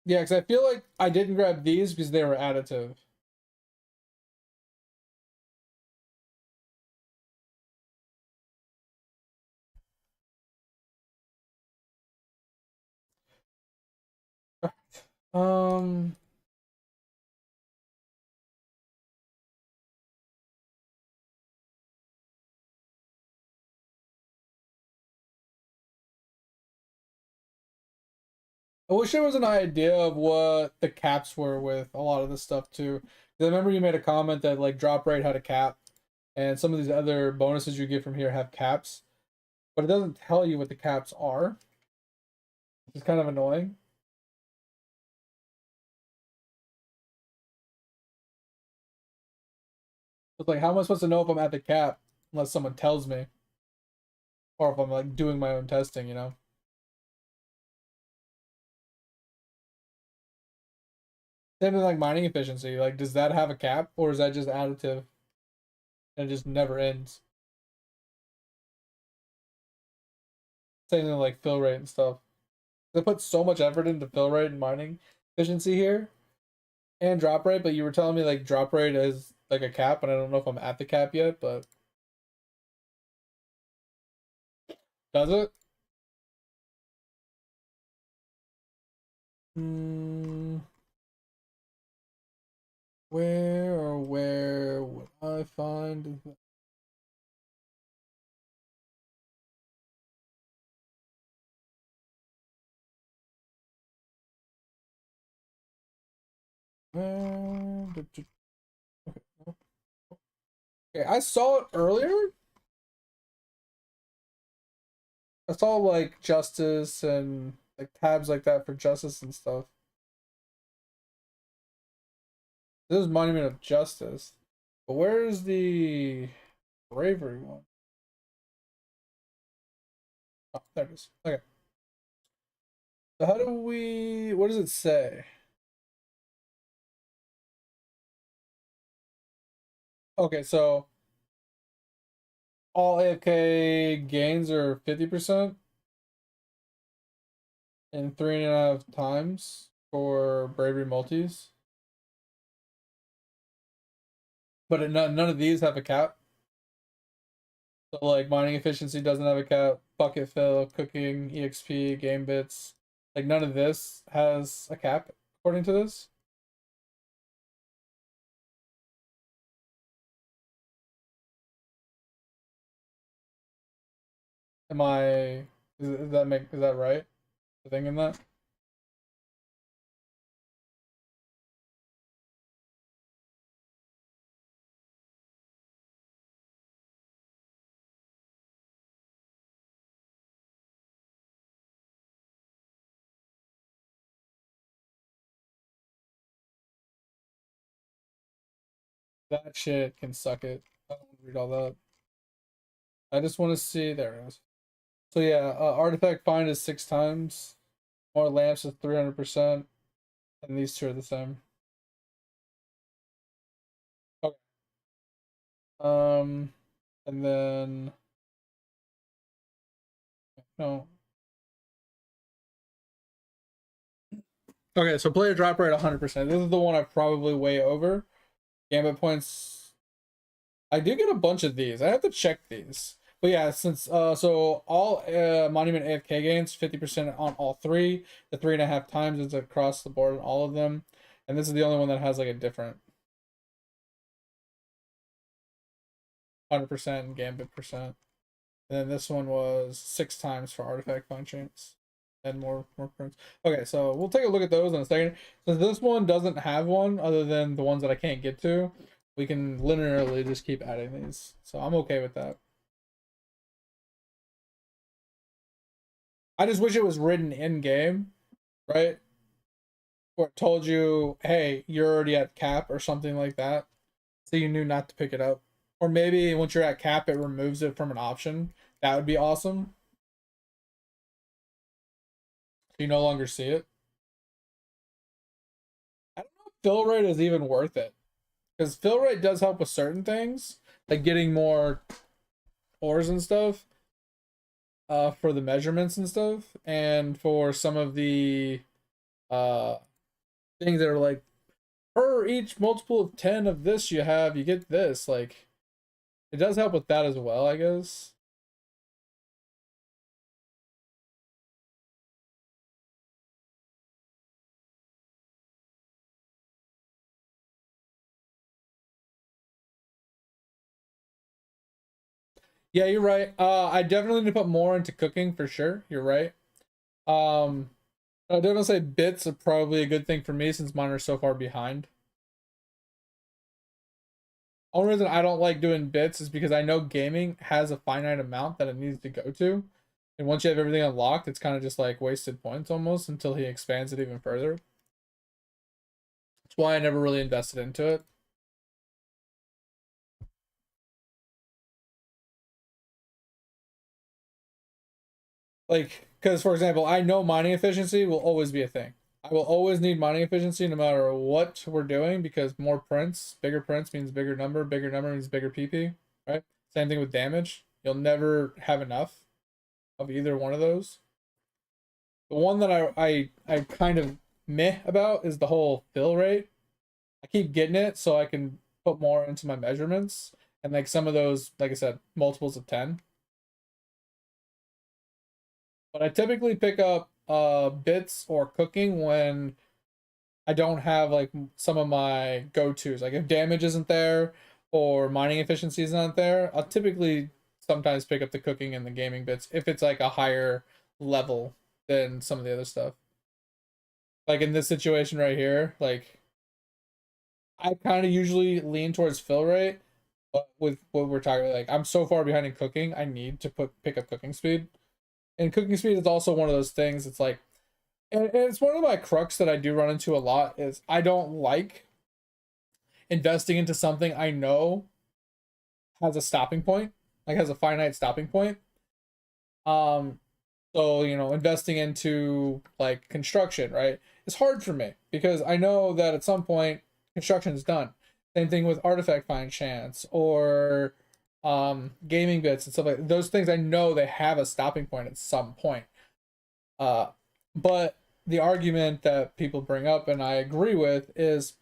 Yeah, because I feel like I didn't grab these because they were additive. Um, I wish there was an idea of what the caps were with a lot of this stuff too. 'Cause I remember you made a comment that like drop rate had a cap, and some of these other bonuses you get from here have caps, but it doesn't tell you what the caps are. It's kind of annoying. It's like, how am I supposed to know if I'm at the cap unless someone tells me, or if I'm like doing my own testing, you know? Same thing like mining efficiency. Like, does that have a cap, or is that just additive and it just never ends? Same thing like fill rate and stuff. They put so much effort into fill rate and mining efficiency here and drop rate, but you were telling me like drop rate is like a cap, and I don't know if I'm at the cap yet, but does it? Hmm. Where would I find that? Okay, I saw it earlier. I saw like justice and like tabs like that for justice and stuff. This is Monument of Justice. But where is the bravery one? Oh, there it is. Okay. So how do we, what does it say? Okay, so all AFK gains are 50% and 3.5 times for bravery multis. But none of these have a cap. So like mining efficiency doesn't have a cap, bucket fill, cooking, EXP, game bits. Like none of this has a cap according to this. Am I is that right? The thing in that? That shit can suck it. I don't want to read all that. I just want to see there it is. So yeah, artifact find is 6 times. More lamps is 300%. And these two are the same. Okay. And then no. Okay, so player drop rate 100%. This is the one I probably way over. Gambit points. I do get a bunch of these. I have to check these. But yeah, since so all monument AFK gains 50% on all three. The 3.5 times is across the board on all of them, and this is the only one that has like a different 100% gambit percent. And then this one was 6 times for artifact functions and more prints. Okay, so we'll take a look at those in a second. Since this one doesn't have one other than the ones that I can't get to, we can linearly just keep adding these. So I'm okay with that. I just wish it was written in game, right? Or it told you, hey, you're already at cap or something like that. So you knew not to pick it up. Or maybe once you're at cap, it removes it from an option. That would be awesome. You no longer see it. I don't know if fill rate is even worth it. Because fill rate does help with certain things, like getting more ores and stuff, for the measurements and stuff, and for some of the things that are like, per each multiple of 10 of this you have, you get this. Like, it does help with that as well, I guess. Yeah, you're right. I definitely need to put more into cooking for sure. You're right. Um, I definitely say bits are probably a good thing for me since mine are so far behind. Only reason I don't like doing bits is because I know gaming has a finite amount that it needs to go to. And once you have everything unlocked, it's kind of just like wasted points almost until he expands it even further. That's why I never really invested into it. Like, because for example, I know mining efficiency will always be a thing. I will always need mining efficiency no matter what we're doing because more prints, bigger prints means bigger number means bigger PP, right? Same thing with damage. You'll never have enough of either one of those. The one that I kind of meh about is the whole fill rate. I keep getting it so I can put more into my measurements and like some of those, like I said, multiples of 10. But I typically pick up bits or cooking when I don't have like some of my go-tos. Like if damage isn't there or mining efficiency is not there, I'll typically sometimes pick up the cooking and the gaming bits if it's like a higher level than some of the other stuff. Like in this situation right here, like I kind of usually lean towards fill rate, but with what we're talking about, like I'm so far behind in cooking, I need to pick up cooking speed. And cooking speed is also one of those things. It's like, and it's one of my crux that I do run into a lot is I don't like investing into something I know has a stopping point, like has a finite stopping point. Um, so investing into like construction, right? It's hard for me because I know that at some point construction is done. Same thing with artifact find chance or gaming bits and stuff like those things. I know they have a stopping point at some point. But the argument that people bring up and I agree with is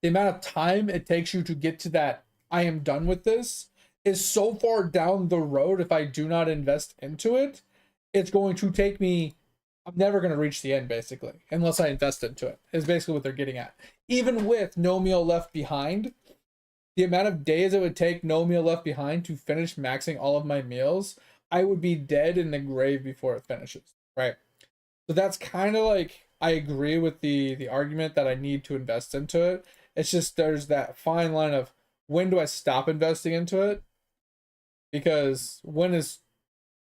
the amount of time it takes you to get to that I am done with this is so far down the road. If I do not invest into it, it's going to take me, I'm never going to reach the end basically unless I invest into it is basically what they're getting at. Even with no meal left behind, the amount of days it would take no meal left behind to finish maxing all of my meals, I would be dead in the grave before it finishes, right? So that's kind of like I agree with the argument that I need to invest into it. It's just there's that fine line of when do I stop investing into it? Because when is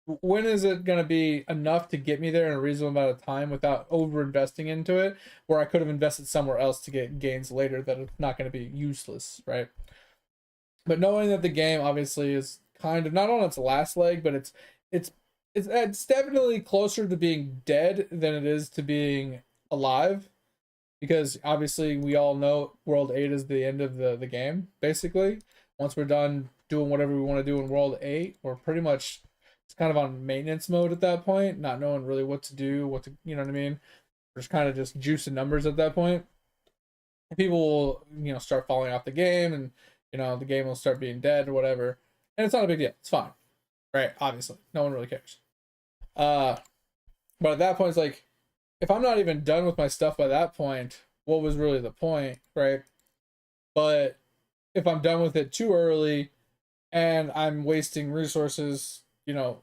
it going to be enough to get me there in a reasonable amount of time without over investing into it where I could have invested somewhere else to get gains later that are not going to be useless, right? But knowing that the game obviously is kind of not on its last leg, but it's definitely closer to being dead than it is to being alive, because obviously we all know World 8 is the end of the game. Basically, once we're done doing whatever we want to do in World 8, we're pretty much it's kind of on maintenance mode at that point, not knowing really what to do, you know what I mean? We're just kind of just juicing numbers at that point. And people will start falling off the game and the game will start being dead or whatever. And it's not a big deal. It's fine. Right? Obviously. No one really cares. But at that point, it's like, if I'm not even done with my stuff by that point, what was really the point, right? But if I'm done with it too early and I'm wasting resources,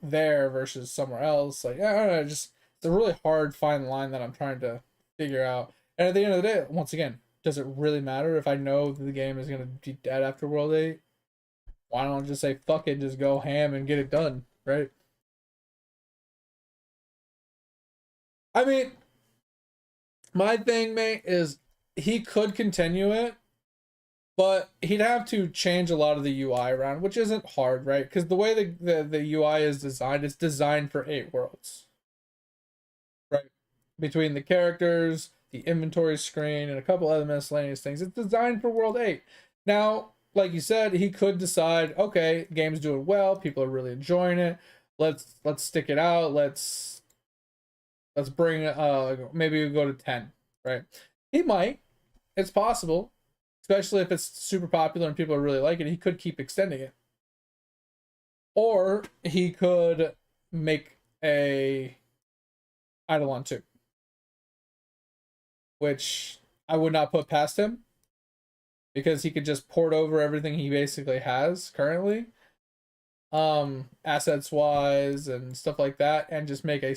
there versus somewhere else, like, I don't know, it's a really hard fine line that I'm trying to figure out. And at the end of the day, once again, does it really matter if I know the game is going to be dead after World 8? Why don't I just say fuck it, just go ham and get it done, right? I mean, my thing, mate, is he could continue it, but he'd have to change a lot of the UI around, which isn't hard, right? Because the way the UI is designed, it's designed for 8 worlds, right? Between the characters, the inventory screen, and a couple other miscellaneous things, it's designed for World 8. Now, like you said, he could decide, okay, game's doing well, people are really enjoying it. Let's stick it out. Let's bring maybe we go to 10, right? He might. It's possible. Especially if it's super popular and people really like it. He could keep extending it. Or he could make a Eidolon 2. Which I would not put past him. Because he could just port over everything he basically has currently. Assets wise and stuff like that. And just make a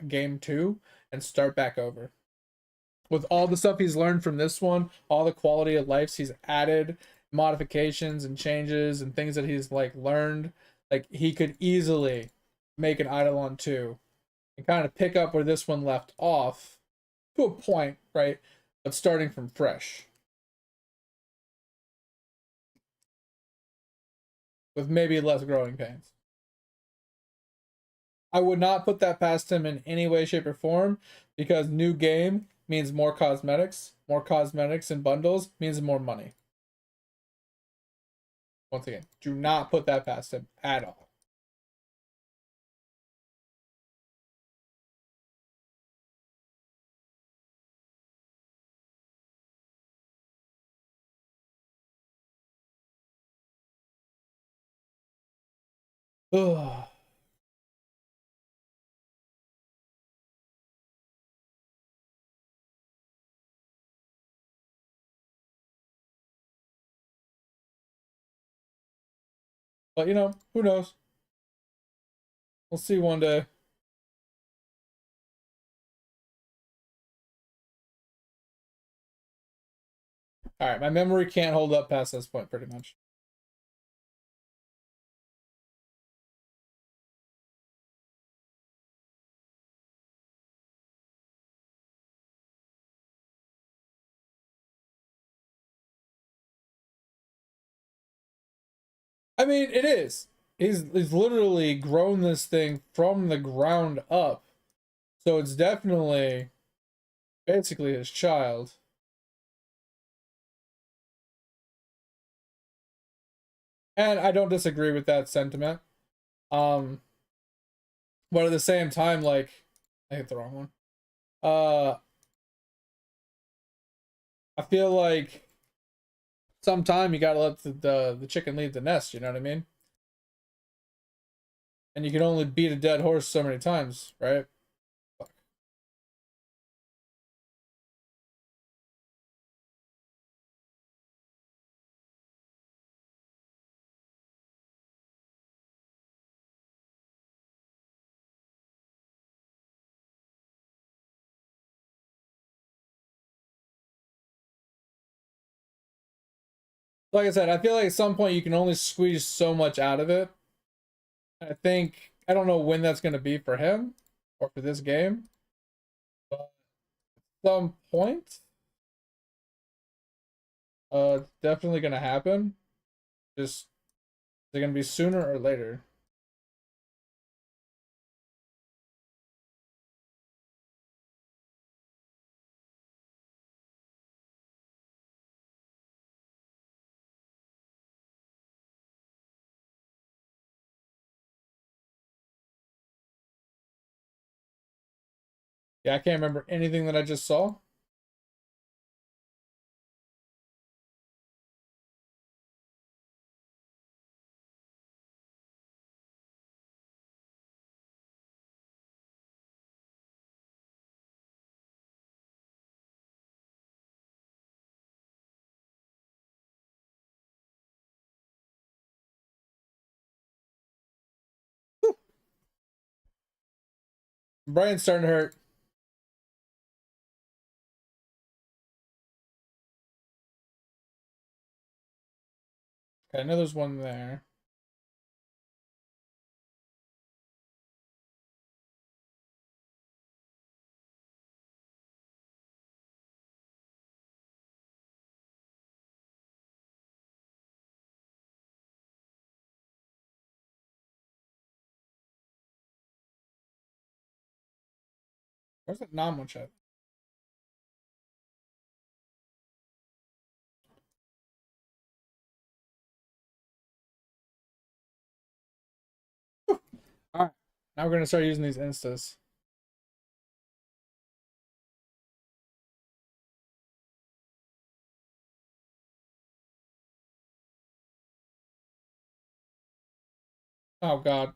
game 2 and start back over. With all the stuff he's learned from this one, all the quality of life he's added, modifications and changes and things that he's like learned, like he could easily make an Eidolon 2 and kind of pick up where this one left off to a point, right? But starting from fresh. With maybe less growing pains. I would not put that past him in any way, shape, or form because new game means more cosmetics. More cosmetics and bundles means more money. Once again, do not put that past him at all. Ugh. But you know, who knows? We'll see one day. All right, my memory can't hold up past this point, pretty much. I mean, it is. He's literally grown this thing from the ground up. So it's definitely basically his child. And I don't disagree with that sentiment. But at the same time, like, I hit the wrong one. I feel like sometime you gotta let the chicken leave the nest, you know what I mean? And you can only beat a dead horse so many times, right? Fuck. Like I said, I feel like at some point you can only squeeze so much out of it. I think, I don't know when that's going to be for him or for this game, but at some point, it's definitely going to happen. Just, is it going to be sooner or later? Yeah, I can't remember anything that I just saw. Brian's starting to hurt. Okay, I know there's one there. Where's that non chat? All right, now we're going to start using these instas. Oh god.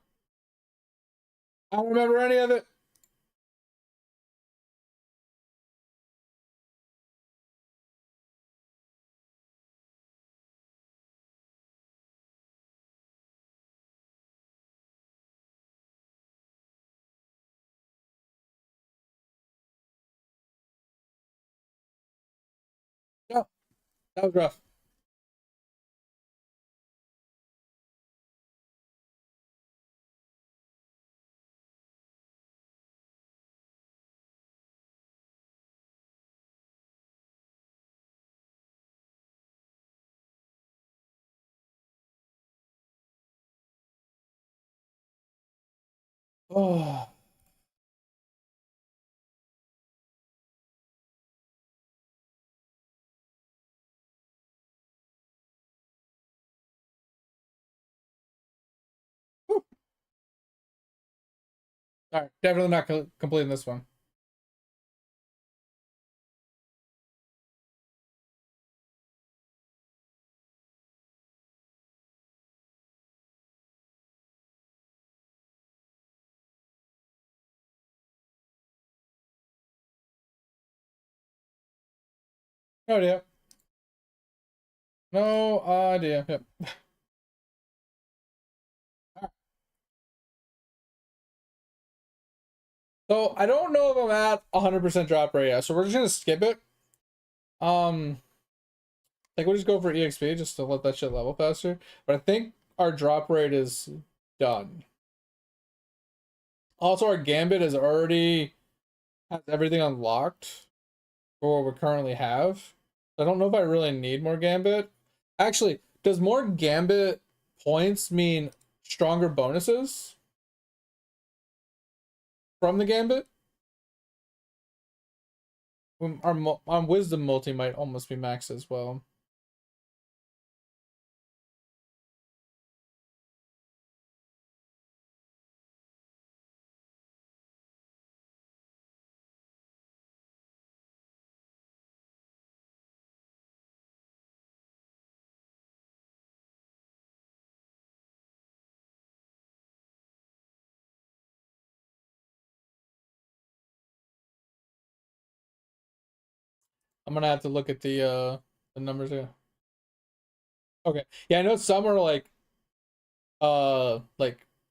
I don't remember any of it. No, that was rough. Oh. Whew. All right, definitely not completing this one. No idea. No idea. Yep. So I don't know if I'm at 100% drop rate yet, so we're just gonna skip it. Like we'll just go for EXP just to let that shit level faster. But I think our drop rate is done. Also, our Gambit is already has everything unlocked for what we currently have. I don't know if I really need more Gambit. Actually, does more Gambit points mean stronger bonuses from the Gambit? Our Wisdom multi might almost be max as well. I'm gonna have to look at the numbers here. Okay. Yeah, I know some are like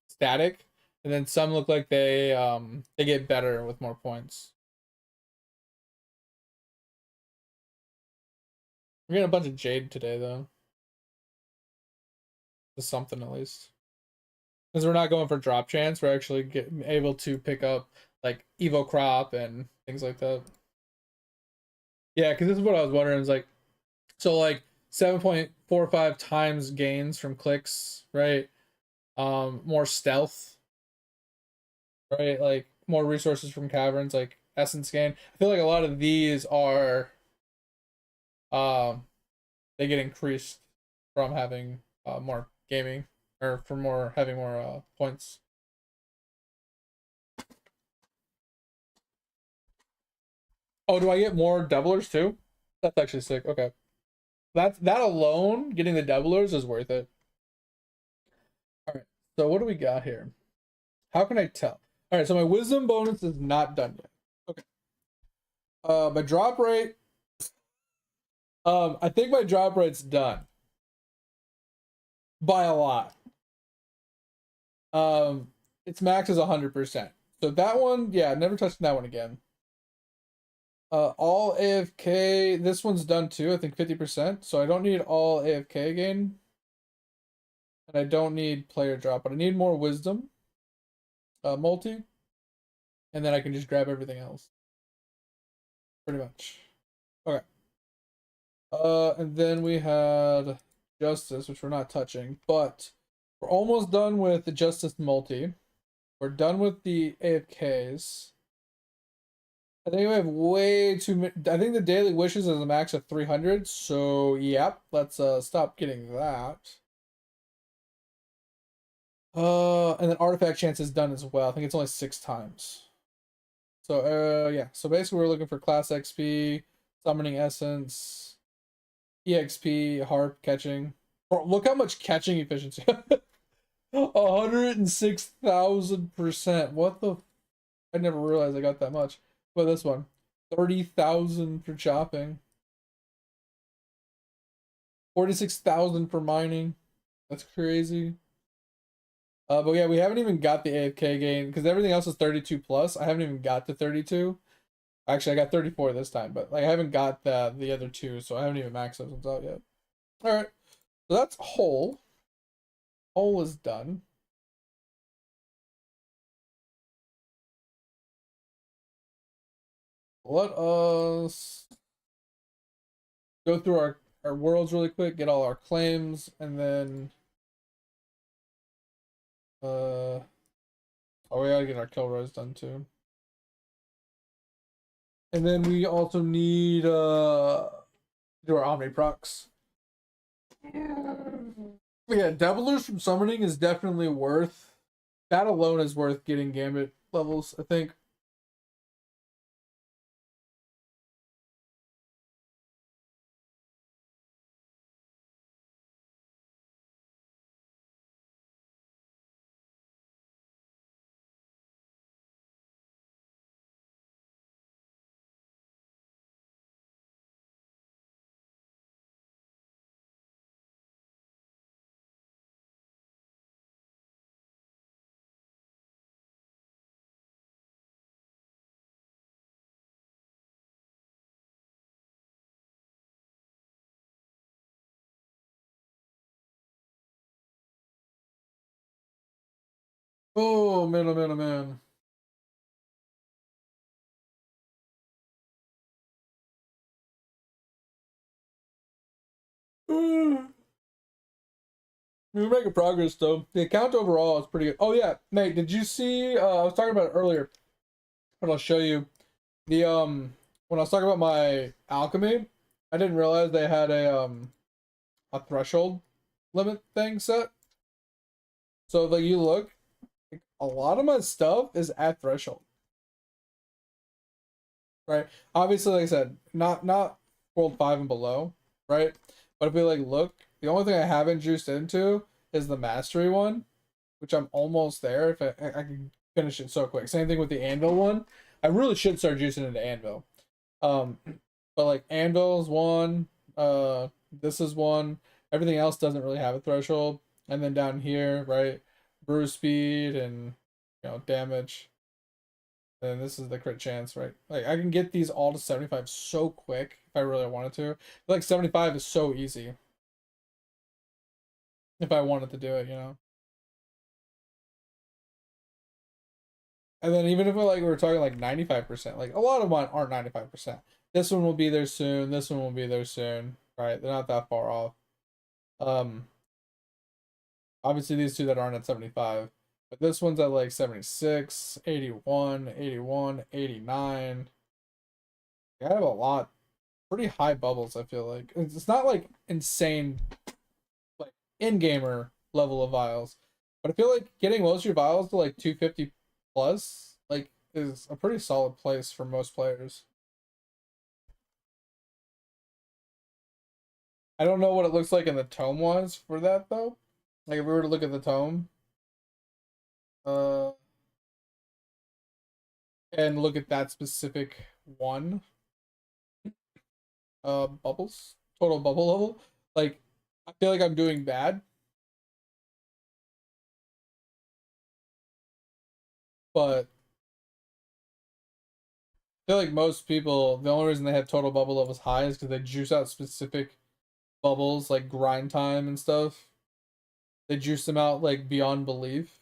static, and then some look like they get better with more points. We're getting a bunch of Jade today though. Just something at least. Because we're not going for drop chance, we're actually able to pick up like Evo Crop and things like that. Yeah, because this is what I was wondering. Is like, so like 7.45 times gains from clicks, right? More stealth, right? Like more resources from caverns, like essence gain. I feel like a lot of these are, they get increased from having more gaming or from more having more points. Oh, do I get more doublers too? That's actually sick. Okay. That alone, getting the doublers is worth it. All right. So what do we got here? How can I tell? All right. So my wisdom bonus is not done yet. Okay. My drop rate. I think my drop rate's done by a lot. Its max is 100%. So that one, yeah, never touching that one again. All AFK. This one's done too. I think 50%. So I don't need all AFK again. And I don't need player drop, but I need more wisdom. Multi. And then I can just grab everything else. Pretty much. Okay. And then we had Justice, which we're not touching, but we're almost done with the Justice multi. We're done with the AFKs. I think we have way too many. I think the daily wishes is a max of 300. So, yep, let's stop getting that. And then artifact chance is done as well. I think it's only 6 times. So, yeah. So basically, we're looking for class XP, summoning essence, EXP, harp, catching. Bro, look how much catching efficiency. 106,000%. What the? I never realized I got that much. But this one, 30,000 for chopping, 46,000 for mining. That's crazy. But yeah, we haven't even got the AFK gain because everything else is 32 plus. I haven't even got to 32. Actually, I got 34 this time, but like I haven't got the other two, so I haven't even maxed those ones out yet. All right, so that's whole. Whole is done. Let us go through our worlds really quick, get all our claims, and then oh, we gotta get our kill rows done too. And then we also need do our Omni procs. But yeah, Devilers from summoning is definitely worth, that alone is worth getting Gambit levels, I think. Oh man, oh man, oh man. We're making progress though. The account overall is pretty good. Oh yeah, Nate, did you see? I was talking about it earlier, but I'll show you the when I was talking about my alchemy. I didn't realize they had a threshold limit thing set. So like you look, like, a lot of my stuff is at threshold. Right? Obviously, like I said, not World 5 and below, right? But if we like look, the only thing I haven't juiced into is the mastery one, which I'm almost there. If I can finish it so quick. Same thing with the anvil one. I really should start juicing into anvil. Um, but like anvil's one, this is one. Everything else doesn't really have a threshold. And then down here, right, brew speed and damage. And this is the crit chance, right? Like I can get these all to 75 so quick if I really wanted to. Like 75 is so easy if I wanted to do it. And then even if we're talking like 95%, like a lot of mine aren't 95%. This one will be there soon. This one will be there soon. Right? They're not that far off. Um, Obviously these two that aren't at 75, but this one's at like 76, 81, 81, 89. I have a lot, pretty high bubbles. I feel like it's not like insane, like in-gamer level of vials, but I feel like getting most of your vials to like 250 plus, like, is a pretty solid place for most players. I don't know what it looks like in the tome wise for that though. Like if we were to look at the tome, uh, and look at that specific one, bubbles, total bubble level, like I feel like I'm doing bad, but I feel like most people, the only reason they have total bubble levels high is because they juice out specific bubbles like grind time and stuff. They juice them out like beyond belief,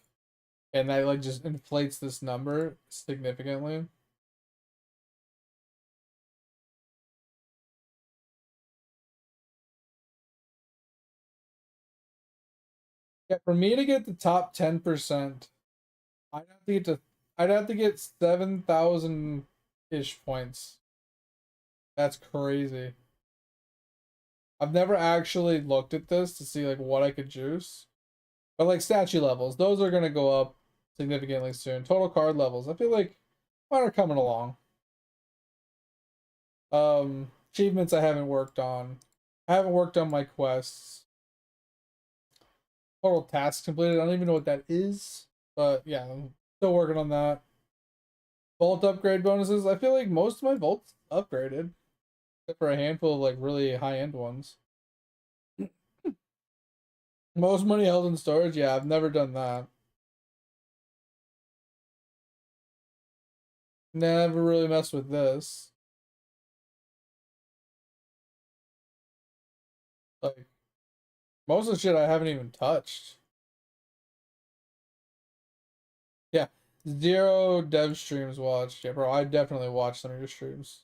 and that like just inflates this number significantly. Yeah, for me to get the top 10%, I'd have to get to I'd have to get 7,000 ish points. That's crazy. I've never actually looked at this to see like what I could juice. But like statue levels, those are gonna go up significantly soon. Total card levels, I feel like mine are coming along. Achievements I haven't worked on. I haven't worked on my quests. Total tasks completed. I don't even know what that is, but yeah, I'm still working on that. Vault upgrade bonuses. I feel like most of my vaults upgraded, except for a handful of like really high end ones. Most money held in storage. Yeah, I've never done that. Never really messed with this. Like most of the shit I haven't even touched. Yeah, 0 dev streams watched. Yeah, bro, I definitely watched some of your streams.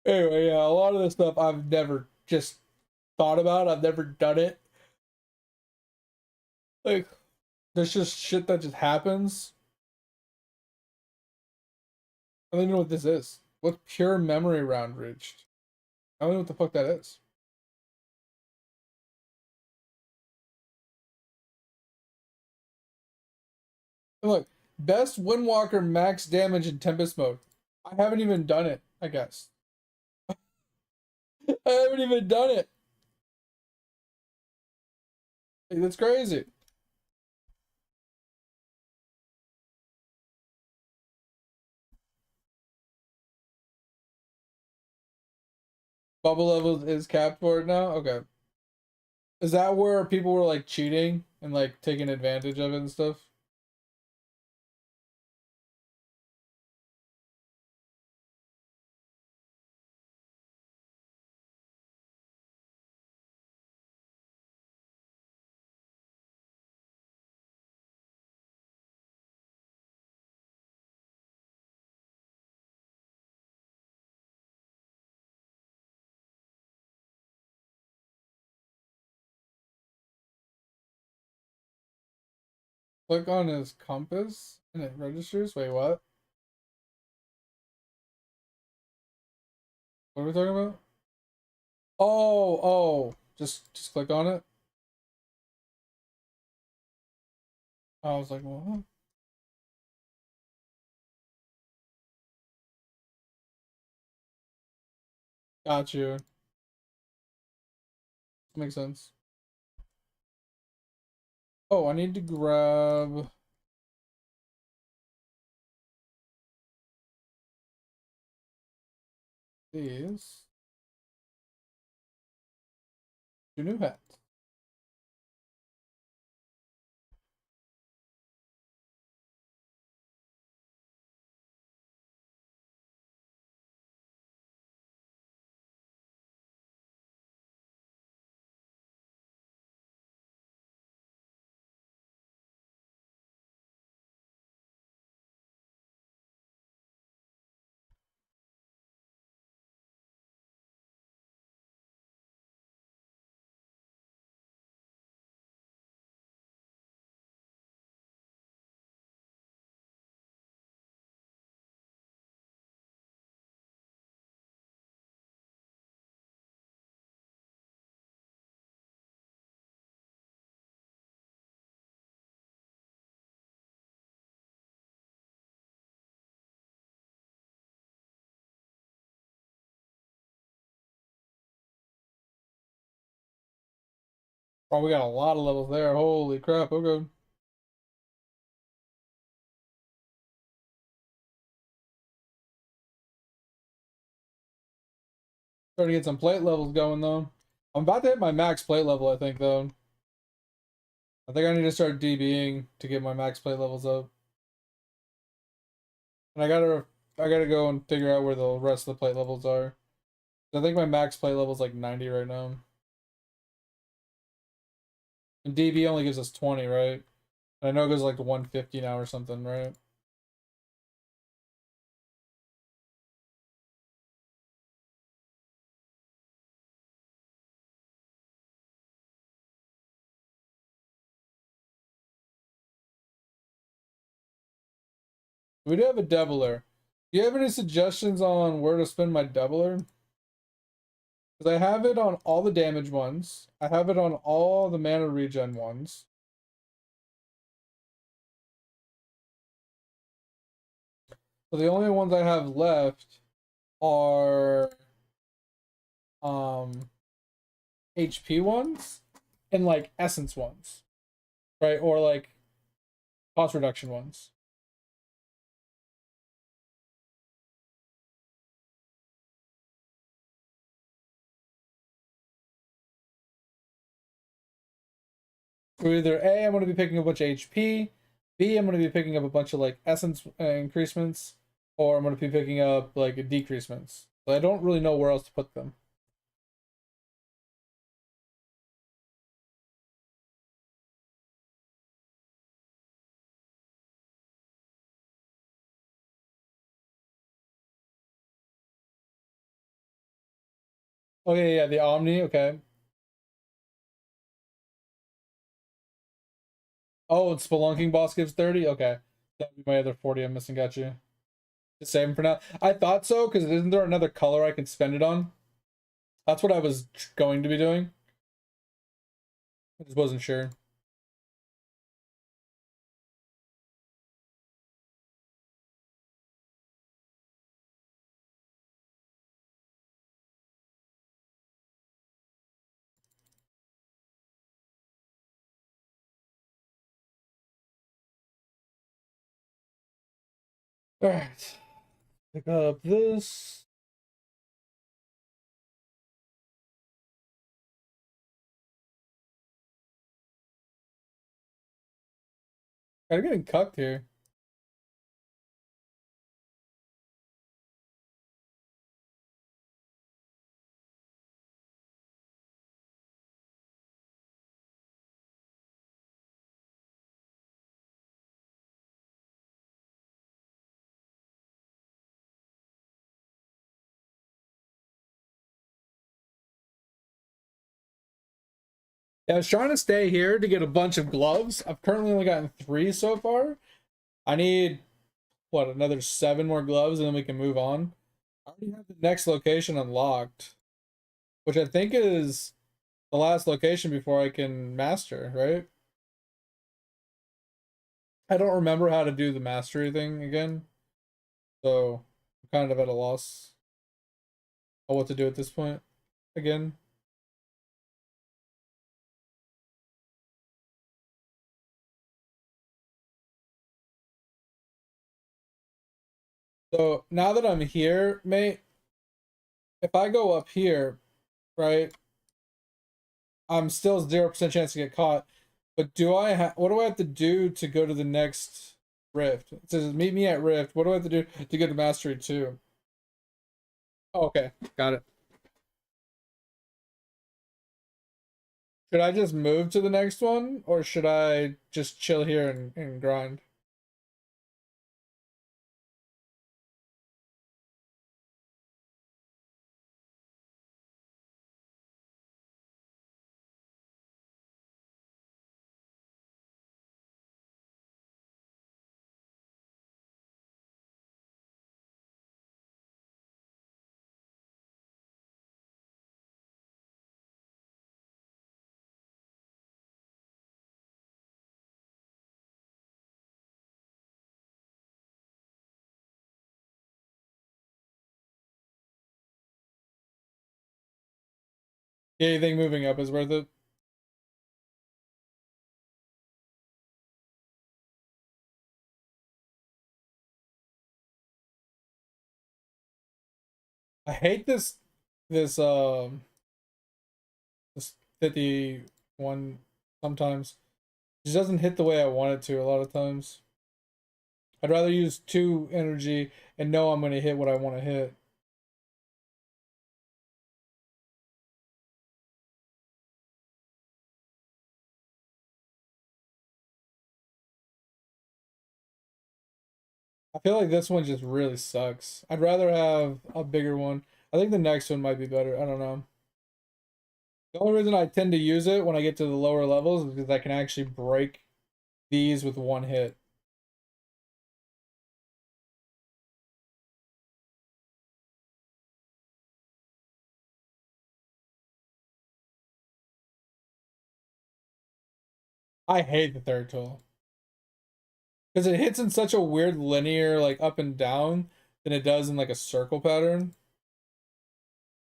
Anyway, yeah, a lot of this stuff I've never just thought about. I've never done it. Like, there's just shit that just happens. I don't even know what this is. What's pure memory round reached? I don't know what the fuck that is. And look, best Windwalker max damage in Tempest mode. I haven't even done it, I guess. I haven't even done it. Like, that's crazy. Bubble levels is capped for it now? Okay. Is that where people were like cheating and like taking advantage of it and stuff? Click on his compass and it registers? Wait, what? What are we talking about? Oh, just click on it. I was like, well, got you. Makes sense. Oh, I need to grab these. Your new hat. Oh, we got a lot of levels there. Holy crap. Okay. Starting to get some plate levels going though. I'm about to hit my max plate level, I think, though. I think I need to start DBing to get my max plate levels up. And I gotta go and figure out where the rest of the plate levels are. I think my max plate level is like 90 right now. And DB only gives us 20, right? I know it goes like to 150 now or something, right? We do have a doubler. Do you have any suggestions on where to spend my doubler? Because I have it on all the damage ones. I have it on all the mana regen ones. So the only ones I have left are HP ones and like essence ones, right? Or like cost reduction ones. So either A, I'm going to be picking up a bunch of HP, B, I'm going to be picking up a bunch of like essence increasements, or I'm going to be picking up like decreasements. So I don't really know where else to put them. Okay, yeah, the Omni, okay. Oh, and Spelunking boss gives 30? Okay. That'd be my other 40 I'm missing, got you. Just save them for now. I thought so, because isn't there another color I can spend it on? That's what I was going to be doing. I just wasn't sure. Alright. Pick up this. I'm getting cucked here. Yeah, I was trying to stay here to get a bunch of gloves. I've currently only gotten 3 so far. I need, what, another 7 more gloves and then we can move on. I already have the next location unlocked, which I think is the last location before I can master, right? I don't remember how to do the mastery thing again, so I'm kind of at a loss on what to do at this point again. So now that I'm here, mate, if I go up here, right, I'm still 0% chance to get caught. But what do I have to do to go to the next rift? It says meet me at rift. What do I have to do to get to mastery 2? Oh, okay, got it. Should I just move to the next one, or should I just chill here and grind? Yeah, you think moving up is worth it? I hate this 51 sometimes. It just doesn't hit the way I want it to a lot of times. I'd rather use 2 energy and know I'm gonna hit what I want to hit. I feel like this one just really sucks. I'd rather have a bigger one. I think the next one might be better. I don't know. The only reason I tend to use it when I get to the lower levels is because I can actually break these with 1 hit. I hate the third tool. Because it hits in such a weird linear, like up and down, than it does in like a circle pattern.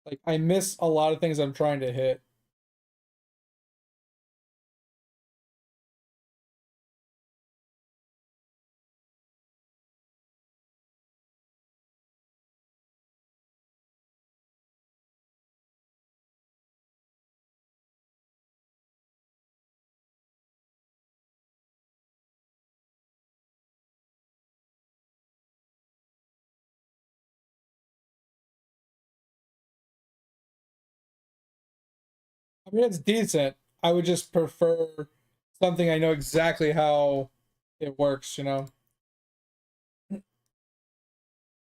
Like I miss a lot of things I'm trying to hit. I mean, it's decent. I would just prefer something I know exactly how it works, you know?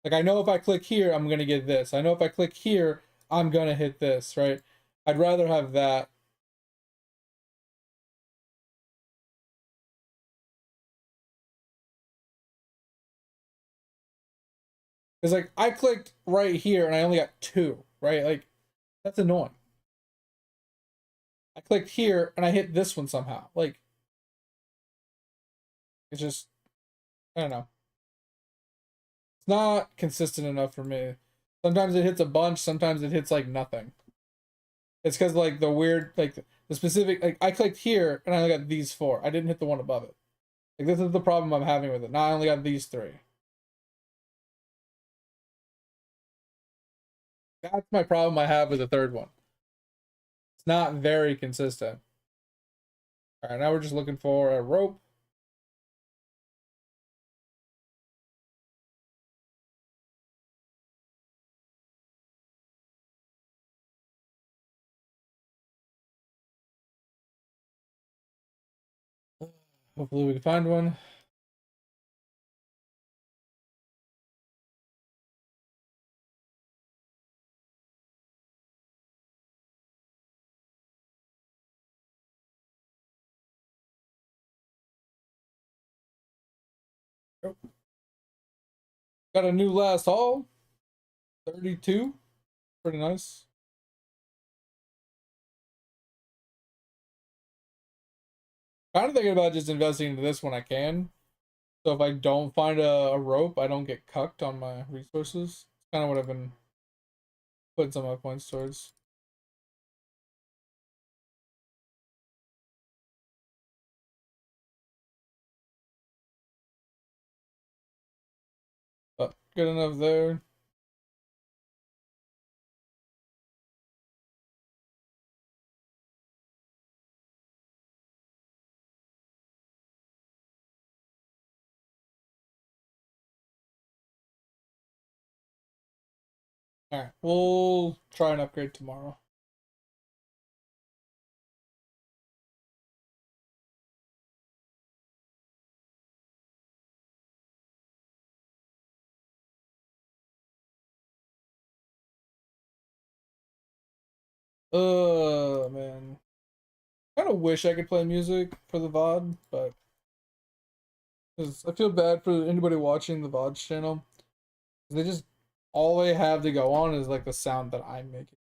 Like, I know if I click here, I'm going to get this. I know if I click here, I'm going to hit this, right? I'd rather have that. Because, like, I clicked right here and I only got 2, right? Like, that's annoying. I clicked here and I hit this one somehow. Like, it's just, I don't know. It's not consistent enough for me. Sometimes it hits a bunch, sometimes it hits like nothing. It's because like the weird, like the specific, like I clicked here and I only got these 4. I didn't hit the one above it. Like this is the problem I'm having with it. Now I only got these 3. That's my problem I have with the third one. It's not very consistent. All right, now we're just looking for a rope. Hopefully we can find one. Got a new last haul. 32. Pretty nice. Kind of thinking about just investing into this when I can. So if I don't find a rope, I don't get cucked on my resources. It's kind of what I've been putting some of my points towards. But good enough there. Alright, we'll try and upgrade tomorrow. Man. Kind of wish I could play music for the VOD, but 'cause I feel bad for anybody watching the VOD's channel. They just all they have to go on is like the sound that I'm making.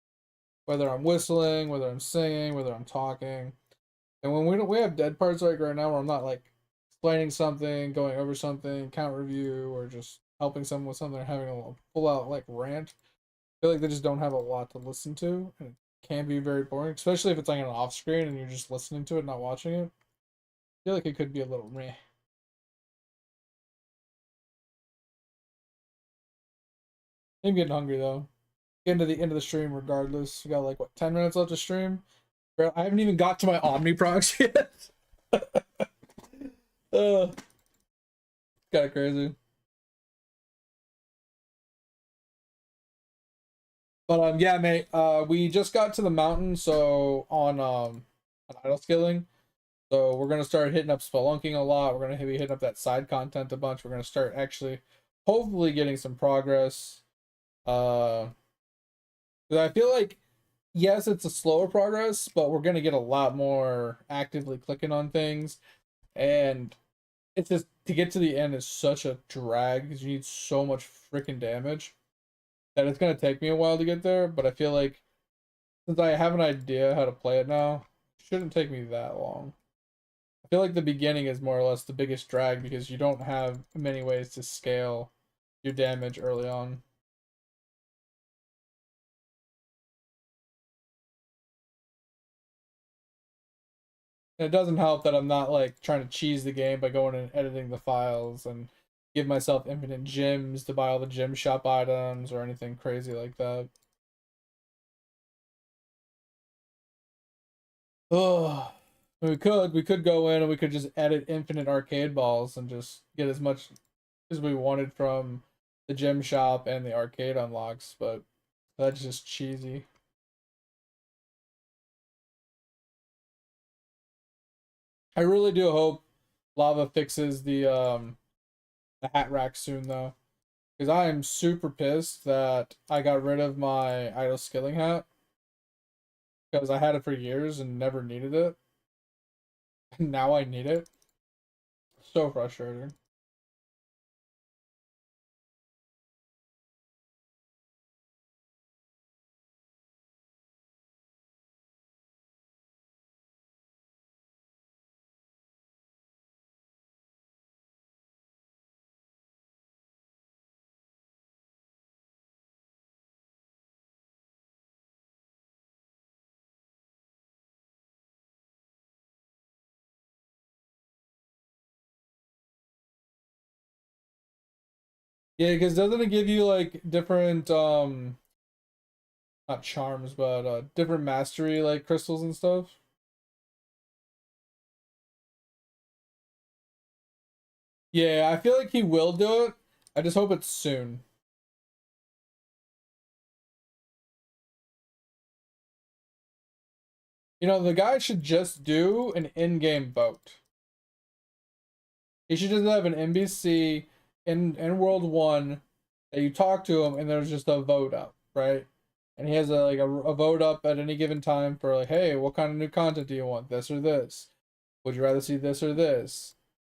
Whether I'm whistling, whether I'm singing, whether I'm talking. And when we have dead parts like right now where I'm not like explaining something, going over something, count review, or just helping someone with something or having a full out like rant, I feel like they just don't have a lot to listen to. And it can be very boring, especially if it's like an off screen and you're just listening to it, not watching it. I feel like it could be a little meh. I'm getting hungry though. Getting to the end of the stream regardless. We got like what 10 minutes left to stream. Bro, I haven't even got to my Omniprox yet. uh, kind of crazy. But yeah, mate. We just got to the mountain, so on idle skilling. So we're gonna start hitting up spelunking a lot. We're gonna be hitting up that side content a bunch. We're gonna start actually, hopefully, getting some progress. 'Cause I feel like, yes, it's a slower progress, but we're gonna get a lot more actively clicking on things, and it's just to get to the end is such a drag because you need so much freaking damage that it's gonna take me a while to get there. But I feel like since I have an idea how to play it now, it shouldn't take me that long. I feel like the beginning is more or less the biggest drag because you don't have many ways to scale your damage early on. And it doesn't help that I'm not like trying to cheese the game by going and editing the files and give myself infinite gems to buy all the gem shop items or anything crazy like that. Oh, we could go in and we could just edit infinite arcade balls and just get as much as we wanted from the gem shop and the arcade unlocks, but that's just cheesy. I really do hope Lava fixes the hat rack soon though, because I am super pissed that I got rid of my idle skilling hat because I had it for years and never needed it. And now I need it. So frustrating. Yeah, because doesn't it give you like different not charms, but different mastery like crystals and stuff? Yeah, I feel like he will do it. I just hope it's soon. You know, the guy should just do an in-game vote. He should just have an NBC in World 1 that you talk to him and there's just a vote up, right? And he has a vote up at any given time for like, hey, what kind of new content do you want? This or this? Would you rather see this or this?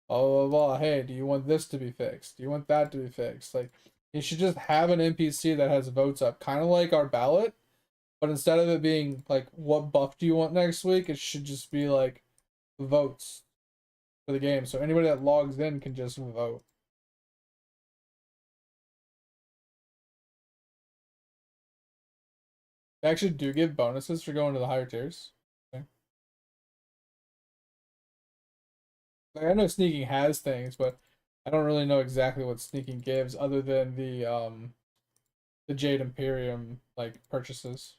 Blah blah blah. Hey, do you want this to be fixed? Do you want that to be fixed? Like, you should just have an NPC that has votes up, kind of like our ballot, but instead of it being like, what buff do you want next week? It should just be like votes for the game. So anybody that logs in can just vote. They actually do give bonuses for going to the higher tiers. Okay. Like, I know sneaking has things, but I don't really know exactly what sneaking gives other than the Jade Imperium like purchases.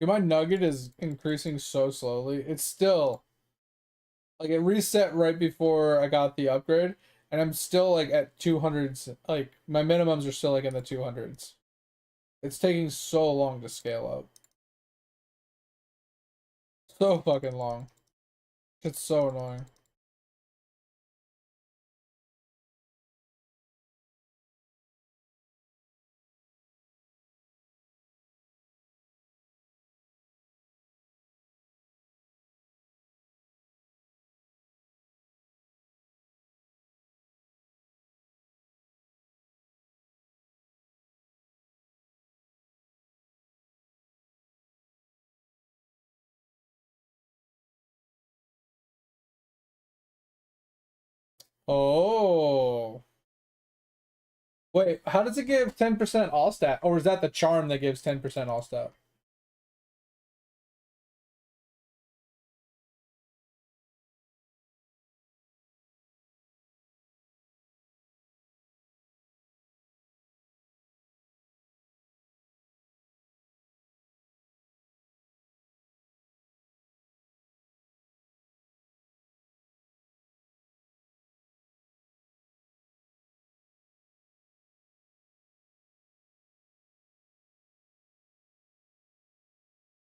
Yeah, my nugget is increasing so slowly. It's still like it reset right before I got the upgrade, and I'm still like at 200s. Like my minimums are still like in the 200s. It's taking so long to scale up. So fucking long. It's so annoying. Oh. Wait, how does it give 10% all stat? Or is that the charm that gives 10% all stat?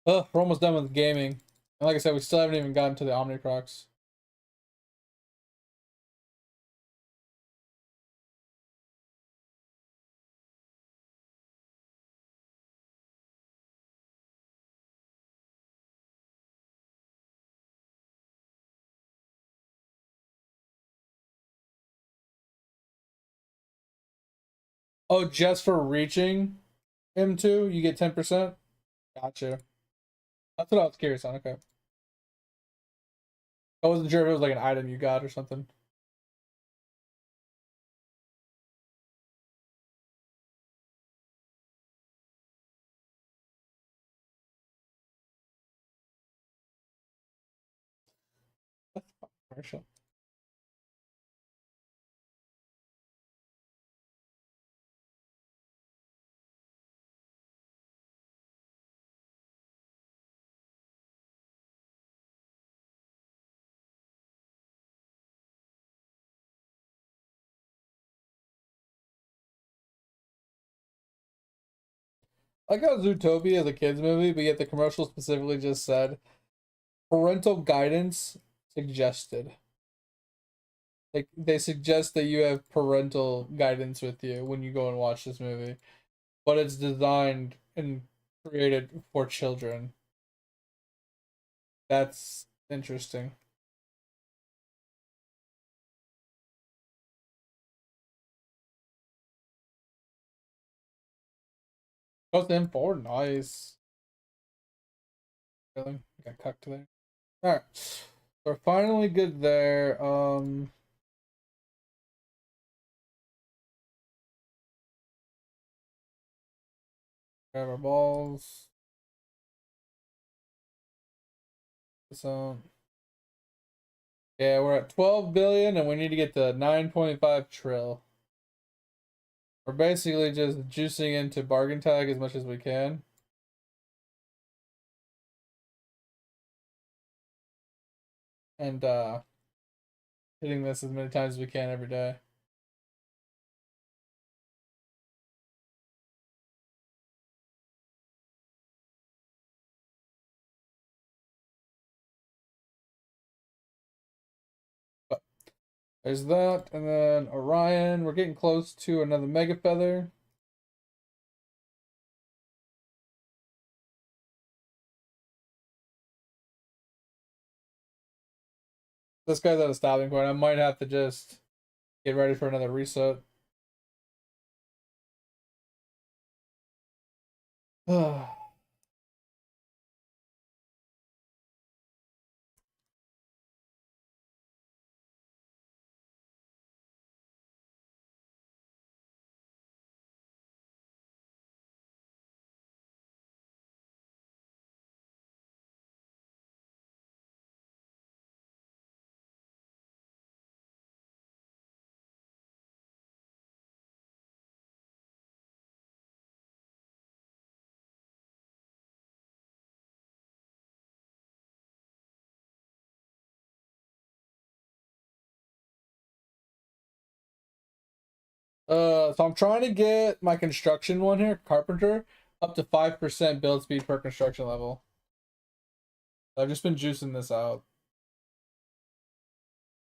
Ugh, we're almost done with gaming. And like I said, we still haven't even gotten to the Omnicrocs. Oh, just for reaching M2, you get 10%? Gotcha. That's what I was curious on. Okay. I wasn't sure if it was like an item you got or something. Commercial. I like how Zootopia is a kids movie, but yet the commercial specifically just said parental guidance suggested. Like they suggest that you have parental guidance with you when you go and watch this movie, but it's designed and created for children. That's interesting. Goes in for nice. Really? Got cucked there. Alright. So we're finally good there. Grab our balls. So yeah, we're at 12 billion and we need to get to 9.5 trill. We're basically just juicing into bargain tag as much as we can. And hitting this as many times as we can every day. But there's that, and then Orion. We're getting close to another Mega Feather. This guy's at a stopping point. I might have to just get ready for another reset. So I'm trying to get my construction one here, carpenter, up to 5% build speed per construction level. I've just been juicing this out.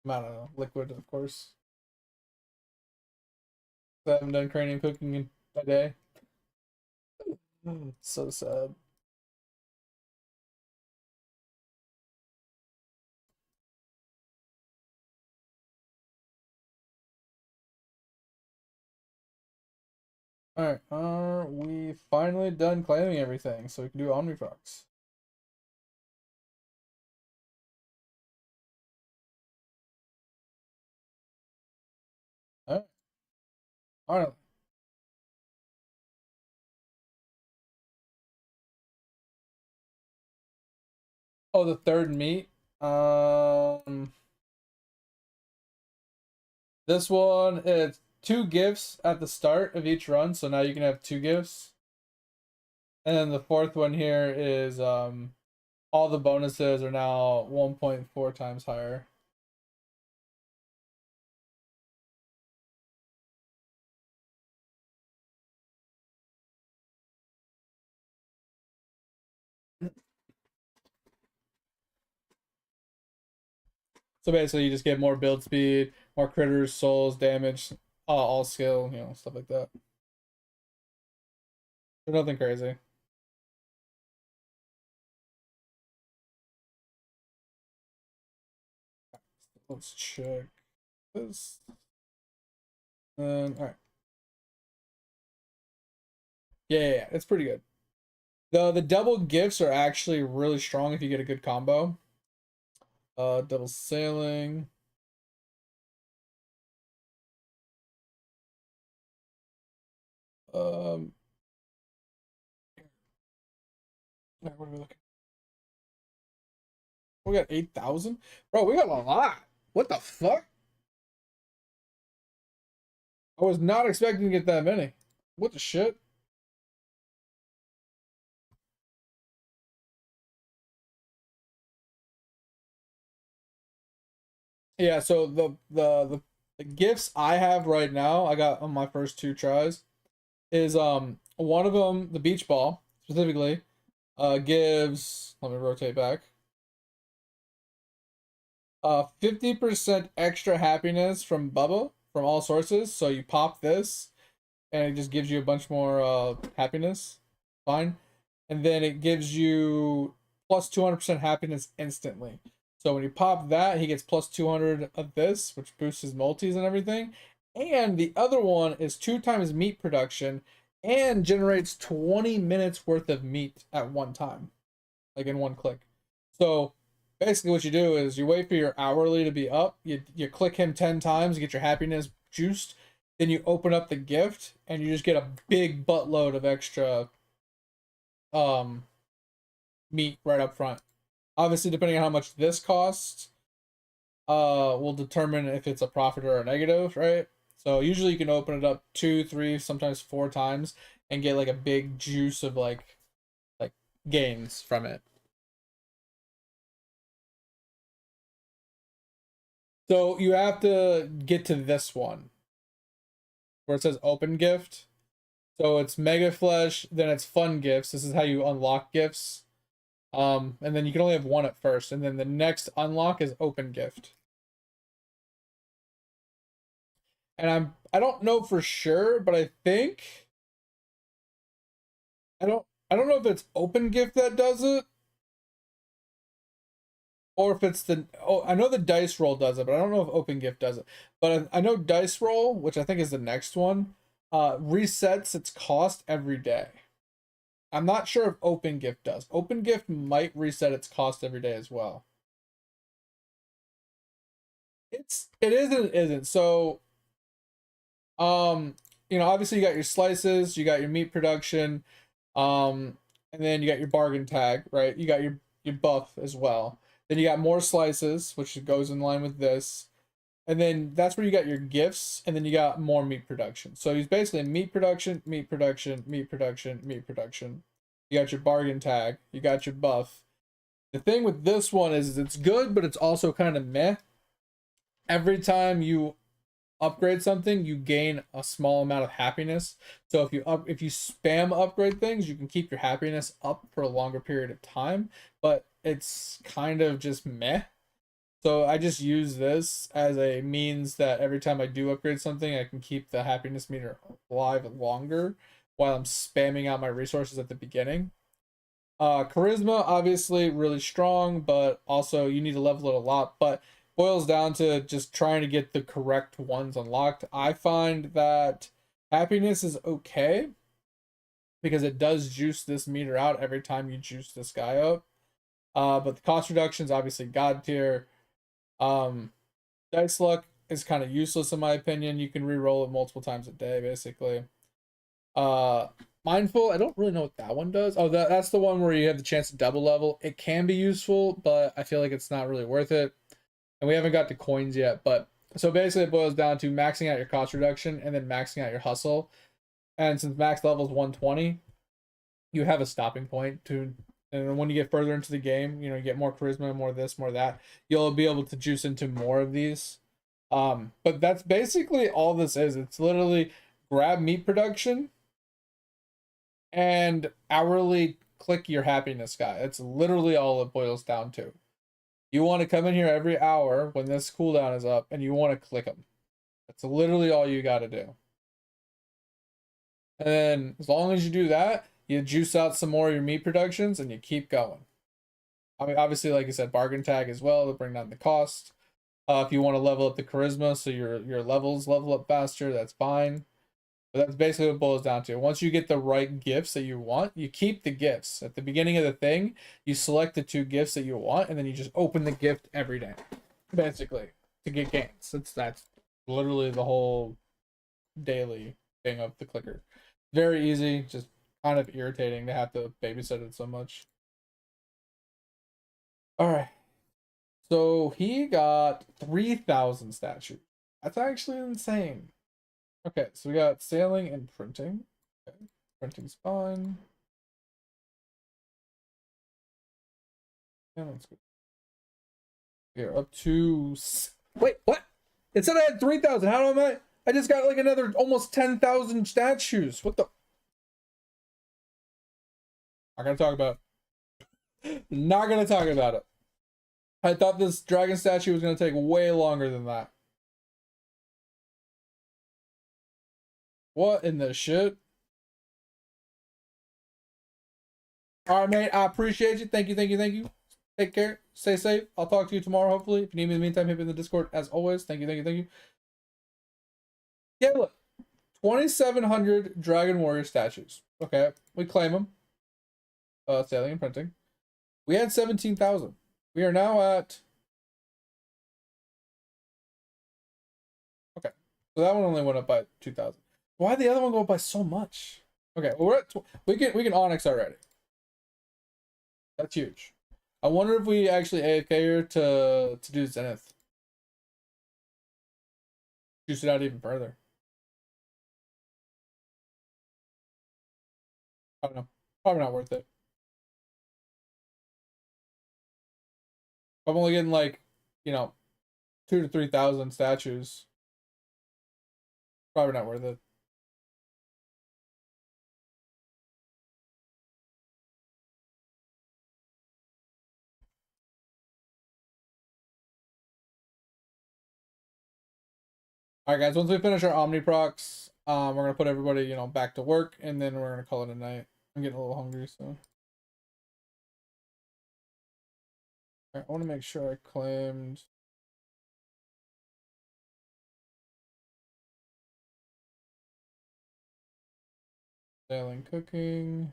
I don't know, liquid, of course. I haven't done cranium cooking in a day. So sad. Alright, are we finally done claiming everything so we can do Omnifox? Alright. Alright. Oh, the third meet. This one is 2 gifts at the start of each run, so now you can have 2 gifts. And then the fourth one here is all the bonuses are now 1.4 times higher. So basically, you just get more build speed, more critters, souls, damage, all skill, stuff like that. But nothing crazy. Let's check this. And all right. Yeah, it's pretty good. The double gifts are actually really strong if you get a good combo. Double sailing. What are we looking? We got 8,000, bro. We got a lot. What the fuck? I was not expecting to get that many. What the shit? Yeah, so the gifts I have right now, I got on my first 2 tries, is one of them, the beach ball specifically, gives, let me rotate back, 50% extra happiness from Bubba from all sources. So you pop this and it just gives you a bunch more happiness. Fine. And then it gives you plus 200% happiness instantly. So when you pop that, he gets plus 200 of this, which boosts his multis and everything. And the other one is 2 times meat production and generates 20 minutes worth of meat at one time, like in one click. So basically what you do is you wait for your hourly to be up, you click him 10 times, you get your happiness juiced, then you open up the gift and you just get a big buttload of extra meat right up front. Obviously, depending on how much this costs, will determine if it's a profit or a negative, right? So usually you can open it up 2, 3, sometimes 4 times and get like a big juice of like gains from it. So you have to get to this one where it says open gift. So it's Mega Flesh, then it's Fun Gifts. This is how you unlock gifts. And then you can only have one at first, and then the next unlock is Open Gift. And I don't know for sure, but I think I don't know if it's Open Gift that does it, or if it's I know the dice roll does it, but I don't know if Open Gift does it. But I know dice roll, which I think is the next one, resets its cost every day. I'm not sure if Open Gift does. Open Gift might reset its cost every day as well. It is and it isn't. So obviously you got your slices, you got your meat production, and then you got your bargain tag, right? You got your buff as well. Then you got more slices, which goes in line with this. And then that's where you got your gifts, and then you got more meat production. So he's basically meat production, meat production, meat production, meat production. You got your bargain tag, you got your buff. The thing with this one is it's good, but it's also kind of meh. Every time you upgrade something, you gain a small amount of happiness. So if you spam upgrade things, you can keep your happiness up for a longer period of time, but it's kind of just meh. So I just use this as a means that every time I do upgrade something, I can keep the happiness meter alive longer while I'm spamming out my resources at the beginning. Charisma, obviously really strong, but also you need to level it a lot, but boils down to just trying to get the correct ones unlocked. I find that happiness is okay because it does juice this meter out every time you juice this guy up. But the cost reduction is obviously god tier. Dice luck is kind of useless in my opinion. You can re-roll it multiple times a day, basically. Mindful, I don't really know what that one does. Oh, that's the one where you have the chance to double level. It can be useful, but I feel like it's not really worth it. And we haven't got to coins yet, but so basically it boils down to maxing out your cost reduction and then maxing out your hustle. And since max level is 120, you have a stopping point to, and when you get further into the game, you get more charisma, more this, more that, you'll be able to juice into more of these. But that's basically all this is. It's literally grab meat production and hourly click your happiness guy. It's literally all it boils down to. You want to come in here every hour when this cooldown is up and you want to click them. That's literally all you got to do. And then as long as you do that, you juice out some more of your meat productions and you keep going. I mean, obviously, like I said, bargain tag as well to bring down the cost. If you want to level up the charisma so your levels level up faster, that's fine. But that's basically what it boils down to. Once you get the right gifts that you want, you keep the gifts. At the beginning of the thing, you select the 2 gifts that you want, and then you just open the gift every day, basically, to get gains. That's literally the whole daily thing of the clicker. Very easy, just kind of irritating to have to babysit it so much. All right. So he got 3,000 statues. That's actually insane. Okay, so we got sailing and printing. Okay, printing's fine. And let's go. We're up to. Wait, what? It said I had 3,000. How am I just got like another almost 10,000 statues. What the? Not gonna talk about it. Not gonna talk about it. I thought this dragon statue was gonna take way longer than that. What in the shit? All right, mate. I appreciate you. Thank you, thank you, thank you. Take care. Stay safe. I'll talk to you tomorrow, hopefully. If you need me in the meantime, hit me in the Discord. As always, thank you, thank you, thank you. Yeah, look. 2,700 Dragon Warrior statues. Okay, we claim them. Sailing and printing. We had 17,000. We are now at. Okay, so that one only went up by 2,000. Why did the other one go up by so much? Okay, well, we're at we can Onyx already. That's huge. I wonder if we actually AFK her to do Zenith. Juice it out even further. I don't know. Probably not worth it. I'm only getting like, 2 to 3,000 statues. Probably not worth it. All right, guys. Once we finish our Omniprocs, we're gonna put everybody, back to work, and then we're gonna call it a night. I'm getting a little hungry, so. All right, I want to make sure I claimed. Sailing, cooking.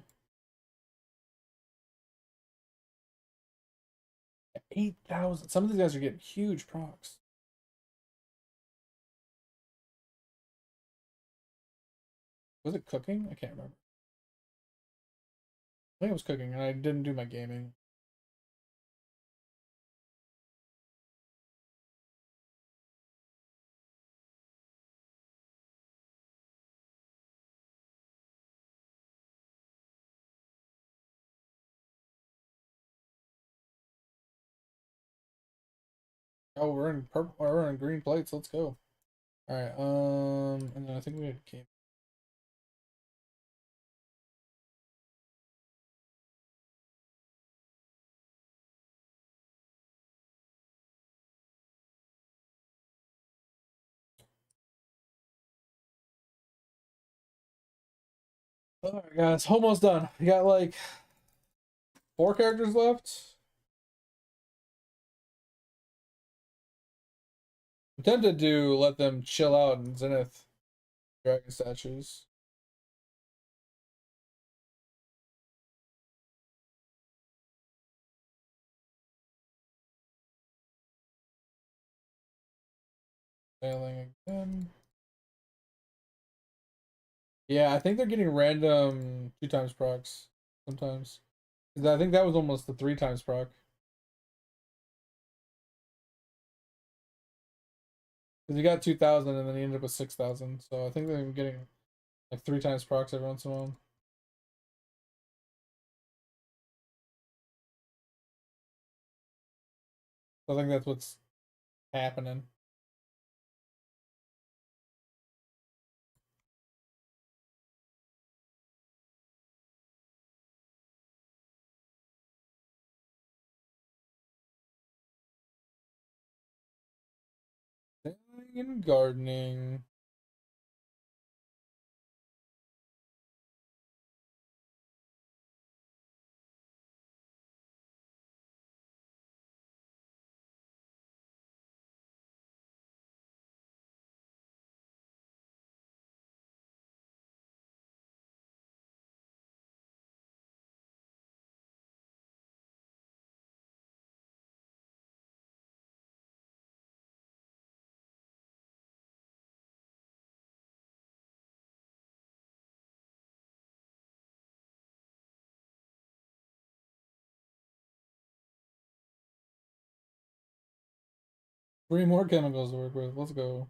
8,000. Some of these guys are getting huge procs. Was it cooking? I can't remember. I think it was cooking, and I didn't do my gaming. Oh, we're in purple. We're in green plates. Let's go. All right. And then I think we had game. All right, guys, almost done. We got like 4 characters left. I'm tempted to let them chill out in Zenith Dragon statues. Failing again. Yeah, I think they're getting random 2 times procs sometimes. 'Cause I think that was almost the 3 times proc. Because he got 2,000 and then he ended up with 6,000. So I think they're getting like 3 times procs every once in a while. So I think that's what's happening. Sailing and gardening. 3 more chemicals to work with. Let's go.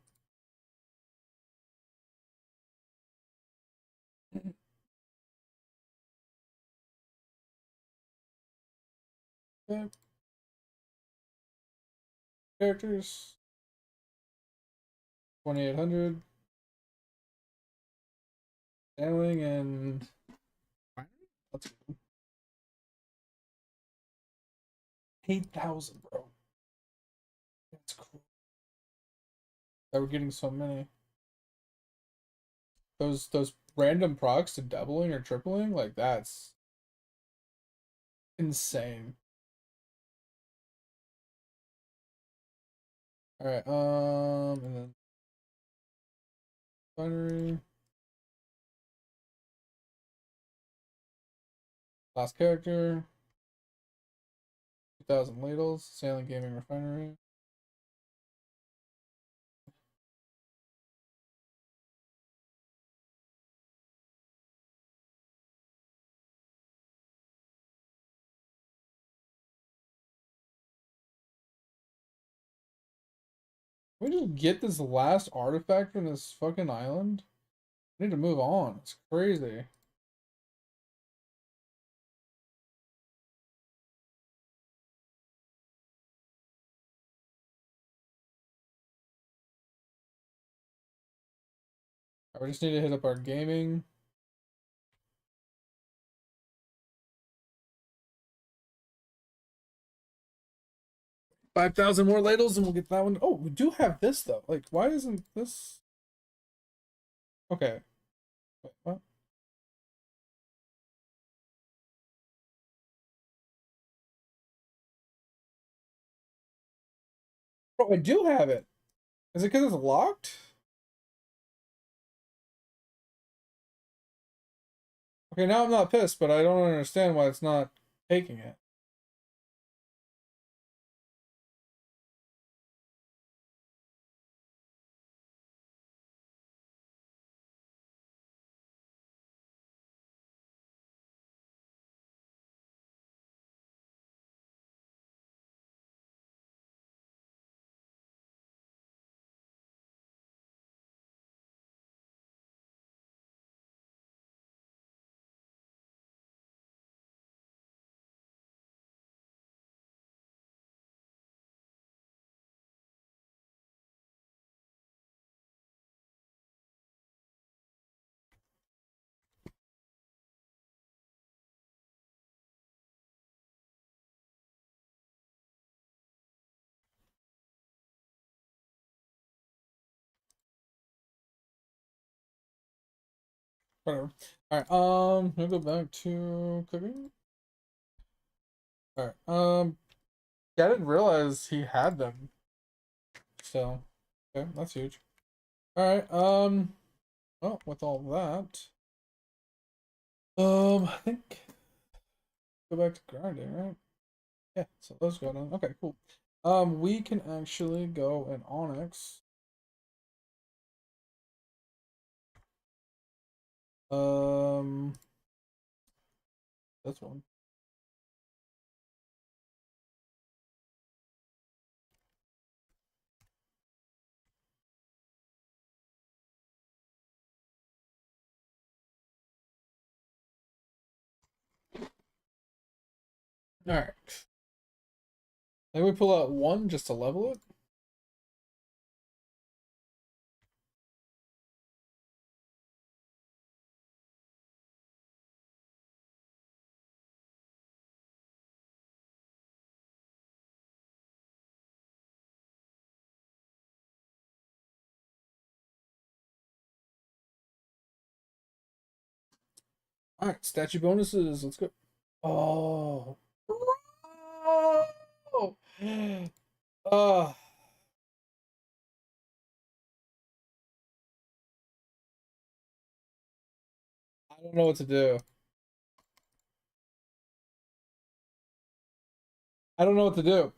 Okay. Characters. 2800. Sailing and. Let's go. 8,000, bro. That's cool. That we're getting so many. Those random procs to doubling or tripling, like that's insane. All right, and then binary. Last character. 2,000 ladles. Sailing gaming refinery. We just get this last artifact from this fucking island. I need to move on. It's crazy. We just need to hit up our gaming. $5,000 more ladles and we'll get that one. Oh, we do have this though. Like, why isn't this? Okay. Wait, what? Bro, I do have it. Is it because it's locked? Okay, now I'm not pissed, but I don't understand why it's not taking it. Whatever. Alright, I'll go back to cooking. Alright, yeah, I didn't realize he had them. So, okay, that's huge. Alright, well, with all that, I think go back to grinding, right? Yeah, so those go down. Okay, cool. We can actually go in Onyx. This one. All right. Then we pull out one just to level it. All right, statue bonuses. Let's go. Oh. Oh. Oh. I don't know what to do. I don't know what to do.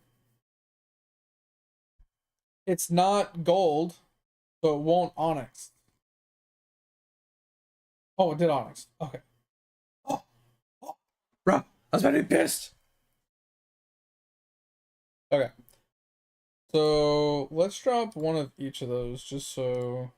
It's not gold, so it won't Onyx. Oh, it did Onyx. Okay. Oh, oh. Bro, I was about to be pissed. Okay. So let's drop one of each of those just so.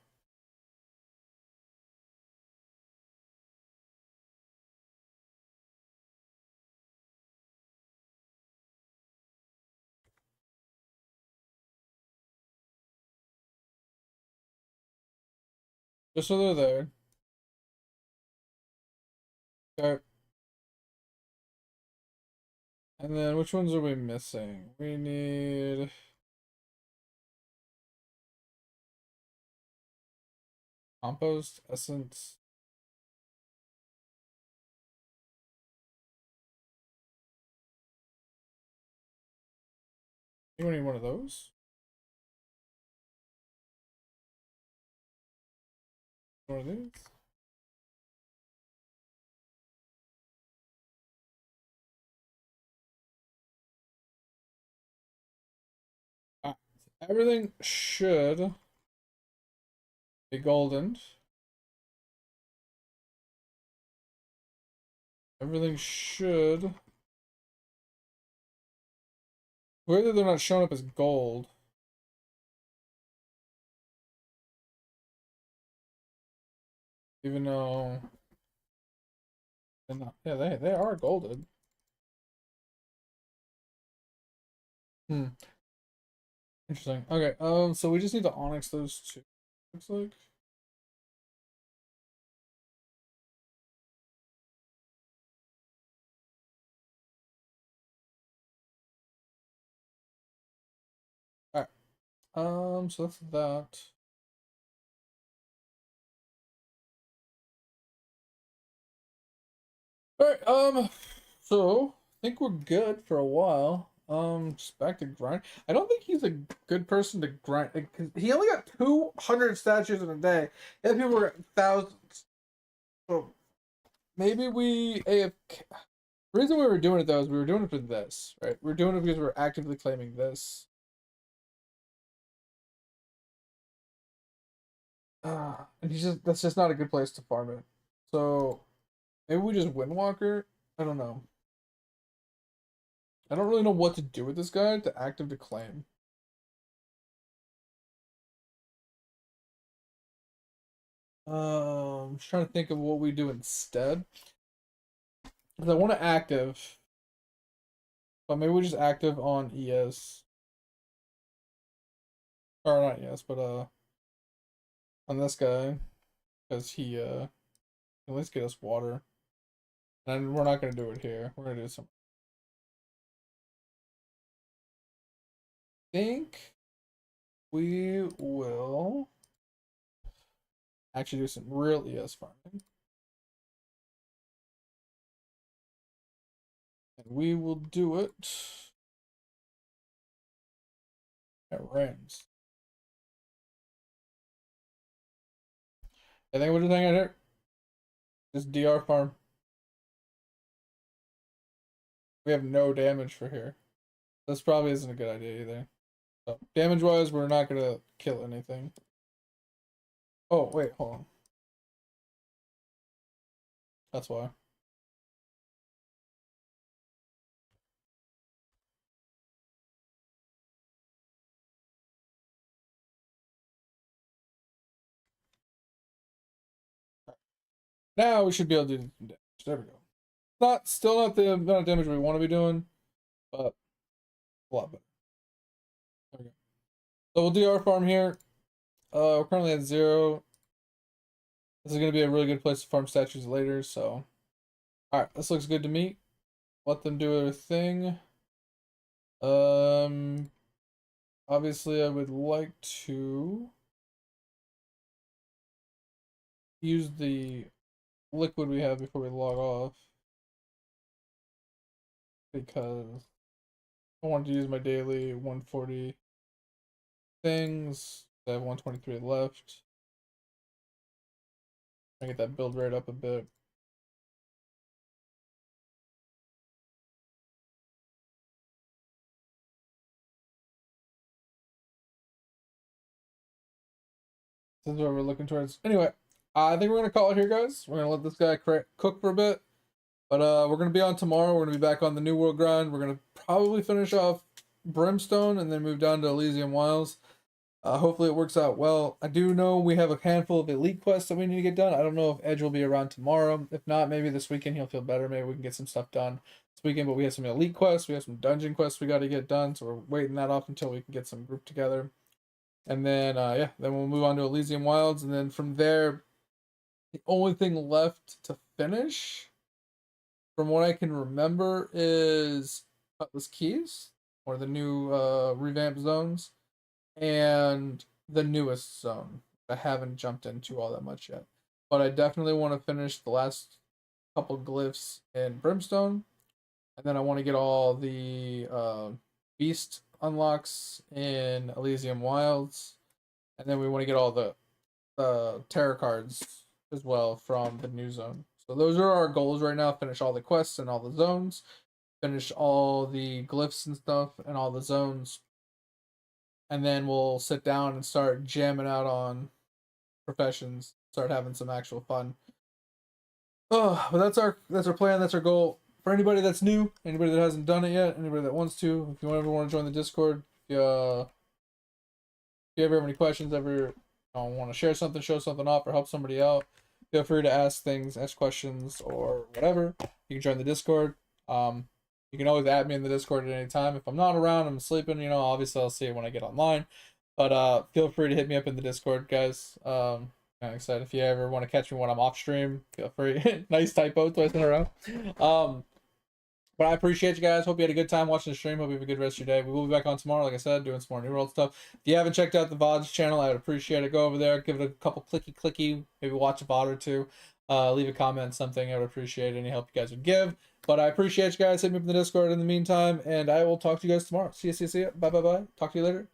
Just so they're there. Okay. And then which ones are we missing? We need compost, essence. You need one of those? One of these? Ah, everything should be golden. Everything should. Weird that they're not showing up as gold. Even though they're not. Yeah, they are golden. Hmm. Interesting. Okay, so we just need to onyx those two. Looks like. Alright. So that's that. Alright, so I think we're good for a while. Just back to grind. I don't think he's a good person to grind because he only got 200 statues in a day. The other people were thousands. So maybe we AFK. The reason we were doing it though is we were doing it for this, right? We are doing it because we are actively claiming this. And that's just not a good place to farm it. So maybe we just Windwalker? I don't know. I don't really know what to do with this guy to active to claim. I'm just trying to think of what we do instead. Because I want to active. But maybe we just active on ES. Or not ES, but on this guy. Because he can at least get us water. And we're not gonna do it here. We're gonna do some. I think we will actually do some real ES farming. And we will do it at Rams. I think we're just hanging out here. Just DR farm. We have no damage for here. This probably isn't a good idea either. So, damage wise, we're not gonna kill anything. Oh, wait, hold on. That's why. Now we should be able to do some damage. There we go. Still not the amount of damage we want to be doing, but a lot better. There we go. So we'll do our farm here. We're currently at 0. This is going to be a really good place to farm statues later, so. Alright, this looks good to me. Let them do their thing. Obviously I would like to use the liquid we have before we log off. Because I want to use my daily 140 things. I have 123 left. I get that build rate up a bit. This is what we're looking towards. Anyway, I think we're gonna call it here, guys. We're gonna let this guy cook for a bit, but we're gonna be on tomorrow. We're gonna be back on the New World grind. We're gonna probably finish off Brimstone and then move down to Elysium Wilds. Hopefully it works out well. I do know we have a handful of elite quests that we need to get done. I don't know if Edge will be around tomorrow. If not, maybe this weekend he'll feel better. Maybe we can get some stuff done this weekend. But we have some elite quests. We have some dungeon quests we got to get done. So we're waiting that off until we can get some group together. And then, yeah, then we'll move on to Elysium Wilds. And then from there, the only thing left to finish, from what I can remember, is Cutlass Keys, or the new revamped zones, and the newest zone. I haven't jumped into all that much yet. But I definitely want to finish the last couple glyphs in Brimstone. And then I want to get all the beast unlocks in Elysium Wilds. And then we want to get all the terror cards as well from the new zone. So those are our goals right now. Finish all the quests and all the zones. Finish all the glyphs and stuff and all the zones. And then we'll sit down and start jamming out on professions. Start having some actual fun. Oh, but that's our plan. That's our goal. For anybody that's new, anybody that hasn't done it yet, anybody that wants to, if you ever want to join the Discord, if you ever have any questions, ever want to share something, show something off, or help somebody out, feel free to ask questions, or whatever. You can join the Discord. You can always add me in the Discord at any time. If I'm not around, I'm sleeping, obviously I'll see it when I get online. But feel free to hit me up in the Discord, guys. I'm excited. If you ever want to catch me when I'm off stream, feel free. Nice typo twice in a row. But I appreciate you guys. Hope you had a good time watching the stream. Hope you have a good rest of your day. We will be back on tomorrow, like I said, doing some more New World stuff. If you haven't checked out the VODs channel, I would appreciate it. Go over there, give it a couple clicky, maybe watch a VOD or two. Leave a comment, something. I would appreciate any help you guys would give. But I appreciate you guys. Hit me up in the Discord in the meantime, and I will talk to you guys tomorrow. See you. Bye. Talk to you later.